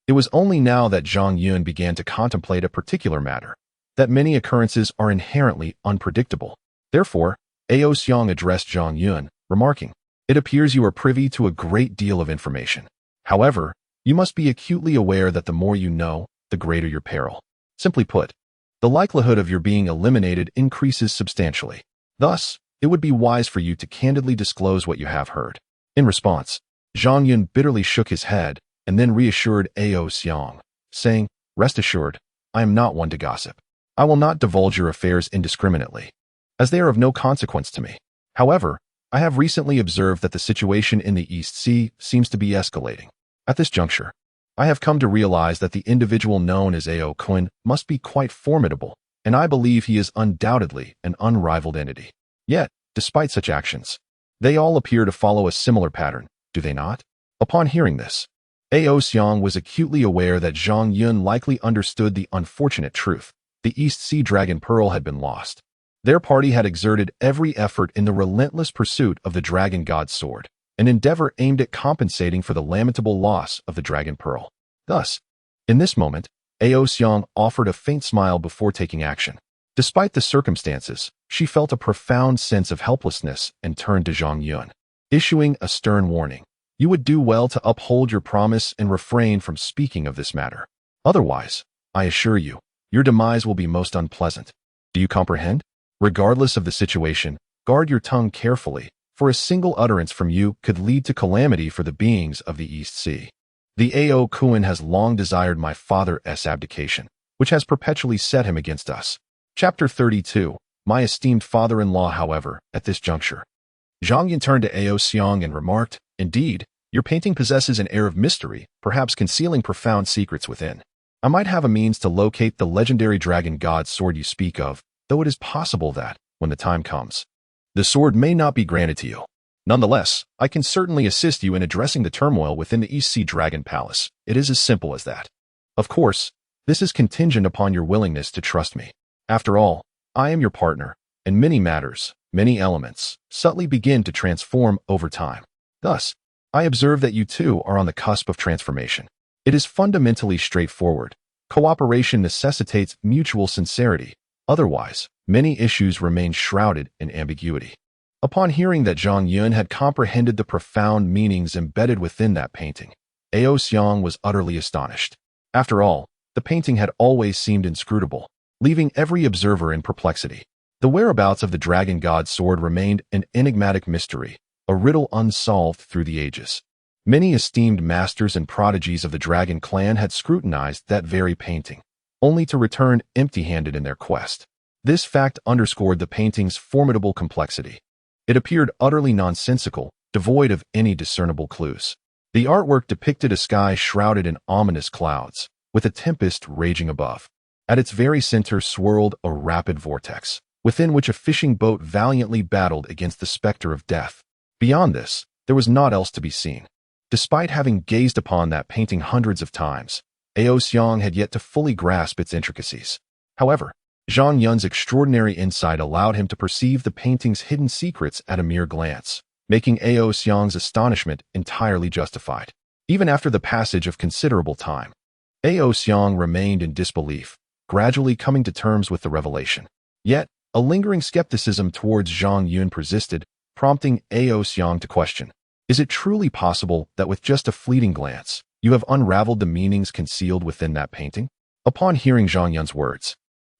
it was only now that Zhang Yun began to contemplate a particular matter, that many occurrences are inherently unpredictable. Therefore, Ao Xiang addressed Zhang Yun, remarking, "It appears you are privy to a great deal of information. However, you must be acutely aware that the more you know, the greater your peril. Simply put, the likelihood of your being eliminated increases substantially. Thus, it would be wise for you to candidly disclose what you have heard." In response, Zhang Yun bitterly shook his head and then reassured Ao Xiang, saying, "Rest assured, I am not one to gossip. I will not divulge your affairs indiscriminately, as they are of no consequence to me. However, I have recently observed that the situation in the East Sea seems to be escalating. At this juncture, I have come to realize that the individual known as Ao Kun must be quite formidable, and I believe he is undoubtedly an unrivaled entity. Yet, despite such actions, they all appear to follow a similar pattern, do they not?" Upon hearing this, Ao Xiang was acutely aware that Zhang Yun likely understood the unfortunate truth. The East Sea Dragon Pearl had been lost. Their party had exerted every effort in the relentless pursuit of the Dragon God's sword, an endeavor aimed at compensating for the lamentable loss of the Dragon Pearl. Thus, in this moment, Ao Xiang offered a faint smile before taking action. Despite the circumstances, she felt a profound sense of helplessness and turned to Zhang Yun, issuing a stern warning. "You would do well to uphold your promise and refrain from speaking of this matter. Otherwise, I assure you, your demise will be most unpleasant. Do you comprehend? Regardless of the situation, guard your tongue carefully, for a single utterance from you could lead to calamity for the beings of the East Sea. The Ao Kun has long desired my father's abdication, which has perpetually set him against us." Chapter 32. My esteemed father-in-law, however, at this juncture, Zhang Yun turned to Ao Xiang and remarked, "Indeed, your painting possesses an air of mystery, perhaps concealing profound secrets within. I might have a means to locate the legendary Dragon God's sword you speak of, though it is possible that, when the time comes, the sword may not be granted to you. Nonetheless, I can certainly assist you in addressing the turmoil within the East Sea Dragon Palace. It is as simple as that. Of course, this is contingent upon your willingness to trust me. After all, I am your partner, and many matters, many elements, subtly begin to transform over time. Thus, I observe that you too are on the cusp of transformation. It is fundamentally straightforward. Cooperation necessitates mutual sincerity. Otherwise, many issues remain shrouded in ambiguity." Upon hearing that Zhang Yun had comprehended the profound meanings embedded within that painting, Ao Xiang was utterly astonished. After all, the painting had always seemed inscrutable, leaving every observer in perplexity. The whereabouts of the Dragon God's sword remained an enigmatic mystery, a riddle unsolved through the ages. Many esteemed masters and prodigies of the Dragon clan had scrutinized that very painting, only to return empty-handed in their quest. This fact underscored the painting's formidable complexity. It appeared utterly nonsensical, devoid of any discernible clues. The artwork depicted a sky shrouded in ominous clouds, with a tempest raging above. At its very center swirled a rapid vortex, within which a fishing boat valiantly battled against the specter of death. Beyond this, there was naught else to be seen. Despite having gazed upon that painting hundreds of times, Ao Xiang had yet to fully grasp its intricacies. However, Zhang Yun's extraordinary insight allowed him to perceive the painting's hidden secrets at a mere glance, making Ao Xiang's astonishment entirely justified. Even after the passage of considerable time, Ao Xiang remained in disbelief, gradually coming to terms with the revelation. Yet, a lingering skepticism towards Zhang Yun persisted, prompting Ao Xiang to question, "Is it truly possible that with just a fleeting glance, you have unraveled the meanings concealed within that painting?" Upon hearing Zhang Yun's words,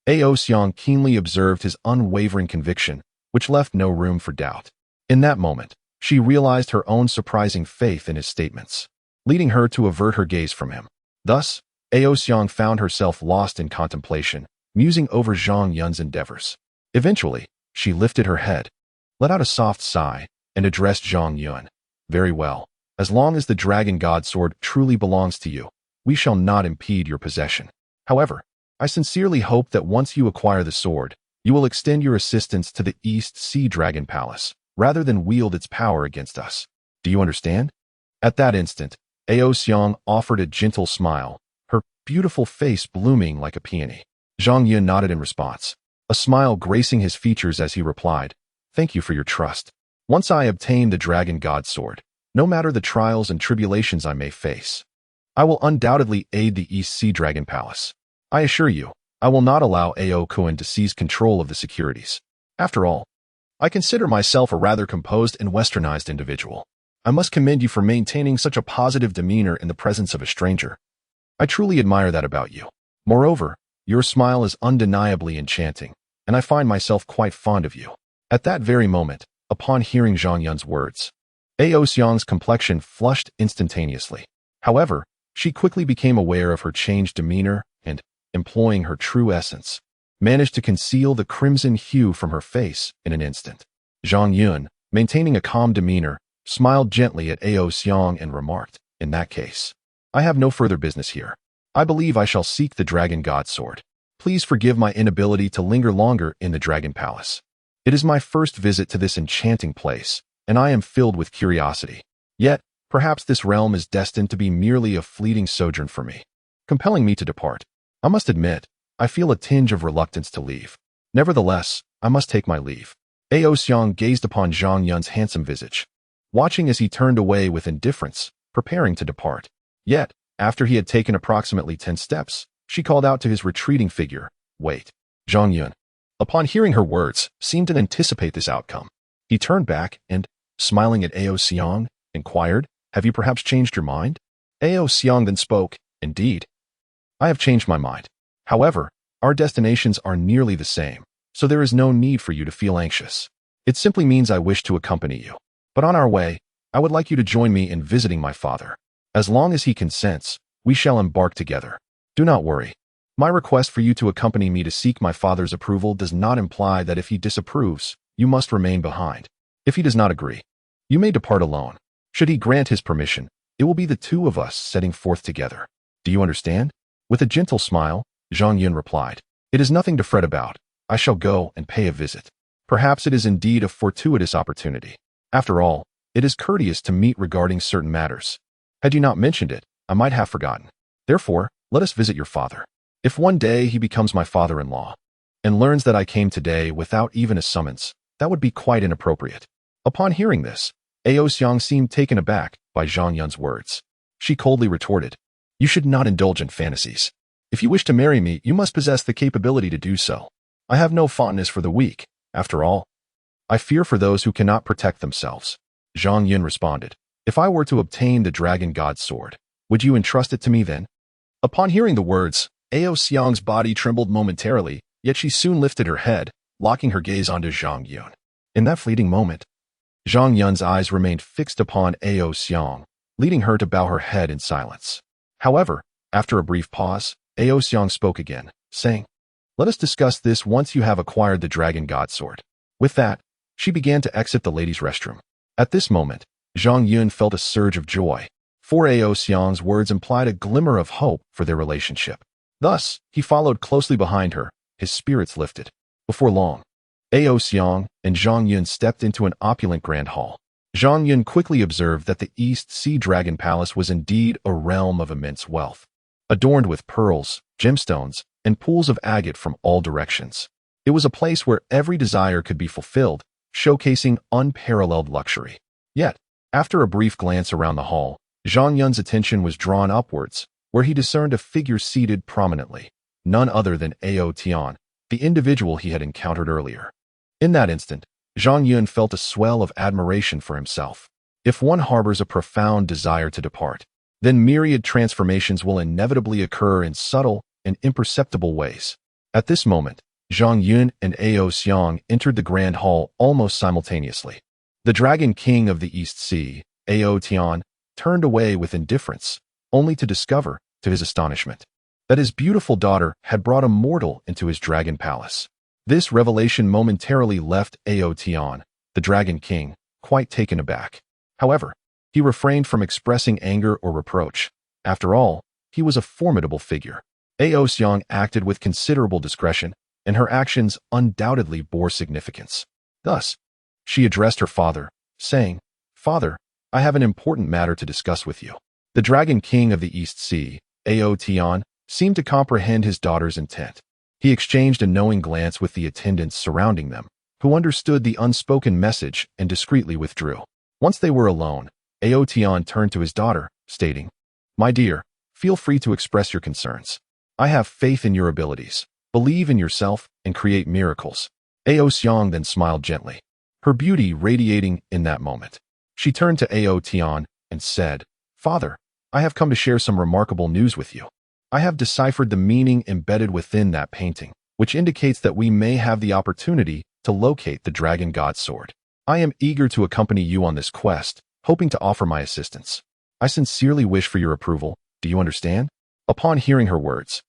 Ao Xiang keenly observed his unwavering conviction, which left no room for doubt. In that moment, she realized her own surprising faith in his statements, leading her to avert her gaze from him. Thus, Ao Xiang found herself lost in contemplation, musing over Zhang Yun's endeavors. Eventually, she lifted her head, let out a soft sigh, and addressed Zhang Yun. "Very well. As long as the Dragon God sword truly belongs to you, we shall not impede your possession. However, I sincerely hope that once you acquire the sword, you will extend your assistance to the East Sea Dragon Palace, rather than wield its power against us. Do you understand?" At that instant, Ao Xiang offered a gentle smile, her beautiful face blooming like a peony. Zhang Yun nodded in response, a smile gracing his features as he replied, "Thank you for your trust. Once I obtain the Dragon God Sword, no matter the trials and tribulations I may face, I will undoubtedly aid the East Sea Dragon Palace. I assure you, I will not allow Ao Kuan to seize control of the securities. After all, I consider myself a rather composed and westernized individual. I must commend you for maintaining such a positive demeanor in the presence of a stranger. I truly admire that about you. Moreover, your smile is undeniably enchanting, and I find myself quite fond of you." At that very moment, upon hearing Zhang Yun's words, Ao Xiang's complexion flushed instantaneously. However, she quickly became aware of her changed demeanor and, employing her true essence, managed to conceal the crimson hue from her face in an instant. Zhang Yun, maintaining a calm demeanor, smiled gently at Ao Xiang and remarked, "In that case, I have no further business here. I believe I shall seek the Dragon God Sword. Please forgive my inability to linger longer in the Dragon Palace. It is my first visit to this enchanting place, and I am filled with curiosity. Yet, perhaps this realm is destined to be merely a fleeting sojourn for me, compelling me to depart. I must admit, I feel a tinge of reluctance to leave. Nevertheless, I must take my leave." Ao Xiang gazed upon Zhang Yun's handsome visage, watching as he turned away with indifference, preparing to depart. Yet, after he had taken approximately 10 steps, she called out to his retreating figure, "Wait." Zhang Yun, upon hearing her words, seemed to anticipate this outcome. He turned back and, smiling at Ao Xiang, inquired, "Have you perhaps changed your mind?" Ao Xiang then spoke, "Indeed, I have changed my mind. However, our destinations are nearly the same, so there is no need for you to feel anxious. It simply means I wish to accompany you. But on our way, I would like you to join me in visiting my father. As long as he consents, we shall embark together. Do not worry. My request for you to accompany me to seek my father's approval does not imply that if he disapproves, you must remain behind. If he does not agree, you may depart alone. Should he grant his permission, it will be the two of us setting forth together. Do you understand?" With a gentle smile, Zhang Yun replied, "It is nothing to fret about. I shall go and pay a visit. Perhaps it is indeed a fortuitous opportunity. After all, it is courteous to meet regarding certain matters. Had you not mentioned it, I might have forgotten. Therefore, let us visit your father. If one day he becomes my father-in-law and learns that I came today without even a summons, that would be quite inappropriate." Upon hearing this, Ao Xiang seemed taken aback by Zhang Yun's words. She coldly retorted, "You should not indulge in fantasies. If you wish to marry me, you must possess the capability to do so. I have no fondness for the weak. After all, I fear for those who cannot protect themselves." Zhang Yun responded, "If I were to obtain the Dragon God Sword, would you entrust it to me then?" Upon hearing the words, Ao Xiang's body trembled momentarily, yet she soon lifted her head, locking her gaze onto Zhang Yun. In that fleeting moment, Zhang Yun's eyes remained fixed upon Ao Xiang, leading her to bow her head in silence. However, after a brief pause, Ao Xiang spoke again, saying, "Let us discuss this once you have acquired the Dragon God Sword." With that, she began to exit the ladies' restroom. At this moment, Zhang Yun felt a surge of joy, for Ao Xiang's words implied a glimmer of hope for their relationship. Thus, he followed closely behind her, his spirits lifted. Before long, Ao Xiang and Zhang Yun stepped into an opulent grand hall. Zhang Yun quickly observed that the East Sea Dragon Palace was indeed a realm of immense wealth, adorned with pearls, gemstones, and pools of agate from all directions. It was a place where every desire could be fulfilled, showcasing unparalleled luxury. Yet, after a brief glance around the hall, Zhang Yun's attention was drawn upwards, where he discerned a figure seated prominently, none other than Ao Tian, the individual he had encountered earlier. In that instant, Zhang Yun felt a swell of admiration for himself. If one harbors a profound desire to depart, then myriad transformations will inevitably occur in subtle and imperceptible ways. At this moment, Zhang Yun and Ao Xiang entered the grand hall almost simultaneously. The Dragon King of the East Sea, Ao Tian, turned away with indifference, only to discover, to his astonishment, that his beautiful daughter had brought a mortal into his dragon palace. This revelation momentarily left Ao Tian, the Dragon King, quite taken aback. However, he refrained from expressing anger or reproach. After all, he was a formidable figure. Ao Xiang acted with considerable discretion, and her actions undoubtedly bore significance. Thus, she addressed her father, saying, "Father, I have an important matter to discuss with you. The Dragon King of the East Sea, Tian, seemed to comprehend his daughter's intent. He exchanged a knowing glance with the attendants surrounding them, who understood the unspoken message and discreetly withdrew. Once they were alone, Tian turned to his daughter, stating, "My dear, feel free to express your concerns. I have faith in your abilities. Believe in yourself and create miracles." Xiang then smiled gently, her beauty radiating in that moment. She turned to Tian and said, "Father, I have come to share some remarkable news with you. I have deciphered the meaning embedded within that painting, which indicates that we may have the opportunity to locate the dragon god's sword. I am eager to accompany you on this quest, hoping to offer my assistance. I sincerely wish for your approval. Do you understand?" Upon hearing her words,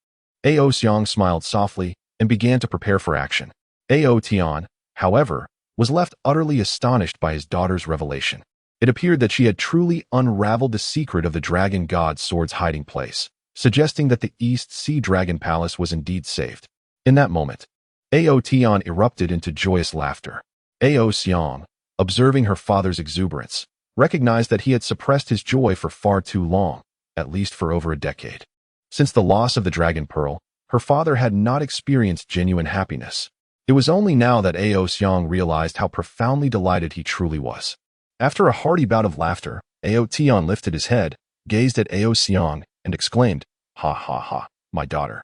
Xiang smiled softly and began to prepare for action. Tian, however, was left utterly astonished by his daughter's revelation. It appeared that she had truly unraveled the secret of the dragon god's sword's hiding place, suggesting that the East Sea Dragon Palace was indeed saved. In that moment, Tian erupted into joyous laughter. Xiang, observing her father's exuberance, recognized that he had suppressed his joy for far too long, at least for over a decade. Since the loss of the Dragon Pearl, her father had not experienced genuine happiness. It was only now that Xiang realized how profoundly delighted he truly was. After a hearty bout of laughter, Tian lifted his head, gazed at Xiang, and exclaimed, "Ha ha ha, my daughter.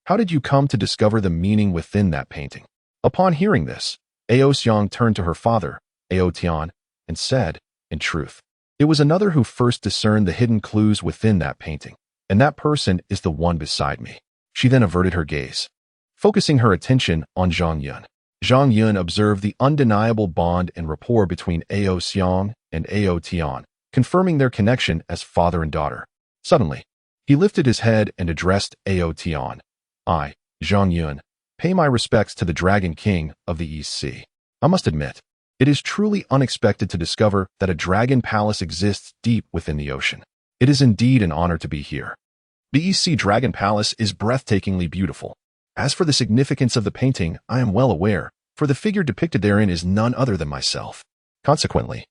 How did you come to discover the meaning within that painting?" Upon hearing this, Xiang turned to her father, Tian, and said, "In truth, it was another who first discerned the hidden clues within that painting, and that person is the one beside me." She then averted her gaze, focusing her attention on Zhang Yun. Zhang Yun observed the undeniable bond and rapport between Xiang and Tian, confirming their connection as father and daughter. Suddenly, he lifted his head and addressed Tian. "I, Zhang Yun, pay my respects to the Dragon King of the East Sea. I must admit, it is truly unexpected to discover that a dragon palace exists deep within the ocean. It is indeed an honor to be here. The East Sea Dragon Palace is breathtakingly beautiful. As for the significance of the painting, I am well aware, for the figure depicted therein is none other than myself. Consequently,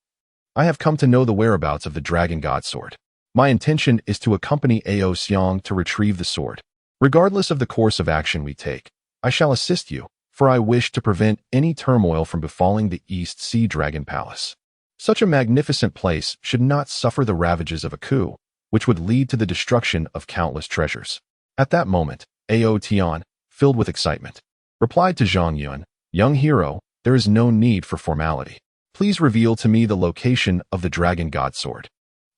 I have come to know the whereabouts of the dragon god sword. My intention is to accompany Xiang to retrieve the sword. Regardless of the course of action we take, I shall assist you, for I wish to prevent any turmoil from befalling the East Sea Dragon Palace. Such a magnificent place should not suffer the ravages of a coup, which would lead to the destruction of countless treasures." At that moment, Tian, filled with excitement, replied to Zhang Yun, "Young hero, there is no need for formality. Please reveal to me the location of the dragon god sword,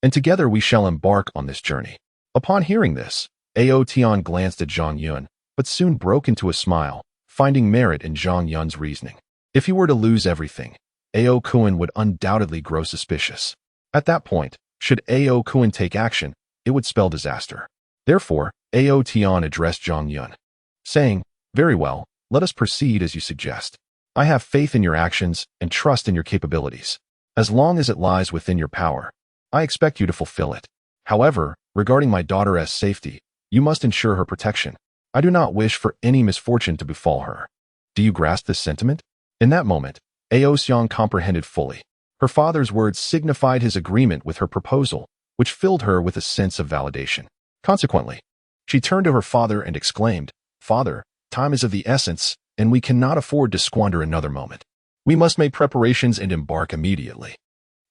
and together we shall embark on this journey." Upon hearing this, Tian glanced at Zhang Yun, but soon broke into a smile, finding merit in Zhang Yun's reasoning. If he were to lose everything, Kun would undoubtedly grow suspicious. At that point, should Kun take action, it would spell disaster. Therefore, Tian addressed Zhang Yun, saying, "Very well, let us proceed as you suggest. I have faith in your actions and trust in your capabilities. As long as it lies within your power, I expect you to fulfill it. However, regarding my daughter's safety, you must ensure her protection. I do not wish for any misfortune to befall her. Do you grasp this sentiment?" In that moment, Xiang comprehended fully. Her father's words signified his agreement with her proposal, which filled her with a sense of validation. Consequently, she turned to her father and exclaimed, "Father, time is of the essence, and we cannot afford to squander another moment. We must make preparations and embark immediately.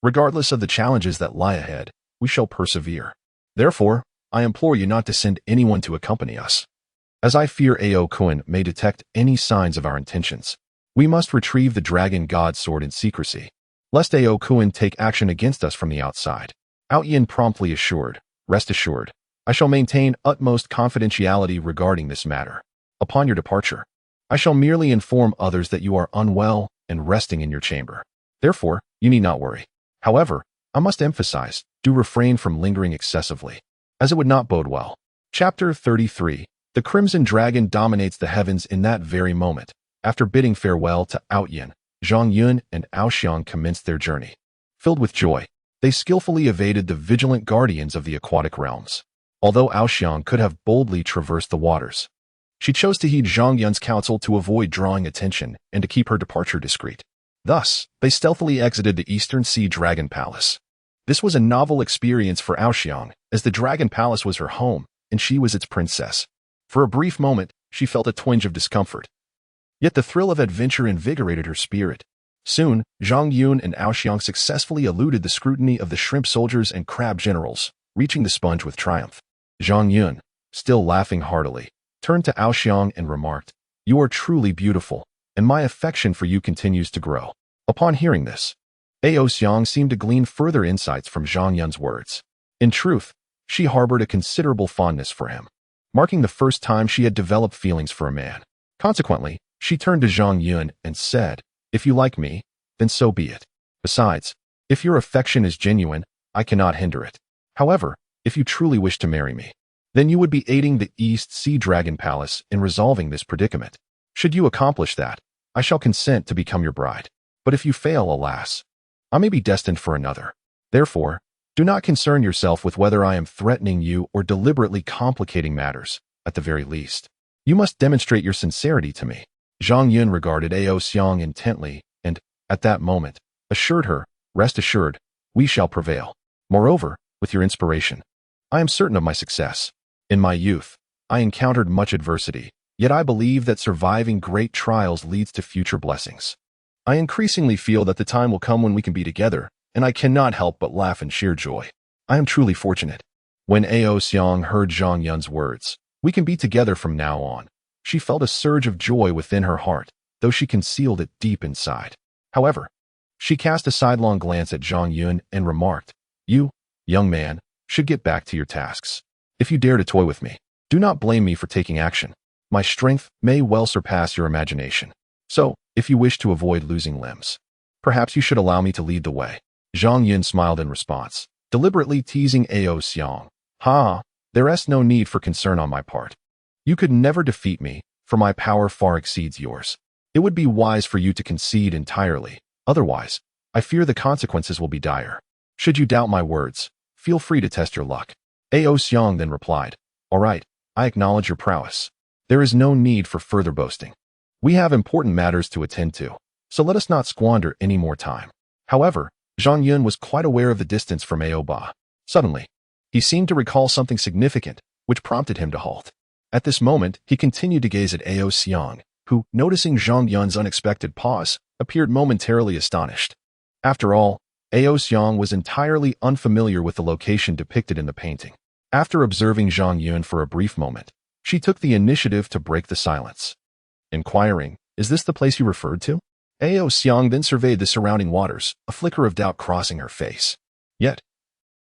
Regardless of the challenges that lie ahead, we shall persevere. Therefore, I implore you not to send anyone to accompany us, as I fear Kun may detect any signs of our intentions. We must retrieve the dragon god sword in secrecy, lest Kun take action against us from the outside." Yin promptly assured, "Rest assured, I shall maintain utmost confidentiality regarding this matter. Upon your departure, I shall merely inform others that you are unwell and resting in your chamber. Therefore, you need not worry. However, I must emphasize, do refrain from lingering excessively, as it would not bode well." Chapter 33. The Crimson Dragon dominates the heavens in that very moment. After bidding farewell to Yin, Zhang Yun and Xiang commenced their journey. Filled with joy, they skillfully evaded the vigilant guardians of the aquatic realms. Although Xiang could have boldly traversed the waters, she chose to heed Zhang Yun's counsel to avoid drawing attention and to keep her departure discreet. Thus, they stealthily exited the Eastern Sea Dragon Palace. This was a novel experience for Aoxiang, as the Dragon Palace was her home, and she was its princess. For a brief moment, she felt a twinge of discomfort. Yet the thrill of adventure invigorated her spirit. Soon, Zhang Yun and Aoxiang successfully eluded the scrutiny of the shrimp soldiers and crab generals, reaching the sponge with triumph. Zhang Yun, still laughing heartily, turned to Aoxiang and remarked, "You are truly beautiful, and my affection for you continues to grow." Upon hearing this, Aoxiang seemed to glean further insights from Zhang Yun's words. In truth, she harbored a considerable fondness for him, marking the first time she had developed feelings for a man. Consequently, she turned to Zhang Yun and said, "If you like me, then so be it. Besides, if your affection is genuine, I cannot hinder it. However, if you truly wish to marry me, then you would be aiding the East Sea Dragon Palace in resolving this predicament. Should you accomplish that, I shall consent to become your bride. But if you fail, alas, I may be destined for another. Therefore, do not concern yourself with whether I am threatening you or deliberately complicating matters. At the very least, you must demonstrate your sincerity to me." Zhang Yun regarded Aoxiang intently and, at that moment, assured her, "Rest assured, we shall prevail. Moreover, with your inspiration, I am certain of my success. In my youth, I encountered much adversity, yet I believe that surviving great trials leads to future blessings. I increasingly feel that the time will come when we can be together, and I cannot help but laugh in sheer joy. I am truly fortunate." When Aoxiang heard Zhang Yun's words, "We can be together from now on," she felt a surge of joy within her heart, though she concealed it deep inside. However, she cast a sidelong glance at Zhang Yun and remarked, "You, young man, should get back to your tasks. If you dare to toy with me, do not blame me for taking action. My strength may well surpass your imagination. So, if you wish to avoid losing limbs, perhaps you should allow me to lead the way." Zhang Yun smiled in response, deliberately teasing Aoxiang. "Ha, there is no need for concern on my part. You could never defeat me, for my power far exceeds yours. It would be wise for you to concede entirely. Otherwise, I fear the consequences will be dire. Should you doubt my words, feel free to test your luck." Aoxiang then replied, "All right, I acknowledge your prowess. There is no need for further boasting. We have important matters to attend to, so let us not squander any more time." However, Zhang Yun was quite aware of the distance from Aoba. Suddenly, he seemed to recall something significant, which prompted him to halt. At this moment, he continued to gaze at Aoxiang, who, noticing Zhang Yun's unexpected pause, appeared momentarily astonished. After all, Aoxiang was entirely unfamiliar with the location depicted in the painting. After observing Zhang Yun for a brief moment, she took the initiative to break the silence. Inquiring, "Is this the place you referred to?" Aoxiang then surveyed the surrounding waters, a flicker of doubt crossing her face. Yet,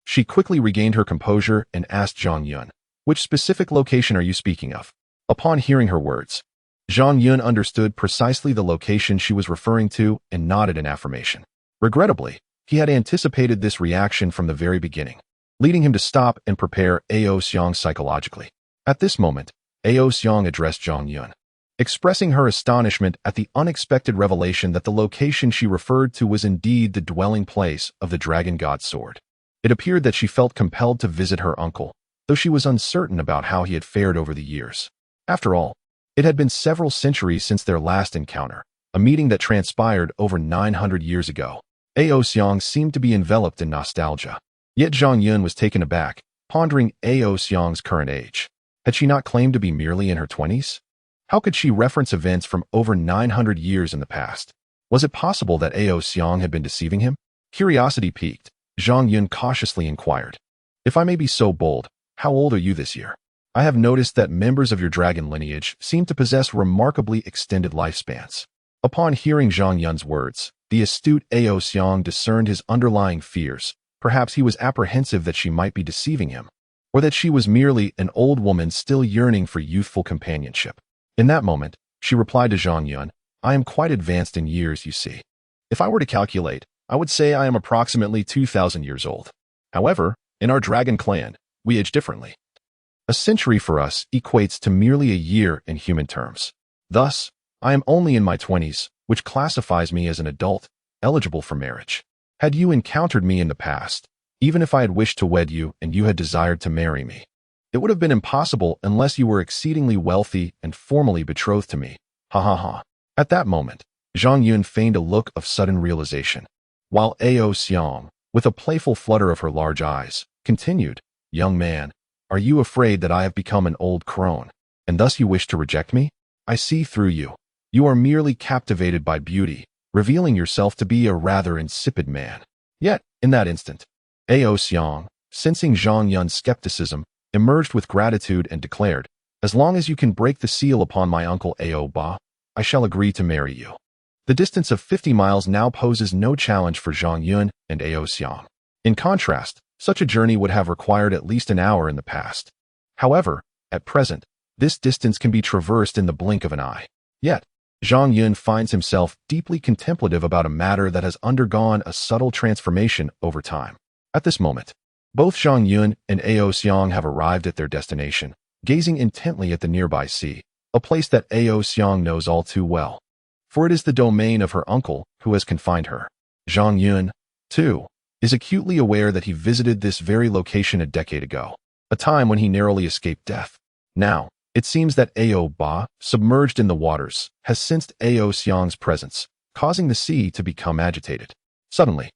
she quickly regained her composure and asked Zhang Yun, "Which specific location are you speaking of?" Upon hearing her words, Zhang Yun understood precisely the location she was referring to and nodded in affirmation. Regrettably, he had anticipated this reaction from the very beginning, leading him to stop and prepare Aoxiang psychologically. At this moment, Aoxiang addressed Zhang Yun, expressing her astonishment at the unexpected revelation that the location she referred to was indeed the dwelling place of the dragon god's sword. It appeared that she felt compelled to visit her uncle, though she was uncertain about how he had fared over the years. After all, it had been several centuries since their last encounter, a meeting that transpired over 900 years ago. Aoxiang seemed to be enveloped in nostalgia. Yet Zhang Yun was taken aback, pondering Aoxiang's current age. Had she not claimed to be merely in her 20s? How could she reference events from over 900 years in the past? Was it possible that Aoxiang had been deceiving him? Curiosity piqued, Zhang Yun cautiously inquired, "If I may be so bold, how old are you this year? I have noticed that members of your dragon lineage seem to possess remarkably extended lifespans." Upon hearing Zhang Yun's words, the astute Aoxiang discerned his underlying fears. Perhaps he was apprehensive that she might be deceiving him, or that she was merely an old woman still yearning for youthful companionship. In that moment, she replied to Zhang Yun, "I am quite advanced in years, you see. If I were to calculate, I would say I am approximately 2,000 years old. However, in our dragon clan, we age differently. A century for us equates to merely a year in human terms. Thus, I am only in my 20s, which classifies me as an adult, eligible for marriage. Had you encountered me in the past, even if I had wished to wed you and you had desired to marry me, it would have been impossible unless you were exceedingly wealthy and formally betrothed to me. Ha ha ha." At that moment, Zhang Yun feigned a look of sudden realization, while Aoxiang, with a playful flutter of her large eyes, continued, "Young man, are you afraid that I have become an old crone, and thus you wish to reject me? I see through you. You are merely captivated by beauty, revealing yourself to be a rather insipid man." Yet, in that instant, Ao Xiang, sensing Zhang Yun's skepticism, emerged with gratitude and declared, "As long as you can break the seal upon my uncle Ao Ba, I shall agree to marry you." The distance of 50 miles now poses no challenge for Zhang Yun and Ao Xiang. In contrast, such a journey would have required at least an hour in the past. However, at present, this distance can be traversed in the blink of an eye. Yet, Zhang Yun finds himself deeply contemplative about a matter that has undergone a subtle transformation over time. At this moment, both Zhang Yun and Ao Xiang have arrived at their destination, gazing intently at the nearby sea, a place that Ao Xiang knows all too well. For it is the domain of her uncle who has confined her. Zhang Yun, too, is acutely aware that he visited this very location a decade ago, a time when he narrowly escaped death. Now, it seems that Ao Ba, submerged in the waters, has sensed Ao Xiang's presence, causing the sea to become agitated. Suddenly,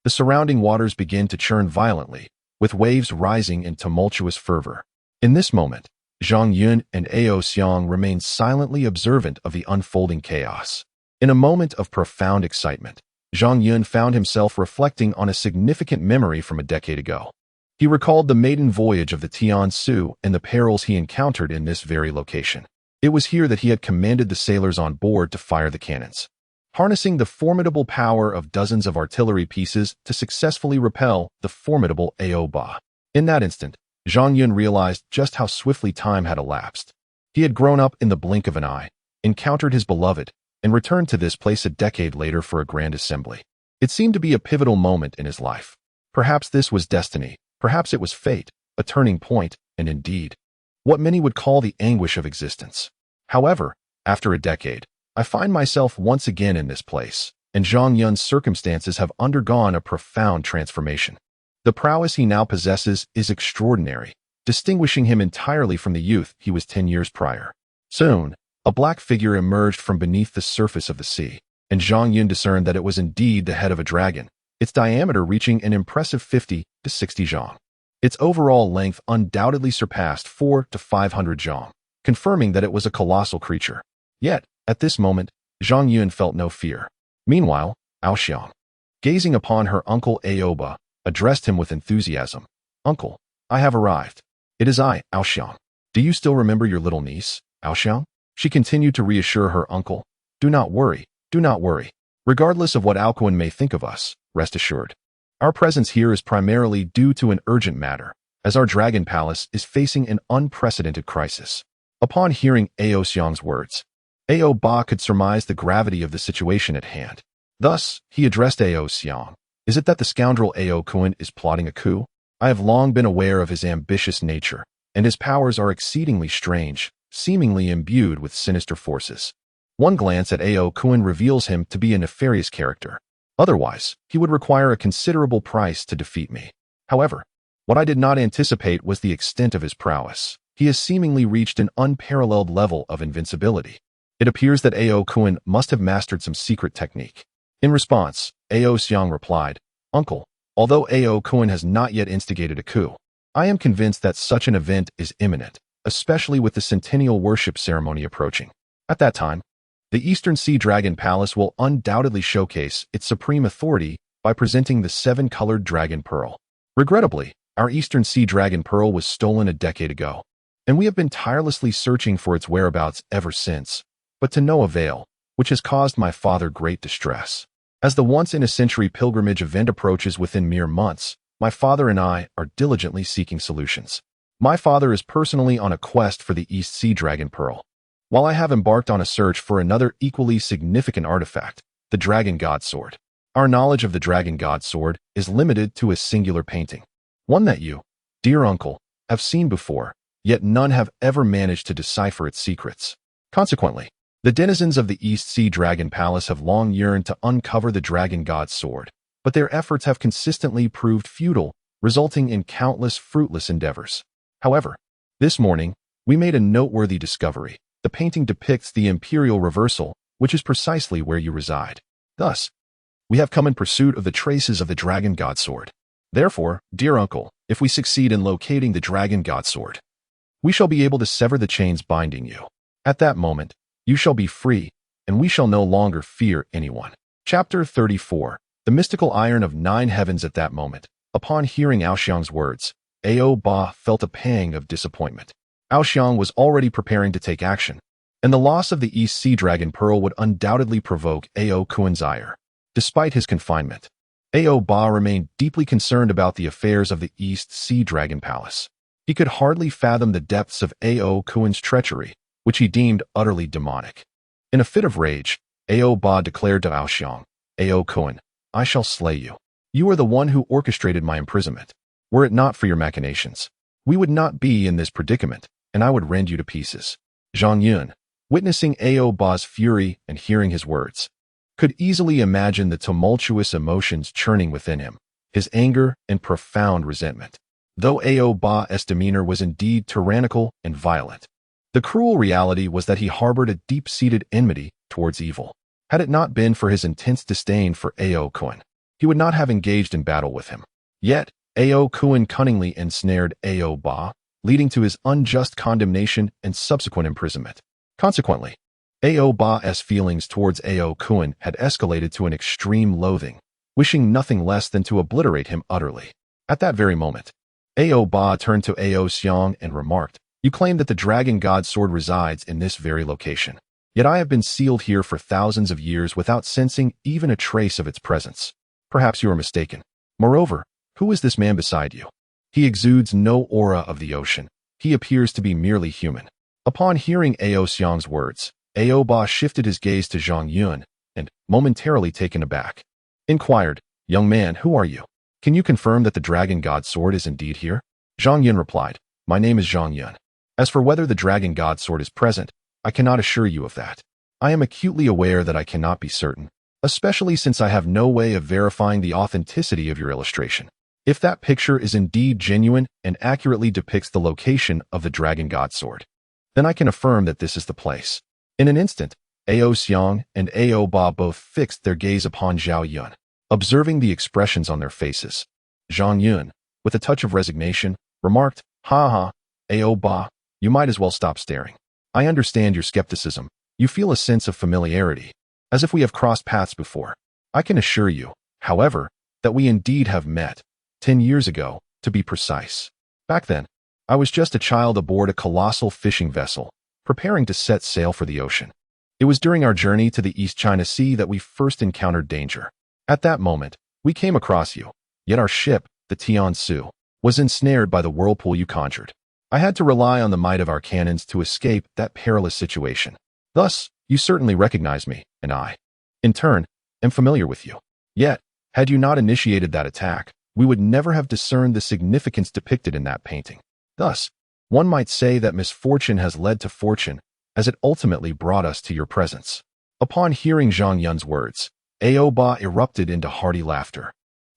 the surrounding waters begin to churn violently, with waves rising in tumultuous fervor. In this moment, Zhang Yun and Ao Xiang remain silently observant of the unfolding chaos. In a moment of profound excitement, Zhang Yun found himself reflecting on a significant memory from a decade ago. He recalled the maiden voyage of the Tian Ce and the perils he encountered in this very location. It was here that he had commanded the sailors on board to fire the cannons, harnessing the formidable power of dozens of artillery pieces to successfully repel the formidable Ao Ba. In that instant, Zhang Yun realized just how swiftly time had elapsed. He had grown up in the blink of an eye, encountered his beloved, and returned to this place a decade later for a grand assembly. It seemed to be a pivotal moment in his life. Perhaps this was destiny, perhaps it was fate, a turning point, and indeed, what many would call the anguish of existence. However, after a decade, I find myself once again in this place, and Zhang Yun's circumstances have undergone a profound transformation. The prowess he now possesses is extraordinary, distinguishing him entirely from the youth he was 10 years prior. Soon, a black figure emerged from beneath the surface of the sea, and Zhang Yun discerned that it was indeed the head of a dragon, its diameter reaching an impressive 50 to 60 zhang. Its overall length undoubtedly surpassed 4 to 500 zhang, confirming that it was a colossal creature. Yet, at this moment, Zhang Yun felt no fear. Meanwhile, Ao Xiang, gazing upon her uncle Ao Ba, addressed him with enthusiasm. "Uncle, I have arrived. It is I, Ao Xiang. Do you still remember your little niece, Ao Xiang?" She continued to reassure her uncle. Do not worry. Regardless of what Alcuin may think of us, rest assured. Our presence here is primarily due to an urgent matter, as our dragon palace is facing an unprecedented crisis." Upon hearing Ao Xiang's words, Ao Ba could surmise the gravity of the situation at hand. Thus, he addressed Ao Xiang. "Is it that the scoundrel Ao Kuan is plotting a coup? I have long been aware of his ambitious nature, and his powers are exceedingly strange, seemingly imbued with sinister forces. One glance at Ao Kuan reveals him to be a nefarious character. Otherwise, he would require a considerable price to defeat me. However, what I did not anticipate was the extent of his prowess. He has seemingly reached an unparalleled level of invincibility. It appears that Ao Kuan must have mastered some secret technique." In response, Ao Xiang replied, "Uncle, although Ao Kuan has not yet instigated a coup, I am convinced that such an event is imminent, especially with the centennial worship ceremony approaching. At that time, the Eastern Sea Dragon Palace will undoubtedly showcase its supreme authority by presenting the 7-colored dragon pearl. Regrettably, our Eastern Sea Dragon pearl was stolen a decade ago, and we have been tirelessly searching for its whereabouts ever since, but to no avail, which has caused my father great distress. As the once-in-a-century pilgrimage event approaches within mere months, my father and I are diligently seeking solutions. My father is personally on a quest for the East Sea Dragon pearl, while I have embarked on a search for another equally significant artifact, the Dragon God Sword. Our knowledge of the Dragon God Sword is limited to a singular painting, one that you, dear uncle, have seen before, yet none have ever managed to decipher its secrets. Consequently, the denizens of the East Sea Dragon Palace have long yearned to uncover the Dragon God's sword, but their efforts have consistently proved futile, resulting in countless fruitless endeavors. However, this morning, we made a noteworthy discovery. The painting depicts the imperial reversal, which is precisely where you reside. Thus, We have come in pursuit of the traces of the dragon god sword. Therefore, dear uncle, if we succeed in locating the dragon god sword, we shall be able to sever the chains binding you. At that moment, you shall be free, and we shall no longer fear anyone. Chapter 34. The mystical iron of 9 heavens. At that moment, upon hearing Aoxiang's words, Ao Ba felt a pang of disappointment. Aoxiang was already preparing to take action, and the loss of the East Sea Dragon Pearl would undoubtedly provoke Ao Kuan's ire. Despite his confinement, Ao Ba remained deeply concerned about the affairs of the East Sea Dragon Palace. He could hardly fathom the depths of Ao Kuan's treachery, which he deemed utterly demonic. In a fit of rage, Ao Ba declared to Aoxiang, Ao Kuan, I shall slay you. You are the one who orchestrated my imprisonment. Were it not for your machinations, we would not be in this predicament, and I would rend you to pieces. Zhang Yun, witnessing Ao Ba's fury and hearing his words, could easily imagine the tumultuous emotions churning within him, his anger and profound resentment. Though Ao Ba's demeanor was indeed tyrannical and violent, the cruel reality was that he harbored a deep-seated enmity towards evil. Had it not been for his intense disdain for Ao Kuan, he would not have engaged in battle with him. Yet, Ao Kuan cunningly ensnared Ao Ba, leading to his unjust condemnation and subsequent imprisonment. Consequently, Ao Ba's feelings towards Ao Kuan had escalated to an extreme loathing, wishing nothing less than to obliterate him utterly. At that very moment, Ao Ba turned to Ao Xiang and remarked, You claim that the dragon god sword resides in this very location. Yet I have been sealed here for thousands of years without sensing even a trace of its presence. Perhaps you are mistaken. Moreover, who is this man beside you? He exudes no aura of the ocean. He appears to be merely human. Upon hearing Ao Xiang's words, Ao Ba shifted his gaze to Zhang Yun and, momentarily taken aback, inquired, Young man, who are you? Can you confirm that the dragon god sword is indeed here? Zhang Yun replied, My name is Zhang Yun. As for whether the dragon god sword is present, I cannot assure you of that. I am acutely aware that I cannot be certain, especially since I have no way of verifying the authenticity of your illustration. If that picture is indeed genuine and accurately depicts the location of the dragon god sword, then I can affirm that this is the place. In an instant, Ao Xiang and Ao Ba both fixed their gaze upon Zhao Yun, observing the expressions on their faces. Zhang Yun, with a touch of resignation, remarked, Ha ha, Ao Ba, you might as well stop staring. I understand your skepticism. You feel a sense of familiarity, as if we have crossed paths before. I can assure you, however, that we indeed have met, 10 years ago, to be precise. Back then, I was just a child aboard a colossal fishing vessel, preparing to set sail for the ocean. It was during our journey to the East China Sea that we first encountered danger. At that moment, we came across you, yet our ship, the Tian Ce, was ensnared by the whirlpool you conjured. I had to rely on the might of our cannons to escape that perilous situation. Thus, you certainly recognize me, and I, in turn, am familiar with you. Yet, had you not initiated that attack, we would never have discerned the significance depicted in that painting. Thus, one might say that misfortune has led to fortune, as it ultimately brought us to your presence. Upon hearing Zhang Yun's words, Ao Ba erupted into hearty laughter.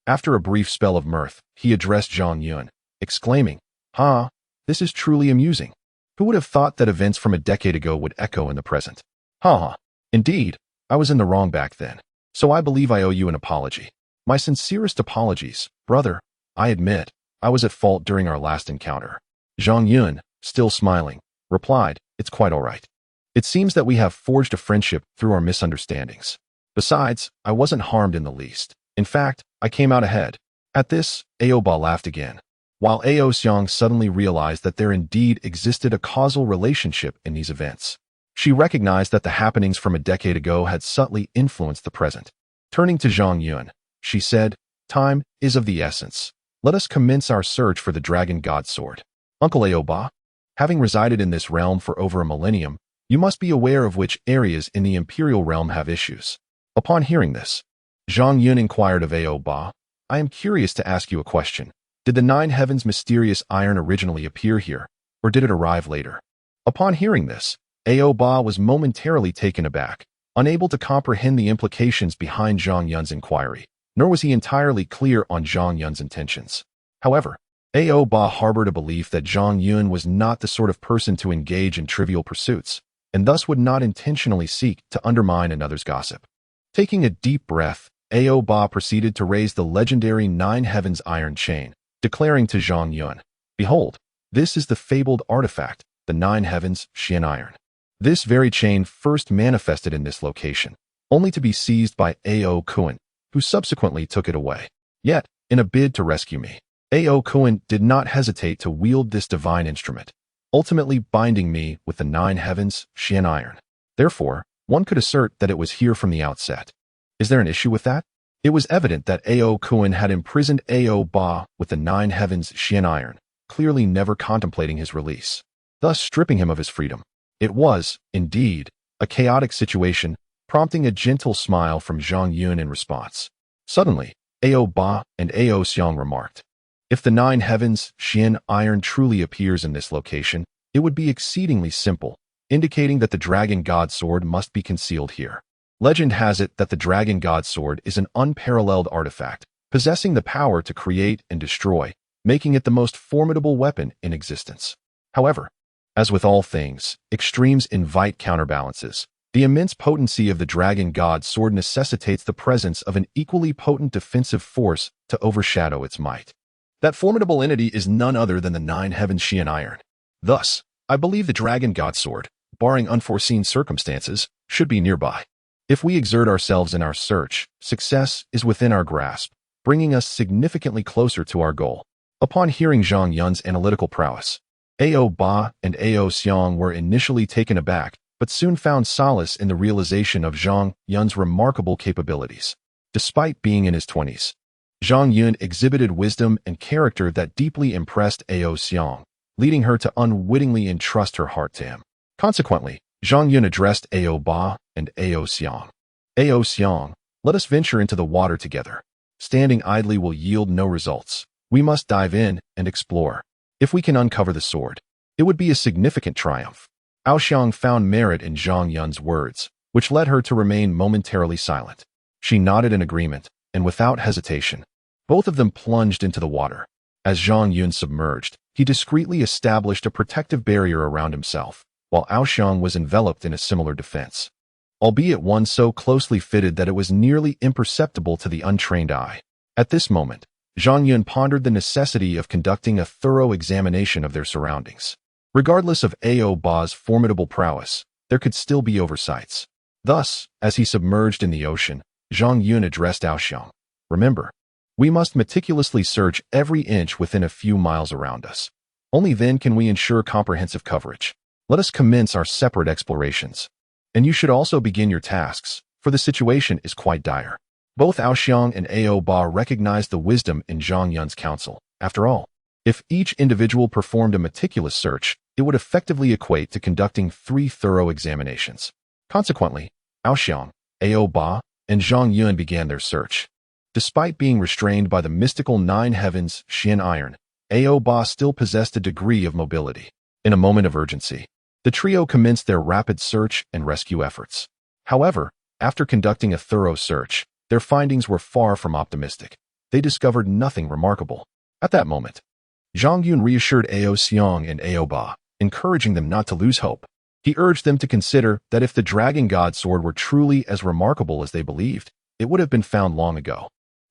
After a brief spell of mirth, he addressed Zhang Yun, exclaiming, Ha! This is truly amusing. Who would have thought that events from a decade ago would echo in the present? Ha ha. Indeed, I was in the wrong back then, so I believe I owe you an apology. My sincerest apologies, brother. I admit, I was at fault during our last encounter. Zhang Yun, still smiling, replied, It's quite all right. It seems that we have forged a friendship through our misunderstandings. Besides, I wasn't harmed in the least. In fact, I came out ahead. At this, Ao Ba laughed again, while Ao Xiang suddenly realized that there indeed existed a causal relationship in these events. She recognized that the happenings from a decade ago had subtly influenced the present. Turning to Zhang Yun, she said, Time is of the essence. Let us commence our search for the dragon god sword. Uncle Ao Ba, having resided in this realm for over a millennium, you must be aware of which areas in the imperial realm have issues. Upon hearing this, Zhang Yun inquired of Ao Ba, I am curious to ask you a question. Did the 9 heavens mysterious iron originally appear here, or did it arrive later? Upon hearing this, Ao Ba was momentarily taken aback, unable to comprehend the implications behind Zhang Yun's inquiry, nor was he entirely clear on Zhang Yun's intentions. However, Ao Ba harbored a belief that Zhang Yun was not the sort of person to engage in trivial pursuits, and thus would not intentionally seek to undermine another's gossip. Taking a deep breath, Ao Ba proceeded to raise the legendary Nine Heavens iron chain, declaring to Zhang Yun, "Behold, this is the fabled artifact, the Nine Heavens Xian iron. This very chain first manifested in this location, only to be seized by Ao Kuan, who subsequently took it away. Yet, in a bid to rescue me, Ao Kuan did not hesitate to wield this divine instrument, ultimately binding me with the Nine Heavens Xian iron. Therefore, one could assert that it was here from the outset. Is there an issue with that?" It was evident that Ao Kuan had imprisoned Ao Ba with the Nine Heavens Xian iron, clearly never contemplating his release, thus stripping him of his freedom. It was, indeed, a chaotic situation, prompting a gentle smile from Zhang Yun in response. Suddenly, Ao Ba and Ao Xiang remarked, "If the Nine Heavens Xian iron truly appears in this location, it would be exceedingly simple, indicating that the Dragon God Sword must be concealed here. Legend has it that the Dragon God Sword is an unparalleled artifact, possessing the power to create and destroy, making it the most formidable weapon in existence. However, as with all things, extremes invite counterbalances. The immense potency of the Dragon God Sword necessitates the presence of an equally potent defensive force to overshadow its might. That formidable entity is none other than the Nine Heavens Xian iron. Thus, I believe the Dragon God Sword, barring unforeseen circumstances, should be nearby. If we exert ourselves in our search, success is within our grasp, bringing us significantly closer to our goal." Upon hearing Zhang Yun's analytical prowess, Ao Ba and Ao Xiang were initially taken aback, but soon found solace in the realization of Zhang Yun's remarkable capabilities. Despite being in his 20s, Zhang Yun exhibited wisdom and character that deeply impressed Ao Xiang, leading her to unwittingly entrust her heart to him. Consequently, Zhang Yun addressed Ao Ba and Ao Xiang. "Ao Xiang, let us venture into the water together. Standing idly will yield no results. We must dive in and explore. If we can uncover the sword, it would be a significant triumph." Ao Xiang found merit in Zhang Yun's words, which led her to remain momentarily silent. She nodded in agreement, and without hesitation, both of them plunged into the water. As Zhang Yun submerged, he discreetly established a protective barrier around himself, while Ao Xiang was enveloped in a similar defense, albeit one so closely fitted that it was nearly imperceptible to the untrained eye. At this moment, Zhang Yun pondered the necessity of conducting a thorough examination of their surroundings. Regardless of Ao Ba's formidable prowess, there could still be oversights. Thus, as he submerged in the ocean, Zhang Yun addressed Ao Xiang. "Remember, we must meticulously search every inch within a few miles around us. Only then can we ensure comprehensive coverage. Let us commence our separate explorations. And you should also begin your tasks, for the situation is quite dire." Both Ao Xiang and Ao Ba recognized the wisdom in Zhang Yun's counsel. After all, if each individual performed a meticulous search, it would effectively equate to conducting 3 thorough examinations. Consequently, Ao Xiang, Ao Ba, and Zhang Yun began their search. Despite being restrained by the mystical Nine Heavens Xian iron, Ao Ba still possessed a degree of mobility. In a moment of urgency, the trio commenced their rapid search and rescue efforts. However, after conducting a thorough search, their findings were far from optimistic. They discovered nothing remarkable. At that moment, Zhang Yun reassured Ao Xiang and Ao Ba, encouraging them not to lose hope. He urged them to consider that if the Dragon God Sword were truly as remarkable as they believed, it would have been found long ago.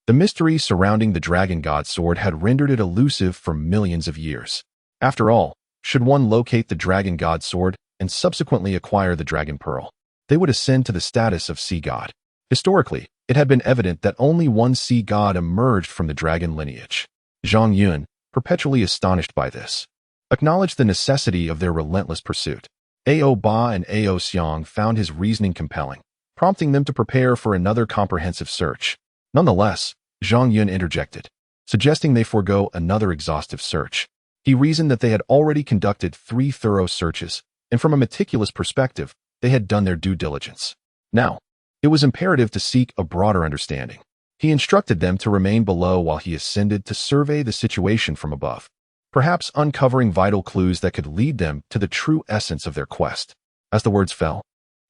The mystery surrounding the Dragon God Sword had rendered it elusive for millions of years. After all, should one locate the Dragon God Sword and subsequently acquire the Dragon Pearl, they would ascend to the status of sea god. Historically, it had been evident that only one sea god emerged from the dragon lineage. Zhang Yun, perpetually astonished by this, acknowledged the necessity of their relentless pursuit. Ao Ba and Ao Xiang found his reasoning compelling, prompting them to prepare for another comprehensive search. Nonetheless, Zhang Yun interjected, suggesting they forego another exhaustive search. He reasoned that they had already conducted 3 thorough searches, and from a meticulous perspective, they had done their due diligence. Now, it was imperative to seek a broader understanding. He instructed them to remain below while he ascended to survey the situation from above, perhaps uncovering vital clues that could lead them to the true essence of their quest. As the words fell,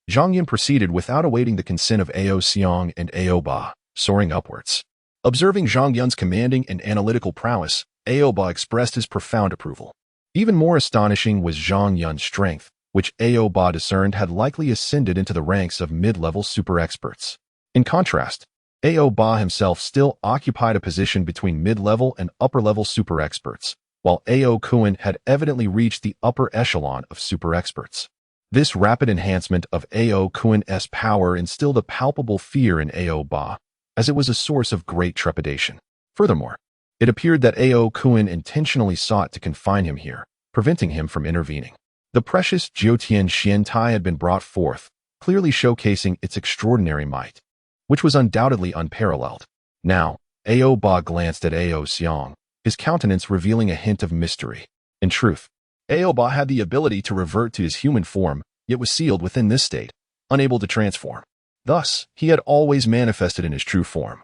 Zhang Yun proceeded without awaiting the consent of Ao Xiang and Ao Ba, soaring upwards. Observing Zhang Yun's commanding and analytical prowess, Ao Ba expressed his profound approval. Even more astonishing was Zhang Yun's strength, which Ao Ba discerned had likely ascended into the ranks of mid-level super experts. In contrast, Ao Ba himself still occupied a position between mid-level and upper-level super experts, while Ao Kuan had evidently reached the upper echelon of super experts. This rapid enhancement of Ao Kuan's power instilled a palpable fear in Ao Ba, as it was a source of great trepidation. Furthermore, it appeared that Ao Kuan intentionally sought to confine him here, preventing him from intervening. The precious Jiutian Xiantai had been brought forth, clearly showcasing its extraordinary might, which was undoubtedly unparalleled. Now, Ao Ba glanced at Ao Xiang, his countenance revealing a hint of mystery. In truth, Ao Ba had the ability to revert to his human form, yet was sealed within this state, unable to transform. Thus, he had always manifested in his true form,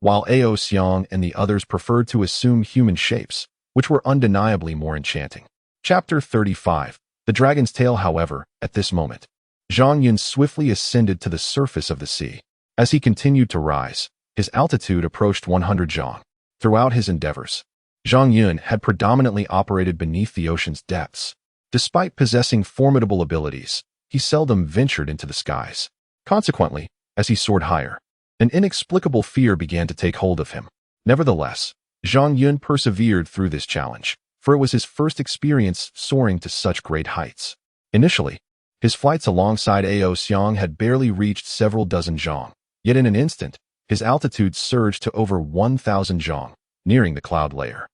while Ao Xiang and the others preferred to assume human shapes, which were undeniably more enchanting. Chapter 35. The Dragon's Tail. However, at this moment, Zhang Yun swiftly ascended to the surface of the sea. As he continued to rise, his altitude approached 100 zhang. Throughout his endeavors, Zhang Yun had predominantly operated beneath the ocean's depths. Despite possessing formidable abilities, he seldom ventured into the skies. Consequently, as he soared higher, an inexplicable fear began to take hold of him. Nevertheless, Zhang Yun persevered through this challenge, for it was his first experience soaring to such great heights. Initially, his flights alongside Ao Xiang had barely reached several dozen zhang, yet in an instant, his altitude surged to over 1,000 zhang, nearing the cloud layer.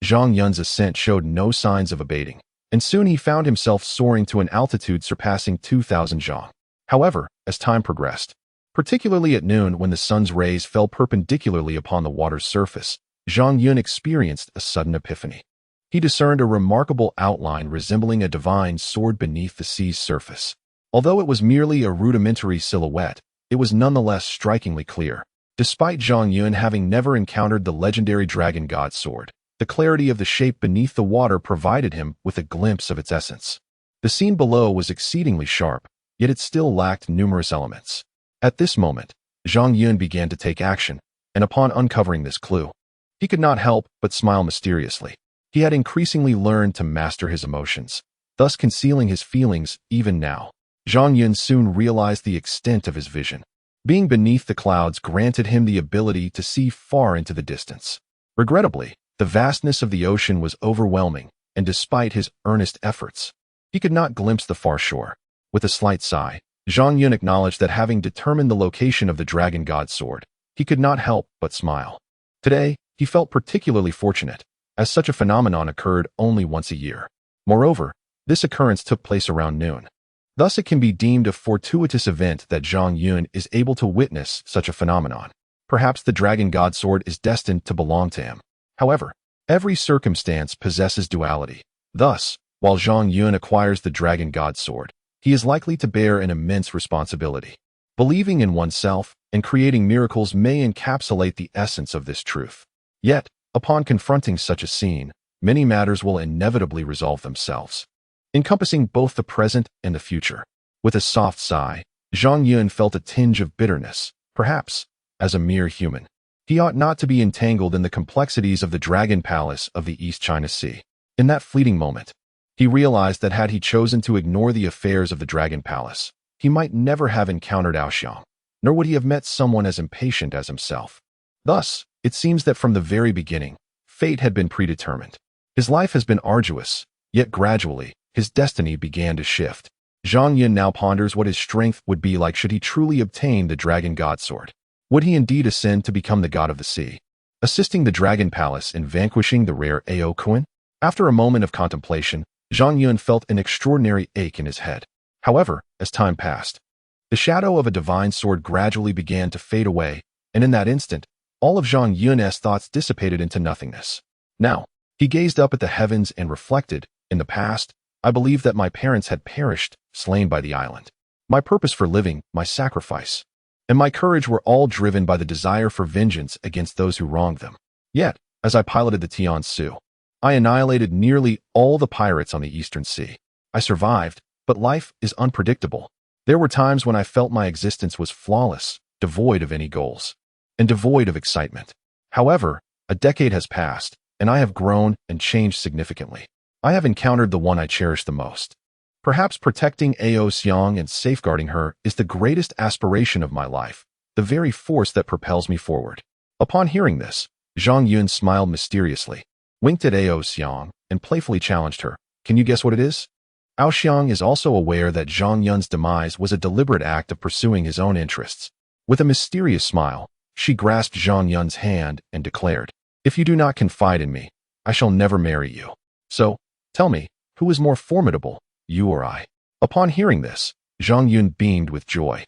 Zhang Yun's ascent showed no signs of abating, and soon he found himself soaring to an altitude surpassing 2,000 zhang. However, as time progressed, particularly at noon when the sun's rays fell perpendicularly upon the water's surface, Zhang Yun experienced a sudden epiphany. He discerned a remarkable outline resembling a divine sword beneath the sea's surface. Although it was merely a rudimentary silhouette, it was nonetheless strikingly clear. Despite Zhang Yun having never encountered the legendary dragon god sword, the clarity of the shape beneath the water provided him with a glimpse of its essence. The scene below was exceedingly sharp, yet it still lacked numerous elements. At this moment, Zhang Yun began to take action, and upon uncovering this clue, he could not help but smile mysteriously. He had increasingly learned to master his emotions, thus concealing his feelings even now. Zhang Yun soon realized the extent of his vision. Being beneath the clouds granted him the ability to see far into the distance. Regrettably, the vastness of the ocean was overwhelming, and despite his earnest efforts, he could not glimpse the far shore. With a slight sigh, Zhang Yun acknowledged that having determined the location of the dragon god sword, he could not help but smile. Today, he felt particularly fortunate, as such a phenomenon occurred only once a year. Moreover, this occurrence took place around noon. Thus it can be deemed a fortuitous event that Zhang Yun is able to witness such a phenomenon. Perhaps the dragon god sword is destined to belong to him. However, every circumstance possesses duality. Thus, while Zhang Yun acquires the dragon god sword, he is likely to bear an immense responsibility. Believing in oneself and creating miracles may encapsulate the essence of this truth. Yet, upon confronting such a scene, many matters will inevitably resolve themselves, encompassing both the present and the future. With a soft sigh, Zhang Yun felt a tinge of bitterness. Perhaps, as a mere human, he ought not to be entangled in the complexities of the Dragon Palace of the East China Sea. In that fleeting moment, he realized that had he chosen to ignore the affairs of the Dragon Palace, he might never have encountered Aoxiang, nor would he have met someone as impatient as himself. Thus, it seems that from the very beginning, fate had been predetermined. His life has been arduous, yet gradually, his destiny began to shift. Zhang Yun now ponders what his strength would be like should he truly obtain the Dragon God Sword. Would he indeed ascend to become the god of the sea, assisting the Dragon Palace in vanquishing the rare Ao Kuan? After a moment of contemplation, Zhang Yun felt an extraordinary ache in his head. However, as time passed, the shadow of a divine sword gradually began to fade away, and in that instant, all of Zhang Yun's thoughts dissipated into nothingness. Now, he gazed up at the heavens and reflected, in the past, I believed that my parents had perished, slain by the island. My purpose for living, my sacrifice, and my courage were all driven by the desire for vengeance against those who wronged them. Yet, as I piloted the Tian Ce, I annihilated nearly all the pirates on the Eastern Sea. I survived, but life is unpredictable. There were times when I felt my existence was flawless, devoid of any goals, and devoid of excitement. However, a decade has passed, and I have grown and changed significantly. I have encountered the one I cherish the most. Perhaps protecting Ao Xiang and safeguarding her is the greatest aspiration of my life, the very force that propels me forward. Upon hearing this, Zhang Yun smiled mysteriously, winked at Ao Xiang, and playfully challenged her. Can you guess what it is? Ao Xiang is also aware that Zhang Yun's demise was a deliberate act of pursuing his own interests. With a mysterious smile, she grasped Zhang Yun's hand and declared, if you do not confide in me, I shall never marry you. So, tell me, who is more formidable, you or I? Upon hearing this, Zhang Yun beamed with joy.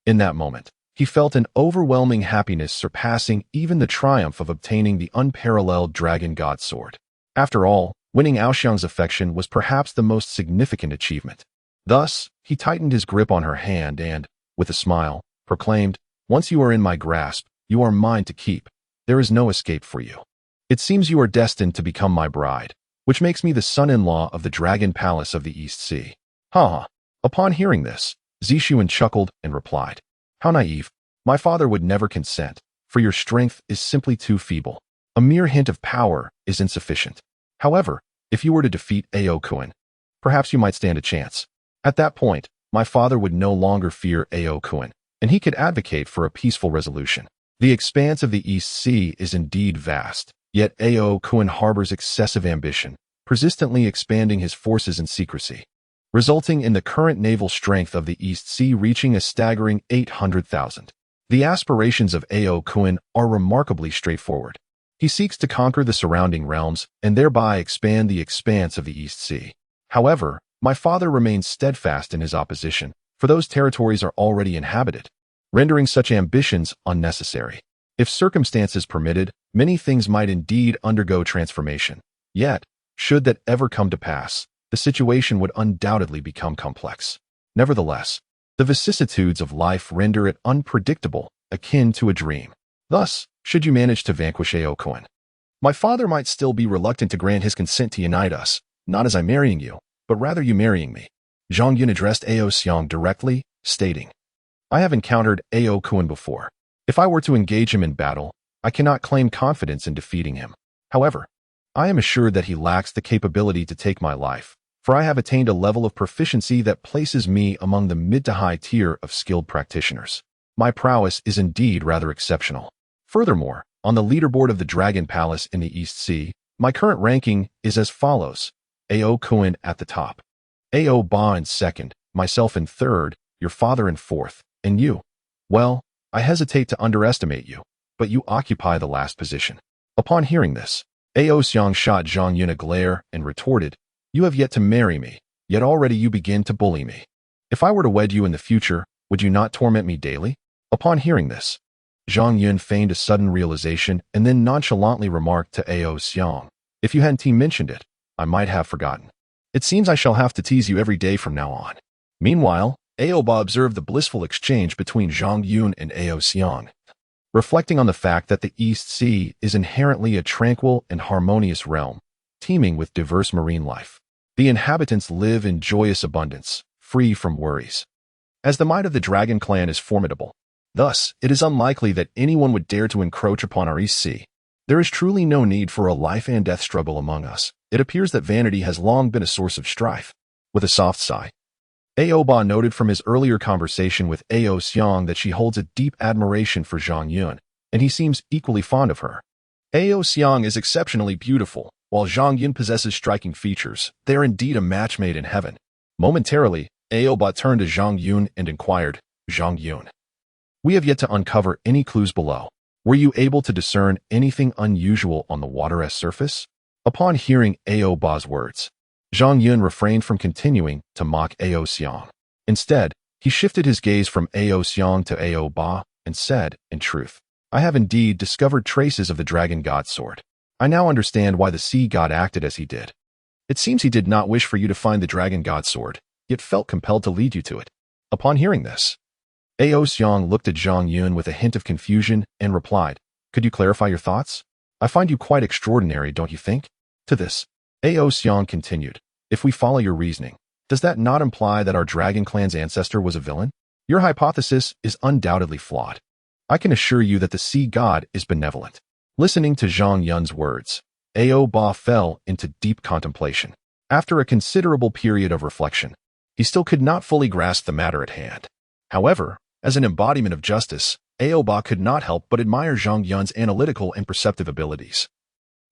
In that moment, he felt an overwhelming happiness surpassing even the triumph of obtaining the unparalleled Dragon God Sword. After all, winning Ao Xiang's affection was perhaps the most significant achievement. Thus, he tightened his grip on her hand and, with a smile, proclaimed, once you are in my grasp, you are mine to keep. There is no escape for you. It seems you are destined to become my bride, which makes me the son-in-law of the Dragon Palace of the East Sea. Ha! Upon hearing this, Zixuan chuckled and replied, how naive. My father would never consent, for your strength is simply too feeble. A mere hint of power is insufficient. However, if you were to defeat Ao Kuan, perhaps you might stand a chance. At that point, my father would no longer fear Ao Kuan, and he could advocate for a peaceful resolution. The expanse of the East Sea is indeed vast, yet Ao Kuan harbors excessive ambition, persistently expanding his forces in secrecy, resulting in the current naval strength of the East Sea reaching a staggering 800,000. The aspirations of Ao Kuan are remarkably straightforward. He seeks to conquer the surrounding realms and thereby expand the expanse of the East Sea. However, my father remains steadfast in his opposition, for those territories are already inhabited, rendering such ambitions unnecessary. If circumstances permitted, many things might indeed undergo transformation. Yet, should that ever come to pass, the situation would undoubtedly become complex. Nevertheless, the vicissitudes of life render it unpredictable, akin to a dream. Thus, should you manage to vanquish Ao Kuan, my father might still be reluctant to grant his consent to unite us, not as I'm marrying you, but rather you marrying me. Zhang Yun addressed Ao Xiang directly, stating, I have encountered Ao Kuan before. If I were to engage him in battle, I cannot claim confidence in defeating him. However, I am assured that he lacks the capability to take my life, for I have attained a level of proficiency that places me among the mid to high tier of skilled practitioners. My prowess is indeed rather exceptional. Furthermore, on the leaderboard of the Dragon Palace in the East Sea, my current ranking is as follows. Ao Kuan at the top, Ao Ba in second, myself in third, your father in fourth, and you. Well, I hesitate to underestimate you, but you occupy the last position. Upon hearing this, Ao Xiang shot Zhang Yun a glare and retorted, you have yet to marry me, yet already you begin to bully me. If I were to wed you in the future, would you not torment me daily? Upon hearing this, Zhang Yun feigned a sudden realization and then nonchalantly remarked to Ao Xiang, if you hadn't mentioned it, I might have forgotten. It seems I shall have to tease you every day from now on. Meanwhile, Ao Ba observed the blissful exchange between Zhang Yun and Ao Xiang, reflecting on the fact that the East Sea is inherently a tranquil and harmonious realm, teeming with diverse marine life. The inhabitants live in joyous abundance, free from worries. As the might of the Dragon Clan is formidable, thus, it is unlikely that anyone would dare to encroach upon our East Sea. There is truly no need for a life and death struggle among us. It appears that vanity has long been a source of strife. With a soft sigh, Ao Ba noted from his earlier conversation with Ao Xiang that she holds a deep admiration for Zhang Yun, and he seems equally fond of her. Ao Xiang is exceptionally beautiful, while Zhang Yun possesses striking features. They are indeed a match made in heaven. Momentarily, Ao Ba turned to Zhang Yun and inquired, Zhang Yun, we have yet to uncover any clues below. Were you able to discern anything unusual on the water's surface? Upon hearing Ao Ba's words, Zhang Yun refrained from continuing to mock Ao Xiang. Instead, he shifted his gaze from Ao Xiang to Ao Ba and said, in truth, I have indeed discovered traces of the Dragon God Sword. I now understand why the sea god acted as he did. It seems he did not wish for you to find the Dragon God Sword, yet felt compelled to lead you to it. Upon hearing this, Ao Xiang looked at Zhang Yun with a hint of confusion and replied, could you clarify your thoughts? I find you quite extraordinary, don't you think? To this, Ao Xiang continued, if we follow your reasoning, does that not imply that our Dragon Clan's ancestor was a villain? Your hypothesis is undoubtedly flawed. I can assure you that the sea god is benevolent. Listening to Zhang Yun's words, Ao Ba fell into deep contemplation. After a considerable period of reflection, he still could not fully grasp the matter at hand. However, as an embodiment of justice, Ao could not help but admire Zhang Yun's analytical and perceptive abilities.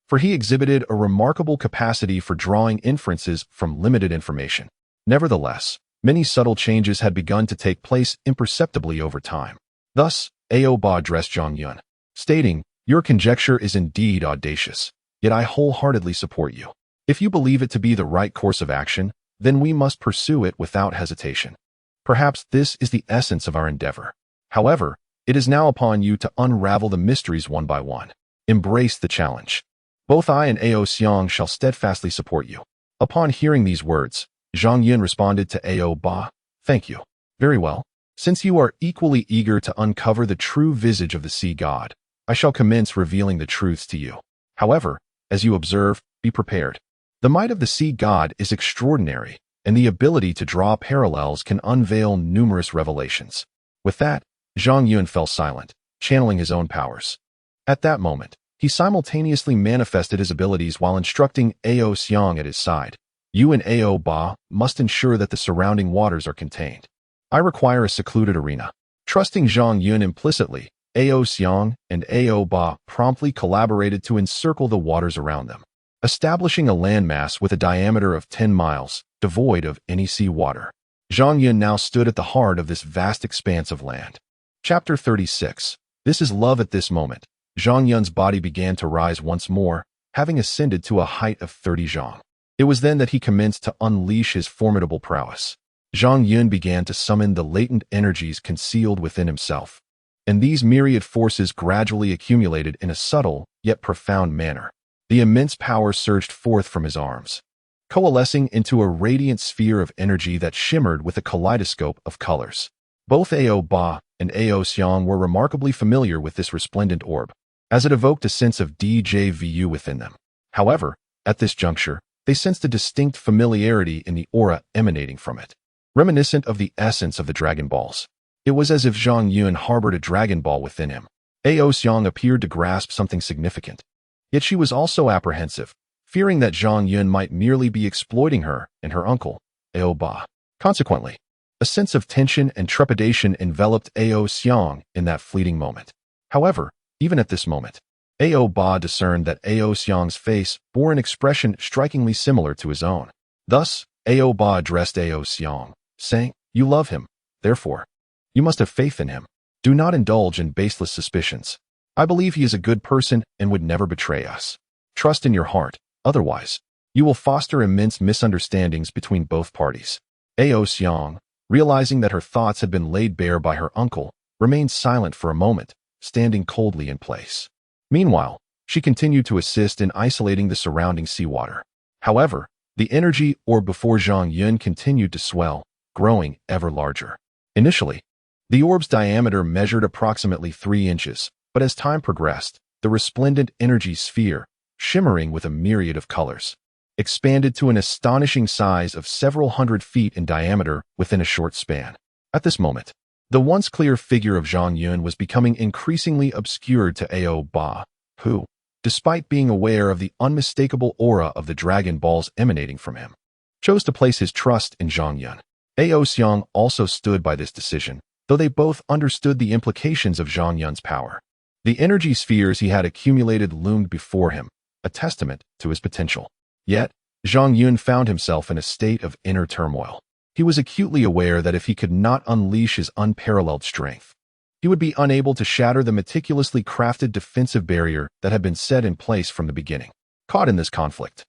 For he exhibited a remarkable capacity for drawing inferences from limited information. Nevertheless, many subtle changes had begun to take place imperceptibly over time. Thus, Ao addressed Zhang Yun, stating, "Your conjecture is indeed audacious, yet I wholeheartedly support you. If you believe it to be the right course of action, then we must pursue it without hesitation. Perhaps this is the essence of our endeavor. However, it is now upon you to unravel the mysteries one by one. Embrace the challenge. Both I and Ao Xiang shall steadfastly support you." Upon hearing these words, Zhang Yun responded to Ao Ba, "Thank you. Very well. Since you are equally eager to uncover the true visage of the sea god, I shall commence revealing the truths to you. However, as you observe, be prepared. The might of the sea god is extraordinary, and the ability to draw parallels can unveil numerous revelations." With that, Zhang Yun fell silent, channeling his own powers. At that moment, he simultaneously manifested his abilities while instructing Ao Xiang at his side. "You and Ao Ba must ensure that the surrounding waters are contained. I require a secluded arena." Trusting Zhang Yun implicitly, Ao Xiang and Ao Ba promptly collaborated to encircle the waters around them, establishing a landmass with a diameter of 10 miles, devoid of any sea water. Zhang Yun now stood at the heart of this vast expanse of land. Chapter 36. This is love. At this moment, Zhang Yun's body began to rise once more, having ascended to a height of 30 zhang. It was then that he commenced to unleash his formidable prowess. Zhang Yun began to summon the latent energies concealed within himself, and these myriad forces gradually accumulated in a subtle yet profound manner. The immense power surged forth from his arms, coalescing into a radiant sphere of energy that shimmered with a kaleidoscope of colors. Both Ao Ba and Ao Xiang were remarkably familiar with this resplendent orb, as it evoked a sense of déjà vu within them. However, at this juncture, they sensed a distinct familiarity in the aura emanating from it, reminiscent of the essence of the Dragon Balls. It was as if Zhang Yun harbored a Dragon Ball within him. Ao Xiang appeared to grasp something significant, yet she was also apprehensive, fearing that Zhang Yun might merely be exploiting her and her uncle, Ao Ba. Consequently, a sense of tension and trepidation enveloped Ao Xiang in that fleeting moment. However, even at this moment, Ao Ba discerned that Ao Xiang's face bore an expression strikingly similar to his own. Thus, Ao Ba addressed Ao Xiang, saying, "You love him, therefore, you must have faith in him. Do not indulge in baseless suspicions. I believe he is a good person and would never betray us. Trust in your heart, otherwise, you will foster immense misunderstandings between both parties." Ao Xiang, realizing that her thoughts had been laid bare by her uncle, remained silent for a moment, standing coldly in place. Meanwhile, she continued to assist in isolating the surrounding seawater. However, the energy orb before Zhang Yun continued to swell, growing ever larger. Initially, the orb's diameter measured approximately 3 inches, but as time progressed, the resplendent energy sphere, shimmering with a myriad of colors, expanded to an astonishing size of several hundred feet in diameter within a short span. At this moment, the once clear figure of Zhang Yun was becoming increasingly obscured to Ao Ba, who, despite being aware of the unmistakable aura of the Dragon Balls emanating from him, chose to place his trust in Zhang Yun. Ao Xiang also stood by this decision, though they both understood the implications of Zhang Yun's power. The energy spheres he had accumulated loomed before him, a testament to his potential. Yet, Zhang Yun found himself in a state of inner turmoil. He was acutely aware that if he could not unleash his unparalleled strength, he would be unable to shatter the meticulously crafted defensive barrier that had been set in place from the beginning. Caught in this conflict,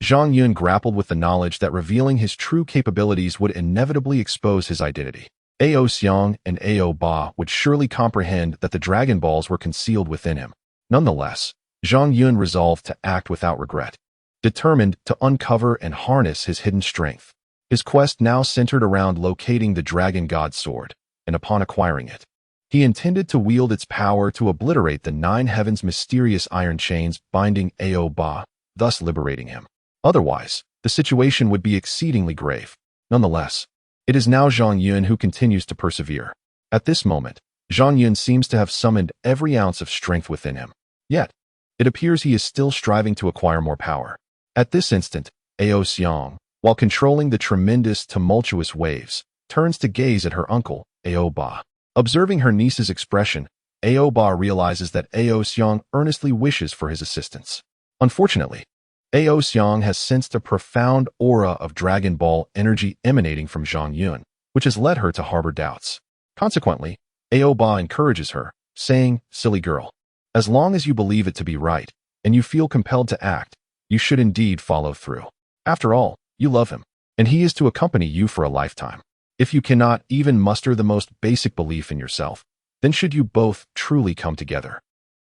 Zhang Yun grappled with the knowledge that revealing his true capabilities would inevitably expose his identity. Ao Xiang and Ao Ba would surely comprehend that the Dragon Balls were concealed within him. Nonetheless, Zhang Yun resolved to act without regret, determined to uncover and harness his hidden strength. His quest now centered around locating the Dragon God's sword, and upon acquiring it, he intended to wield its power to obliterate the 9 heavens' mysterious iron chains binding Ao Ba, thus liberating him. Otherwise, the situation would be exceedingly grave. Nonetheless, it is now Zhang Yun who continues to persevere. At this moment, Zhang Yun seems to have summoned every ounce of strength within him. Yet, it appears he is still striving to acquire more power. At this instant, Ao Xiang, while controlling the tremendous, tumultuous waves, turns to gaze at her uncle, Ao Ba. Observing her niece's expression, Ao Ba realizes that Ao Xiang earnestly wishes for his assistance. Unfortunately, Ao Xiang has sensed a profound aura of Dragon Ball energy emanating from Zhang Yun, which has led her to harbor doubts. Consequently, Ao Ba encourages her, saying, "Silly girl, as long as you believe it to be right, and you feel compelled to act, you should indeed follow through. After all, you love him, and he is to accompany you for a lifetime. If you cannot even muster the most basic belief in yourself, then should you both truly come together,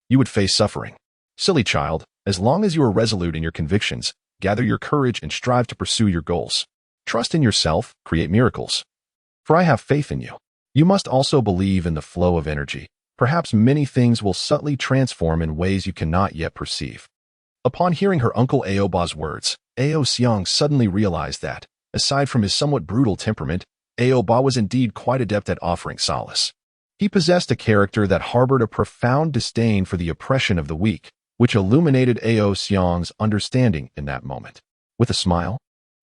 you would face suffering. Silly child, as long as you are resolute in your convictions, gather your courage and strive to pursue your goals. Trust in yourself, create miracles. For I have faith in you. You must also believe in the flow of energy. Perhaps many things will subtly transform in ways you cannot yet perceive." Upon hearing her uncle Ao Ba's words, Ao Xiang suddenly realized that, aside from his somewhat brutal temperament, Ao Ba was indeed quite adept at offering solace. He possessed a character that harbored a profound disdain for the oppression of the weak, which illuminated Ao Xiang's understanding in that moment. With a smile,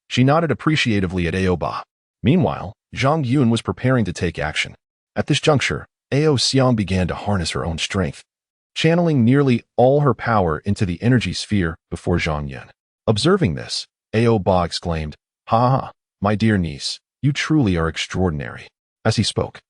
she nodded appreciatively at Ao Ba. Meanwhile, Zhang Yun was preparing to take action. At this juncture, Ao Xiang began to harness her own strength, channeling nearly all her power into the energy sphere before Zhang Yun. Observing this, Ao Ba exclaimed, "Ha ha, my dear niece, you truly are extraordinary." As he spoke,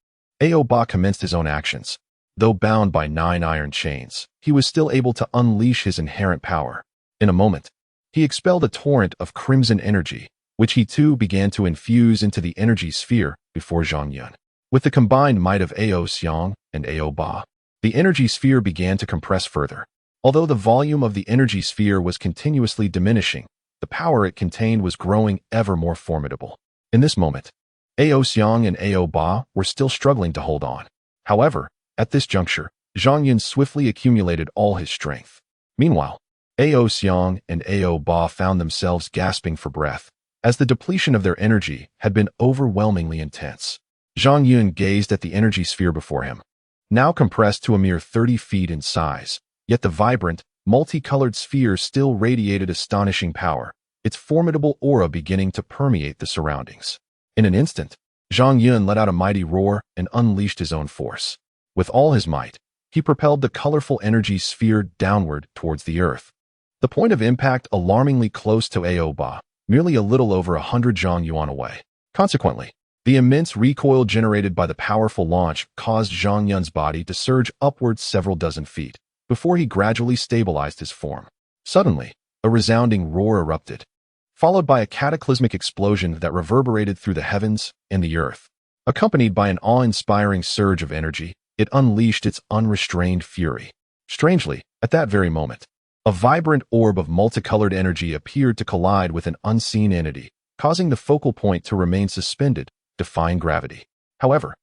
Ao Ba commenced his own actions. Though bound by 9 iron chains, he was still able to unleash his inherent power. In a moment, he expelled a torrent of crimson energy, which he too began to infuse into the energy sphere before Zhang Yun. With the combined might of Ao Xiang and Ao Ba, the energy sphere began to compress further. Although the volume of the energy sphere was continuously diminishing, the power it contained was growing ever more formidable. In this moment, Ao Xiang and Ao Ba were still struggling to hold on. However, at this juncture, Zhang Yun swiftly accumulated all his strength. Meanwhile, Ao Xiang and Ao Ba found themselves gasping for breath, as the depletion of their energy had been overwhelmingly intense. Zhang Yun gazed at the energy sphere before him, now compressed to a mere 30 feet in size, yet the vibrant, multicolored sphere still radiated astonishing power, its formidable aura beginning to permeate the surroundings. In an instant, Zhang Yun let out a mighty roar and unleashed his own force. With all his might, he propelled the colorful energy sphere downward towards the earth. The point of impact alarmingly close to Ao Ba, merely a little over 100 Zhang Yuan away. Consequently, the immense recoil generated by the powerful launch caused Zhang Yun's body to surge upwards several dozen feet, before he gradually stabilized his form. Suddenly, a resounding roar erupted, followed by a cataclysmic explosion that reverberated through the heavens and the earth. Accompanied by an awe-inspiring surge of energy, it unleashed its unrestrained fury. Strangely, at that very moment, a vibrant orb of multicolored energy appeared to collide with an unseen entity, causing the focal point to remain suspended, defying gravity. However,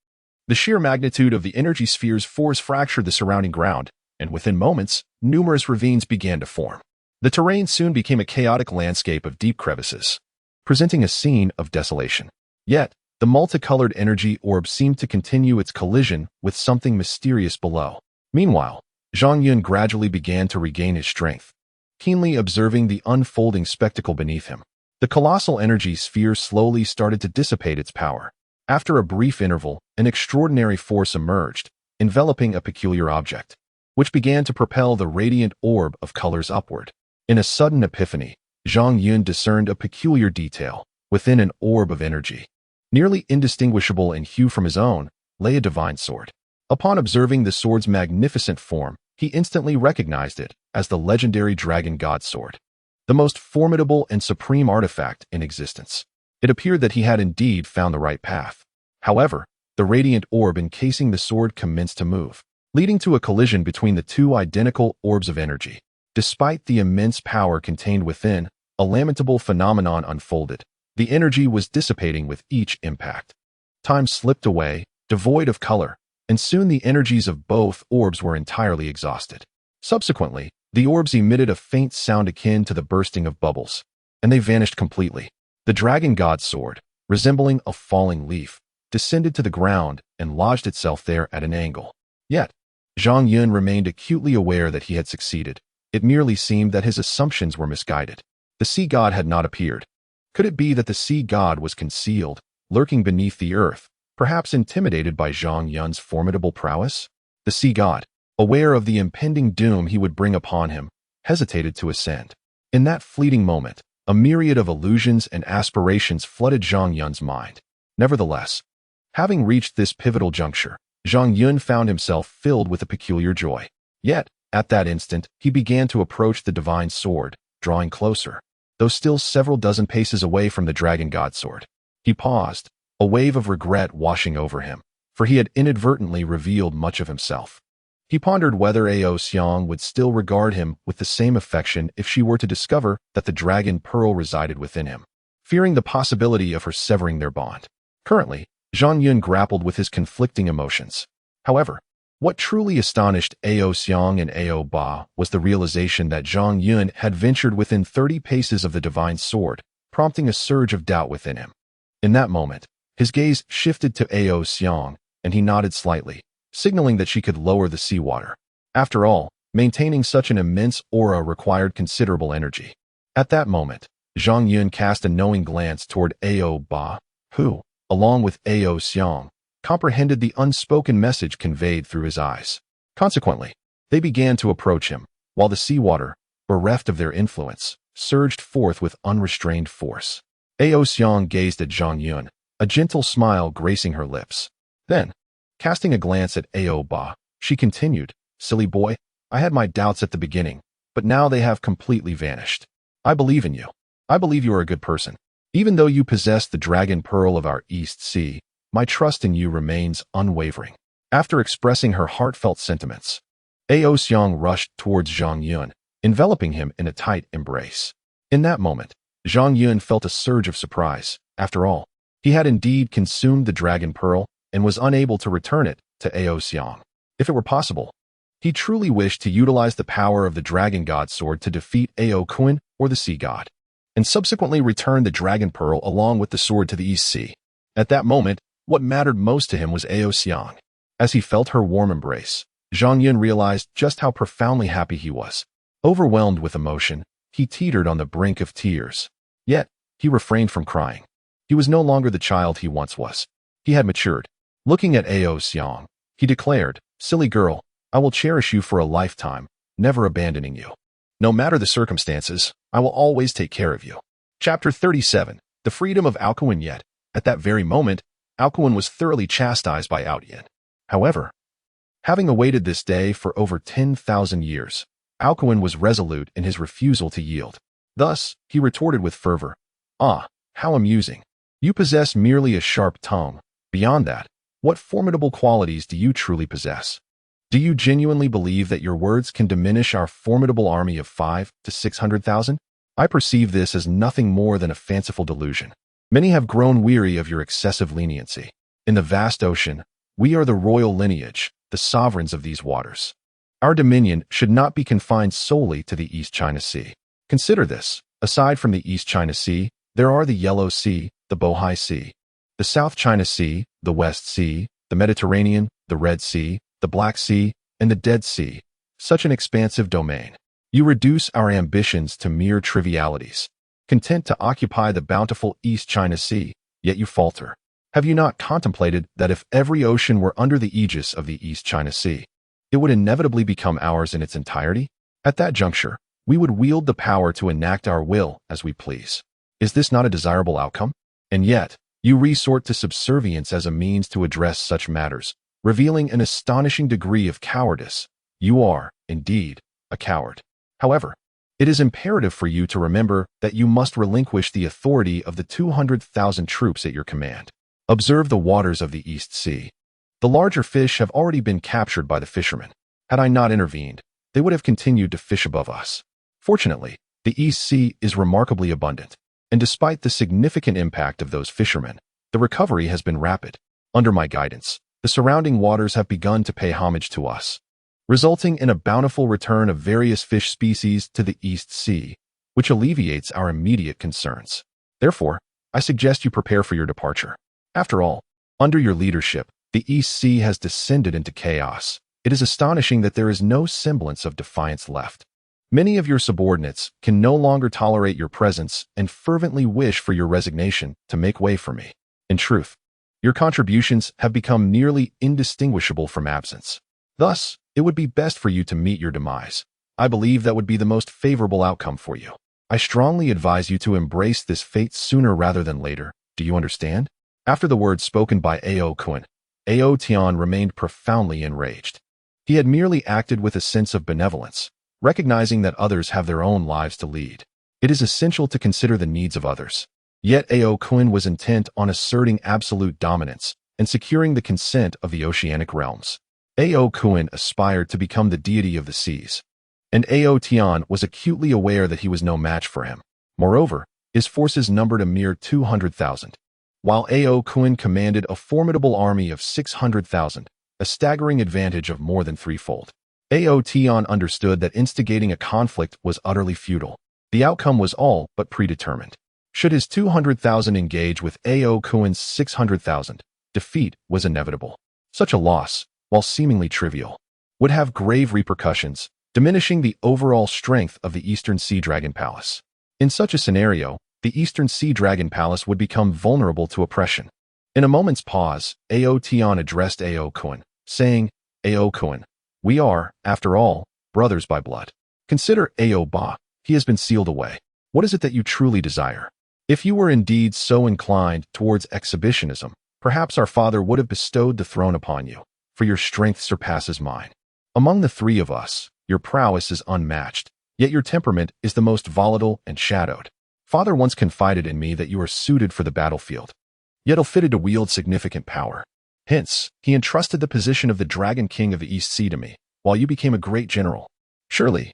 the sheer magnitude of the energy sphere's force fractured the surrounding ground, and within moments, numerous ravines began to form. The terrain soon became a chaotic landscape of deep crevices, presenting a scene of desolation. Yet, the multicolored energy orb seemed to continue its collision with something mysterious below. Meanwhile, Zhang Yun gradually began to regain his strength, keenly observing the unfolding spectacle beneath him. The colossal energy sphere slowly started to dissipate its power. After a brief interval, an extraordinary force emerged, enveloping a peculiar object, which began to propel the radiant orb of colors upward. In a sudden epiphany, Zhang Yun discerned a peculiar detail. Within an orb of energy, nearly indistinguishable in hue from his own, lay a divine sword. Upon observing the sword's magnificent form, he instantly recognized it as the legendary Dragon God Sword, the most formidable and supreme artifact in existence. It appeared that he had indeed found the right path. However, the radiant orb encasing the sword commenced to move, leading to a collision between the two identical orbs of energy. Despite the immense power contained within, a lamentable phenomenon unfolded. The energy was dissipating with each impact. Time slipped away, devoid of color, and soon the energies of both orbs were entirely exhausted. Subsequently, the orbs emitted a faint sound akin to the bursting of bubbles, and they vanished completely. The Dragon God Sword, resembling a falling leaf, descended to the ground and lodged itself there at an angle. Yet, Zhang Yun remained acutely aware that he had succeeded. It merely seemed that his assumptions were misguided. The sea god had not appeared. Could it be that the sea god was concealed, lurking beneath the earth, perhaps intimidated by Zhang Yun's formidable prowess? The sea god, aware of the impending doom he would bring upon him, hesitated to ascend. In that fleeting moment, a myriad of illusions and aspirations flooded Zhang Yun's mind. Nevertheless, having reached this pivotal juncture, Zhang Yun found himself filled with a peculiar joy. Yet, at that instant, he began to approach the divine sword, drawing closer. Though still several dozen paces away from the dragon god sword, he paused, a wave of regret washing over him, for he had inadvertently revealed much of himself. He pondered whether Ao Xiang would still regard him with the same affection if she were to discover that the dragon pearl resided within him, fearing the possibility of her severing their bond. Currently, Zhang Yun grappled with his conflicting emotions. However, what truly astonished Ao Xiang and Ao Ba was the realization that Zhang Yun had ventured within 30 paces of the divine sword, prompting a surge of doubt within him. In that moment, his gaze shifted to Ao Xiang, and he nodded slightly, signaling that she could lower the seawater. After all, maintaining such an immense aura required considerable energy. At that moment, Zhang Yun cast a knowing glance toward Ao Ba, who, along with Ao Xiang, comprehended the unspoken message conveyed through his eyes. Consequently, they began to approach him, while the seawater, bereft of their influence, surged forth with unrestrained force. Ao Xiang gazed at Zhang Yun, a gentle smile gracing her lips. Then, casting a glance at Ao Ba, she continued, "Silly boy, I had my doubts at the beginning, but now they have completely vanished. I believe in you. I believe you are a good person. Even though you possess the dragon pearl of our East Sea, my trust in you remains unwavering." After expressing her heartfelt sentiments, Ao Xiang rushed towards Zhang Yun, enveloping him in a tight embrace. In that moment, Zhang Yun felt a surge of surprise. After all, he had indeed consumed the dragon pearl and was unable to return it to Ao Xiang. If it were possible, he truly wished to utilize the power of the dragon god sword to defeat Ao Kun or the sea god, and subsequently return the dragon pearl along with the sword to the East Sea. At that moment, what mattered most to him was Ao Xiang. As he felt her warm embrace, Zhang Yun realized just how profoundly happy he was. Overwhelmed with emotion, he teetered on the brink of tears. Yet, he refrained from crying. He was no longer the child he once was. He had matured. Looking at Ao Xiang, he declared, "Silly girl, I will cherish you for a lifetime, never abandoning you. No matter the circumstances, I will always take care of you." Chapter 37. The Freedom of Alcuin. Yet, at that very moment, Alcuin was thoroughly chastised by Outyin. However, having awaited this day for over 10,000 years, Alcuin was resolute in his refusal to yield. Thus, he retorted with fervor, "Ah, how amusing. You possess merely a sharp tongue. Beyond that, what formidable qualities do you truly possess? Do you genuinely believe that your words can diminish our formidable army of 500 to 600,000? I perceive this as nothing more than a fanciful delusion. Many have grown weary of your excessive leniency. In the vast ocean, we are the royal lineage, the sovereigns of these waters. Our dominion should not be confined solely to the East China Sea. Consider this. Aside from the East China Sea, there are the Yellow Sea, the Bohai Sea, the South China Sea, the West Sea, the Mediterranean, the Red Sea, the Black Sea, and the Dead Sea. Such an expansive domain. You reduce our ambitions to mere trivialities. Content to occupy the bountiful East China Sea, yet you falter. Have you not contemplated that if every ocean were under the aegis of the East China Sea, it would inevitably become ours in its entirety? At that juncture, we would wield the power to enact our will as we please. Is this not a desirable outcome? And yet, you resort to subservience as a means to address such matters, revealing an astonishing degree of cowardice. You are, indeed, a coward. However, it is imperative for you to remember that you must relinquish the authority of the 200,000 troops at your command. Observe the waters of the East Sea. The larger fish have already been captured by the fishermen. Had I not intervened, they would have continued to fish above us. Fortunately, the East Sea is remarkably abundant, and despite the significant impact of those fishermen, the recovery has been rapid. Under my guidance, the surrounding waters have begun to pay homage to us, resulting in a bountiful return of various fish species to the East Sea, which alleviates our immediate concerns. Therefore, I suggest you prepare for your departure. After all, under your leadership, the East Sea has descended into chaos. It is astonishing that there is no semblance of defiance left. Many of your subordinates can no longer tolerate your presence and fervently wish for your resignation to make way for me. In truth, your contributions have become nearly indistinguishable from absence. Thus, it would be best for you to meet your demise. I believe that would be the most favorable outcome for you. I strongly advise you to embrace this fate sooner rather than later. Do you understand? After the words spoken by Ao Kun, Ao Tian remained profoundly enraged. He had merely acted with a sense of benevolence, recognizing that others have their own lives to lead. It is essential to consider the needs of others. Yet Ao Kun was intent on asserting absolute dominance and securing the consent of the oceanic realms. Ao Kun aspired to become the deity of the seas, and Ao Tian was acutely aware that he was no match for him. Moreover, his forces numbered a mere 200,000, while Ao Kun commanded a formidable army of 600,000, a staggering advantage of more than threefold. Ao Tian understood that instigating a conflict was utterly futile. The outcome was all but predetermined. Should his 200,000 engage with Ao Kun's 600,000, defeat was inevitable. Such a loss, while seemingly trivial, would have grave repercussions, diminishing the overall strength of the Eastern Sea Dragon Palace. In such a scenario, the Eastern Sea Dragon Palace would become vulnerable to oppression. In a moment's pause, Ao Tian addressed Ao Kun, saying, Ao Kun, we are, after all, brothers by blood. Consider Ao Ba, he has been sealed away. What is it that you truly desire? If you were indeed so inclined towards exhibitionism, perhaps our father would have bestowed the throne upon you, for your strength surpasses mine. Among the three of us, your prowess is unmatched, yet your temperament is the most volatile and shadowed. Father once confided in me that you are suited for the battlefield, yet ill-fitted to wield significant power. Hence, he entrusted the position of the Dragon King of the East Sea to me, while you became a great general. Surely,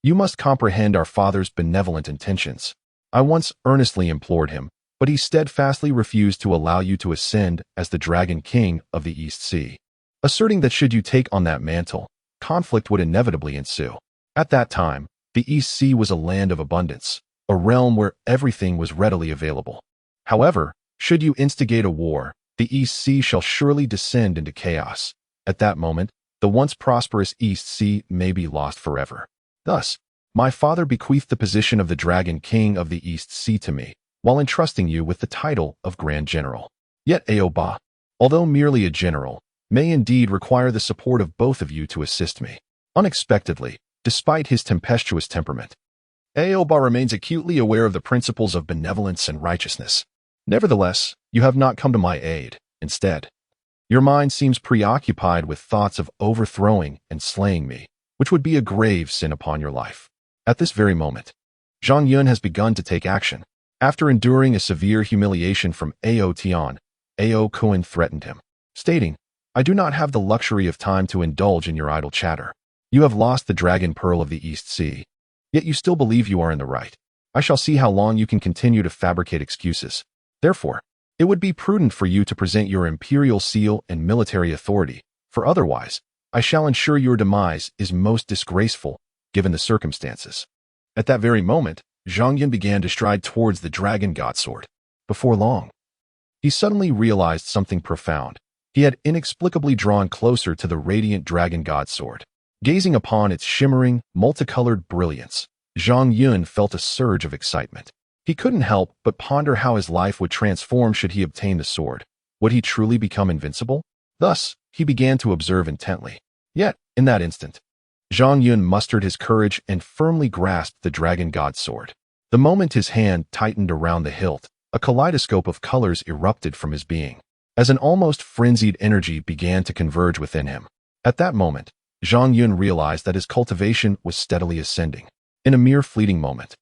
you must comprehend our father's benevolent intentions. I once earnestly implored him, but he steadfastly refused to allow you to ascend as the Dragon King of the East Sea, asserting that should you take on that mantle, conflict would inevitably ensue. At that time, the East Sea was a land of abundance, a realm where everything was readily available. However, should you instigate a war, the East Sea shall surely descend into chaos. At that moment, the once prosperous East Sea may be lost forever. Thus, my father bequeathed the position of the Dragon King of the East Sea to me, while entrusting you with the title of Grand General. Yet Ao Ba, although merely a general, may indeed require the support of both of you to assist me. Unexpectedly, despite his tempestuous temperament, Ao Ba remains acutely aware of the principles of benevolence and righteousness. Nevertheless, you have not come to my aid. Instead, your mind seems preoccupied with thoughts of overthrowing and slaying me, which would be a grave sin upon your life. At this very moment, Zhang Yun has begun to take action. After enduring a severe humiliation from Ao Tian, Ao Kun threatened him, stating, I do not have the luxury of time to indulge in your idle chatter. You have lost the Dragon Pearl of the East Sea, yet you still believe you are in the right. I shall see how long you can continue to fabricate excuses. Therefore, it would be prudent for you to present your imperial seal and military authority, for otherwise, I shall ensure your demise is most disgraceful, given the circumstances. At that very moment, Zhang Yun began to stride towards the Dragon God Sword. Before long, he suddenly realized something profound. He had inexplicably drawn closer to the radiant Dragon God Sword. Gazing upon its shimmering, multicolored brilliance, Zhang Yun felt a surge of excitement. He couldn't help but ponder how his life would transform should he obtain the sword. Would he truly become invincible? Thus, he began to observe intently. Yet, in that instant, Zhang Yun mustered his courage and firmly grasped the Dragon God Sword. The moment his hand tightened around the hilt, a kaleidoscope of colors erupted from his being, as an almost frenzied energy began to converge within him. At that moment, Zhang Yun realized that his cultivation was steadily ascending. In a mere fleeting moment,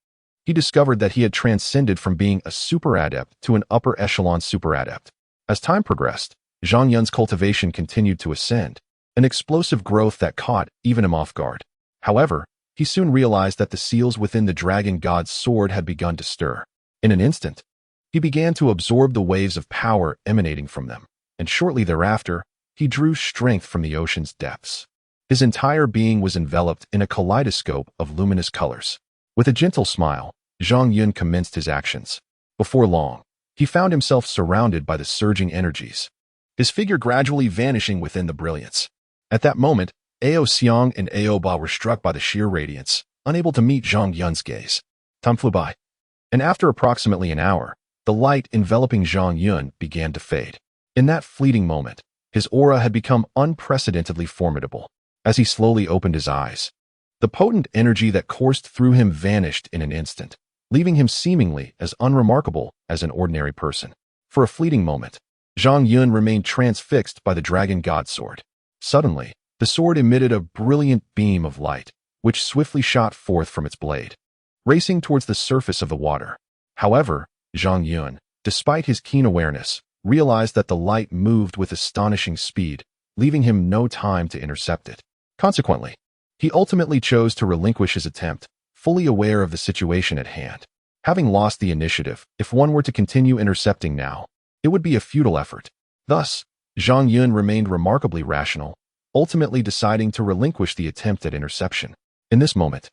he discovered that he had transcended from being a super adept to an upper echelon super adept. As time progressed, Zhang Yun's cultivation continued to ascend, an explosive growth that caught even him off guard. However, he soon realized that the seals within the Dragon God's sword had begun to stir. In an instant, he began to absorb the waves of power emanating from them, and shortly thereafter, he drew strength from the ocean's depths. His entire being was enveloped in a kaleidoscope of luminous colors. With a gentle smile, Zhang Yun commenced his actions. Before long, he found himself surrounded by the surging energies, his figure gradually vanishing within the brilliance. At that moment, Ao Xiang and Ao Ba were struck by the sheer radiance, unable to meet Zhang Yun's gaze. Time flew by, and after approximately an hour, the light enveloping Zhang Yun began to fade. In that fleeting moment, his aura had become unprecedentedly formidable. as he slowly opened his eyes. The potent energy that coursed through him vanished in an instant, leaving him seemingly as unremarkable as an ordinary person. For a fleeting moment, Zhang Yun remained transfixed by the dragon god sword. Suddenly, the sword emitted a brilliant beam of light, which swiftly shot forth from its blade, racing towards the surface of the water. However, Zhang Yun, despite his keen awareness, realized that the light moved with astonishing speed, leaving him no time to intercept it. Consequently, he ultimately chose to relinquish his attempt, fully aware of the situation at hand. Having lost the initiative, if one were to continue intercepting now, it would be a futile effort. Thus, Zhang Yun remained remarkably rational, ultimately deciding to relinquish the attempt at interception. In this moment,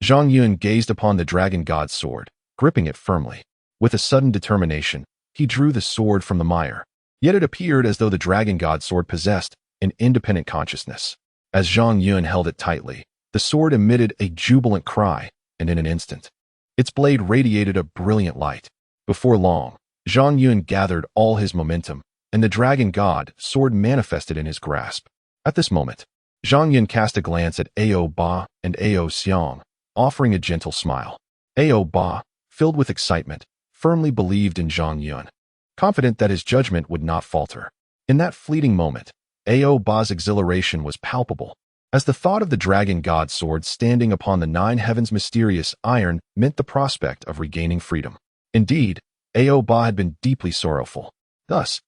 Zhang Yun gazed upon the dragon god's sword, gripping it firmly. With a sudden determination, he drew the sword from the mire. Yet it appeared as though the dragon god's sword possessed an independent consciousness. As Zhang Yun held it tightly, the sword emitted a jubilant cry, and in an instant, its blade radiated a brilliant light. Before long, Zhang Yun gathered all his momentum, and the dragon god sword manifested in his grasp. At this moment, Zhang Yun cast a glance at Ao Ba and Ao Xiang, offering a gentle smile. Ao Ba, filled with excitement, firmly believed in Zhang Yun, confident that his judgment would not falter. In that fleeting moment, Ao Ba's exhilaration was palpable, as the thought of the dragon god sword standing upon the nine heavens' mysterious iron meant the prospect of regaining freedom. Indeed, Ao Ba had been deeply sorrowful. Thus,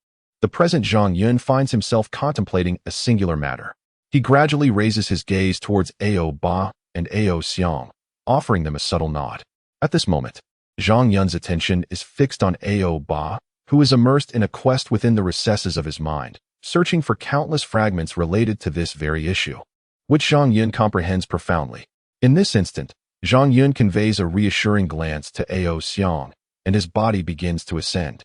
the present Zhang Yun finds himself contemplating a singular matter. He gradually raises his gaze towards Ao Ba and Ao Xiang, offering them a subtle nod. At this moment, Zhang Yun's attention is fixed on Ao Ba, who is immersed in a quest within the recesses of his mind, searching for countless fragments related to this very issue, which Zhang Yun comprehends profoundly. In this instant, Zhang Yun conveys a reassuring glance to Ao Xiang, and his body begins to ascend.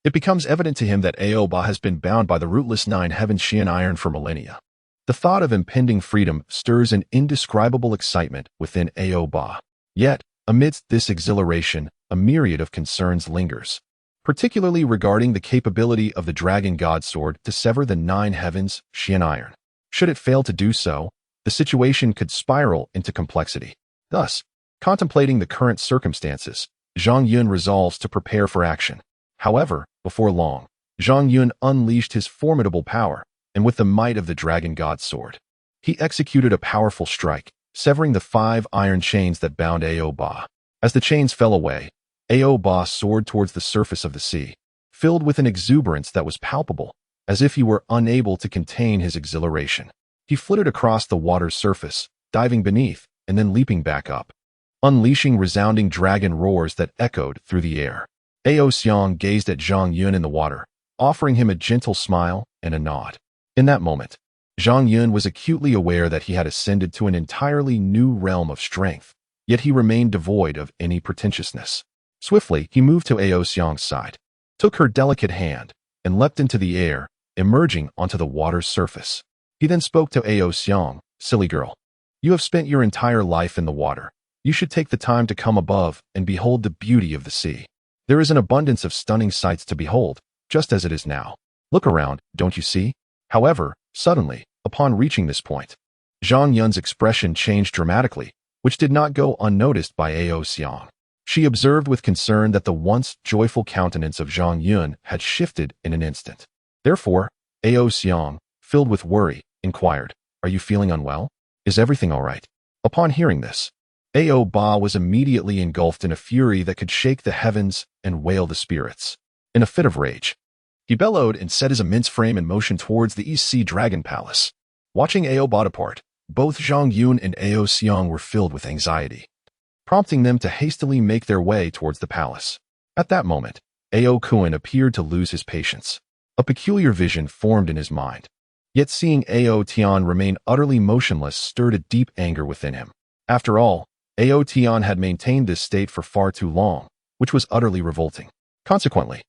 It becomes evident to him that Ao Ba has been bound by the rootless nine heavens Xian iron for millennia. The thought of impending freedom stirs an indescribable excitement within Ao Ba. Yet, amidst this exhilaration, a myriad of concerns lingers, particularly regarding the capability of the dragon god sword to sever the nine heavens Xian iron. Should it fail to do so, the situation could spiral into complexity. Thus, contemplating the current circumstances, Zhang Yun resolves to prepare for action. However, before long, Zhang Yun unleashed his formidable power, and with the might of the dragon god sword, he executed a powerful strike, severing the 5 iron chains that bound Ao Ba. As the chains fell away, Ao Ba soared towards the surface of the sea, filled with an exuberance that was palpable, as if he were unable to contain his exhilaration. He flitted across the water's surface, diving beneath, and then leaping back up, unleashing resounding dragon roars that echoed through the air. Ao Xiang gazed at Zhang Yun in the water, offering him a gentle smile and a nod. In that moment, Zhang Yun was acutely aware that he had ascended to an entirely new realm of strength, yet he remained devoid of any pretentiousness. Swiftly, he moved to Ao Xiang's side, took her delicate hand, and leapt into the air, emerging onto the water's surface. He then spoke to Ao Xiang, "Silly girl, you have spent your entire life in the water. You should take the time to come above and behold the beauty of the sea. There is an abundance of stunning sights to behold, just as it is now. Look around, don't you see?" However, suddenly, upon reaching this point, Zhang Yun's expression changed dramatically, which did not go unnoticed by Ao Xiang. She observed with concern that the once joyful countenance of Zhang Yun had shifted in an instant. Therefore, Ao Xiang, filled with worry, inquired, "Are you feeling unwell? Is everything all right?" Upon hearing this, Ao Ba was immediately engulfed in a fury that could shake the heavens and wail the spirits. In a fit of rage, he bellowed and set his immense frame in motion towards the East Sea Dragon Palace. Watching Ao Ba depart, both Zhang Yun and Ao Xiang were filled with anxiety, prompting them to hastily make their way towards the palace. At that moment, Ao Kuan appeared to lose his patience. A peculiar vision formed in his mind. Yet seeing Ao Tian remain utterly motionless stirred a deep anger within him. After all, Ao Tian had maintained this state for far too long, which was utterly revolting. Consequently,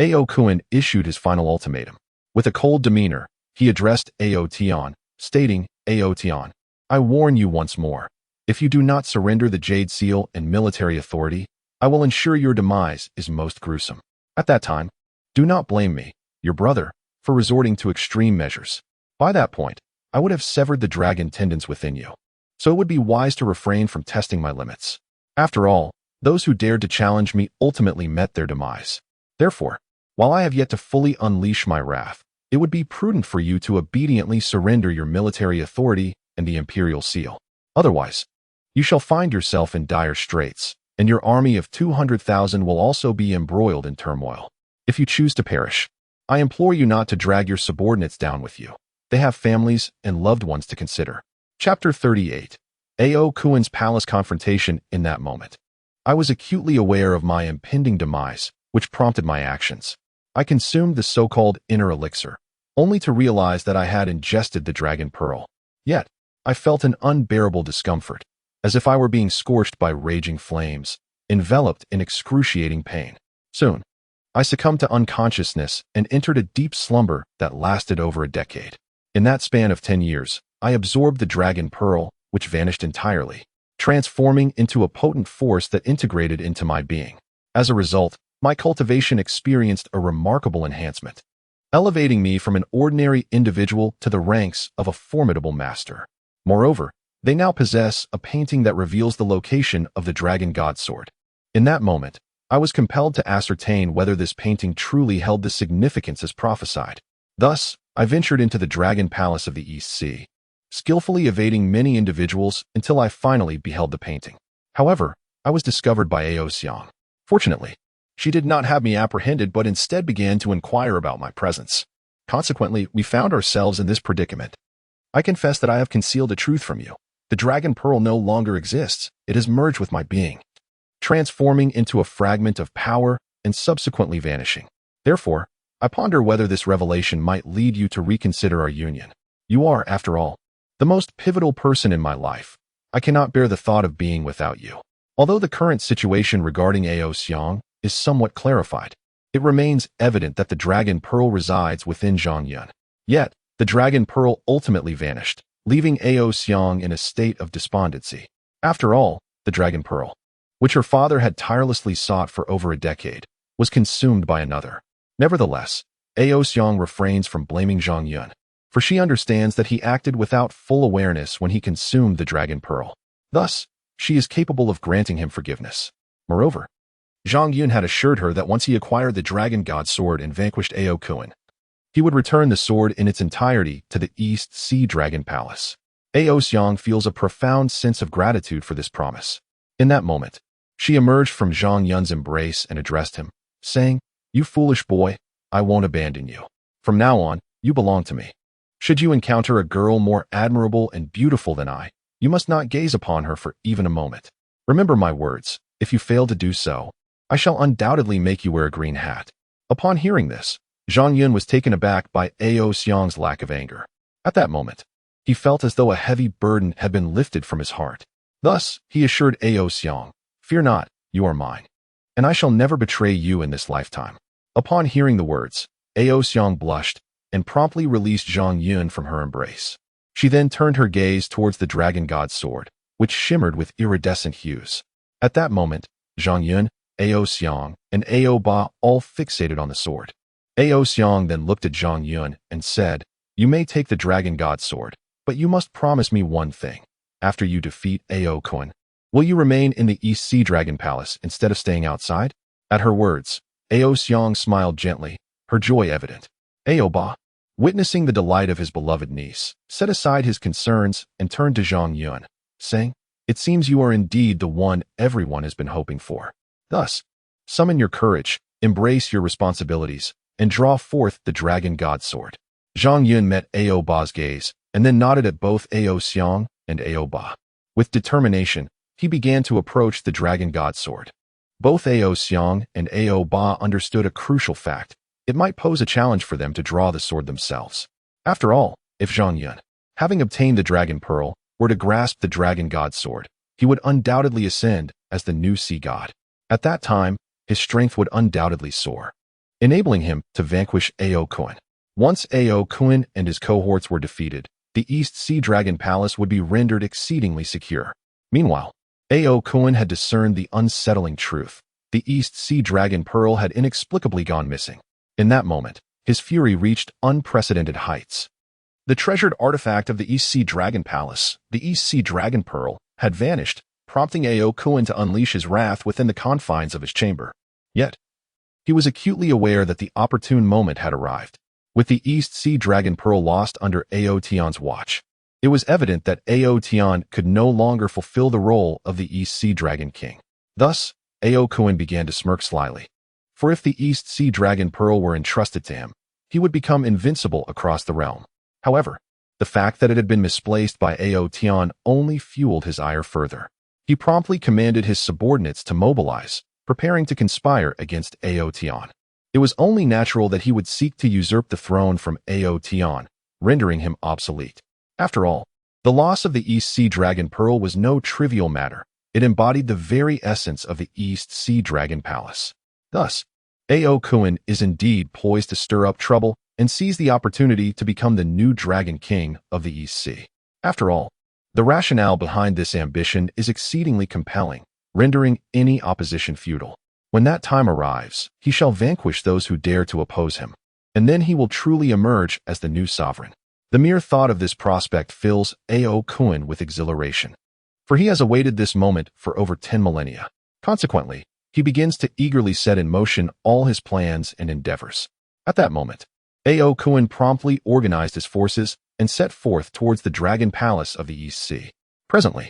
Ao Kuan issued his final ultimatum. With a cold demeanor, he addressed Ao Tian, stating, "Ao Tian, I warn you once more. If you do not surrender the Jade Seal and military authority, I will ensure your demise is most gruesome. At that time, do not blame me, your brother, for resorting to extreme measures." By that point, I would have severed the dragon tendons within you. So it would be wise to refrain from testing my limits. After all, those who dared to challenge me ultimately met their demise. Therefore, while I have yet to fully unleash my wrath, it would be prudent for you to obediently surrender your military authority and the imperial seal. Otherwise, you shall find yourself in dire straits, and your army of 200,000 will also be embroiled in turmoil. If you choose to perish, I implore you not to drag your subordinates down with you. They have families and loved ones to consider. Chapter 38. Ao Kuan's palace confrontation. In that moment, I was acutely aware of my impending demise, which prompted my actions. I consumed the so-called inner elixir, only to realize that I had ingested the dragon pearl. Yet, I felt an unbearable discomfort, as if I were being scorched by raging flames, enveloped in excruciating pain. Soon, I succumbed to unconsciousness and entered a deep slumber that lasted over a decade. In that span of 10 years, I absorbed the dragon pearl, which vanished entirely, transforming into a potent force that integrated into my being. As a result, my cultivation experienced a remarkable enhancement, elevating me from an ordinary individual to the ranks of a formidable master. Moreover, they now possess a painting that reveals the location of the dragon god sword. In that moment, I was compelled to ascertain whether this painting truly held the significance as prophesied. Thus, I ventured into the dragon palace of the East Sea, skillfully evading many individuals until I finally beheld the painting. However, I was discovered by Ao Xiang. Fortunately, she did not have me apprehended but instead began to inquire about my presence. Consequently, we found ourselves in this predicament. I confess that I have concealed the truth from you. The dragon pearl no longer exists. It has merged with my being, transforming into a fragment of power and subsequently vanishing. Therefore, I ponder whether this revelation might lead you to reconsider our union. You are, after all, the most pivotal person in my life. I cannot bear the thought of being without you. Although the current situation regarding Ao Xiang is somewhat clarified, it remains evident that the dragon pearl resides within Zhang Yun. Yet, the dragon pearl ultimately vanished, leaving Ao Xiang in a state of despondency. After all, the dragon pearl, which her father had tirelessly sought for over a decade, was consumed by another. Nevertheless, Ao Xiang refrains from blaming Zhang Yun, for she understands that he acted without full awareness when he consumed the dragon pearl. Thus, she is capable of granting him forgiveness. Moreover, Zhang Yun had assured her that once he acquired the dragon god sword and vanquished Ao Kuan, he would return the sword in its entirety to the East Sea Dragon Palace. Ao Xiang feels a profound sense of gratitude for this promise. In that moment, she emerged from Zhang Yun's embrace and addressed him, saying, "You foolish boy, I won't abandon you. From now on, you belong to me. Should you encounter a girl more admirable and beautiful than I, you must not gaze upon her for even a moment. Remember my words. If you fail to do so, I shall undoubtedly make you wear a green hat." Upon hearing this, Zhang Yun was taken aback by Ao Xiang's lack of anger. At that moment, he felt as though a heavy burden had been lifted from his heart. Thus, he assured Ao Xiang, "Fear not, you are mine, and I shall never betray you in this lifetime." Upon hearing the words, Ao Xiang blushed and promptly released Zhang Yun from her embrace. She then turned her gaze towards the dragon god's sword, which shimmered with iridescent hues. At that moment, Zhang Yun, Ao Xiang, and Ao Ba all fixated on the sword. Ao Xiang then looked at Zhang Yun and said, "You may take the dragon god's sword, but you must promise me one thing. After you defeat Ao Kuan, will you remain in the East Sea Dragon Palace instead of staying outside?" At her words, Ao Xiang smiled gently, her joy evident. Ao Ba, witnessing the delight of his beloved niece, set aside his concerns and turned to Zhang Yun, saying, "It seems you are indeed the one everyone has been hoping for. Thus, summon your courage, embrace your responsibilities, and draw forth the dragon god sword." Zhang Yun met Ao Ba's gaze, and then nodded at both Ao Xiang and Ao Ba. With determination, he began to approach the dragon god sword. Both Ao Xiang and Ao Ba understood a crucial fact. It might pose a challenge for them to draw the sword themselves. After all, if Zhang Yun, having obtained the dragon pearl, were to grasp the dragon god sword, he would undoubtedly ascend as the new sea god. At that time, his strength would undoubtedly soar, enabling him to vanquish Ao Kuan. Once Ao Kuan and his cohorts were defeated, the East Sea Dragon Palace would be rendered exceedingly secure. Meanwhile, Ao Kuan had discerned the unsettling truth. The East Sea Dragon Pearl had inexplicably gone missing. In that moment, his fury reached unprecedented heights. The treasured artifact of the East Sea Dragon Palace, the East Sea Dragon Pearl, had vanished, prompting Ao Kuan to unleash his wrath within the confines of his chamber. Yet, he was acutely aware that the opportune moment had arrived. With the East Sea Dragon Pearl lost under Ao Tian's watch, it was evident that Ao Tian could no longer fulfill the role of the East Sea Dragon King. Thus, Ao Kuan began to smirk slyly. For if the East Sea Dragon Pearl were entrusted to him, he would become invincible across the realm. However, the fact that it had been misplaced by Ao Tian only fueled his ire further. He promptly commanded his subordinates to mobilize, preparing to conspire against Ao Tian. It was only natural that he would seek to usurp the throne from Ao Tian, rendering him obsolete. After all, the loss of the East Sea Dragon Pearl was no trivial matter. It embodied the very essence of the East Sea Dragon Palace. Thus, Ao Kuan is indeed poised to stir up trouble and seize the opportunity to become the new Dragon King of the East Sea. After all, the rationale behind this ambition is exceedingly compelling, rendering any opposition futile. When that time arrives, he shall vanquish those who dare to oppose him, and then he will truly emerge as the new sovereign. The mere thought of this prospect fills Ao Kuan with exhilaration, for he has awaited this moment for over 10 millennia. Consequently, he begins to eagerly set in motion all his plans and endeavors. At that moment, Ao Kuan promptly organized his forces and set forth towards the Dragon Palace of the East Sea. Presently,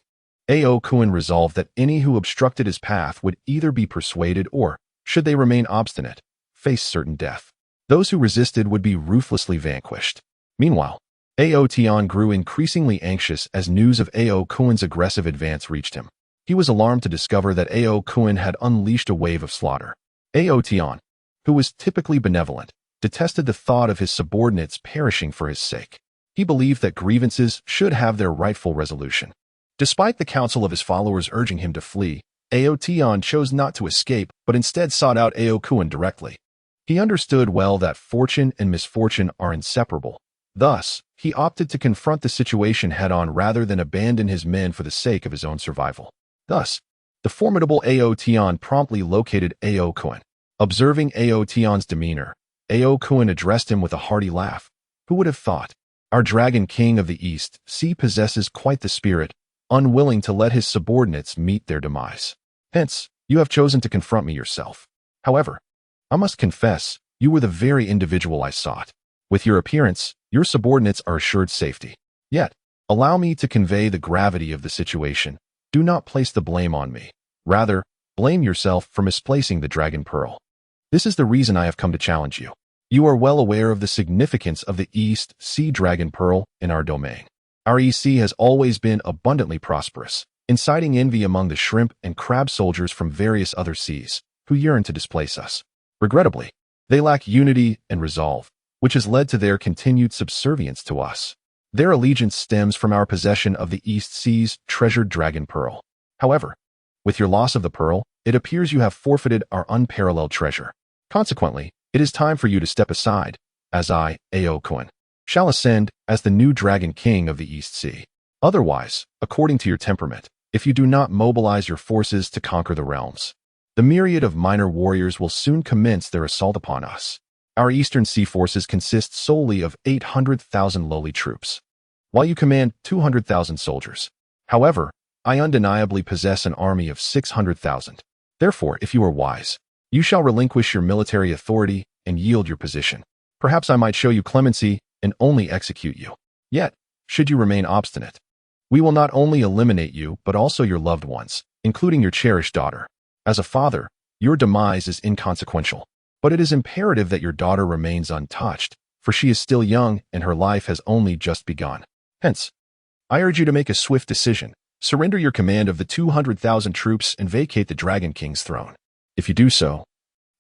Ao Kuan resolved that any who obstructed his path would either be persuaded or, should they remain obstinate, face certain death. Those who resisted would be ruthlessly vanquished. Meanwhile, Ao Tian grew increasingly anxious as news of Ao Kuan's aggressive advance reached him. He was alarmed to discover that Ao Kuan had unleashed a wave of slaughter. Ao Tian, who was typically benevolent, detested the thought of his subordinates perishing for his sake. He believed that grievances should have their rightful resolution. Despite the counsel of his followers urging him to flee, Ao Tian chose not to escape but instead sought out Ao Kuan directly. He understood well that fortune and misfortune are inseparable. Thus, he opted to confront the situation head-on rather than abandon his men for the sake of his own survival. Thus, the formidable Ao Tian promptly located Ao Kuan. Observing Ao Tian's demeanor, Ao Kuan addressed him with a hearty laugh. Who would have thought? Our Dragon King of the East Sea possesses quite the spirit, unwilling to let his subordinates meet their demise. Hence, you have chosen to confront me yourself. However, I must confess, you were the very individual I sought. With your appearance, your subordinates are assured safety. Yet, allow me to convey the gravity of the situation. Do not place the blame on me. Rather, blame yourself for misplacing the Dragon Pearl. This is the reason I have come to challenge you. You are well aware of the significance of the East Sea Dragon Pearl in our domain. Our East Sea has always been abundantly prosperous, inciting envy among the shrimp and crab soldiers from various other seas, who yearn to displace us. Regrettably, they lack unity and resolve, which has led to their continued subservience to us. Their allegiance stems from our possession of the East Sea's treasured Dragon Pearl. However, with your loss of the pearl, it appears you have forfeited our unparalleled treasure. Consequently, it is time for you to step aside, as I, Ao Kuan, shall ascend as the new Dragon King of the East Sea. Otherwise, according to your temperament, if you do not mobilize your forces to conquer the realms, the myriad of minor warriors will soon commence their assault upon us. Our Eastern Sea forces consist solely of 800,000 lowly troops, while you command 200,000 soldiers. However, I undeniably possess an army of 600,000. Therefore, if you are wise, you shall relinquish your military authority and yield your position. Perhaps I might show you clemency and only execute you. Yet, should you remain obstinate, we will not only eliminate you but also your loved ones, including your cherished daughter. As a father, your demise is inconsequential, but it is imperative that your daughter remains untouched, for she is still young and her life has only just begun. Hence, I urge you to make a swift decision. Surrender your command of the 200,000 troops and vacate the Dragon King's throne. If you do so,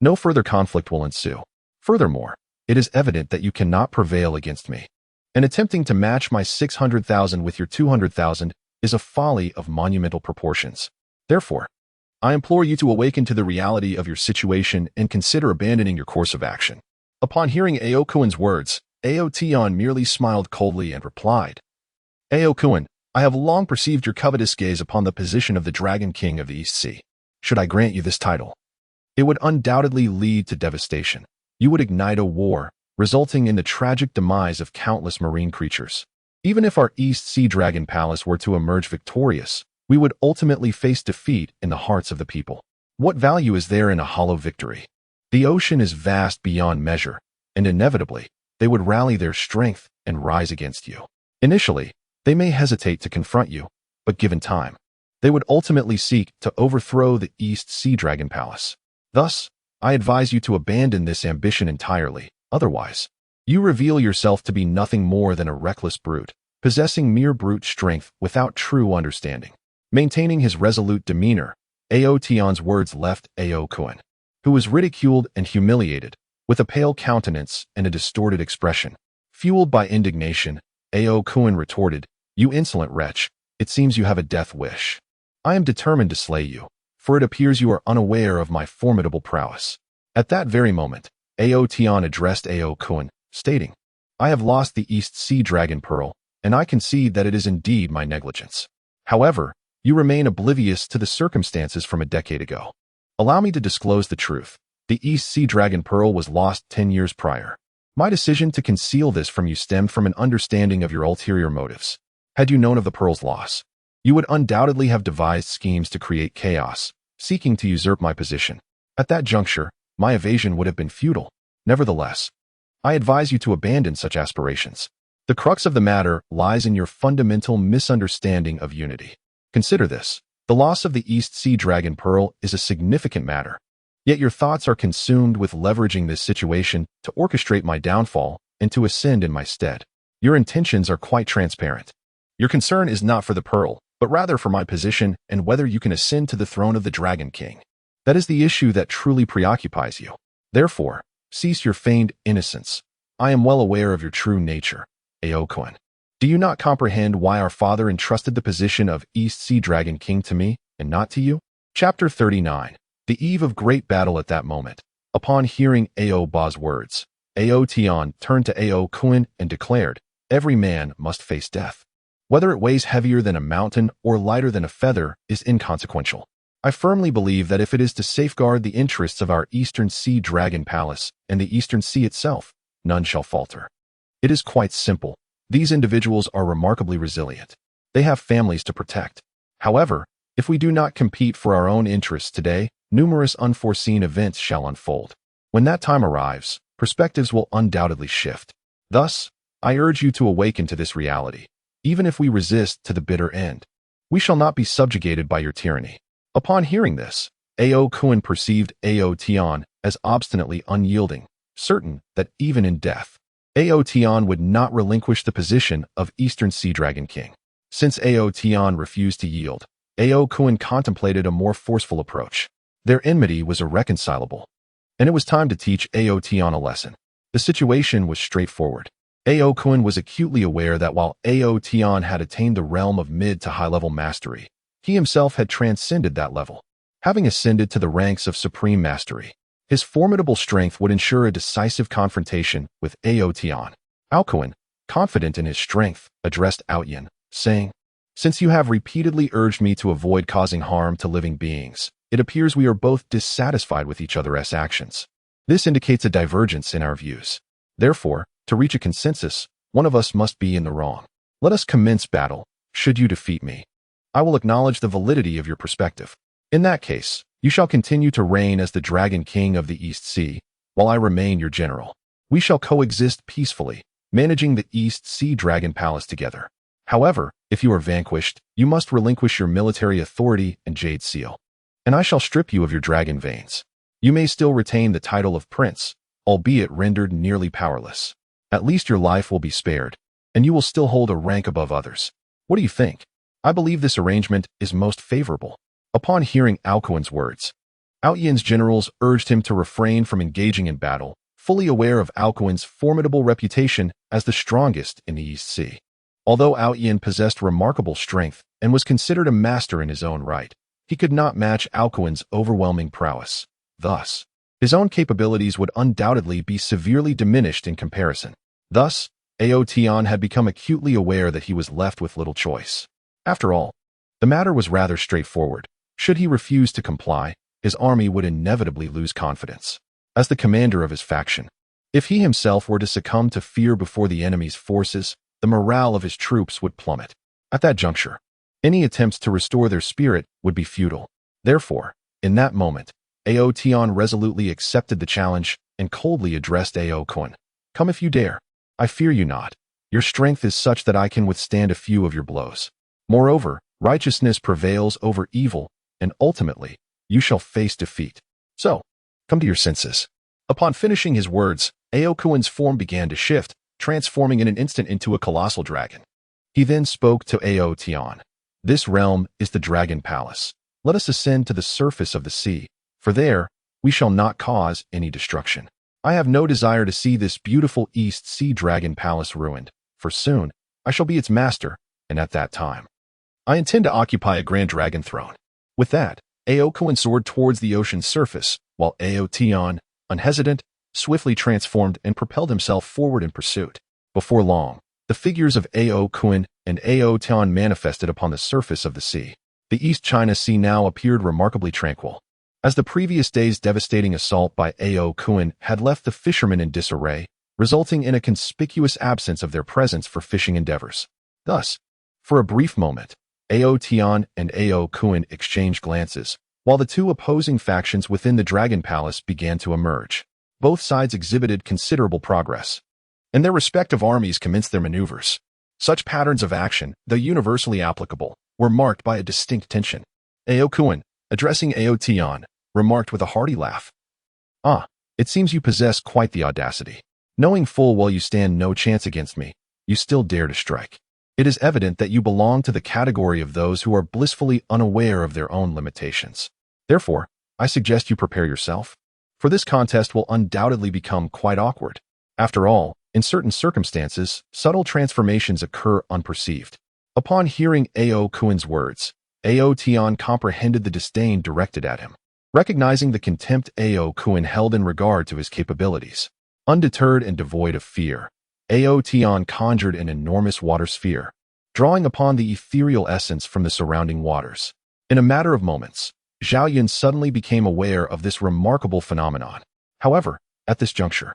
no further conflict will ensue. Furthermore, it is evident that you cannot prevail against me, and attempting to match my 600,000 with your 200,000 is a folly of monumental proportions. Therefore, I implore you to awaken to the reality of your situation and consider abandoning your course of action. Upon hearing Ao Kuan's words, Ao Tian merely smiled coldly and replied, Ao Kuan, I have long perceived your covetous gaze upon the position of the Dragon King of the East Sea. Should I grant you this title, it would undoubtedly lead to devastation. You would ignite a war, resulting in the tragic demise of countless marine creatures. Even if our East Sea Dragon Palace were to emerge victorious, we would ultimately face defeat in the hearts of the people. What value is there in a hollow victory? The ocean is vast beyond measure, and inevitably, they would rally their strength and rise against you. Initially, they may hesitate to confront you, but given time, they would ultimately seek to overthrow the East Sea Dragon Palace. Thus, I advise you to abandon this ambition entirely. Otherwise, you reveal yourself to be nothing more than a reckless brute, possessing mere brute strength without true understanding. Maintaining his resolute demeanor, Ao Tian's words left Ao Kun, who was ridiculed and humiliated, with a pale countenance and a distorted expression. Fueled by indignation, Ao Kun retorted, "You insolent wretch, it seems you have a death wish. I am determined to slay you, for it appears you are unaware of my formidable prowess." At that very moment, Ao Tian addressed Ao Kun, stating, "I have lost the East Sea Dragon Pearl, and I concede that it is indeed my negligence. However, you remain oblivious to the circumstances from a decade ago. Allow me to disclose the truth. The East Sea Dragon Pearl was lost 10 years prior. My decision to conceal this from you stemmed from an understanding of your ulterior motives. Had you known of the pearl's loss, you would undoubtedly have devised schemes to create chaos, seeking to usurp my position. At that juncture, my evasion would have been futile. Nevertheless, I advise you to abandon such aspirations. The crux of the matter lies in your fundamental misunderstanding of unity. Consider this. The loss of the East Sea Dragon Pearl is a significant matter. Yet your thoughts are consumed with leveraging this situation to orchestrate my downfall and to ascend in my stead. Your intentions are quite transparent. Your concern is not for the pearl, but rather for my position and whether you can ascend to the throne of the Dragon King. That is the issue that truly preoccupies you. Therefore, cease your feigned innocence. I am well aware of your true nature, Ao Kun. Do you not comprehend why our father entrusted the position of East Sea Dragon King to me and not to you?" Chapter 39. The eve of great battle at that moment. Upon hearing Ao Ba's words, Ao Tian turned to Ao Kun and declared, "Every man must face death. Whether it weighs heavier than a mountain or lighter than a feather is inconsequential. I firmly believe that if it is to safeguard the interests of our Eastern Sea Dragon Palace and the Eastern Sea itself, none shall falter. It is quite simple. These individuals are remarkably resilient. They have families to protect. However, if we do not compete for our own interests today, numerous unforeseen events shall unfold. When that time arrives, perspectives will undoubtedly shift. Thus, I urge you to awaken to this reality. Even if we resist to the bitter end, we shall not be subjugated by your tyranny." Upon hearing this, Ao Kun perceived Ao Tian as obstinately unyielding, certain that even in death, Ao Tian would not relinquish the position of Eastern Sea Dragon King. Since Ao Tian refused to yield, Ao Kun contemplated a more forceful approach. Their enmity was irreconcilable, and it was time to teach Ao Tian a lesson. The situation was straightforward. Ao Kun was acutely aware that while Ao Tian had attained the realm of mid to high-level mastery, he himself had transcended that level, having ascended to the ranks of supreme mastery. His formidable strength would ensure a decisive confrontation with Ao Tian. Ao Kun, confident in his strength, addressed Ao Yin, saying, "Since you have repeatedly urged me to avoid causing harm to living beings, it appears we are both dissatisfied with each other's actions. This indicates a divergence in our views. Therefore, to reach a consensus, one of us must be in the wrong. Let us commence battle. Should you defeat me, I will acknowledge the validity of your perspective. In that case, you shall continue to reign as the Dragon King of the East Sea, while I remain your general. We shall coexist peacefully, managing the East Sea Dragon Palace together. However, if you are vanquished, you must relinquish your military authority and Jade Seal, and I shall strip you of your dragon veins. You may still retain the title of Prince, albeit rendered nearly powerless. At least your life will be spared, and you will still hold a rank above others. What do you think? I believe this arrangement is most favorable." Upon hearing Ao Kun's words, Ao Yin's generals urged him to refrain from engaging in battle, fully aware of Ao Kun's formidable reputation as the strongest in the East Sea. Although Ao Yin possessed remarkable strength and was considered a master in his own right, he could not match Ao Kun's overwhelming prowess. Thus, his own capabilities would undoubtedly be severely diminished in comparison. Thus, Ao Tian had become acutely aware that he was left with little choice. After all, the matter was rather straightforward. Should he refuse to comply, his army would inevitably lose confidence. As the commander of his faction, If he himself were to succumb to fear before the enemy's forces, the morale of his troops would plummet. At that juncture, any attempts to restore their spirit would be futile. Therefore, in that moment, Ao Tian resolutely accepted the challenge and coldly addressed Ao Kun. Come if you dare. I fear you not. Your strength is such that I can withstand a few of your blows. Moreover, righteousness prevails over evil, and ultimately, you shall face defeat. So, come to your senses. Upon finishing his words, Ao Kun's form began to shift, transforming in an instant into a colossal dragon. He then spoke to Ao Tian. This realm is the Dragon Palace. Let us ascend to the surface of the sea, for there we shall not cause any destruction. I have no desire to see this beautiful East Sea Dragon Palace ruined, for soon I shall be its master, and at that time, I intend to occupy a grand dragon throne. With that, Ao Kun soared towards the ocean's surface, while Ao Tian, unhesitant, swiftly transformed and propelled himself forward in pursuit. Before long, the figures of Ao Kun and Ao Tian manifested upon the surface of the sea. The East China Sea now appeared remarkably tranquil. As the previous day's devastating assault by Ao Kun had left the fishermen in disarray, resulting in a conspicuous absence of their presence for fishing endeavors. Thus, for a brief moment, Ao Tian and Ao Kun exchanged glances, while the two opposing factions within the Dragon Palace began to emerge. Both sides exhibited considerable progress, and their respective armies commenced their maneuvers. Such patterns of action, though universally applicable, were marked by a distinct tension. Ao Kun, addressing Ao Tian, remarked with a hearty laugh. Ah, it seems you possess quite the audacity. Knowing full well you stand no chance against me, you still dare to strike. It is evident that you belong to the category of those who are blissfully unaware of their own limitations. Therefore, I suggest you prepare yourself, for this contest will undoubtedly become quite awkward. After all, in certain circumstances, subtle transformations occur unperceived. Upon hearing Ao Kun's words, Ao Tian comprehended the disdain directed at him. Recognizing the contempt Ao Kun held in regard to his capabilities, undeterred and devoid of fear, Ao Tian conjured an enormous water sphere, drawing upon the ethereal essence from the surrounding waters. In a matter of moments, Zhao Yun suddenly became aware of this remarkable phenomenon. However, at this juncture,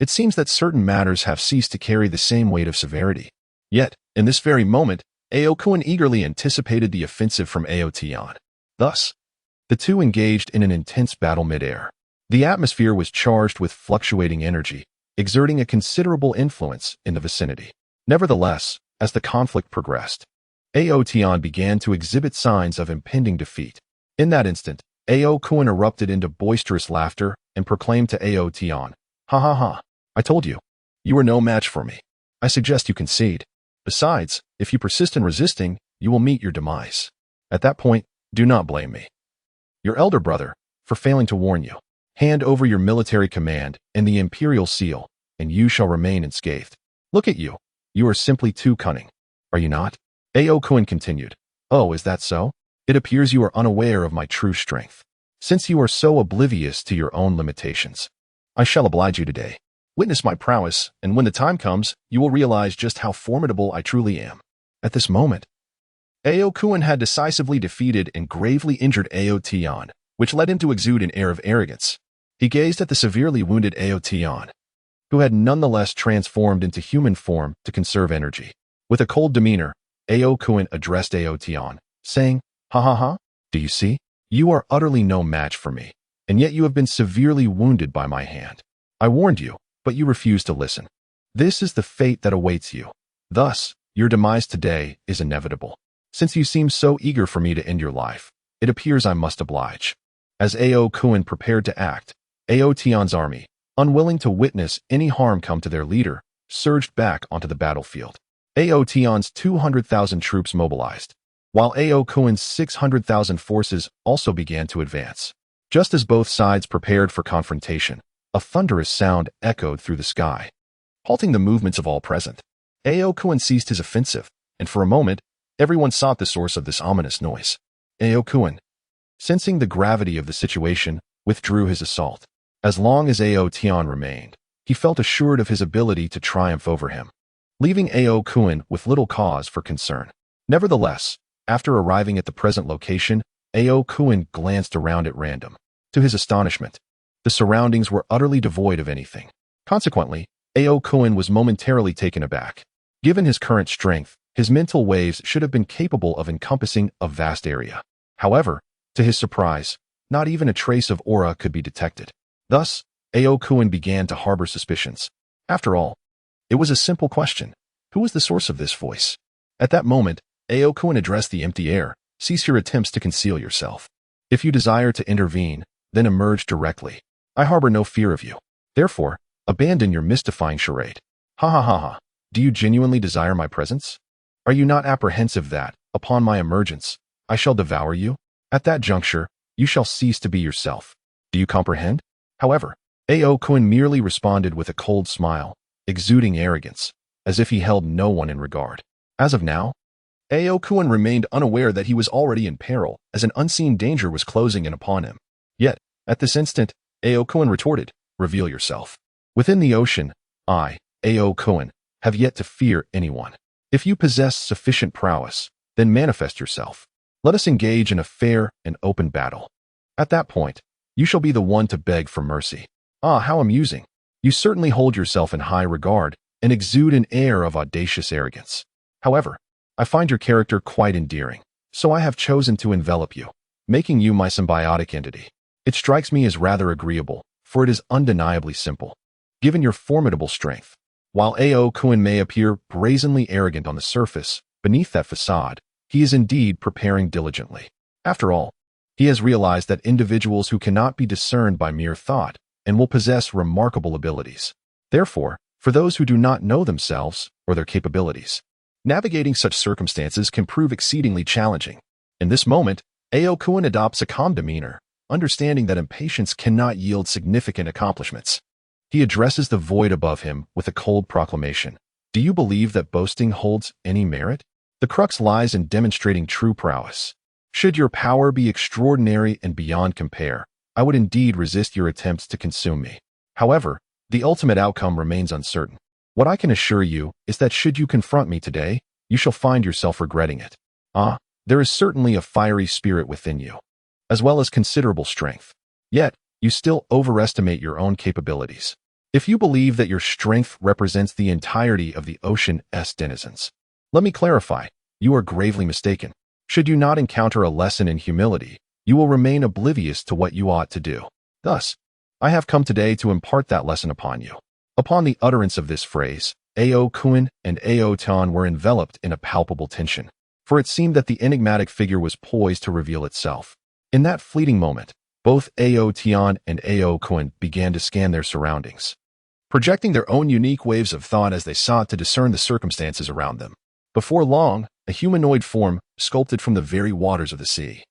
it seems that certain matters have ceased to carry the same weight of severity. Yet, in this very moment, Ao Kun eagerly anticipated the offensive from Ao Tian. Thus, the two engaged in an intense battle mid-air. The atmosphere was charged with fluctuating energy, exerting a considerable influence in the vicinity. Nevertheless, as the conflict progressed, Ao Tian began to exhibit signs of impending defeat. In that instant, Ao Kun erupted into boisterous laughter and proclaimed to Ao Tian, "Ha ha ha, I told you, you are no match for me. I suggest you concede. Besides, if you persist in resisting, you will meet your demise. At that point, do not blame me, your elder brother, for failing to warn you. Hand over your military command and the imperial seal, and you shall remain unscathed. Look at you. You are simply too cunning. Are you not?" Ao Kun continued. "Oh, is that so? It appears you are unaware of my true strength. Since you are so oblivious to your own limitations, I shall oblige you today. Witness my prowess, and when the time comes, you will realize just how formidable I truly am." At this moment, Ao Kun had decisively defeated and gravely injured Ao Tian, which led him to exude an air of arrogance. He gazed at the severely wounded Ao Tian, who had nonetheless transformed into human form to conserve energy. With a cold demeanor, Ao Kun addressed Ao Tian, saying, "Ha ha ha, do you see? You are utterly no match for me, and yet you have been severely wounded by my hand. I warned you, but you refused to listen. This is the fate that awaits you. Thus, your demise today is inevitable. Since you seem so eager for me to end your life, it appears I must oblige." As Ao Kun prepared to act, Ao Tian's army, unwilling to witness any harm come to their leader, surged back onto the battlefield. Ao Tian's 200,000 troops mobilized, while Ao Kun's 600,000 forces also began to advance. Just as both sides prepared for confrontation, a thunderous sound echoed through the sky, halting the movements of all present. Ao Kun ceased his offensive, and for a moment, everyone sought the source of this ominous noise. Ao Kun, sensing the gravity of the situation, withdrew his assault. As long as Ao Tian remained, he felt assured of his ability to triumph over him, leaving Ao Kun with little cause for concern. Nevertheless, after arriving at the present location, Ao Kun glanced around at random. To his astonishment, the surroundings were utterly devoid of anything. Consequently, Ao Kuan was momentarily taken aback. Given his current strength, his mental waves should have been capable of encompassing a vast area. However, to his surprise, not even a trace of aura could be detected. Thus, Ao Kuan began to harbor suspicions. After all, it was a simple question. Who was the source of this voice? At that moment, Ao Kuan addressed the empty air. Cease your attempts to conceal yourself. If you desire to intervene, then emerge directly. I harbor no fear of you. Therefore, abandon your mystifying charade. Ha ha ha ha. Do you genuinely desire my presence? Are you not apprehensive that, upon my emergence, I shall devour you? At that juncture, you shall cease to be yourself. Do you comprehend? However, Ao Kuan merely responded with a cold smile, exuding arrogance, as if he held no one in regard. As of now, Ao Kuan remained unaware that he was already in peril, as an unseen danger was closing in upon him. Yet, at this instant, Ao Kuan retorted, reveal yourself. Within the ocean, I, Ao Kuan, have yet to fear anyone. If you possess sufficient prowess, then manifest yourself. Let us engage in a fair and open battle. At that point, you shall be the one to beg for mercy. Ah, how amusing. You certainly hold yourself in high regard and exude an air of audacious arrogance. However, I find your character quite endearing, so I have chosen to envelop you, making you my symbiotic entity. It strikes me as rather agreeable, for it is undeniably simple. Given your formidable strength, while Ao Kuan may appear brazenly arrogant on the surface, beneath that facade, he is indeed preparing diligently. After all, he has realized that individuals who cannot be discerned by mere thought and will possess remarkable abilities. Therefore, for those who do not know themselves or their capabilities, navigating such circumstances can prove exceedingly challenging. In this moment, Ao Kuan adopts a calm demeanor, understanding that impatience cannot yield significant accomplishments. He addresses the void above him with a cold proclamation. Do you believe that boasting holds any merit? The crux lies in demonstrating true prowess. Should your power be extraordinary and beyond compare, I would indeed resist your attempts to consume me. However, the ultimate outcome remains uncertain. What I can assure you is that should you confront me today, you shall find yourself regretting it. Ah, there is certainly a fiery spirit within you, as well as considerable strength. Yet, you still overestimate your own capabilities. If you believe that your strength represents the entirety of the ocean's denizens, let me clarify, you are gravely mistaken. Should you not encounter a lesson in humility, you will remain oblivious to what you ought to do. Thus, I have come today to impart that lesson upon you. Upon the utterance of this phrase, Ao Kuan and Ao Tian were enveloped in a palpable tension, for it seemed that the enigmatic figure was poised to reveal itself. In that fleeting moment, both Ao Tian and Ao Kuan began to scan their surroundings, projecting their own unique waves of thought as they sought to discern the circumstances around them. Before long, a humanoid form, sculpted from the very waters of the sea,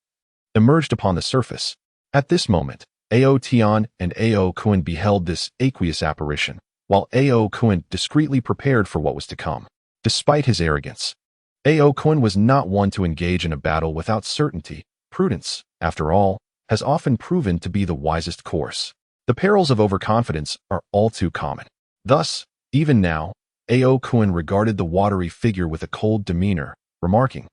emerged upon the surface. At this moment, Ao Tian and Ao Kuan beheld this aqueous apparition, while Ao Kuan discreetly prepared for what was to come. Despite his arrogance, Ao Kuan was not one to engage in a battle without certainty. Prudence, after all, has often proven to be the wisest course. The perils of overconfidence are all too common. Thus, even now, Ao Kuan regarded the watery figure with a cold demeanor, remarking,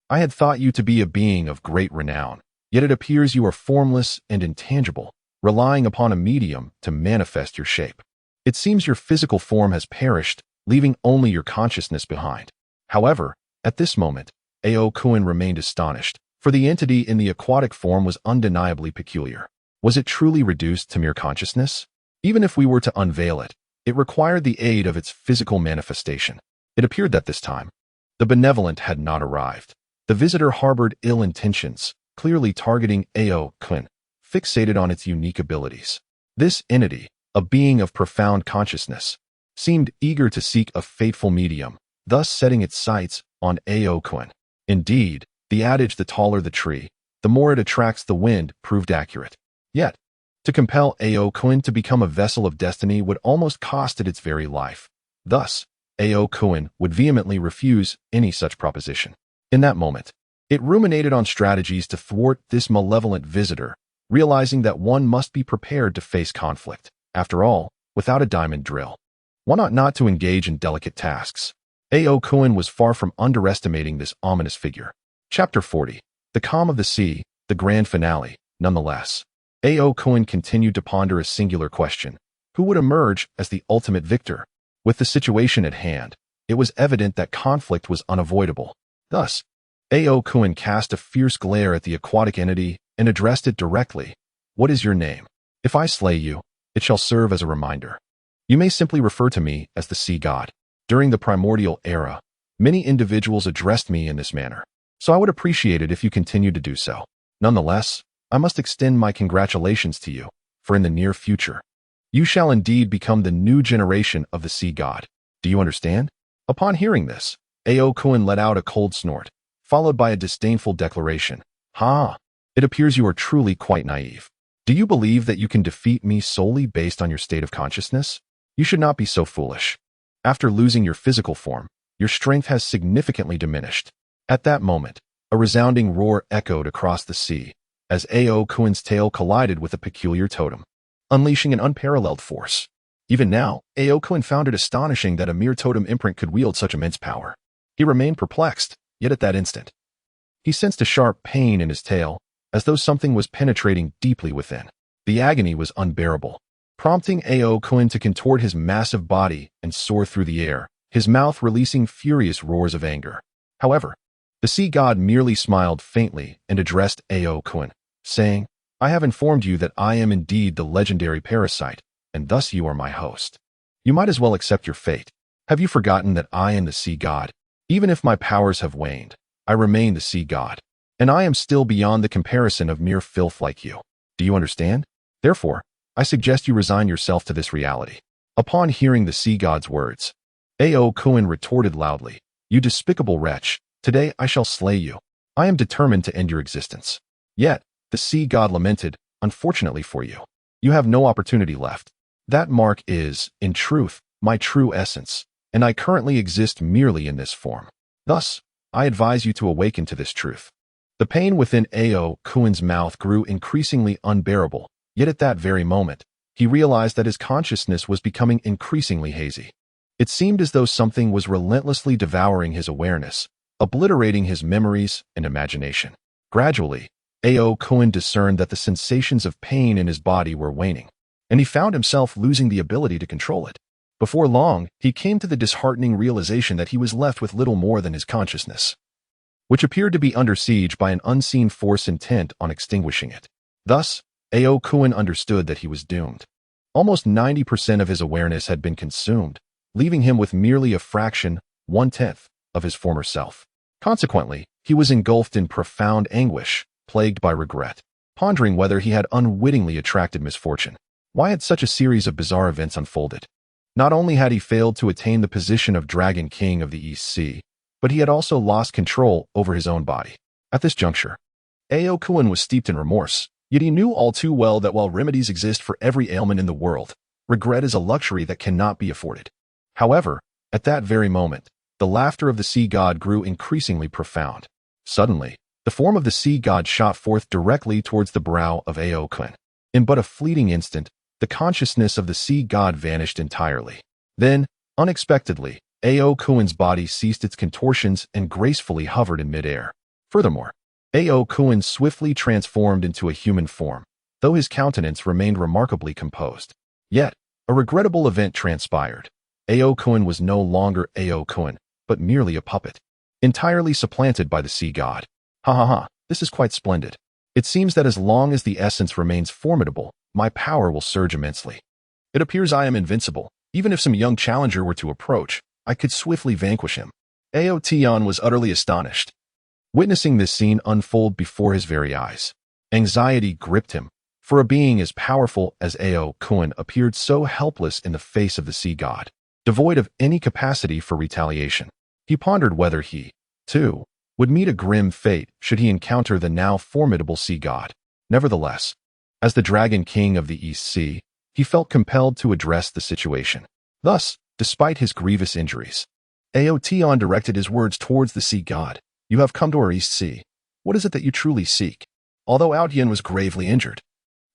I had thought you to be a being of great renown, yet it appears you are formless and intangible, relying upon a medium to manifest your shape. It seems your physical form has perished, leaving only your consciousness behind. However, at this moment, Ao Kuan remained astonished, for the entity in the aquatic form was undeniably peculiar. Was it truly reduced to mere consciousness? Even if we were to unveil it, it required the aid of its physical manifestation. It appeared that this time, the benevolent had not arrived. The visitor harbored ill intentions, clearly targeting Ao Kuan, fixated on its unique abilities. This entity, a being of profound consciousness, seemed eager to seek a fateful medium, thus setting its sights on Ao Kuan. Indeed, the adage the taller the tree, the more it attracts the wind proved accurate. Yet, to compel Ao Kuan to become a vessel of destiny would almost cost it its very life. Thus, Ao Kuan would vehemently refuse any such proposition. In that moment, it ruminated on strategies to thwart this malevolent visitor, realizing that one must be prepared to face conflict. After all, without a diamond drill, one ought not to engage in delicate tasks. Ao Kuan was far from underestimating this ominous figure. Chapter 40. The Calm of the Sea, the grand finale. Nonetheless, Ao Kuan continued to ponder a singular question. Who would emerge as the ultimate victor? With the situation at hand, it was evident that conflict was unavoidable. Thus, Ao Kuan cast a fierce glare at the aquatic entity and addressed it directly. What is your name? If I slay you, it shall serve as a reminder. You may simply refer to me as the sea god. During the primordial era, many individuals addressed me in this manner, so I would appreciate it if you continued to do so. Nonetheless, I must extend my congratulations to you, for in the near future, you shall indeed become the new generation of the sea god. Do you understand? Upon hearing this, Ao Kuan let out a cold snort, followed by a disdainful declaration. Ha! It appears you are truly quite naive. Do you believe that you can defeat me solely based on your state of consciousness? You should not be so foolish. After losing your physical form, your strength has significantly diminished. At that moment, a resounding roar echoed across the sea, as Ao Kuan's tail collided with a peculiar totem, unleashing an unparalleled force. Even now, Ao Kuan found it astonishing that a mere totem imprint could wield such immense power. He remained perplexed, yet at that instant, he sensed a sharp pain in his tail, as though something was penetrating deeply within. The agony was unbearable, prompting Ao Kuan to contort his massive body and soar through the air, his mouth releasing furious roars of anger. However, the sea god merely smiled faintly and addressed Ao Kuan, saying, I have informed you that I am indeed the legendary parasite, and thus you are my host. You might as well accept your fate. Have you forgotten that I am the sea god? Even if my powers have waned, I remain the sea god, and I am still beyond the comparison of mere filth like you. Do you understand? Therefore, I suggest you resign yourself to this reality. Upon hearing the sea god's words, Ao Kuan retorted loudly, You despicable wretch, today I shall slay you. I am determined to end your existence. Yet, the sea god lamented, Unfortunately for you, you have no opportunity left. That mark is, in truth, my true essence, and I currently exist merely in this form. Thus, I advise you to awaken to this truth. The pain within Ao Kuan's mouth grew increasingly unbearable, yet at that very moment, he realized that his consciousness was becoming increasingly hazy. It seemed as though something was relentlessly devouring his awareness, obliterating his memories and imagination. Gradually, Ao Kuan discerned that the sensations of pain in his body were waning, and he found himself losing the ability to control it. Before long, he came to the disheartening realization that he was left with little more than his consciousness, which appeared to be under siege by an unseen force intent on extinguishing it. Thus, Ao Kuan understood that he was doomed. Almost 90% of his awareness had been consumed, leaving him with merely a fraction, 1/10, of his former self. Consequently, he was engulfed in profound anguish, plagued by regret, pondering whether he had unwittingly attracted misfortune. Why had such a series of bizarre events unfolded? Not only had he failed to attain the position of Dragon King of the East Sea, but he had also lost control over his own body. At this juncture, Ao Kuan was steeped in remorse, yet he knew all too well that while remedies exist for every ailment in the world, regret is a luxury that cannot be afforded. However, at that very moment, the laughter of the sea god grew increasingly profound. Suddenly, the form of the sea god shot forth directly towards the brow of Ao Kuan. In but a fleeting instant, the consciousness of the sea god vanished entirely. Then, unexpectedly, Ao Kuan's body ceased its contortions and gracefully hovered in midair. Furthermore, Ao Kuan swiftly transformed into a human form, though his countenance remained remarkably composed. Yet, a regrettable event transpired. Ao Kuan was no longer Ao Kuan, but merely a puppet, entirely supplanted by the sea god. Ha ha ha, this is quite splendid. It seems that as long as the essence remains formidable, my power will surge immensely. It appears I am invincible. Even if some young challenger were to approach, I could swiftly vanquish him. Ao Tian was utterly astonished, witnessing this scene unfold before his very eyes. Anxiety gripped him, for a being as powerful as Ao Kuan appeared so helpless in the face of the sea god, devoid of any capacity for retaliation. He pondered whether he, too, would meet a grim fate should he encounter the now formidable sea god. Nevertheless, as the Dragon King of the East Sea, he felt compelled to address the situation. Thus, despite his grievous injuries, Ao Tian directed his words towards the sea god. You have come to our East Sea. What is it that you truly seek? Although Ao Tian was gravely injured,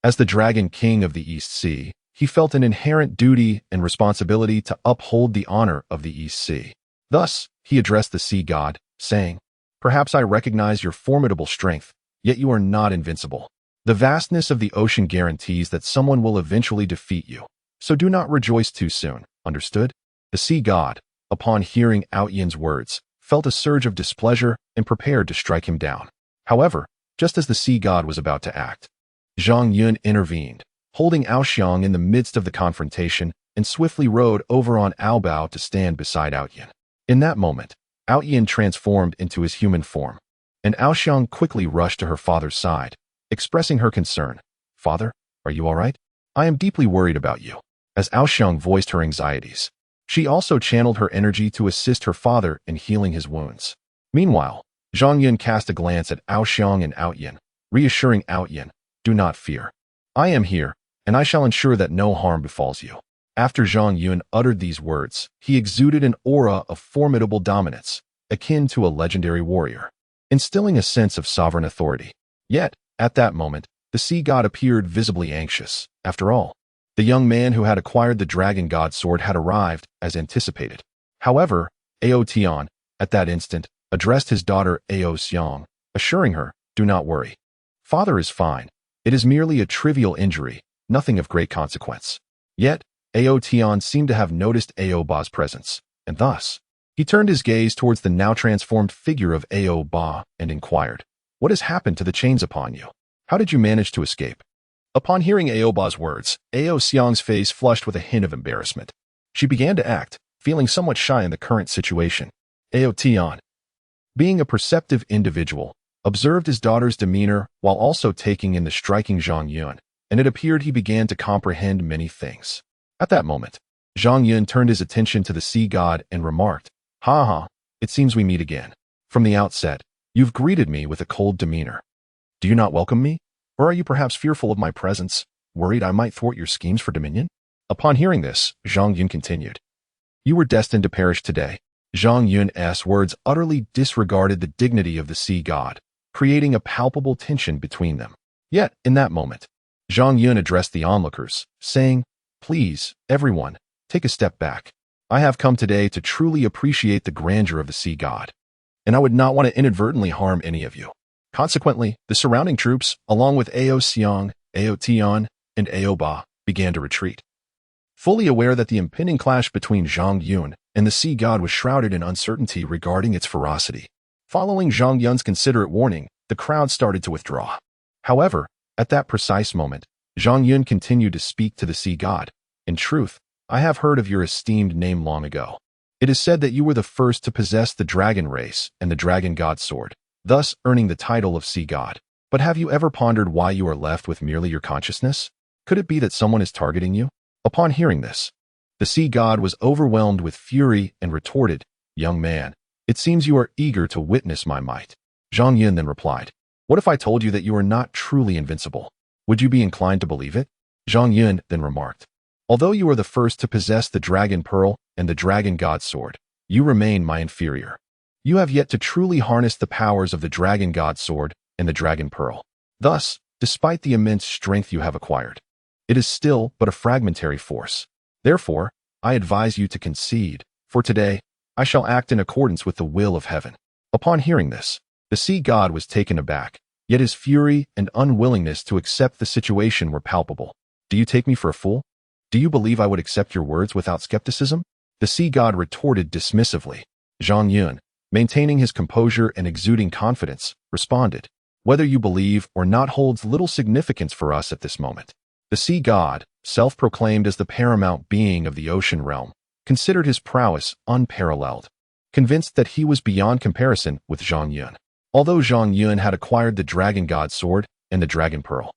as the Dragon King of the East Sea, he felt an inherent duty and responsibility to uphold the honor of the East Sea. Thus, he addressed the sea god, saying, Perhaps I recognize your formidable strength, yet you are not invincible. The vastness of the ocean guarantees that someone will eventually defeat you. So do not rejoice too soon, understood? The sea god, upon hearing Ao Yin's words, felt a surge of displeasure and prepared to strike him down. However, just as the sea god was about to act, Zhang Yun intervened, holding Ao Xiang in the midst of the confrontation and swiftly rode over on Ao Bao to stand beside Ao Yin. In that moment, Ao Yin transformed into his human form, and Ao Xiang quickly rushed to her father's side, expressing her concern. Father, are you all right? I am deeply worried about you. As Ao Xiang voiced her anxieties, she also channeled her energy to assist her father in healing his wounds. Meanwhile, Zhang Yun cast a glance at Ao Xiang and Ao Yin, reassuring Ao Yin, do not fear. I am here, and I shall ensure that no harm befalls you. After Zhang Yun uttered these words, he exuded an aura of formidable dominance, akin to a legendary warrior, instilling a sense of sovereign authority. Yet, at that moment, the sea god appeared visibly anxious. After all, the young man who had acquired the dragon god sword had arrived, as anticipated. However, Ao Tian, at that instant, addressed his daughter Ao Xiang, assuring her, do not worry. Father is fine. It is merely a trivial injury, nothing of great consequence. Yet, Ao Tian seemed to have noticed Ao Ba's presence, and thus, he turned his gaze towards the now transformed figure of Ao Ba and inquired, what has happened to the chains upon you? How did you manage to escape? Upon hearing Ao Ba's words, Ao Xiang's face flushed with a hint of embarrassment. She began to act, feeling somewhat shy in the current situation. Ao Tian, being a perceptive individual, observed his daughter's demeanor while also taking in the striking Zhang Yun, and it appeared he began to comprehend many things. At that moment, Zhang Yun turned his attention to the sea god and remarked, ha ha, it seems we meet again. From the outset, you've greeted me with a cold demeanor. Do you not welcome me? Or are you perhaps fearful of my presence, worried I might thwart your schemes for dominion? Upon hearing this, Zhang Yun continued, you were destined to perish today. Zhang Yun's words utterly disregarded the dignity of the sea god, creating a palpable tension between them. Yet, in that moment, Zhang Yun addressed the onlookers, saying, please, everyone, take a step back. I have come today to truly appreciate the grandeur of the sea god, and I would not want to inadvertently harm any of you. Consequently, the surrounding troops, along with Ao Xiang, Ao Tian, and Ao Ba, began to retreat. Fully aware that the impending clash between Zhang Yun and the sea god was shrouded in uncertainty regarding its ferocity. Following Zhang Yun's considerate warning, the crowd started to withdraw. However, at that precise moment, Zhang Yun continued to speak to the sea god. In truth, I have heard of your esteemed name long ago. It is said that you were the first to possess the dragon race and the dragon god sword, thus earning the title of sea god. But have you ever pondered why you are left with merely your consciousness? Could it be that someone is targeting you? Upon hearing this, the sea god was overwhelmed with fury and retorted, young man, it seems you are eager to witness my might. Zhang Yun then replied, what if I told you that you are not truly invincible? Would you be inclined to believe it? Zhang Yun then remarked, although you are the first to possess the dragon pearl and the dragon god sword, you remain my inferior. You have yet to truly harness the powers of the dragon god sword and the dragon pearl. Thus, despite the immense strength you have acquired, it is still but a fragmentary force. Therefore, I advise you to concede, for today, I shall act in accordance with the will of heaven. Upon hearing this, the sea god was taken aback, yet his fury and unwillingness to accept the situation were palpable. Do you take me for a fool? Do you believe I would accept your words without skepticism? The sea god retorted dismissively. Zhang Yun, maintaining his composure and exuding confidence, responded, whether you believe or not holds little significance for us at this moment. The sea god, self-proclaimed as the paramount being of the ocean realm, considered his prowess unparalleled, convinced that he was beyond comparison with Zhang Yun. Although Zhang Yun had acquired the dragon god sword and the dragon pearl,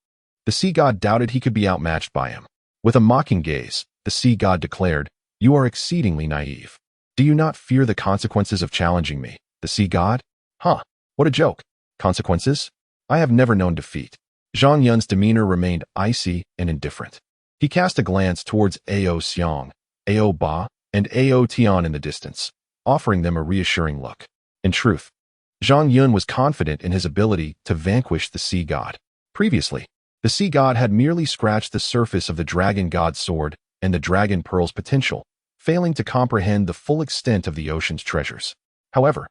the sea god doubted he could be outmatched by him. With a mocking gaze, the sea god declared, you are exceedingly naive. Do you not fear the consequences of challenging me, the sea god? Huh, what a joke. Consequences? I have never known defeat. Zhang Yun's demeanor remained icy and indifferent. He cast a glance towards Ao Xiang, Ao Ba, and Ao Tian in the distance, offering them a reassuring look. In truth, Zhang Yun was confident in his ability to vanquish the sea god. Previously, the sea god had merely scratched the surface of the dragon god sword and the dragon pearl's potential, failing to comprehend the full extent of the ocean's treasures. However,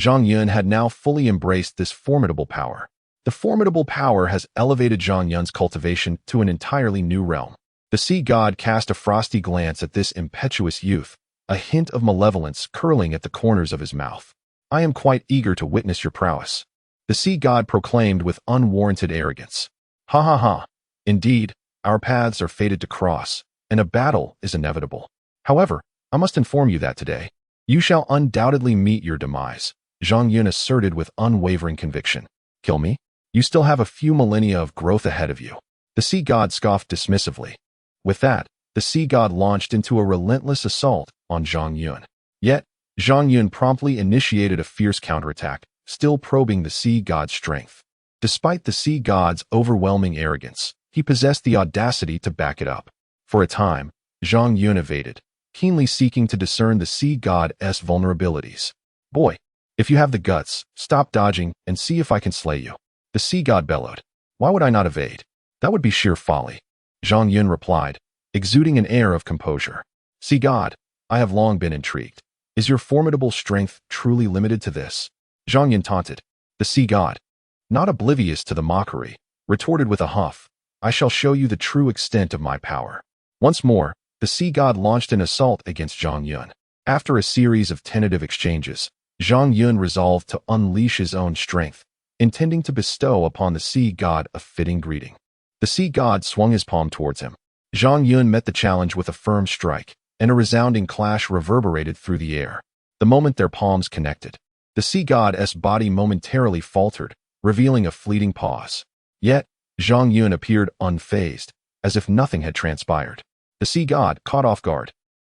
Zhang Yun had now fully embraced this formidable power. The formidable power has elevated Zhang Yun's cultivation to an entirely new realm. The sea god cast a frosty glance at this impetuous youth, a hint of malevolence curling at the corners of his mouth. I am quite eager to witness your prowess, the sea god proclaimed with unwarranted arrogance. Ha ha ha. Indeed, our paths are fated to cross, and a battle is inevitable. However, I must inform you that today, you shall undoubtedly meet your demise, Zhang Yun asserted with unwavering conviction. Kill me? You still have a few millennia of growth ahead of you. The sea god scoffed dismissively. With that, the sea god launched into a relentless assault on Zhang Yun. Yet, Zhang Yun promptly initiated a fierce counterattack, still probing the sea god's strength. Despite the sea god's overwhelming arrogance, he possessed the audacity to back it up. For a time, Zhang Yun evaded, keenly seeking to discern the sea god's vulnerabilities. Boy, if you have the guts, stop dodging and see if I can slay you, the sea god bellowed. Why would I not evade? That would be sheer folly, Zhang Yun replied, exuding an air of composure. Sea god, I have long been intrigued. Is your formidable strength truly limited to this? Zhang Yun taunted. The sea god, not oblivious to the mockery, retorted with a huff. I shall show you the true extent of my power. Once more, the sea god launched an assault against Zhang Yun. After a series of tentative exchanges, Zhang Yun resolved to unleash his own strength, intending to bestow upon the sea god a fitting greeting. The sea god swung his palm towards him. Zhang Yun met the challenge with a firm strike, and a resounding clash reverberated through the air. The moment their palms connected, the sea god's body momentarily faltered, revealing a fleeting pause. Yet, Zhang Yun appeared unfazed, as if nothing had transpired. The sea god, caught off guard,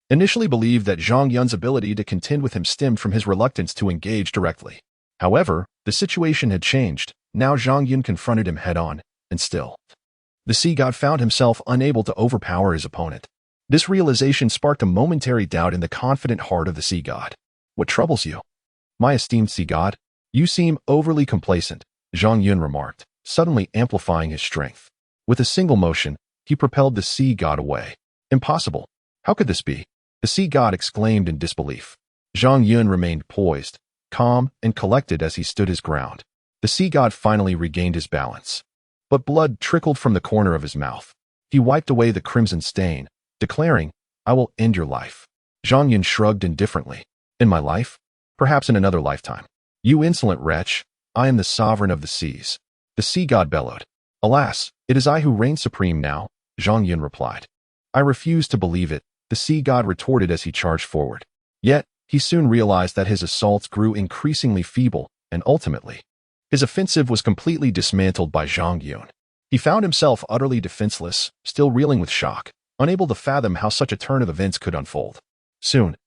initially believed that Zhang Yun's ability to contend with him stemmed from his reluctance to engage directly. However, the situation had changed. Now Zhang Yun confronted him head-on, and still, the sea god found himself unable to overpower his opponent. This realization sparked a momentary doubt in the confident heart of the sea god. What troubles you? My esteemed sea god, you seem overly complacent, Zhang Yun remarked, suddenly amplifying his strength. With a single motion, he propelled the sea god away. Impossible. How could this be? The sea god exclaimed in disbelief. Zhang Yun remained poised, calm, and collected as he stood his ground. The sea god finally regained his balance. But blood trickled from the corner of his mouth. He wiped away the crimson stain, declaring, I will end your life. Zhang Yun shrugged indifferently. In my life? Perhaps in another lifetime. You insolent wretch, I am the sovereign of the seas. The sea god bellowed. Alas, it is I who reign supreme now, Zhang Yun replied. I refuse to believe it, the sea god retorted as he charged forward. Yet, he soon realized that his assaults grew increasingly feeble, and ultimately, his offensive was completely dismantled by Zhang Yun. He found himself utterly defenseless, still reeling with shock, unable to fathom how such a turn of events could unfold. Soon,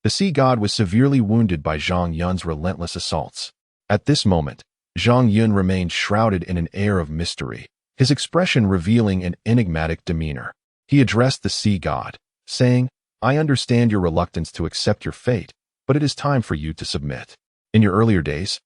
the sea god was severely wounded by Zhang Yun's relentless assaults. At this moment, Zhang Yun remained shrouded in an air of mystery, his expression revealing an enigmatic demeanor. He addressed the sea god, saying, I understand your reluctance to accept your fate, but it is time for you to submit. In your earlier days,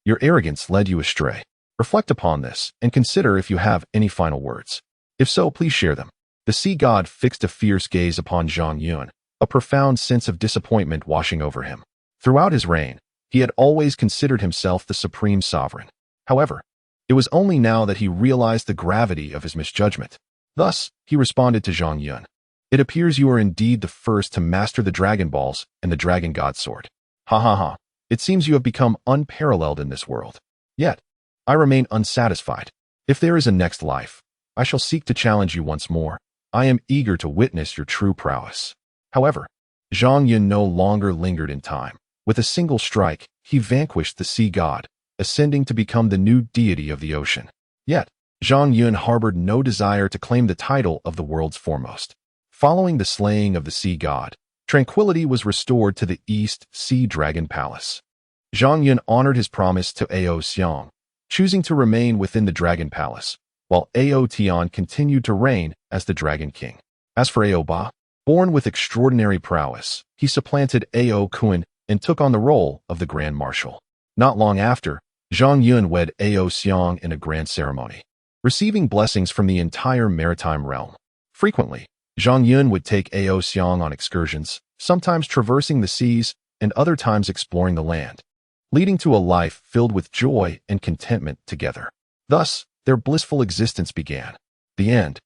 your arrogance led you astray. Reflect upon this and consider if you have any final words. If so, please share them. The sea god fixed a fierce gaze upon Zhang Yun, a profound sense of disappointment washing over him. Throughout his reign, he had always considered himself the supreme sovereign. However, it was only now that he realized the gravity of his misjudgment. Thus, he responded to Zhang Yun. It appears you are indeed the first to master the Dragon Balls and the Dragon God Sword. Ha ha ha. It seems you have become unparalleled in this world. Yet, I remain unsatisfied. If there is a next life, I shall seek to challenge you once more. I am eager to witness your true prowess. However, Zhang Yun no longer lingered in time. With a single strike, he vanquished the sea god, ascending to become the new deity of the ocean. Yet, Zhang Yun harbored no desire to claim the title of the world's foremost. Following the slaying of the sea god, tranquility was restored to the East Sea Dragon Palace. Zhang Yun honored his promise to Ao Xiang, choosing to remain within the Dragon Palace, while Ao Tian continued to reign as the Dragon King. As for Ao Ba, born with extraordinary prowess, he supplanted Ao Kun and took on the role of the Grand Marshal. Not long after, Zhang Yun wed Ao Xiang in a grand ceremony, receiving blessings from the entire maritime realm. Frequently, Zhang Yun would take Ao Xiang on excursions, sometimes traversing the seas and other times exploring the land, leading to a life filled with joy and contentment together. Thus, their blissful existence began. The end.